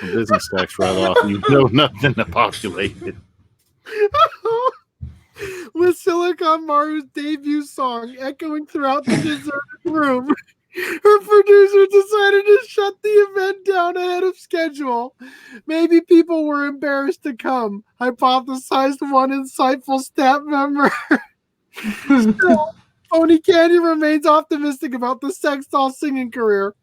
A business tax write-off. You know nothing to populate it. With Silicon Maru's debut song echoing throughout the deserted room, her producer decided to shut the event down ahead of schedule. Maybe people were embarrassed to come, hypothesized one insightful staff member. Still, Pony Canyon remains optimistic about the sex doll singing career.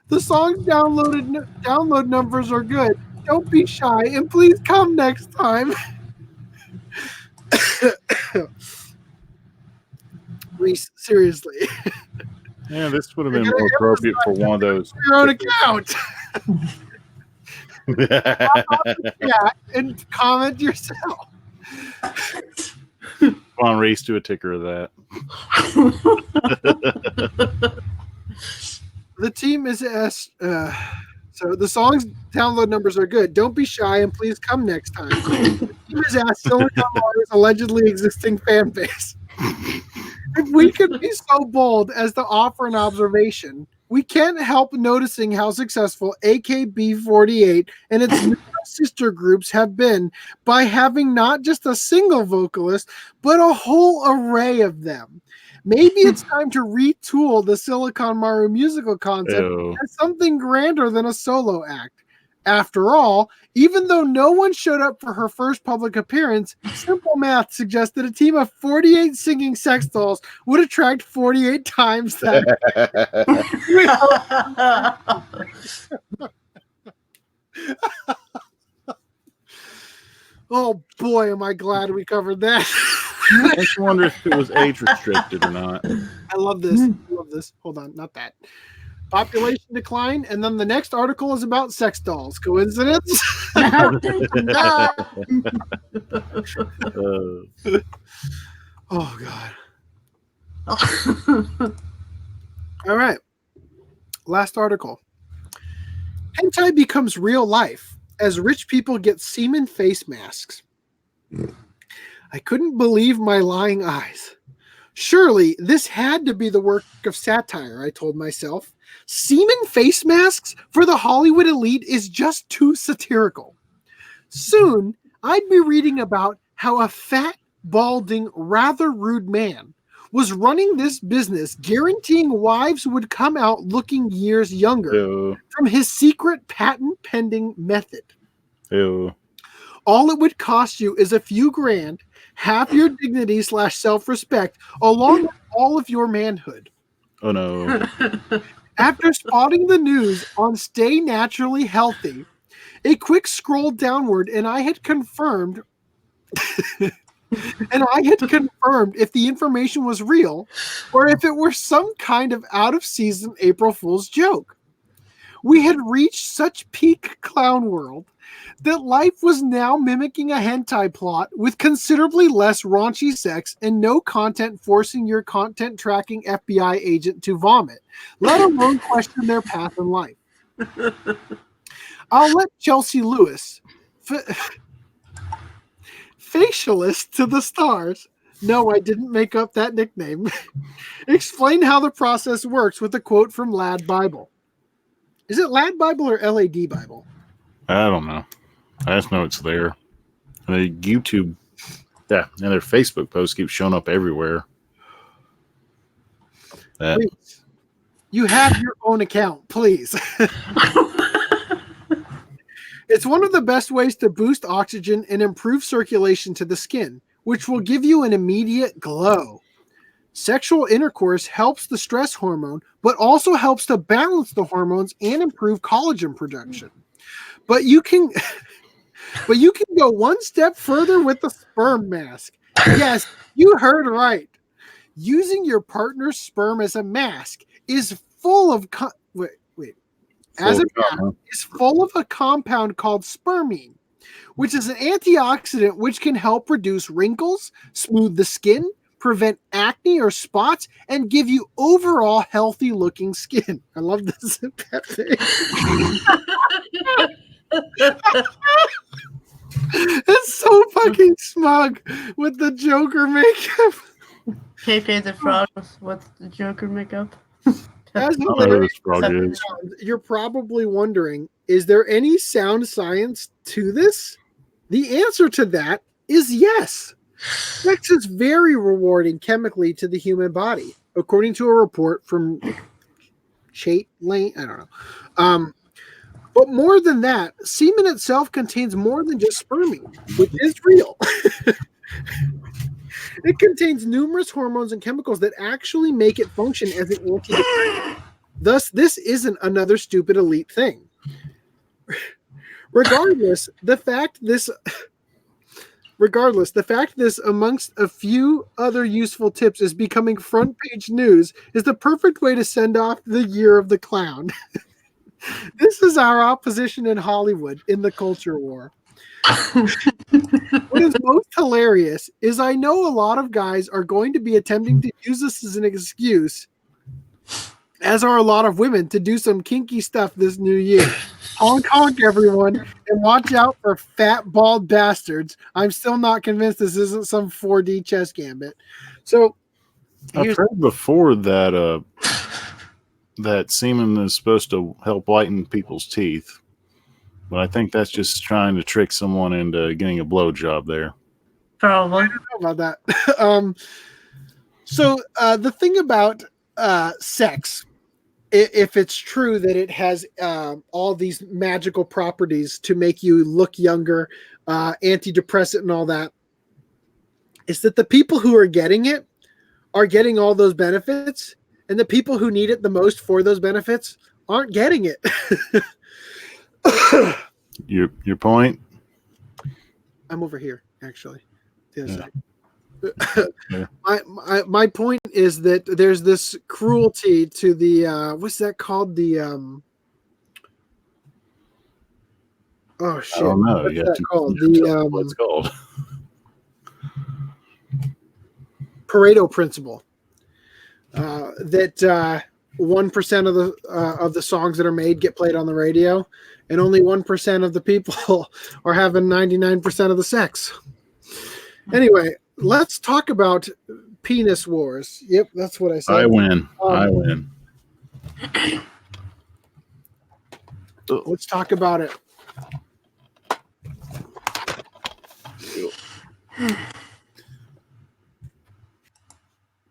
The song's download numbers are good. Don't be shy, and please come next time. Rhys, seriously. Yeah, this would have been more appropriate for one of those. Your own account. Yeah, and comment yourself. Come on, Rhys, do a ticker of that. The team is so the song's download numbers are good. Don't be shy and please come next time. The team is asked Silicon Valley's allegedly existing fan base. If we could be so bold as to offer an observation, we can't help noticing how successful AKB48 and its numerous sister groups have been by having not just a single vocalist, but a whole array of them. Maybe it's time to retool the Silicon Maru musical concept as something grander than a solo act. After all, even though no one showed up for her first public appearance, simple math suggests that a team of 48 singing sex dolls would attract 48 times that. Oh boy, am I glad we covered that. I just wonder if it was age restricted or not. I love this. I love this. Hold on, not that. Population decline, and then the next article is about sex dolls. Coincidence? Oh God. All right. Last article. Hentai becomes real life as rich people get semen face masks. I couldn't believe my lying eyes. Surely this had to be the work of satire, I told myself. Semen face masks for the Hollywood elite is just too satirical. Soon, I'd be reading about how a fat, balding, rather rude man was running this business, guaranteeing wives would come out looking years younger from his secret patent-pending method. All it would cost you is a few grand, half your dignity / self-respect, along with all of your manhood. Oh no. After spotting the news on Stay Naturally Healthy, a quick scroll downward and I had confirmed if the information was real or if it were some kind of out-of-season April Fool's joke. We had reached such peak clown world that life was now mimicking a hentai plot with considerably less raunchy sex and no content forcing your content tracking FBI agent to vomit, let alone question their path in life. I'll let Chelsea Lewis, facialist to the stars, no, I didn't make up that nickname, explain how the process works with a quote from Lad Bible. Is it Lad Bible or LAD Bible? I don't know. I just know it's there. And YouTube, and their Facebook posts keep showing up everywhere. Please. You have your own account, please. It's one of the best ways to boost oxygen and improve circulation to the skin, which will give you an immediate glow. Sexual intercourse helps the stress hormone, but also helps to balance the hormones and improve collagen production. But you can go one step further with the sperm mask. Yes, you heard right. Using your partner's sperm as a mask is full of full of a compound called spermine, which is an antioxidant which can help reduce wrinkles, smooth the skin, prevent acne or spots, and give you overall healthy looking skin. I love this. It's so fucking smug with the Joker makeup. KK the Frog with the Joker makeup. As hilarious as it sounds, you're probably wondering, is there any sound science to this? The answer to that is yes. Sex is very rewarding chemically to the human body, according to a report from Chait Lane. I don't know. But more than that, semen itself contains more than just spermine, which is real. It contains numerous hormones and chemicals that actually make it function as an antidepressant. Thus, this isn't another stupid elite thing. Regardless, the fact this, amongst a few other useful tips, is becoming front page news is the perfect way to send off the year of the clown. This is our opposition in Hollywood in the culture war. What is most hilarious is I know a lot of guys are going to be attempting to use this as an excuse, as are a lot of women, to do some kinky stuff this new year. Honk honk, everyone, and watch out for fat, bald bastards. I'm still not convinced this isn't some 4D chess gambit. So, I've heard before that that semen is supposed to help whiten people's teeth. But I think that's just trying to trick someone into getting a blowjob there. Probably. I don't know about that. So the thing about sex, if it's true that it has all these magical properties to make you look younger, antidepressant and all that, is that the people who are getting all those benefits, and the people who need it the most for those benefits aren't getting it. Your point? I'm over here, actually. Yeah. My point is that there's this cruelty to the what's that called? The oh shit! I don't know. What's that called? The what's called? Pareto principle. That 1% of the songs that are made get played on the radio, and only 1% of the people are having 99% of the sex. Anyway, let's talk about penis wars. Yep, that's what I said. I win. I win. Let's talk about it.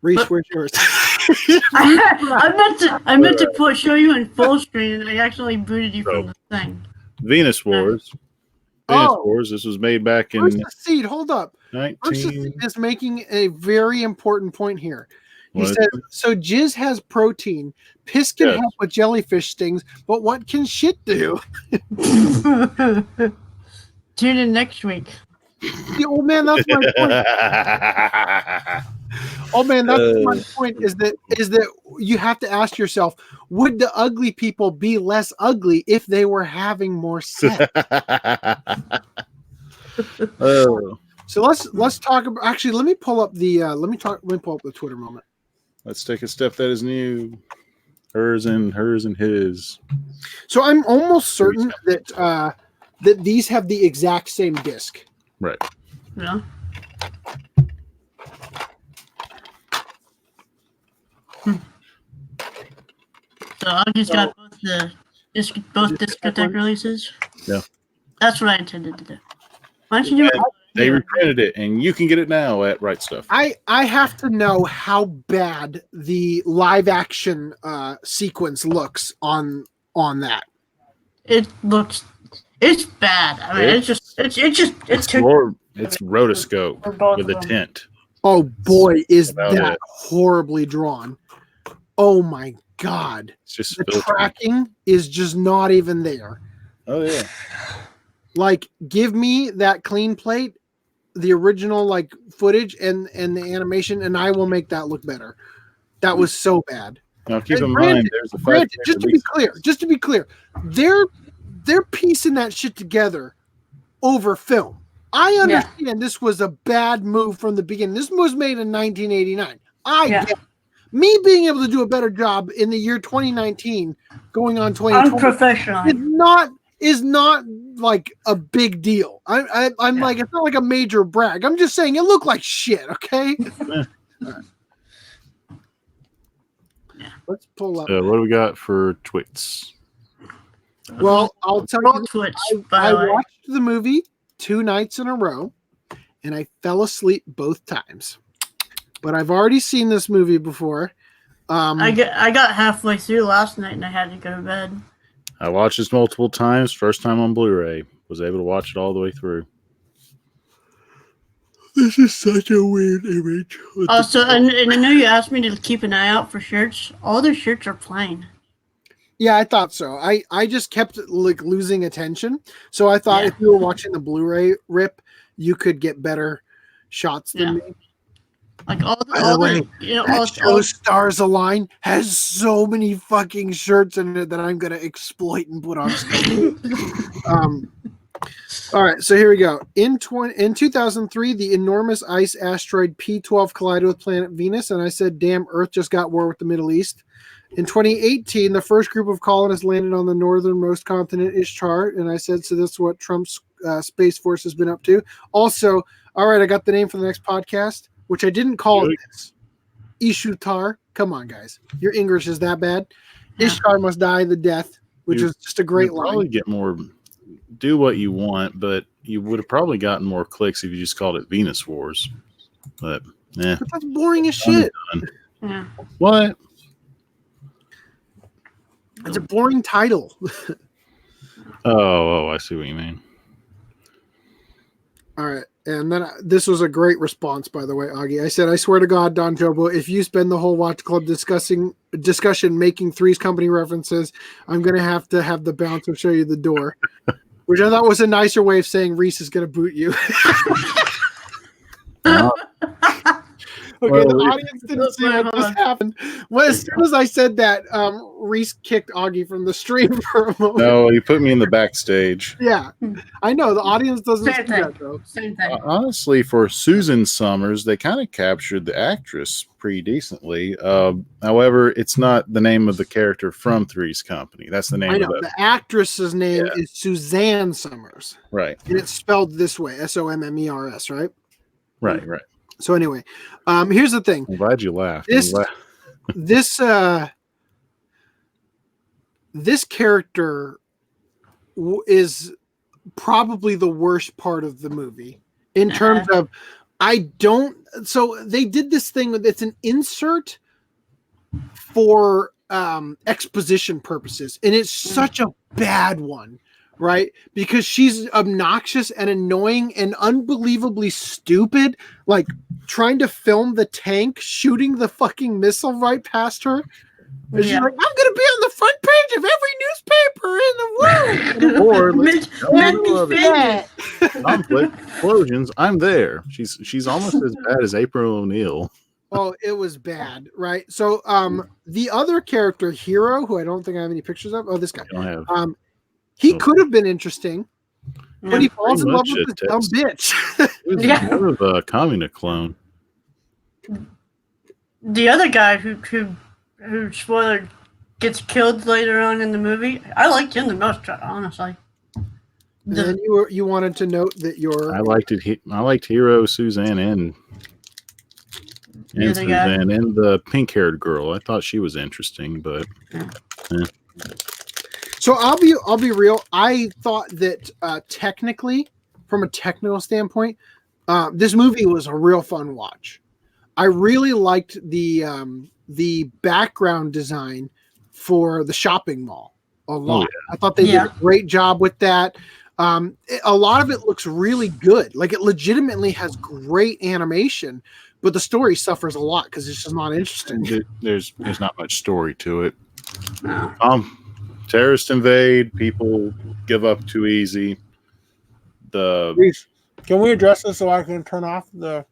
Rhys, where's yours? I meant to show you in full screen, and I actually booted you from the thing. Venus Wars. Venus Wars. This was made back in. Versus Seed, hold up. Versus Seed is making a very important point here. He says, so jizz has protein, piss can help with jellyfish stings, but what can shit do? Tune in next week. Oh man, that's my point. Oh man, that's my point. Is that you have to ask yourself: would the ugly people be less ugly if they were having more sex? So let's talk about. Actually, let me pull up the Twitter moment. Let's take a step that is new. Hers and his. So I'm almost certain that these have the exact same disc. Right. Yeah. So I just got both discotheque releases. Yeah. That's what I intended to do. Why don't you do it? They reprinted it, and you can get it now at Right Stuff. I have to know how bad the live action sequence looks on that. It's bad. I mean, it's rotoscope with a tint. Oh boy, is that horribly drawn. Oh my god. It's just the tracking is just not even there. Oh yeah. Like, give me that clean plate, the original like footage and the animation, and I will make that look better. That was so bad. Now keep in mind, there's a just to be clear, they're piecing that shit together over film. I understand this was a bad move from the beginning. This was made in 1989. Get it. Me being able to do a better job in the year 2019, going on 2020, unprofessional, is not like a big deal. I'm like, it's not like a major brag. I'm just saying it looked like shit. Okay. Right. Let's pull up. What do we got for Twits? Well, I'll tell you, I watched the movie 2 nights in a row, and I fell asleep both times. But I've already seen this movie before. I got halfway through last night, and I had to go to bed. I watched this multiple times. First time on Blu-ray. Was able to watch it all the way through. This is such a weird image. Also, and I know you asked me to keep an eye out for shirts. All their shirts are plain. Yeah, I thought so. I just kept like losing attention. So I thought if you were watching the Blu-ray rip, you could get better shots than me. Like all By the way, you know, that all, show Stars Align has so many fucking shirts in it that I'm gonna exploit and put on stuff. All right, so here we go. In 2003, the enormous ice asteroid P12 collided with planet Venus, and I said, "Damn, Earth just got war with the Middle East." In 2018, the first group of colonists landed on the northernmost continent, Ishtar, and I said, "So this is what Trump's Space Force has been up to." Also, all right, I got the name for the next podcast, which I didn't call it this. Ishutar. Come on, guys, your English is that bad. Yeah. Ishtar must die the death, which is just a great line. Probably get more. Do what you want, but you would have probably gotten more clicks if you just called it Venus Wars. But yeah, But that's boring as shit. Yeah. What? It's a boring title. Oh, I see what you mean. All right. And then this was a great response, by the way, Augie. I said, "I swear to God, Don Jobo, if you spend the whole Watch Club discussion making Three's Company references, I'm going to have the bouncer show you the door." Which I thought was a nicer way of saying Rhys is going to boot you. Okay, the audience didn't see what just happened. Well, as soon as I said that, Rhys kicked Augie from the stream for a moment. No, you put me in the backstage. Yeah, I know. The audience doesn't Same see thing. that, though. Same thing. Honestly, for Susan Summers, they kind of captured the actress pretty decently. However, it's not the name of the character from Three's Company. That's the name I know. of it. The actress's name is Suzanne Summers. Right. And it's spelled this way, Sommers, right? Right. So anyway, here's the thing. I'm glad you laughed. This character is probably the worst part of the movie in terms of so they did this thing with it's an insert for exposition purposes, and it's such a bad one, right? Because she's obnoxious and annoying and unbelievably stupid, like trying to film the tank shooting the fucking missile right past her. And she's like, "I'm gonna be on the front page of every newspaper in the world." Conflict, explosions. I'm there. She's almost as bad as April O'Neil. Oh, it was bad, right? So the other character, Hero, who I don't think I have any pictures of. Oh, this guy. He could have been interesting, but he falls in love with this dumb bitch. He was more of a communist clone. The other guy who spoiler gets killed later on in the movie, I liked him the most, honestly. And then you wanted to note that I liked it. I liked Hero, Suzanne, and Suzanne, and the pink-haired girl. I thought she was interesting, but. So I'll be real. I thought that technically, from a technical standpoint, this movie was a real fun watch. I really liked the background design for the shopping mall a lot. I thought they did a great job with that. A lot of it looks really good. Like it legitimately has great animation, but the story suffers a lot because it's just not interesting. There's not much story to it. Terrorists invade. People give up too easy. Rhys, can we address this so I can turn off the?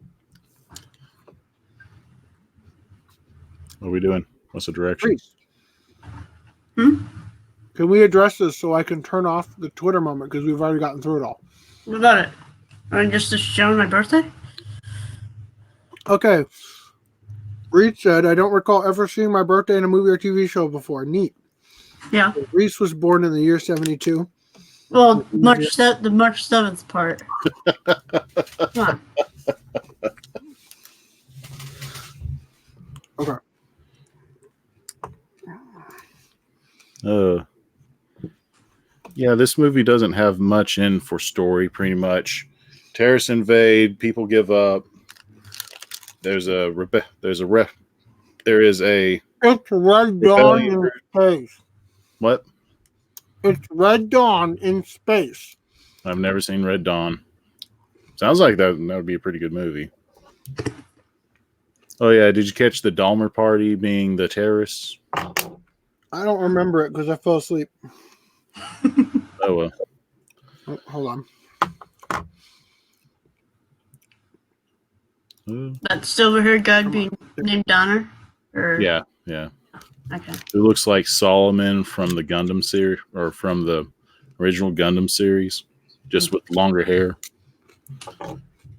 What are we doing? What's the direction? Rhys. Can we address this so I can turn off the Twitter moment because we've already gotten through it all? What about it? Just to show my birthday? Okay. Rhys said, "I don't recall ever seeing my birthday in a movie or TV show before." Neat. Yeah. Rhys was born in the year 72. Well, the March 7th part. Come on. Okay. Yeah, this movie doesn't have much in for story, pretty much. Terrorists invade, people give up. There is a It's Red Dawn in space. What? It's Red Dawn in space. I've never seen Red Dawn. Sounds like that would be a pretty good movie. Oh yeah, did you catch the Dahmer party being the terrorists? I don't remember it because I fell asleep. Oh well. Oh, hold on. That silver-haired guy being named Donner? Or... Yeah, yeah. Okay. It looks like Solomon from the Gundam series, or from the original Gundam series, just with longer hair.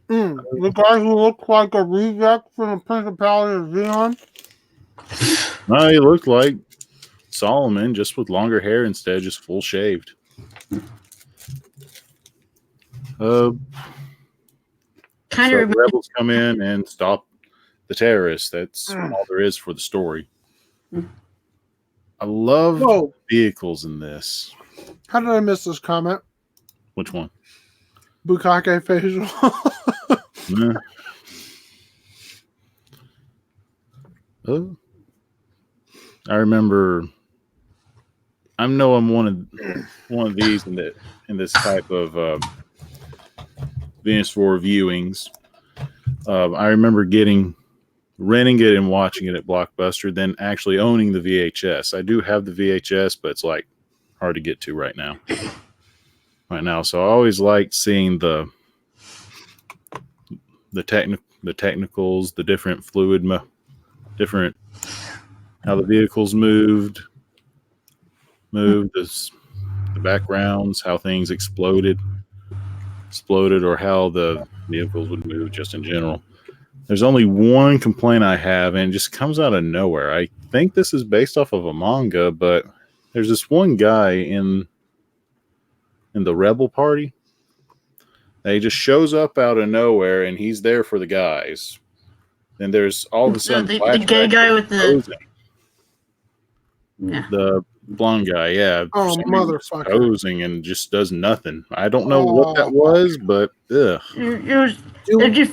The guy who looks like a reject from the Principality of Xeon. No, he looked like Solomon, just with longer hair instead of just full shaved. Kind So of the rebels come in and stop the terrorists. That's all there is for the story. I love vehicles in this. How did I miss this comment? Which one? Bukake facial. Nah. Oh. I remember. I'm one of these in this type of Venus War viewings. I remember renting it and watching it at Blockbuster, then actually owning the VHS. I do have the VHS, but it's like hard to get to right now. So I always liked seeing the technicals, the different different how the vehicles moved, the backgrounds, how things exploded, or how the vehicles would move just in general. There's only one complaint I have, and it just comes out of nowhere. I think this is based off of a manga, but there's this one guy in the Rebel Party. He just shows up out of nowhere, and he's there for the guys. And there's all of a sudden the gay guy with the blonde guy, yeah. Oh, motherfucker. Posing and just does nothing. I don't know what that was, but ugh. It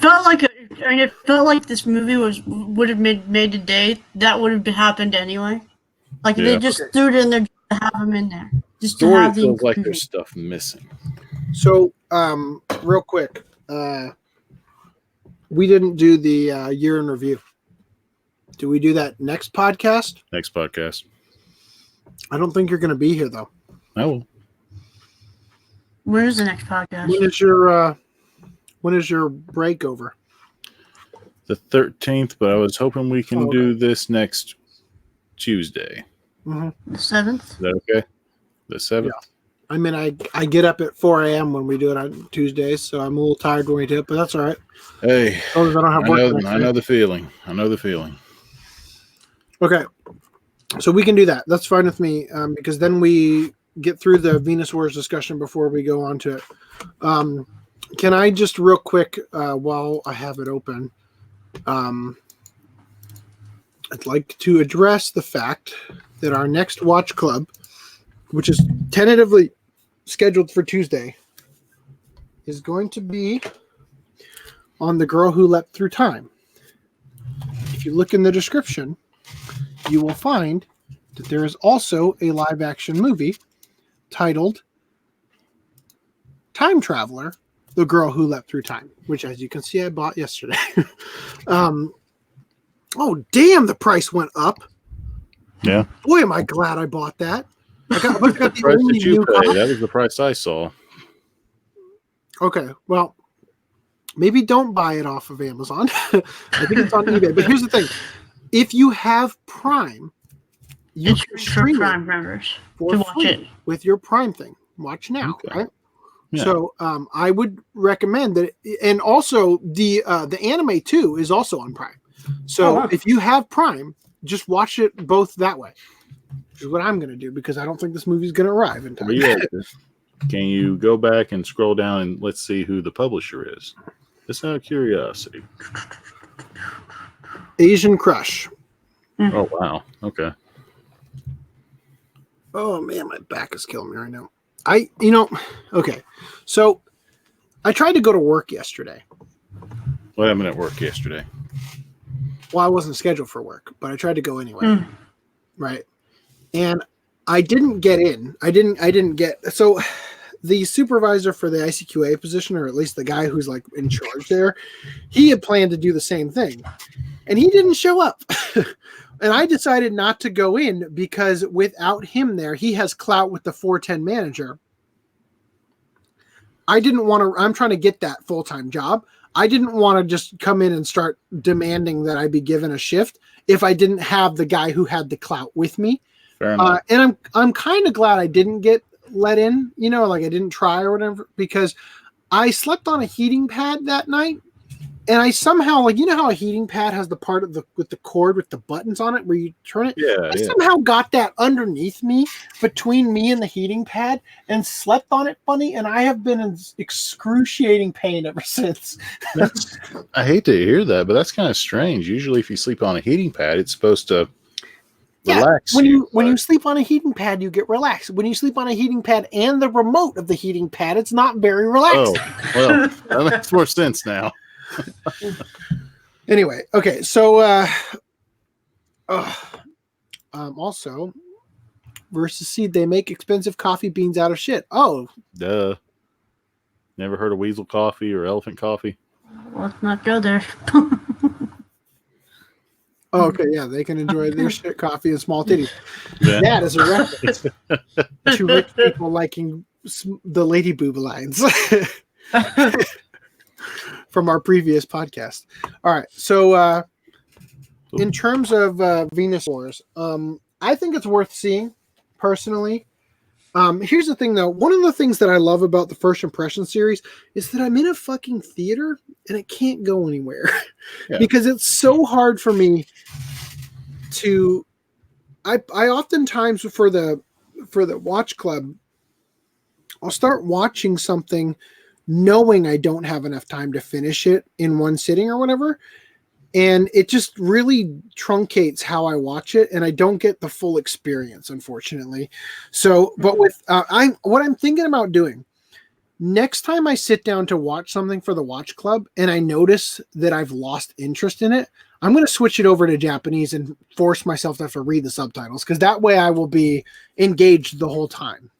felt like this movie would have made today. That would have happened anyway. Like they just threw it in there to have him in there. Just to have feels like there's stuff missing. So, real quick, we didn't do the year in review. Do we do that next podcast? Next podcast. I don't think you're going to be here, though. I will. When is the next podcast? When is your break over? The 13th, but I was hoping we can do this next Tuesday. The 7th? Is that okay? The 7th? Yeah. I mean, I get up at 4 a.m. when we do it on Tuesdays, so I'm a little tired when we do it, but that's all right. Hey, I don't have work. I know the feeling. Okay. So we can do that. That's fine with me, because then we get through the Venus Wars discussion before we go on to it. Can I just real quick, while I have it open, I'd like to address the fact that our next watch club, which is tentatively scheduled for Tuesday, is going to be on The Girl Who Leapt Through Time. If you look in the description, you will find that there is also a live-action movie titled Time Traveler, The Girl Who Leapt Through Time, which, as you can see, I bought yesterday. Oh, damn, the price went up. Yeah. Boy, am I glad I bought that. I got the the price only that you new pay. copy. That was the price I saw. Okay, well, maybe don't buy it off of Amazon. I think it's on eBay. But here's the thing. If you have Prime, you can stream Prime members for to watch free it with your Prime thing. Watch now, right? Yeah. So I would recommend that. And also, the anime, too, is also on Prime. So if you have Prime, just watch it both that way. Which is what I'm going to do, because I don't think this movie's going to arrive in time. Yeah. Can you go back and scroll down and let's see who the publisher is? Just out of curiosity. Asian Crush. Oh, wow. Okay. Oh, man, my back is killing me right now. Okay. So I tried to go to work yesterday. What happened at work yesterday? Well, I wasn't scheduled for work, but I tried to go anyway. Right. And I didn't get in. I didn't get. So the supervisor for the ICQA position, or at least the guy who's like in charge there, he had planned to do the same thing. And he didn't show up. And I decided not to go in because without him there, he has clout with the 410 manager. I didn't want to. I'm trying to get that full-time job. I didn't want to just come in and start demanding that I be given a shift if I didn't have the guy who had the clout with me. Fair enough. And I'm kind of glad I didn't get let in, like I didn't try or whatever, because I slept on a heating pad that night. And I somehow, how a heating pad has the part with the cord with the buttons on it where you turn it? Yeah. I somehow got that underneath me, between me and the heating pad, and slept on it funny. And I have been in excruciating pain ever since. I hate to hear that, but that's kind of strange. Usually if you sleep on a heating pad, it's supposed to relax. When you sleep on a heating pad, you get relaxed. When you sleep on a heating pad and the remote of the heating pad, it's not very relaxing. Oh, well, that makes more sense now. Anyway, okay, so also versus seed, they make expensive coffee beans out of shit. Oh, duh. Never heard of weasel coffee or elephant coffee? Let's not go there. Oh, okay, yeah, they can enjoy their shit coffee and small titties. Yeah. That is a reference to rich people liking the lady boob lines. From our previous podcast. All right. So in terms of Venusaurs, I think it's worth seeing personally. Here's the thing though. One of the things that I love about the First Impression series is that I'm in a fucking theater and it can't go anywhere because it's so hard for me to, I oftentimes for the watch club, I'll start watching something knowing I don't have enough time to finish it in one sitting or whatever. And it just really truncates how I watch it. And I don't get the full experience, unfortunately. So, but with, what I'm thinking about doing next time I sit down to watch something for the watch club and I notice that I've lost interest in it, I'm going to switch it over to Japanese and force myself to have to read the subtitles. Cause that way I will be engaged the whole time,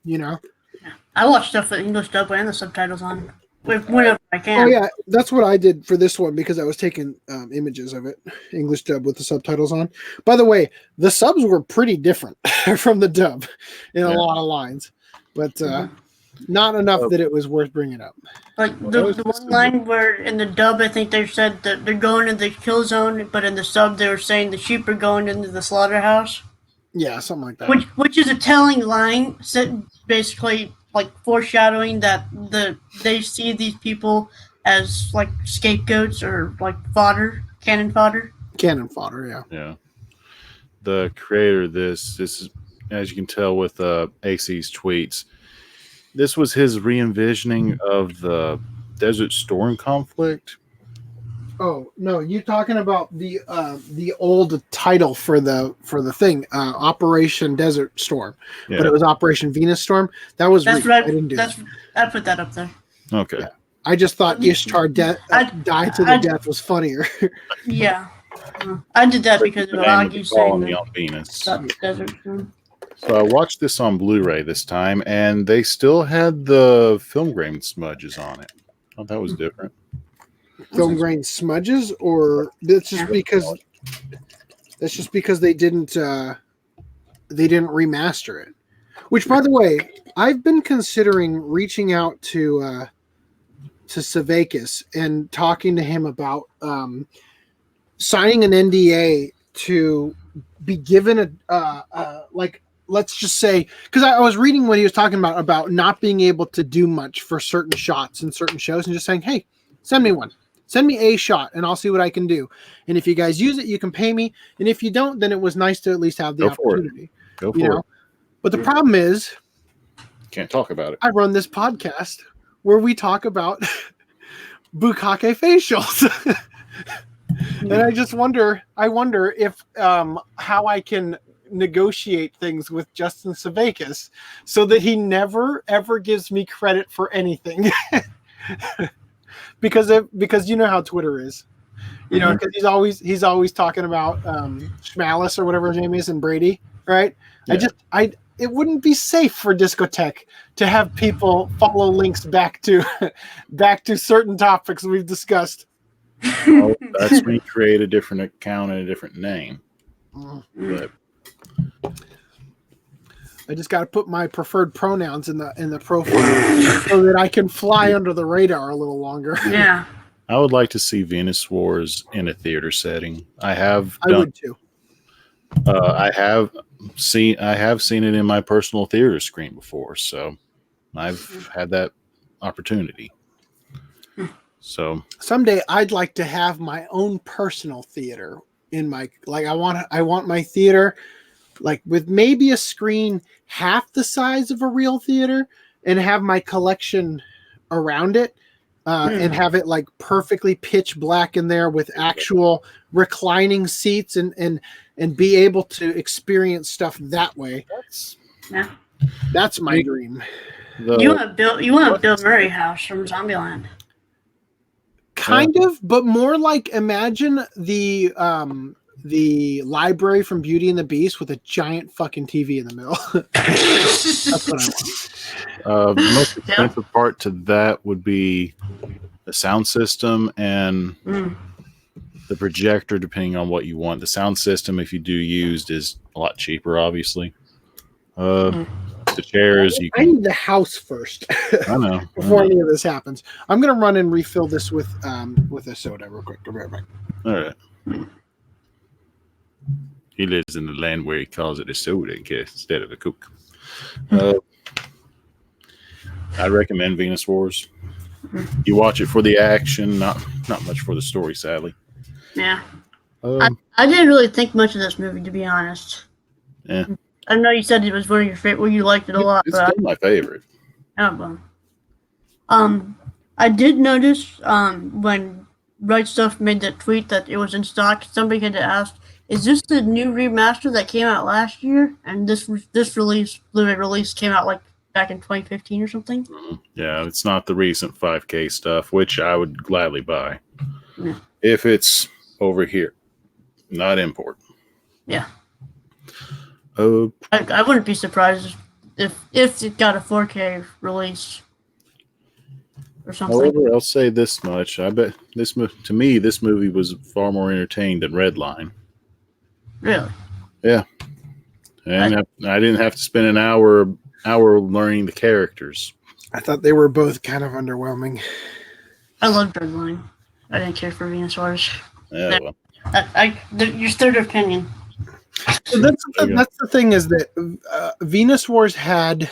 I watch stuff with English dub and the subtitles on whenever I can. Oh yeah, that's what I did for this one because I was taking images of it, English dub with the subtitles on. By the way, the subs were pretty different from the dub in a lot of lines, but not enough that it was worth bringing up. Like the one line where in the dub, I think they said that they're going into the kill zone, but in the sub they were saying the sheep are going into the slaughterhouse. Yeah, something like that. Which is a telling line, basically like foreshadowing that they see these people as like scapegoats or like cannon fodder. Cannon fodder, yeah. Yeah. The creator of this is, as you can tell with AC's tweets, this was his re-envisioning of the Desert Storm conflict. Oh no, you talking about the old title for the thing, Operation Desert Storm, but it was Operation Venus Storm. That's right. I didn't do that. I put that up there. Okay. Yeah. I just thought Ishtar died to the death was funnier. Yeah, I did that because of Augie saying on Venus. Desert Storm. So I watched this on Blu-ray this time, and they still had the film grain smudges on it. I thought that was different. Film grain smudges, or that's just because they didn't remaster it. Which, by the way, I've been considering reaching out to Savakis and talking to him about signing an NDA to be given let's just say, because I was reading what he was talking about not being able to do much for certain shots in certain shows, and just saying, hey, send me one. Send me a shot and I'll see what I can do. And if you guys use it, you can pay me. And if you don't, then it was nice to at least have the opportunity. Go for it. But the problem is, can't talk about it. I run this podcast where we talk about bukkake facials. And I just wonder if how I can negotiate things with Justin Savakis so that he never ever gives me credit for anything. Because you know how Twitter is, because he's always talking about Schmalis or whatever his name is and Brady, right? Yeah. It wouldn't be safe for Discotheque to have people follow links back to certain topics we've discussed. Well, that's when you create a different account and a different name. But I just got to put my preferred pronouns in the profile so that I can fly under the radar a little longer. Yeah. I would like to see Venus Wars in a theater setting. I would too. I have seen it in my personal theater screen before, so I've had that opportunity. So someday I'd like to have my own personal theater in my I want my theater like with maybe a screen half the size of a real theater and have my collection around it. And have it like perfectly pitch black in there with actual reclining seats and be able to experience stuff that way. That's my dream. You want to build Murray House from Zombieland. Kind of, but more like imagine the library from Beauty and the Beast with a giant fucking TV in the middle. That's what I want. The most expensive part to that would be the sound system and the projector, depending on what you want. The sound system, if you do used, is a lot cheaper, obviously. The chairs, I need the house first. I know. Before any of this happens. I'm going to run and refill this with a soda real quick. I'll be right back. All right. He lives in the land where he calls it a soda instead of a Coke. I recommend Venus Wars. You watch it for the action, not much for the story, sadly. Yeah. I didn't really think much of this movie, to be honest. Yeah. I know you said it was one of your favorite. Well, you liked it a lot. It's still my favorite. Oh, well. I did notice when Right Stuff made that tweet that it was in stock. Somebody had asked, "Is this the new remaster that came out last year?" And this release, Blu-ray release, came out like back in 2015 or something. Yeah, it's not the recent 5K stuff, which I would gladly buy Yeah. if it's over here, not import. Yeah. Oh, I wouldn't be surprised if it got a 4K release or something. however, I'll say this much: I bet this movie was far more entertaining than Redline. Really? Yeah, and I didn't have to spend an hour learning the characters. I thought they were both kind of underwhelming. I loved Redline. I didn't care for Venus Wars. Yeah, well. Your third opinion. So that's the thing is that Venus Wars had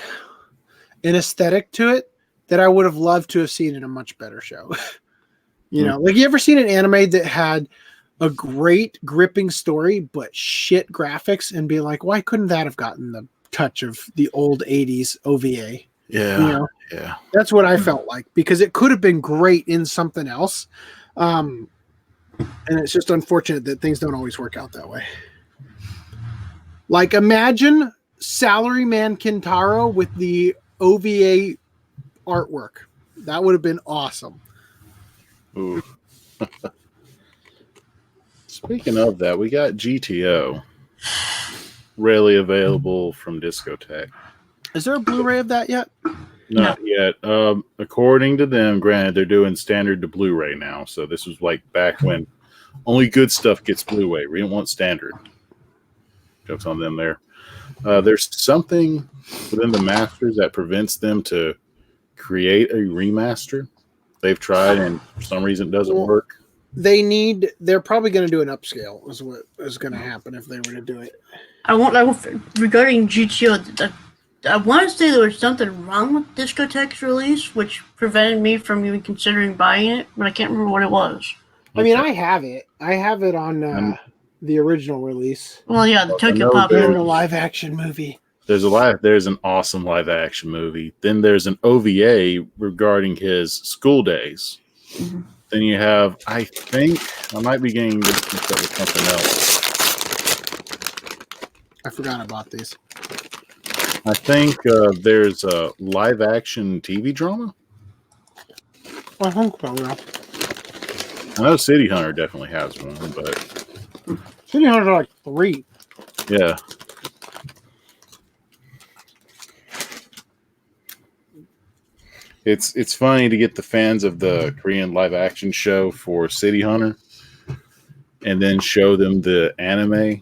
an aesthetic to it that I would have loved to have seen in a much better show. You know, like you ever seen an anime that had a great gripping story but shit graphics and be like, why couldn't that have gotten the touch of the old 80s OVA? Yeah, you know? Yeah. That's what I felt like because it could have been great in something else. And it's just unfortunate that things don't always work out that way. Like imagine Salaryman Kintaro with the OVA artwork. That would have been awesome. Ooh. Speaking of that, we got GTO readily available from Discotech. Is there a Blu-ray of that yet? Not yet. According to them, granted, they're doing standard to Blu-ray now. So this was like back when only good stuff gets Blu-ray. We didn't want standard. Jokes on them there. There's something within the masters that prevents them to create a remaster. They've tried, and for some reason it doesn't work. They're probably going to do an upscale is what is going to happen if they were to do it. Regarding GTO, I want to say there was something wrong with Discotech's release, which prevented me from even considering buying it, but I can't remember what it was. I mean, I have it. I have it on the original release. Well, yeah, the Tokyo Pop. There's a live action movie. There's an awesome live action movie. Then there's an OVA regarding his school days. Mm-hmm. Then you have, I think, I might be getting this mixed up with something else. I forgot about these. I think there's a live action TV drama. I think so, yeah. I know City Hunter definitely has one, but City Hunter's like 3. Yeah. It's funny to get the fans of the Korean live action show for City Hunter and then show them the anime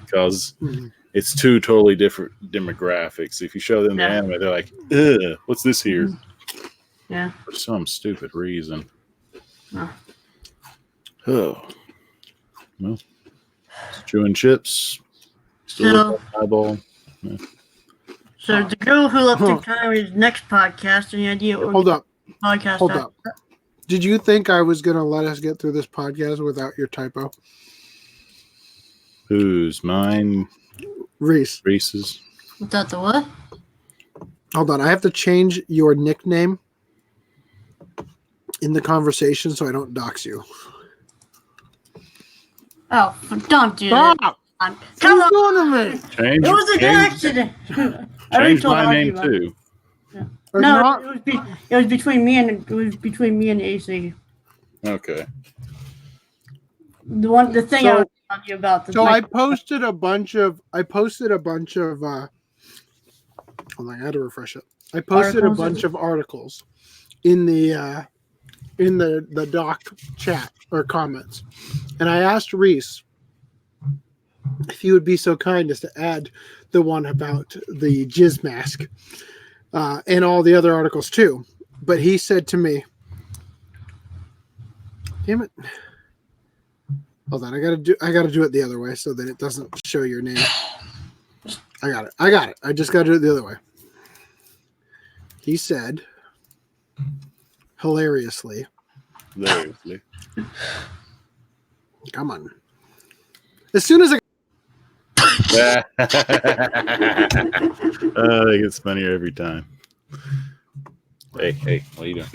because it's two totally different demographics. If you show them the anime, they're like, ugh, what's this here? Yeah. For some stupid reason. Oh. Well, chewing chips. Still eyeball. Yeah. So the girl who left the Kyrie's next podcast, any idea what Hold up. podcast Hold after up. Did you think I was going to let us get through this podcast without your typo? Who's mine? Rhys. Rhys's. Without the what? Hold on. I have to change your nickname in the conversation so I don't dox you. Oh, don't do that. Come on. Change, It was an accident. I already change told my Archie name about it. too. Yeah. No, it was between me and AC. Okay. The thing I was telling you about. I posted a bunch of hold on, I had to refresh it. I posted a bunch of articles in the doc chat or comments. And I asked Rhys if he would be so kind as to add the one about the jizz mask and all the other articles too. But he said to me, damn it. Hold on, I gotta do it the other way so that it doesn't show your name. I got it. I just gotta do it the other way. He said hilariously. Come on. As soon as I I think it's funnier every time. Hey, what are you doing?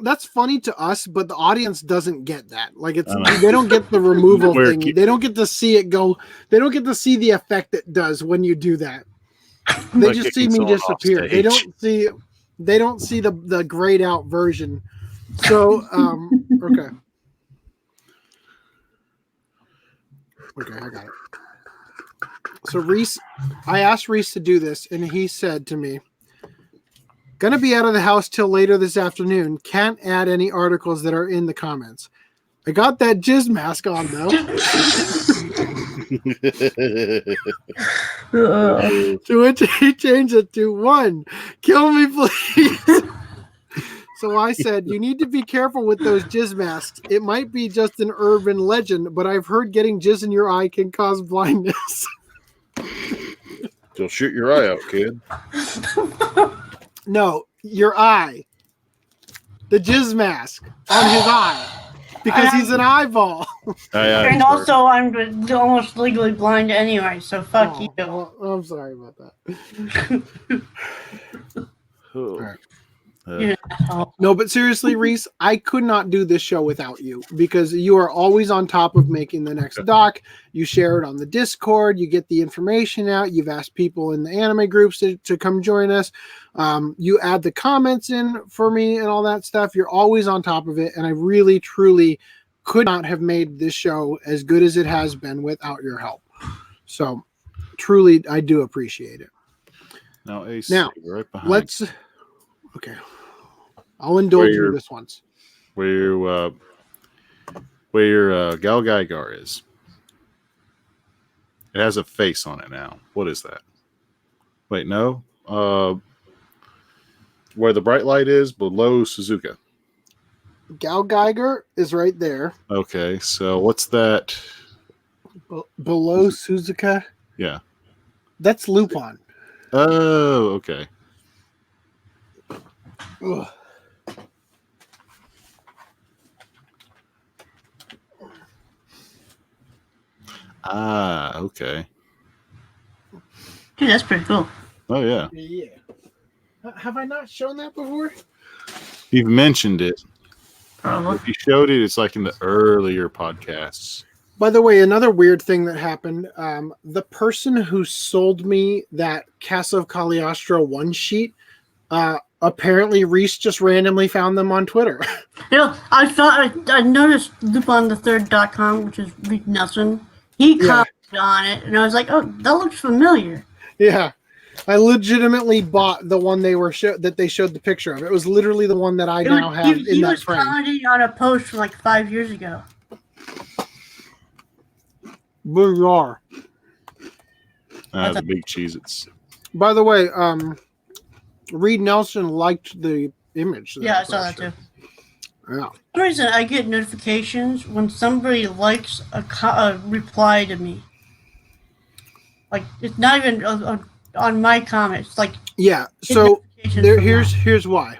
That's funny to us, but the audience doesn't get that. Like they don't get the removal thing. They don't get to see it go. They don't get to see the effect it does when you do that. They like just see me disappear. They don't see the grayed out version. So okay. Okay, I got it. So Rhys, I asked Rhys to do this, and he said to me, "Gonna be out of the house till later this afternoon. Can't add any articles that are in the comments." I got that jizz mask on though. To which he changed it to 1. Kill me, please. So I said, you need to be careful with those jizz masks. It might be just an urban legend, but I've heard getting jizz in your eye can cause blindness. You'll shoot your eye out, kid. No, your eye. The jizz mask on his eye. Because he's an eyeball. And also, I'm almost legally blind anyway, so fuck you. Well, I'm sorry about that. All right. No, but seriously, Rhys, I could not do this show without you because you are always on top of making the next doc. You share it on the Discord. You get the information out. You've asked people in the anime groups to come join us. You add the comments in for me and all that stuff. You're always on top of it. And I really, truly could not have made this show as good as it has been without your help. So truly, I do appreciate it. Now, Ace, right behind. Okay. I'll indulge you this once. Where your Gal Gaigar is. It has a face on it now. What is that? Wait, no. Where the bright light is below Suzuka. Gal Geiger is right there. Okay, so what's that? Below Suzuka? Yeah. That's Lupin. Oh, okay. Ugh. Ah, okay. Dude, that's pretty cool. Oh, yeah. Yeah. Have I not shown that before? You've mentioned it. Probably. If you showed it, it's like in the earlier podcasts. By the way, another weird thing that happened, the person who sold me that Casa of Cagliostro one sheet, apparently Rhys just randomly found them on Twitter. I noticed LuponTheThird.com, which is Reed Nelson. He commented on it, and I was like, "Oh, that looks familiar." Yeah, I legitimately bought the one that they showed the picture of. It was literally the one that I now have in that frame. He was commenting on a post from like 5 years ago. Bizarre. The big Cheez-Its. By the way, Reed Nelson liked the image. Yeah, I saw that too. Yeah. For some reason, I get notifications when somebody likes a reply to me. Like, it's not even on my comments. Like, yeah. So here's why.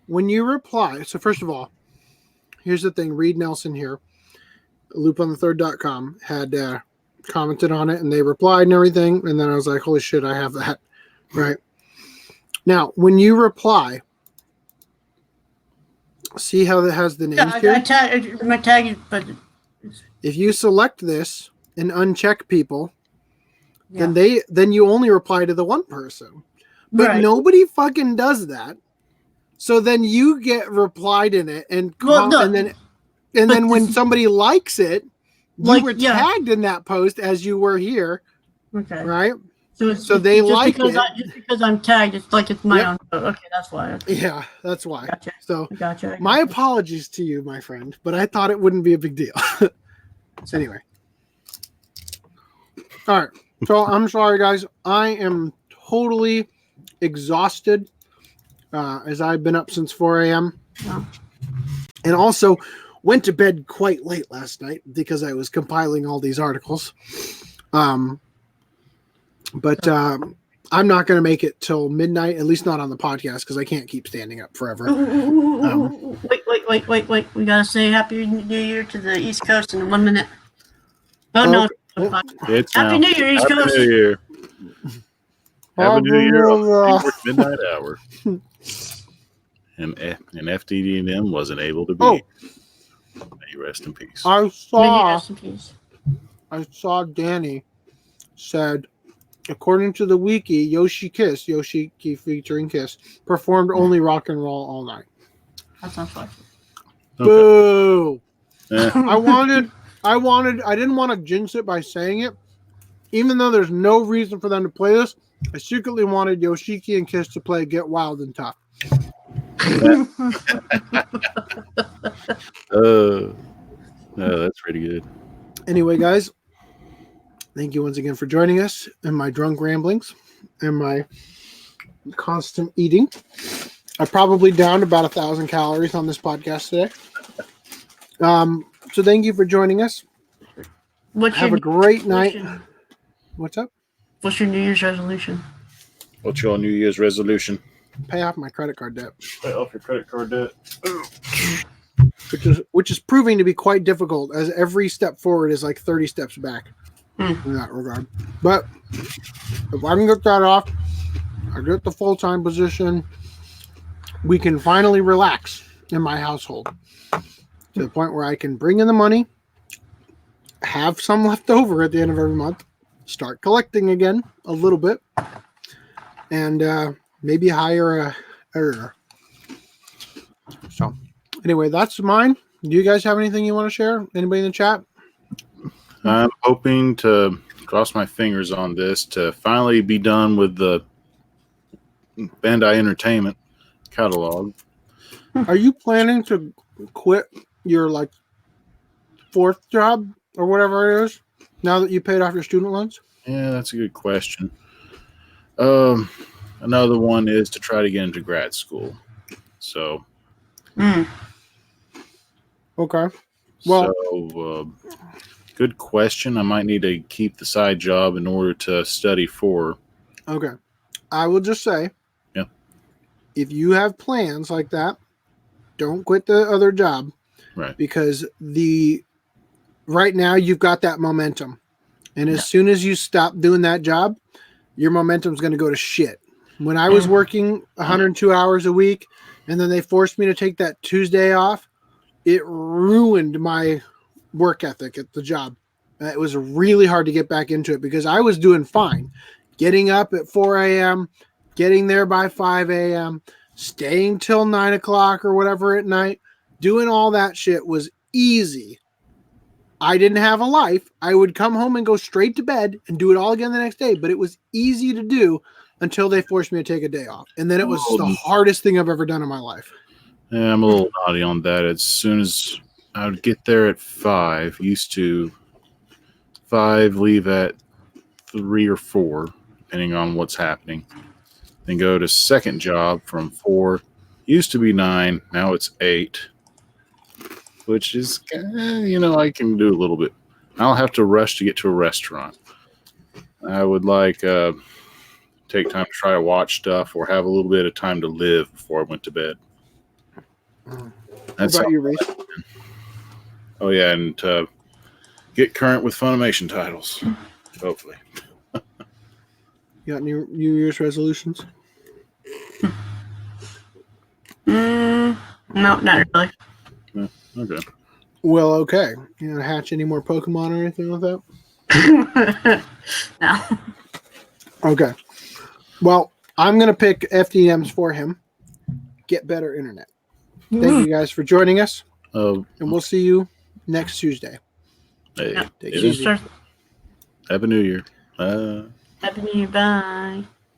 When you reply, so first of all, here's the thing. Reed Nelson here, looponthethird.com, had commented on it, and they replied and everything. And then I was like, holy shit, I have that. Right. Now, when you reply, see how that has the names here? My tag, but if you select this and uncheck people, then you only reply to the one person. But nobody fucking does that. So then you get replied in it, and then when somebody likes it, you were tagged in that post as you were here. Okay. Right? So they like it. Just because I'm tagged, it's like it's my own. Okay, that's why. Yeah, that's why. Gotcha. So gotcha. My apologies to you, my friend, but I thought it wouldn't be a big deal. Anyway. All right. So I'm sorry, guys. I am totally exhausted as I've been up since 4 a.m. Yeah. And also went to bed quite late last night because I was compiling all these articles. But I'm not going to make it till midnight, at least not on the podcast, because I can't keep standing up forever. Wait. We got to say Happy New Year to the East Coast in 1 minute. No. Happy New Year, East Coast. Happy New Year. Happy New Year on the midnight hour. And FDD&M wasn't able to be. Oh. May you rest in peace. I saw Danny said, according to the wiki, Yoshi featuring Kiss, performed only rock and roll all night. That's not fun. Boo! I didn't want to jinx it by saying it. Even though there's no reason for them to play this, I secretly wanted Yoshiki and Kiss to play Get Wild and Tough. That's pretty good. Anyway, guys, thank you once again for joining us in my drunk ramblings and my constant eating. I probably downed about 1,000 calories on this podcast today. So thank you for joining us. Have a great night. What's up? What's your New Year's resolution? What's your New Year's resolution? Pay off my credit card debt. Pay off your credit card debt. Which is proving to be quite difficult, as every step forward is like 30 steps back in that regard. But if I can get that off, I get the full-time position, we can finally relax in my household to the point where I can bring in the money, have some left over at the end of every month, start collecting again a little bit, and maybe hire a editor. So anyway, that's mine. Do you guys have anything you want to share? Anybody in the chat? I'm hoping to cross my fingers on this to finally be done with the Bandai Entertainment catalog. Are you planning to quit your like fourth job or whatever it is now that you paid off your student loans? Yeah, that's a good question. Another one is to try to get into grad school. Okay. Well, good question. I might need to keep the side job in order to study for. Okay. I will just say, if you have plans like that, don't quit the other job. Right. Because right now you've got that momentum. And as soon as you stop doing that job, your momentum is going to go to shit. When I was working 102 hours a week and then they forced me to take that Tuesday off, it ruined my work ethic at the job. It was really hard to get back into it because I was doing fine. Getting up at 4 a.m., getting there by 5 a.m., staying till 9 o'clock or whatever at night, doing all that shit was easy. I didn't have a life. I would come home and go straight to bed and do it all again the next day, but it was easy to do until they forced me to take a day off. And then it was the hardest thing I've ever done in my life. Yeah, I'm a little naughty on that. As soon as I would get there at 5, used to 5, leave at 3 or 4, depending on what's happening. Then go to second job from 4. Used to be 9. Now it's 8. Which is, I can do a little bit. I'll have to rush to get to a restaurant. I would like take time to try to watch stuff or have a little bit of time to live before I went to bed. What about you, Rhys? Oh, yeah, and get current with Funimation titles, hopefully. You got New Year's resolutions? No, not really. Yeah, okay. Well, okay. You gonna hatch any more Pokemon or anything like that? No. Okay. Well, I'm gonna pick FDMs for him. Get better internet. Thank you guys for joining us, and we'll see you next Tuesday. Hey, Take it easy. Happy New Year. Happy New Year. Bye.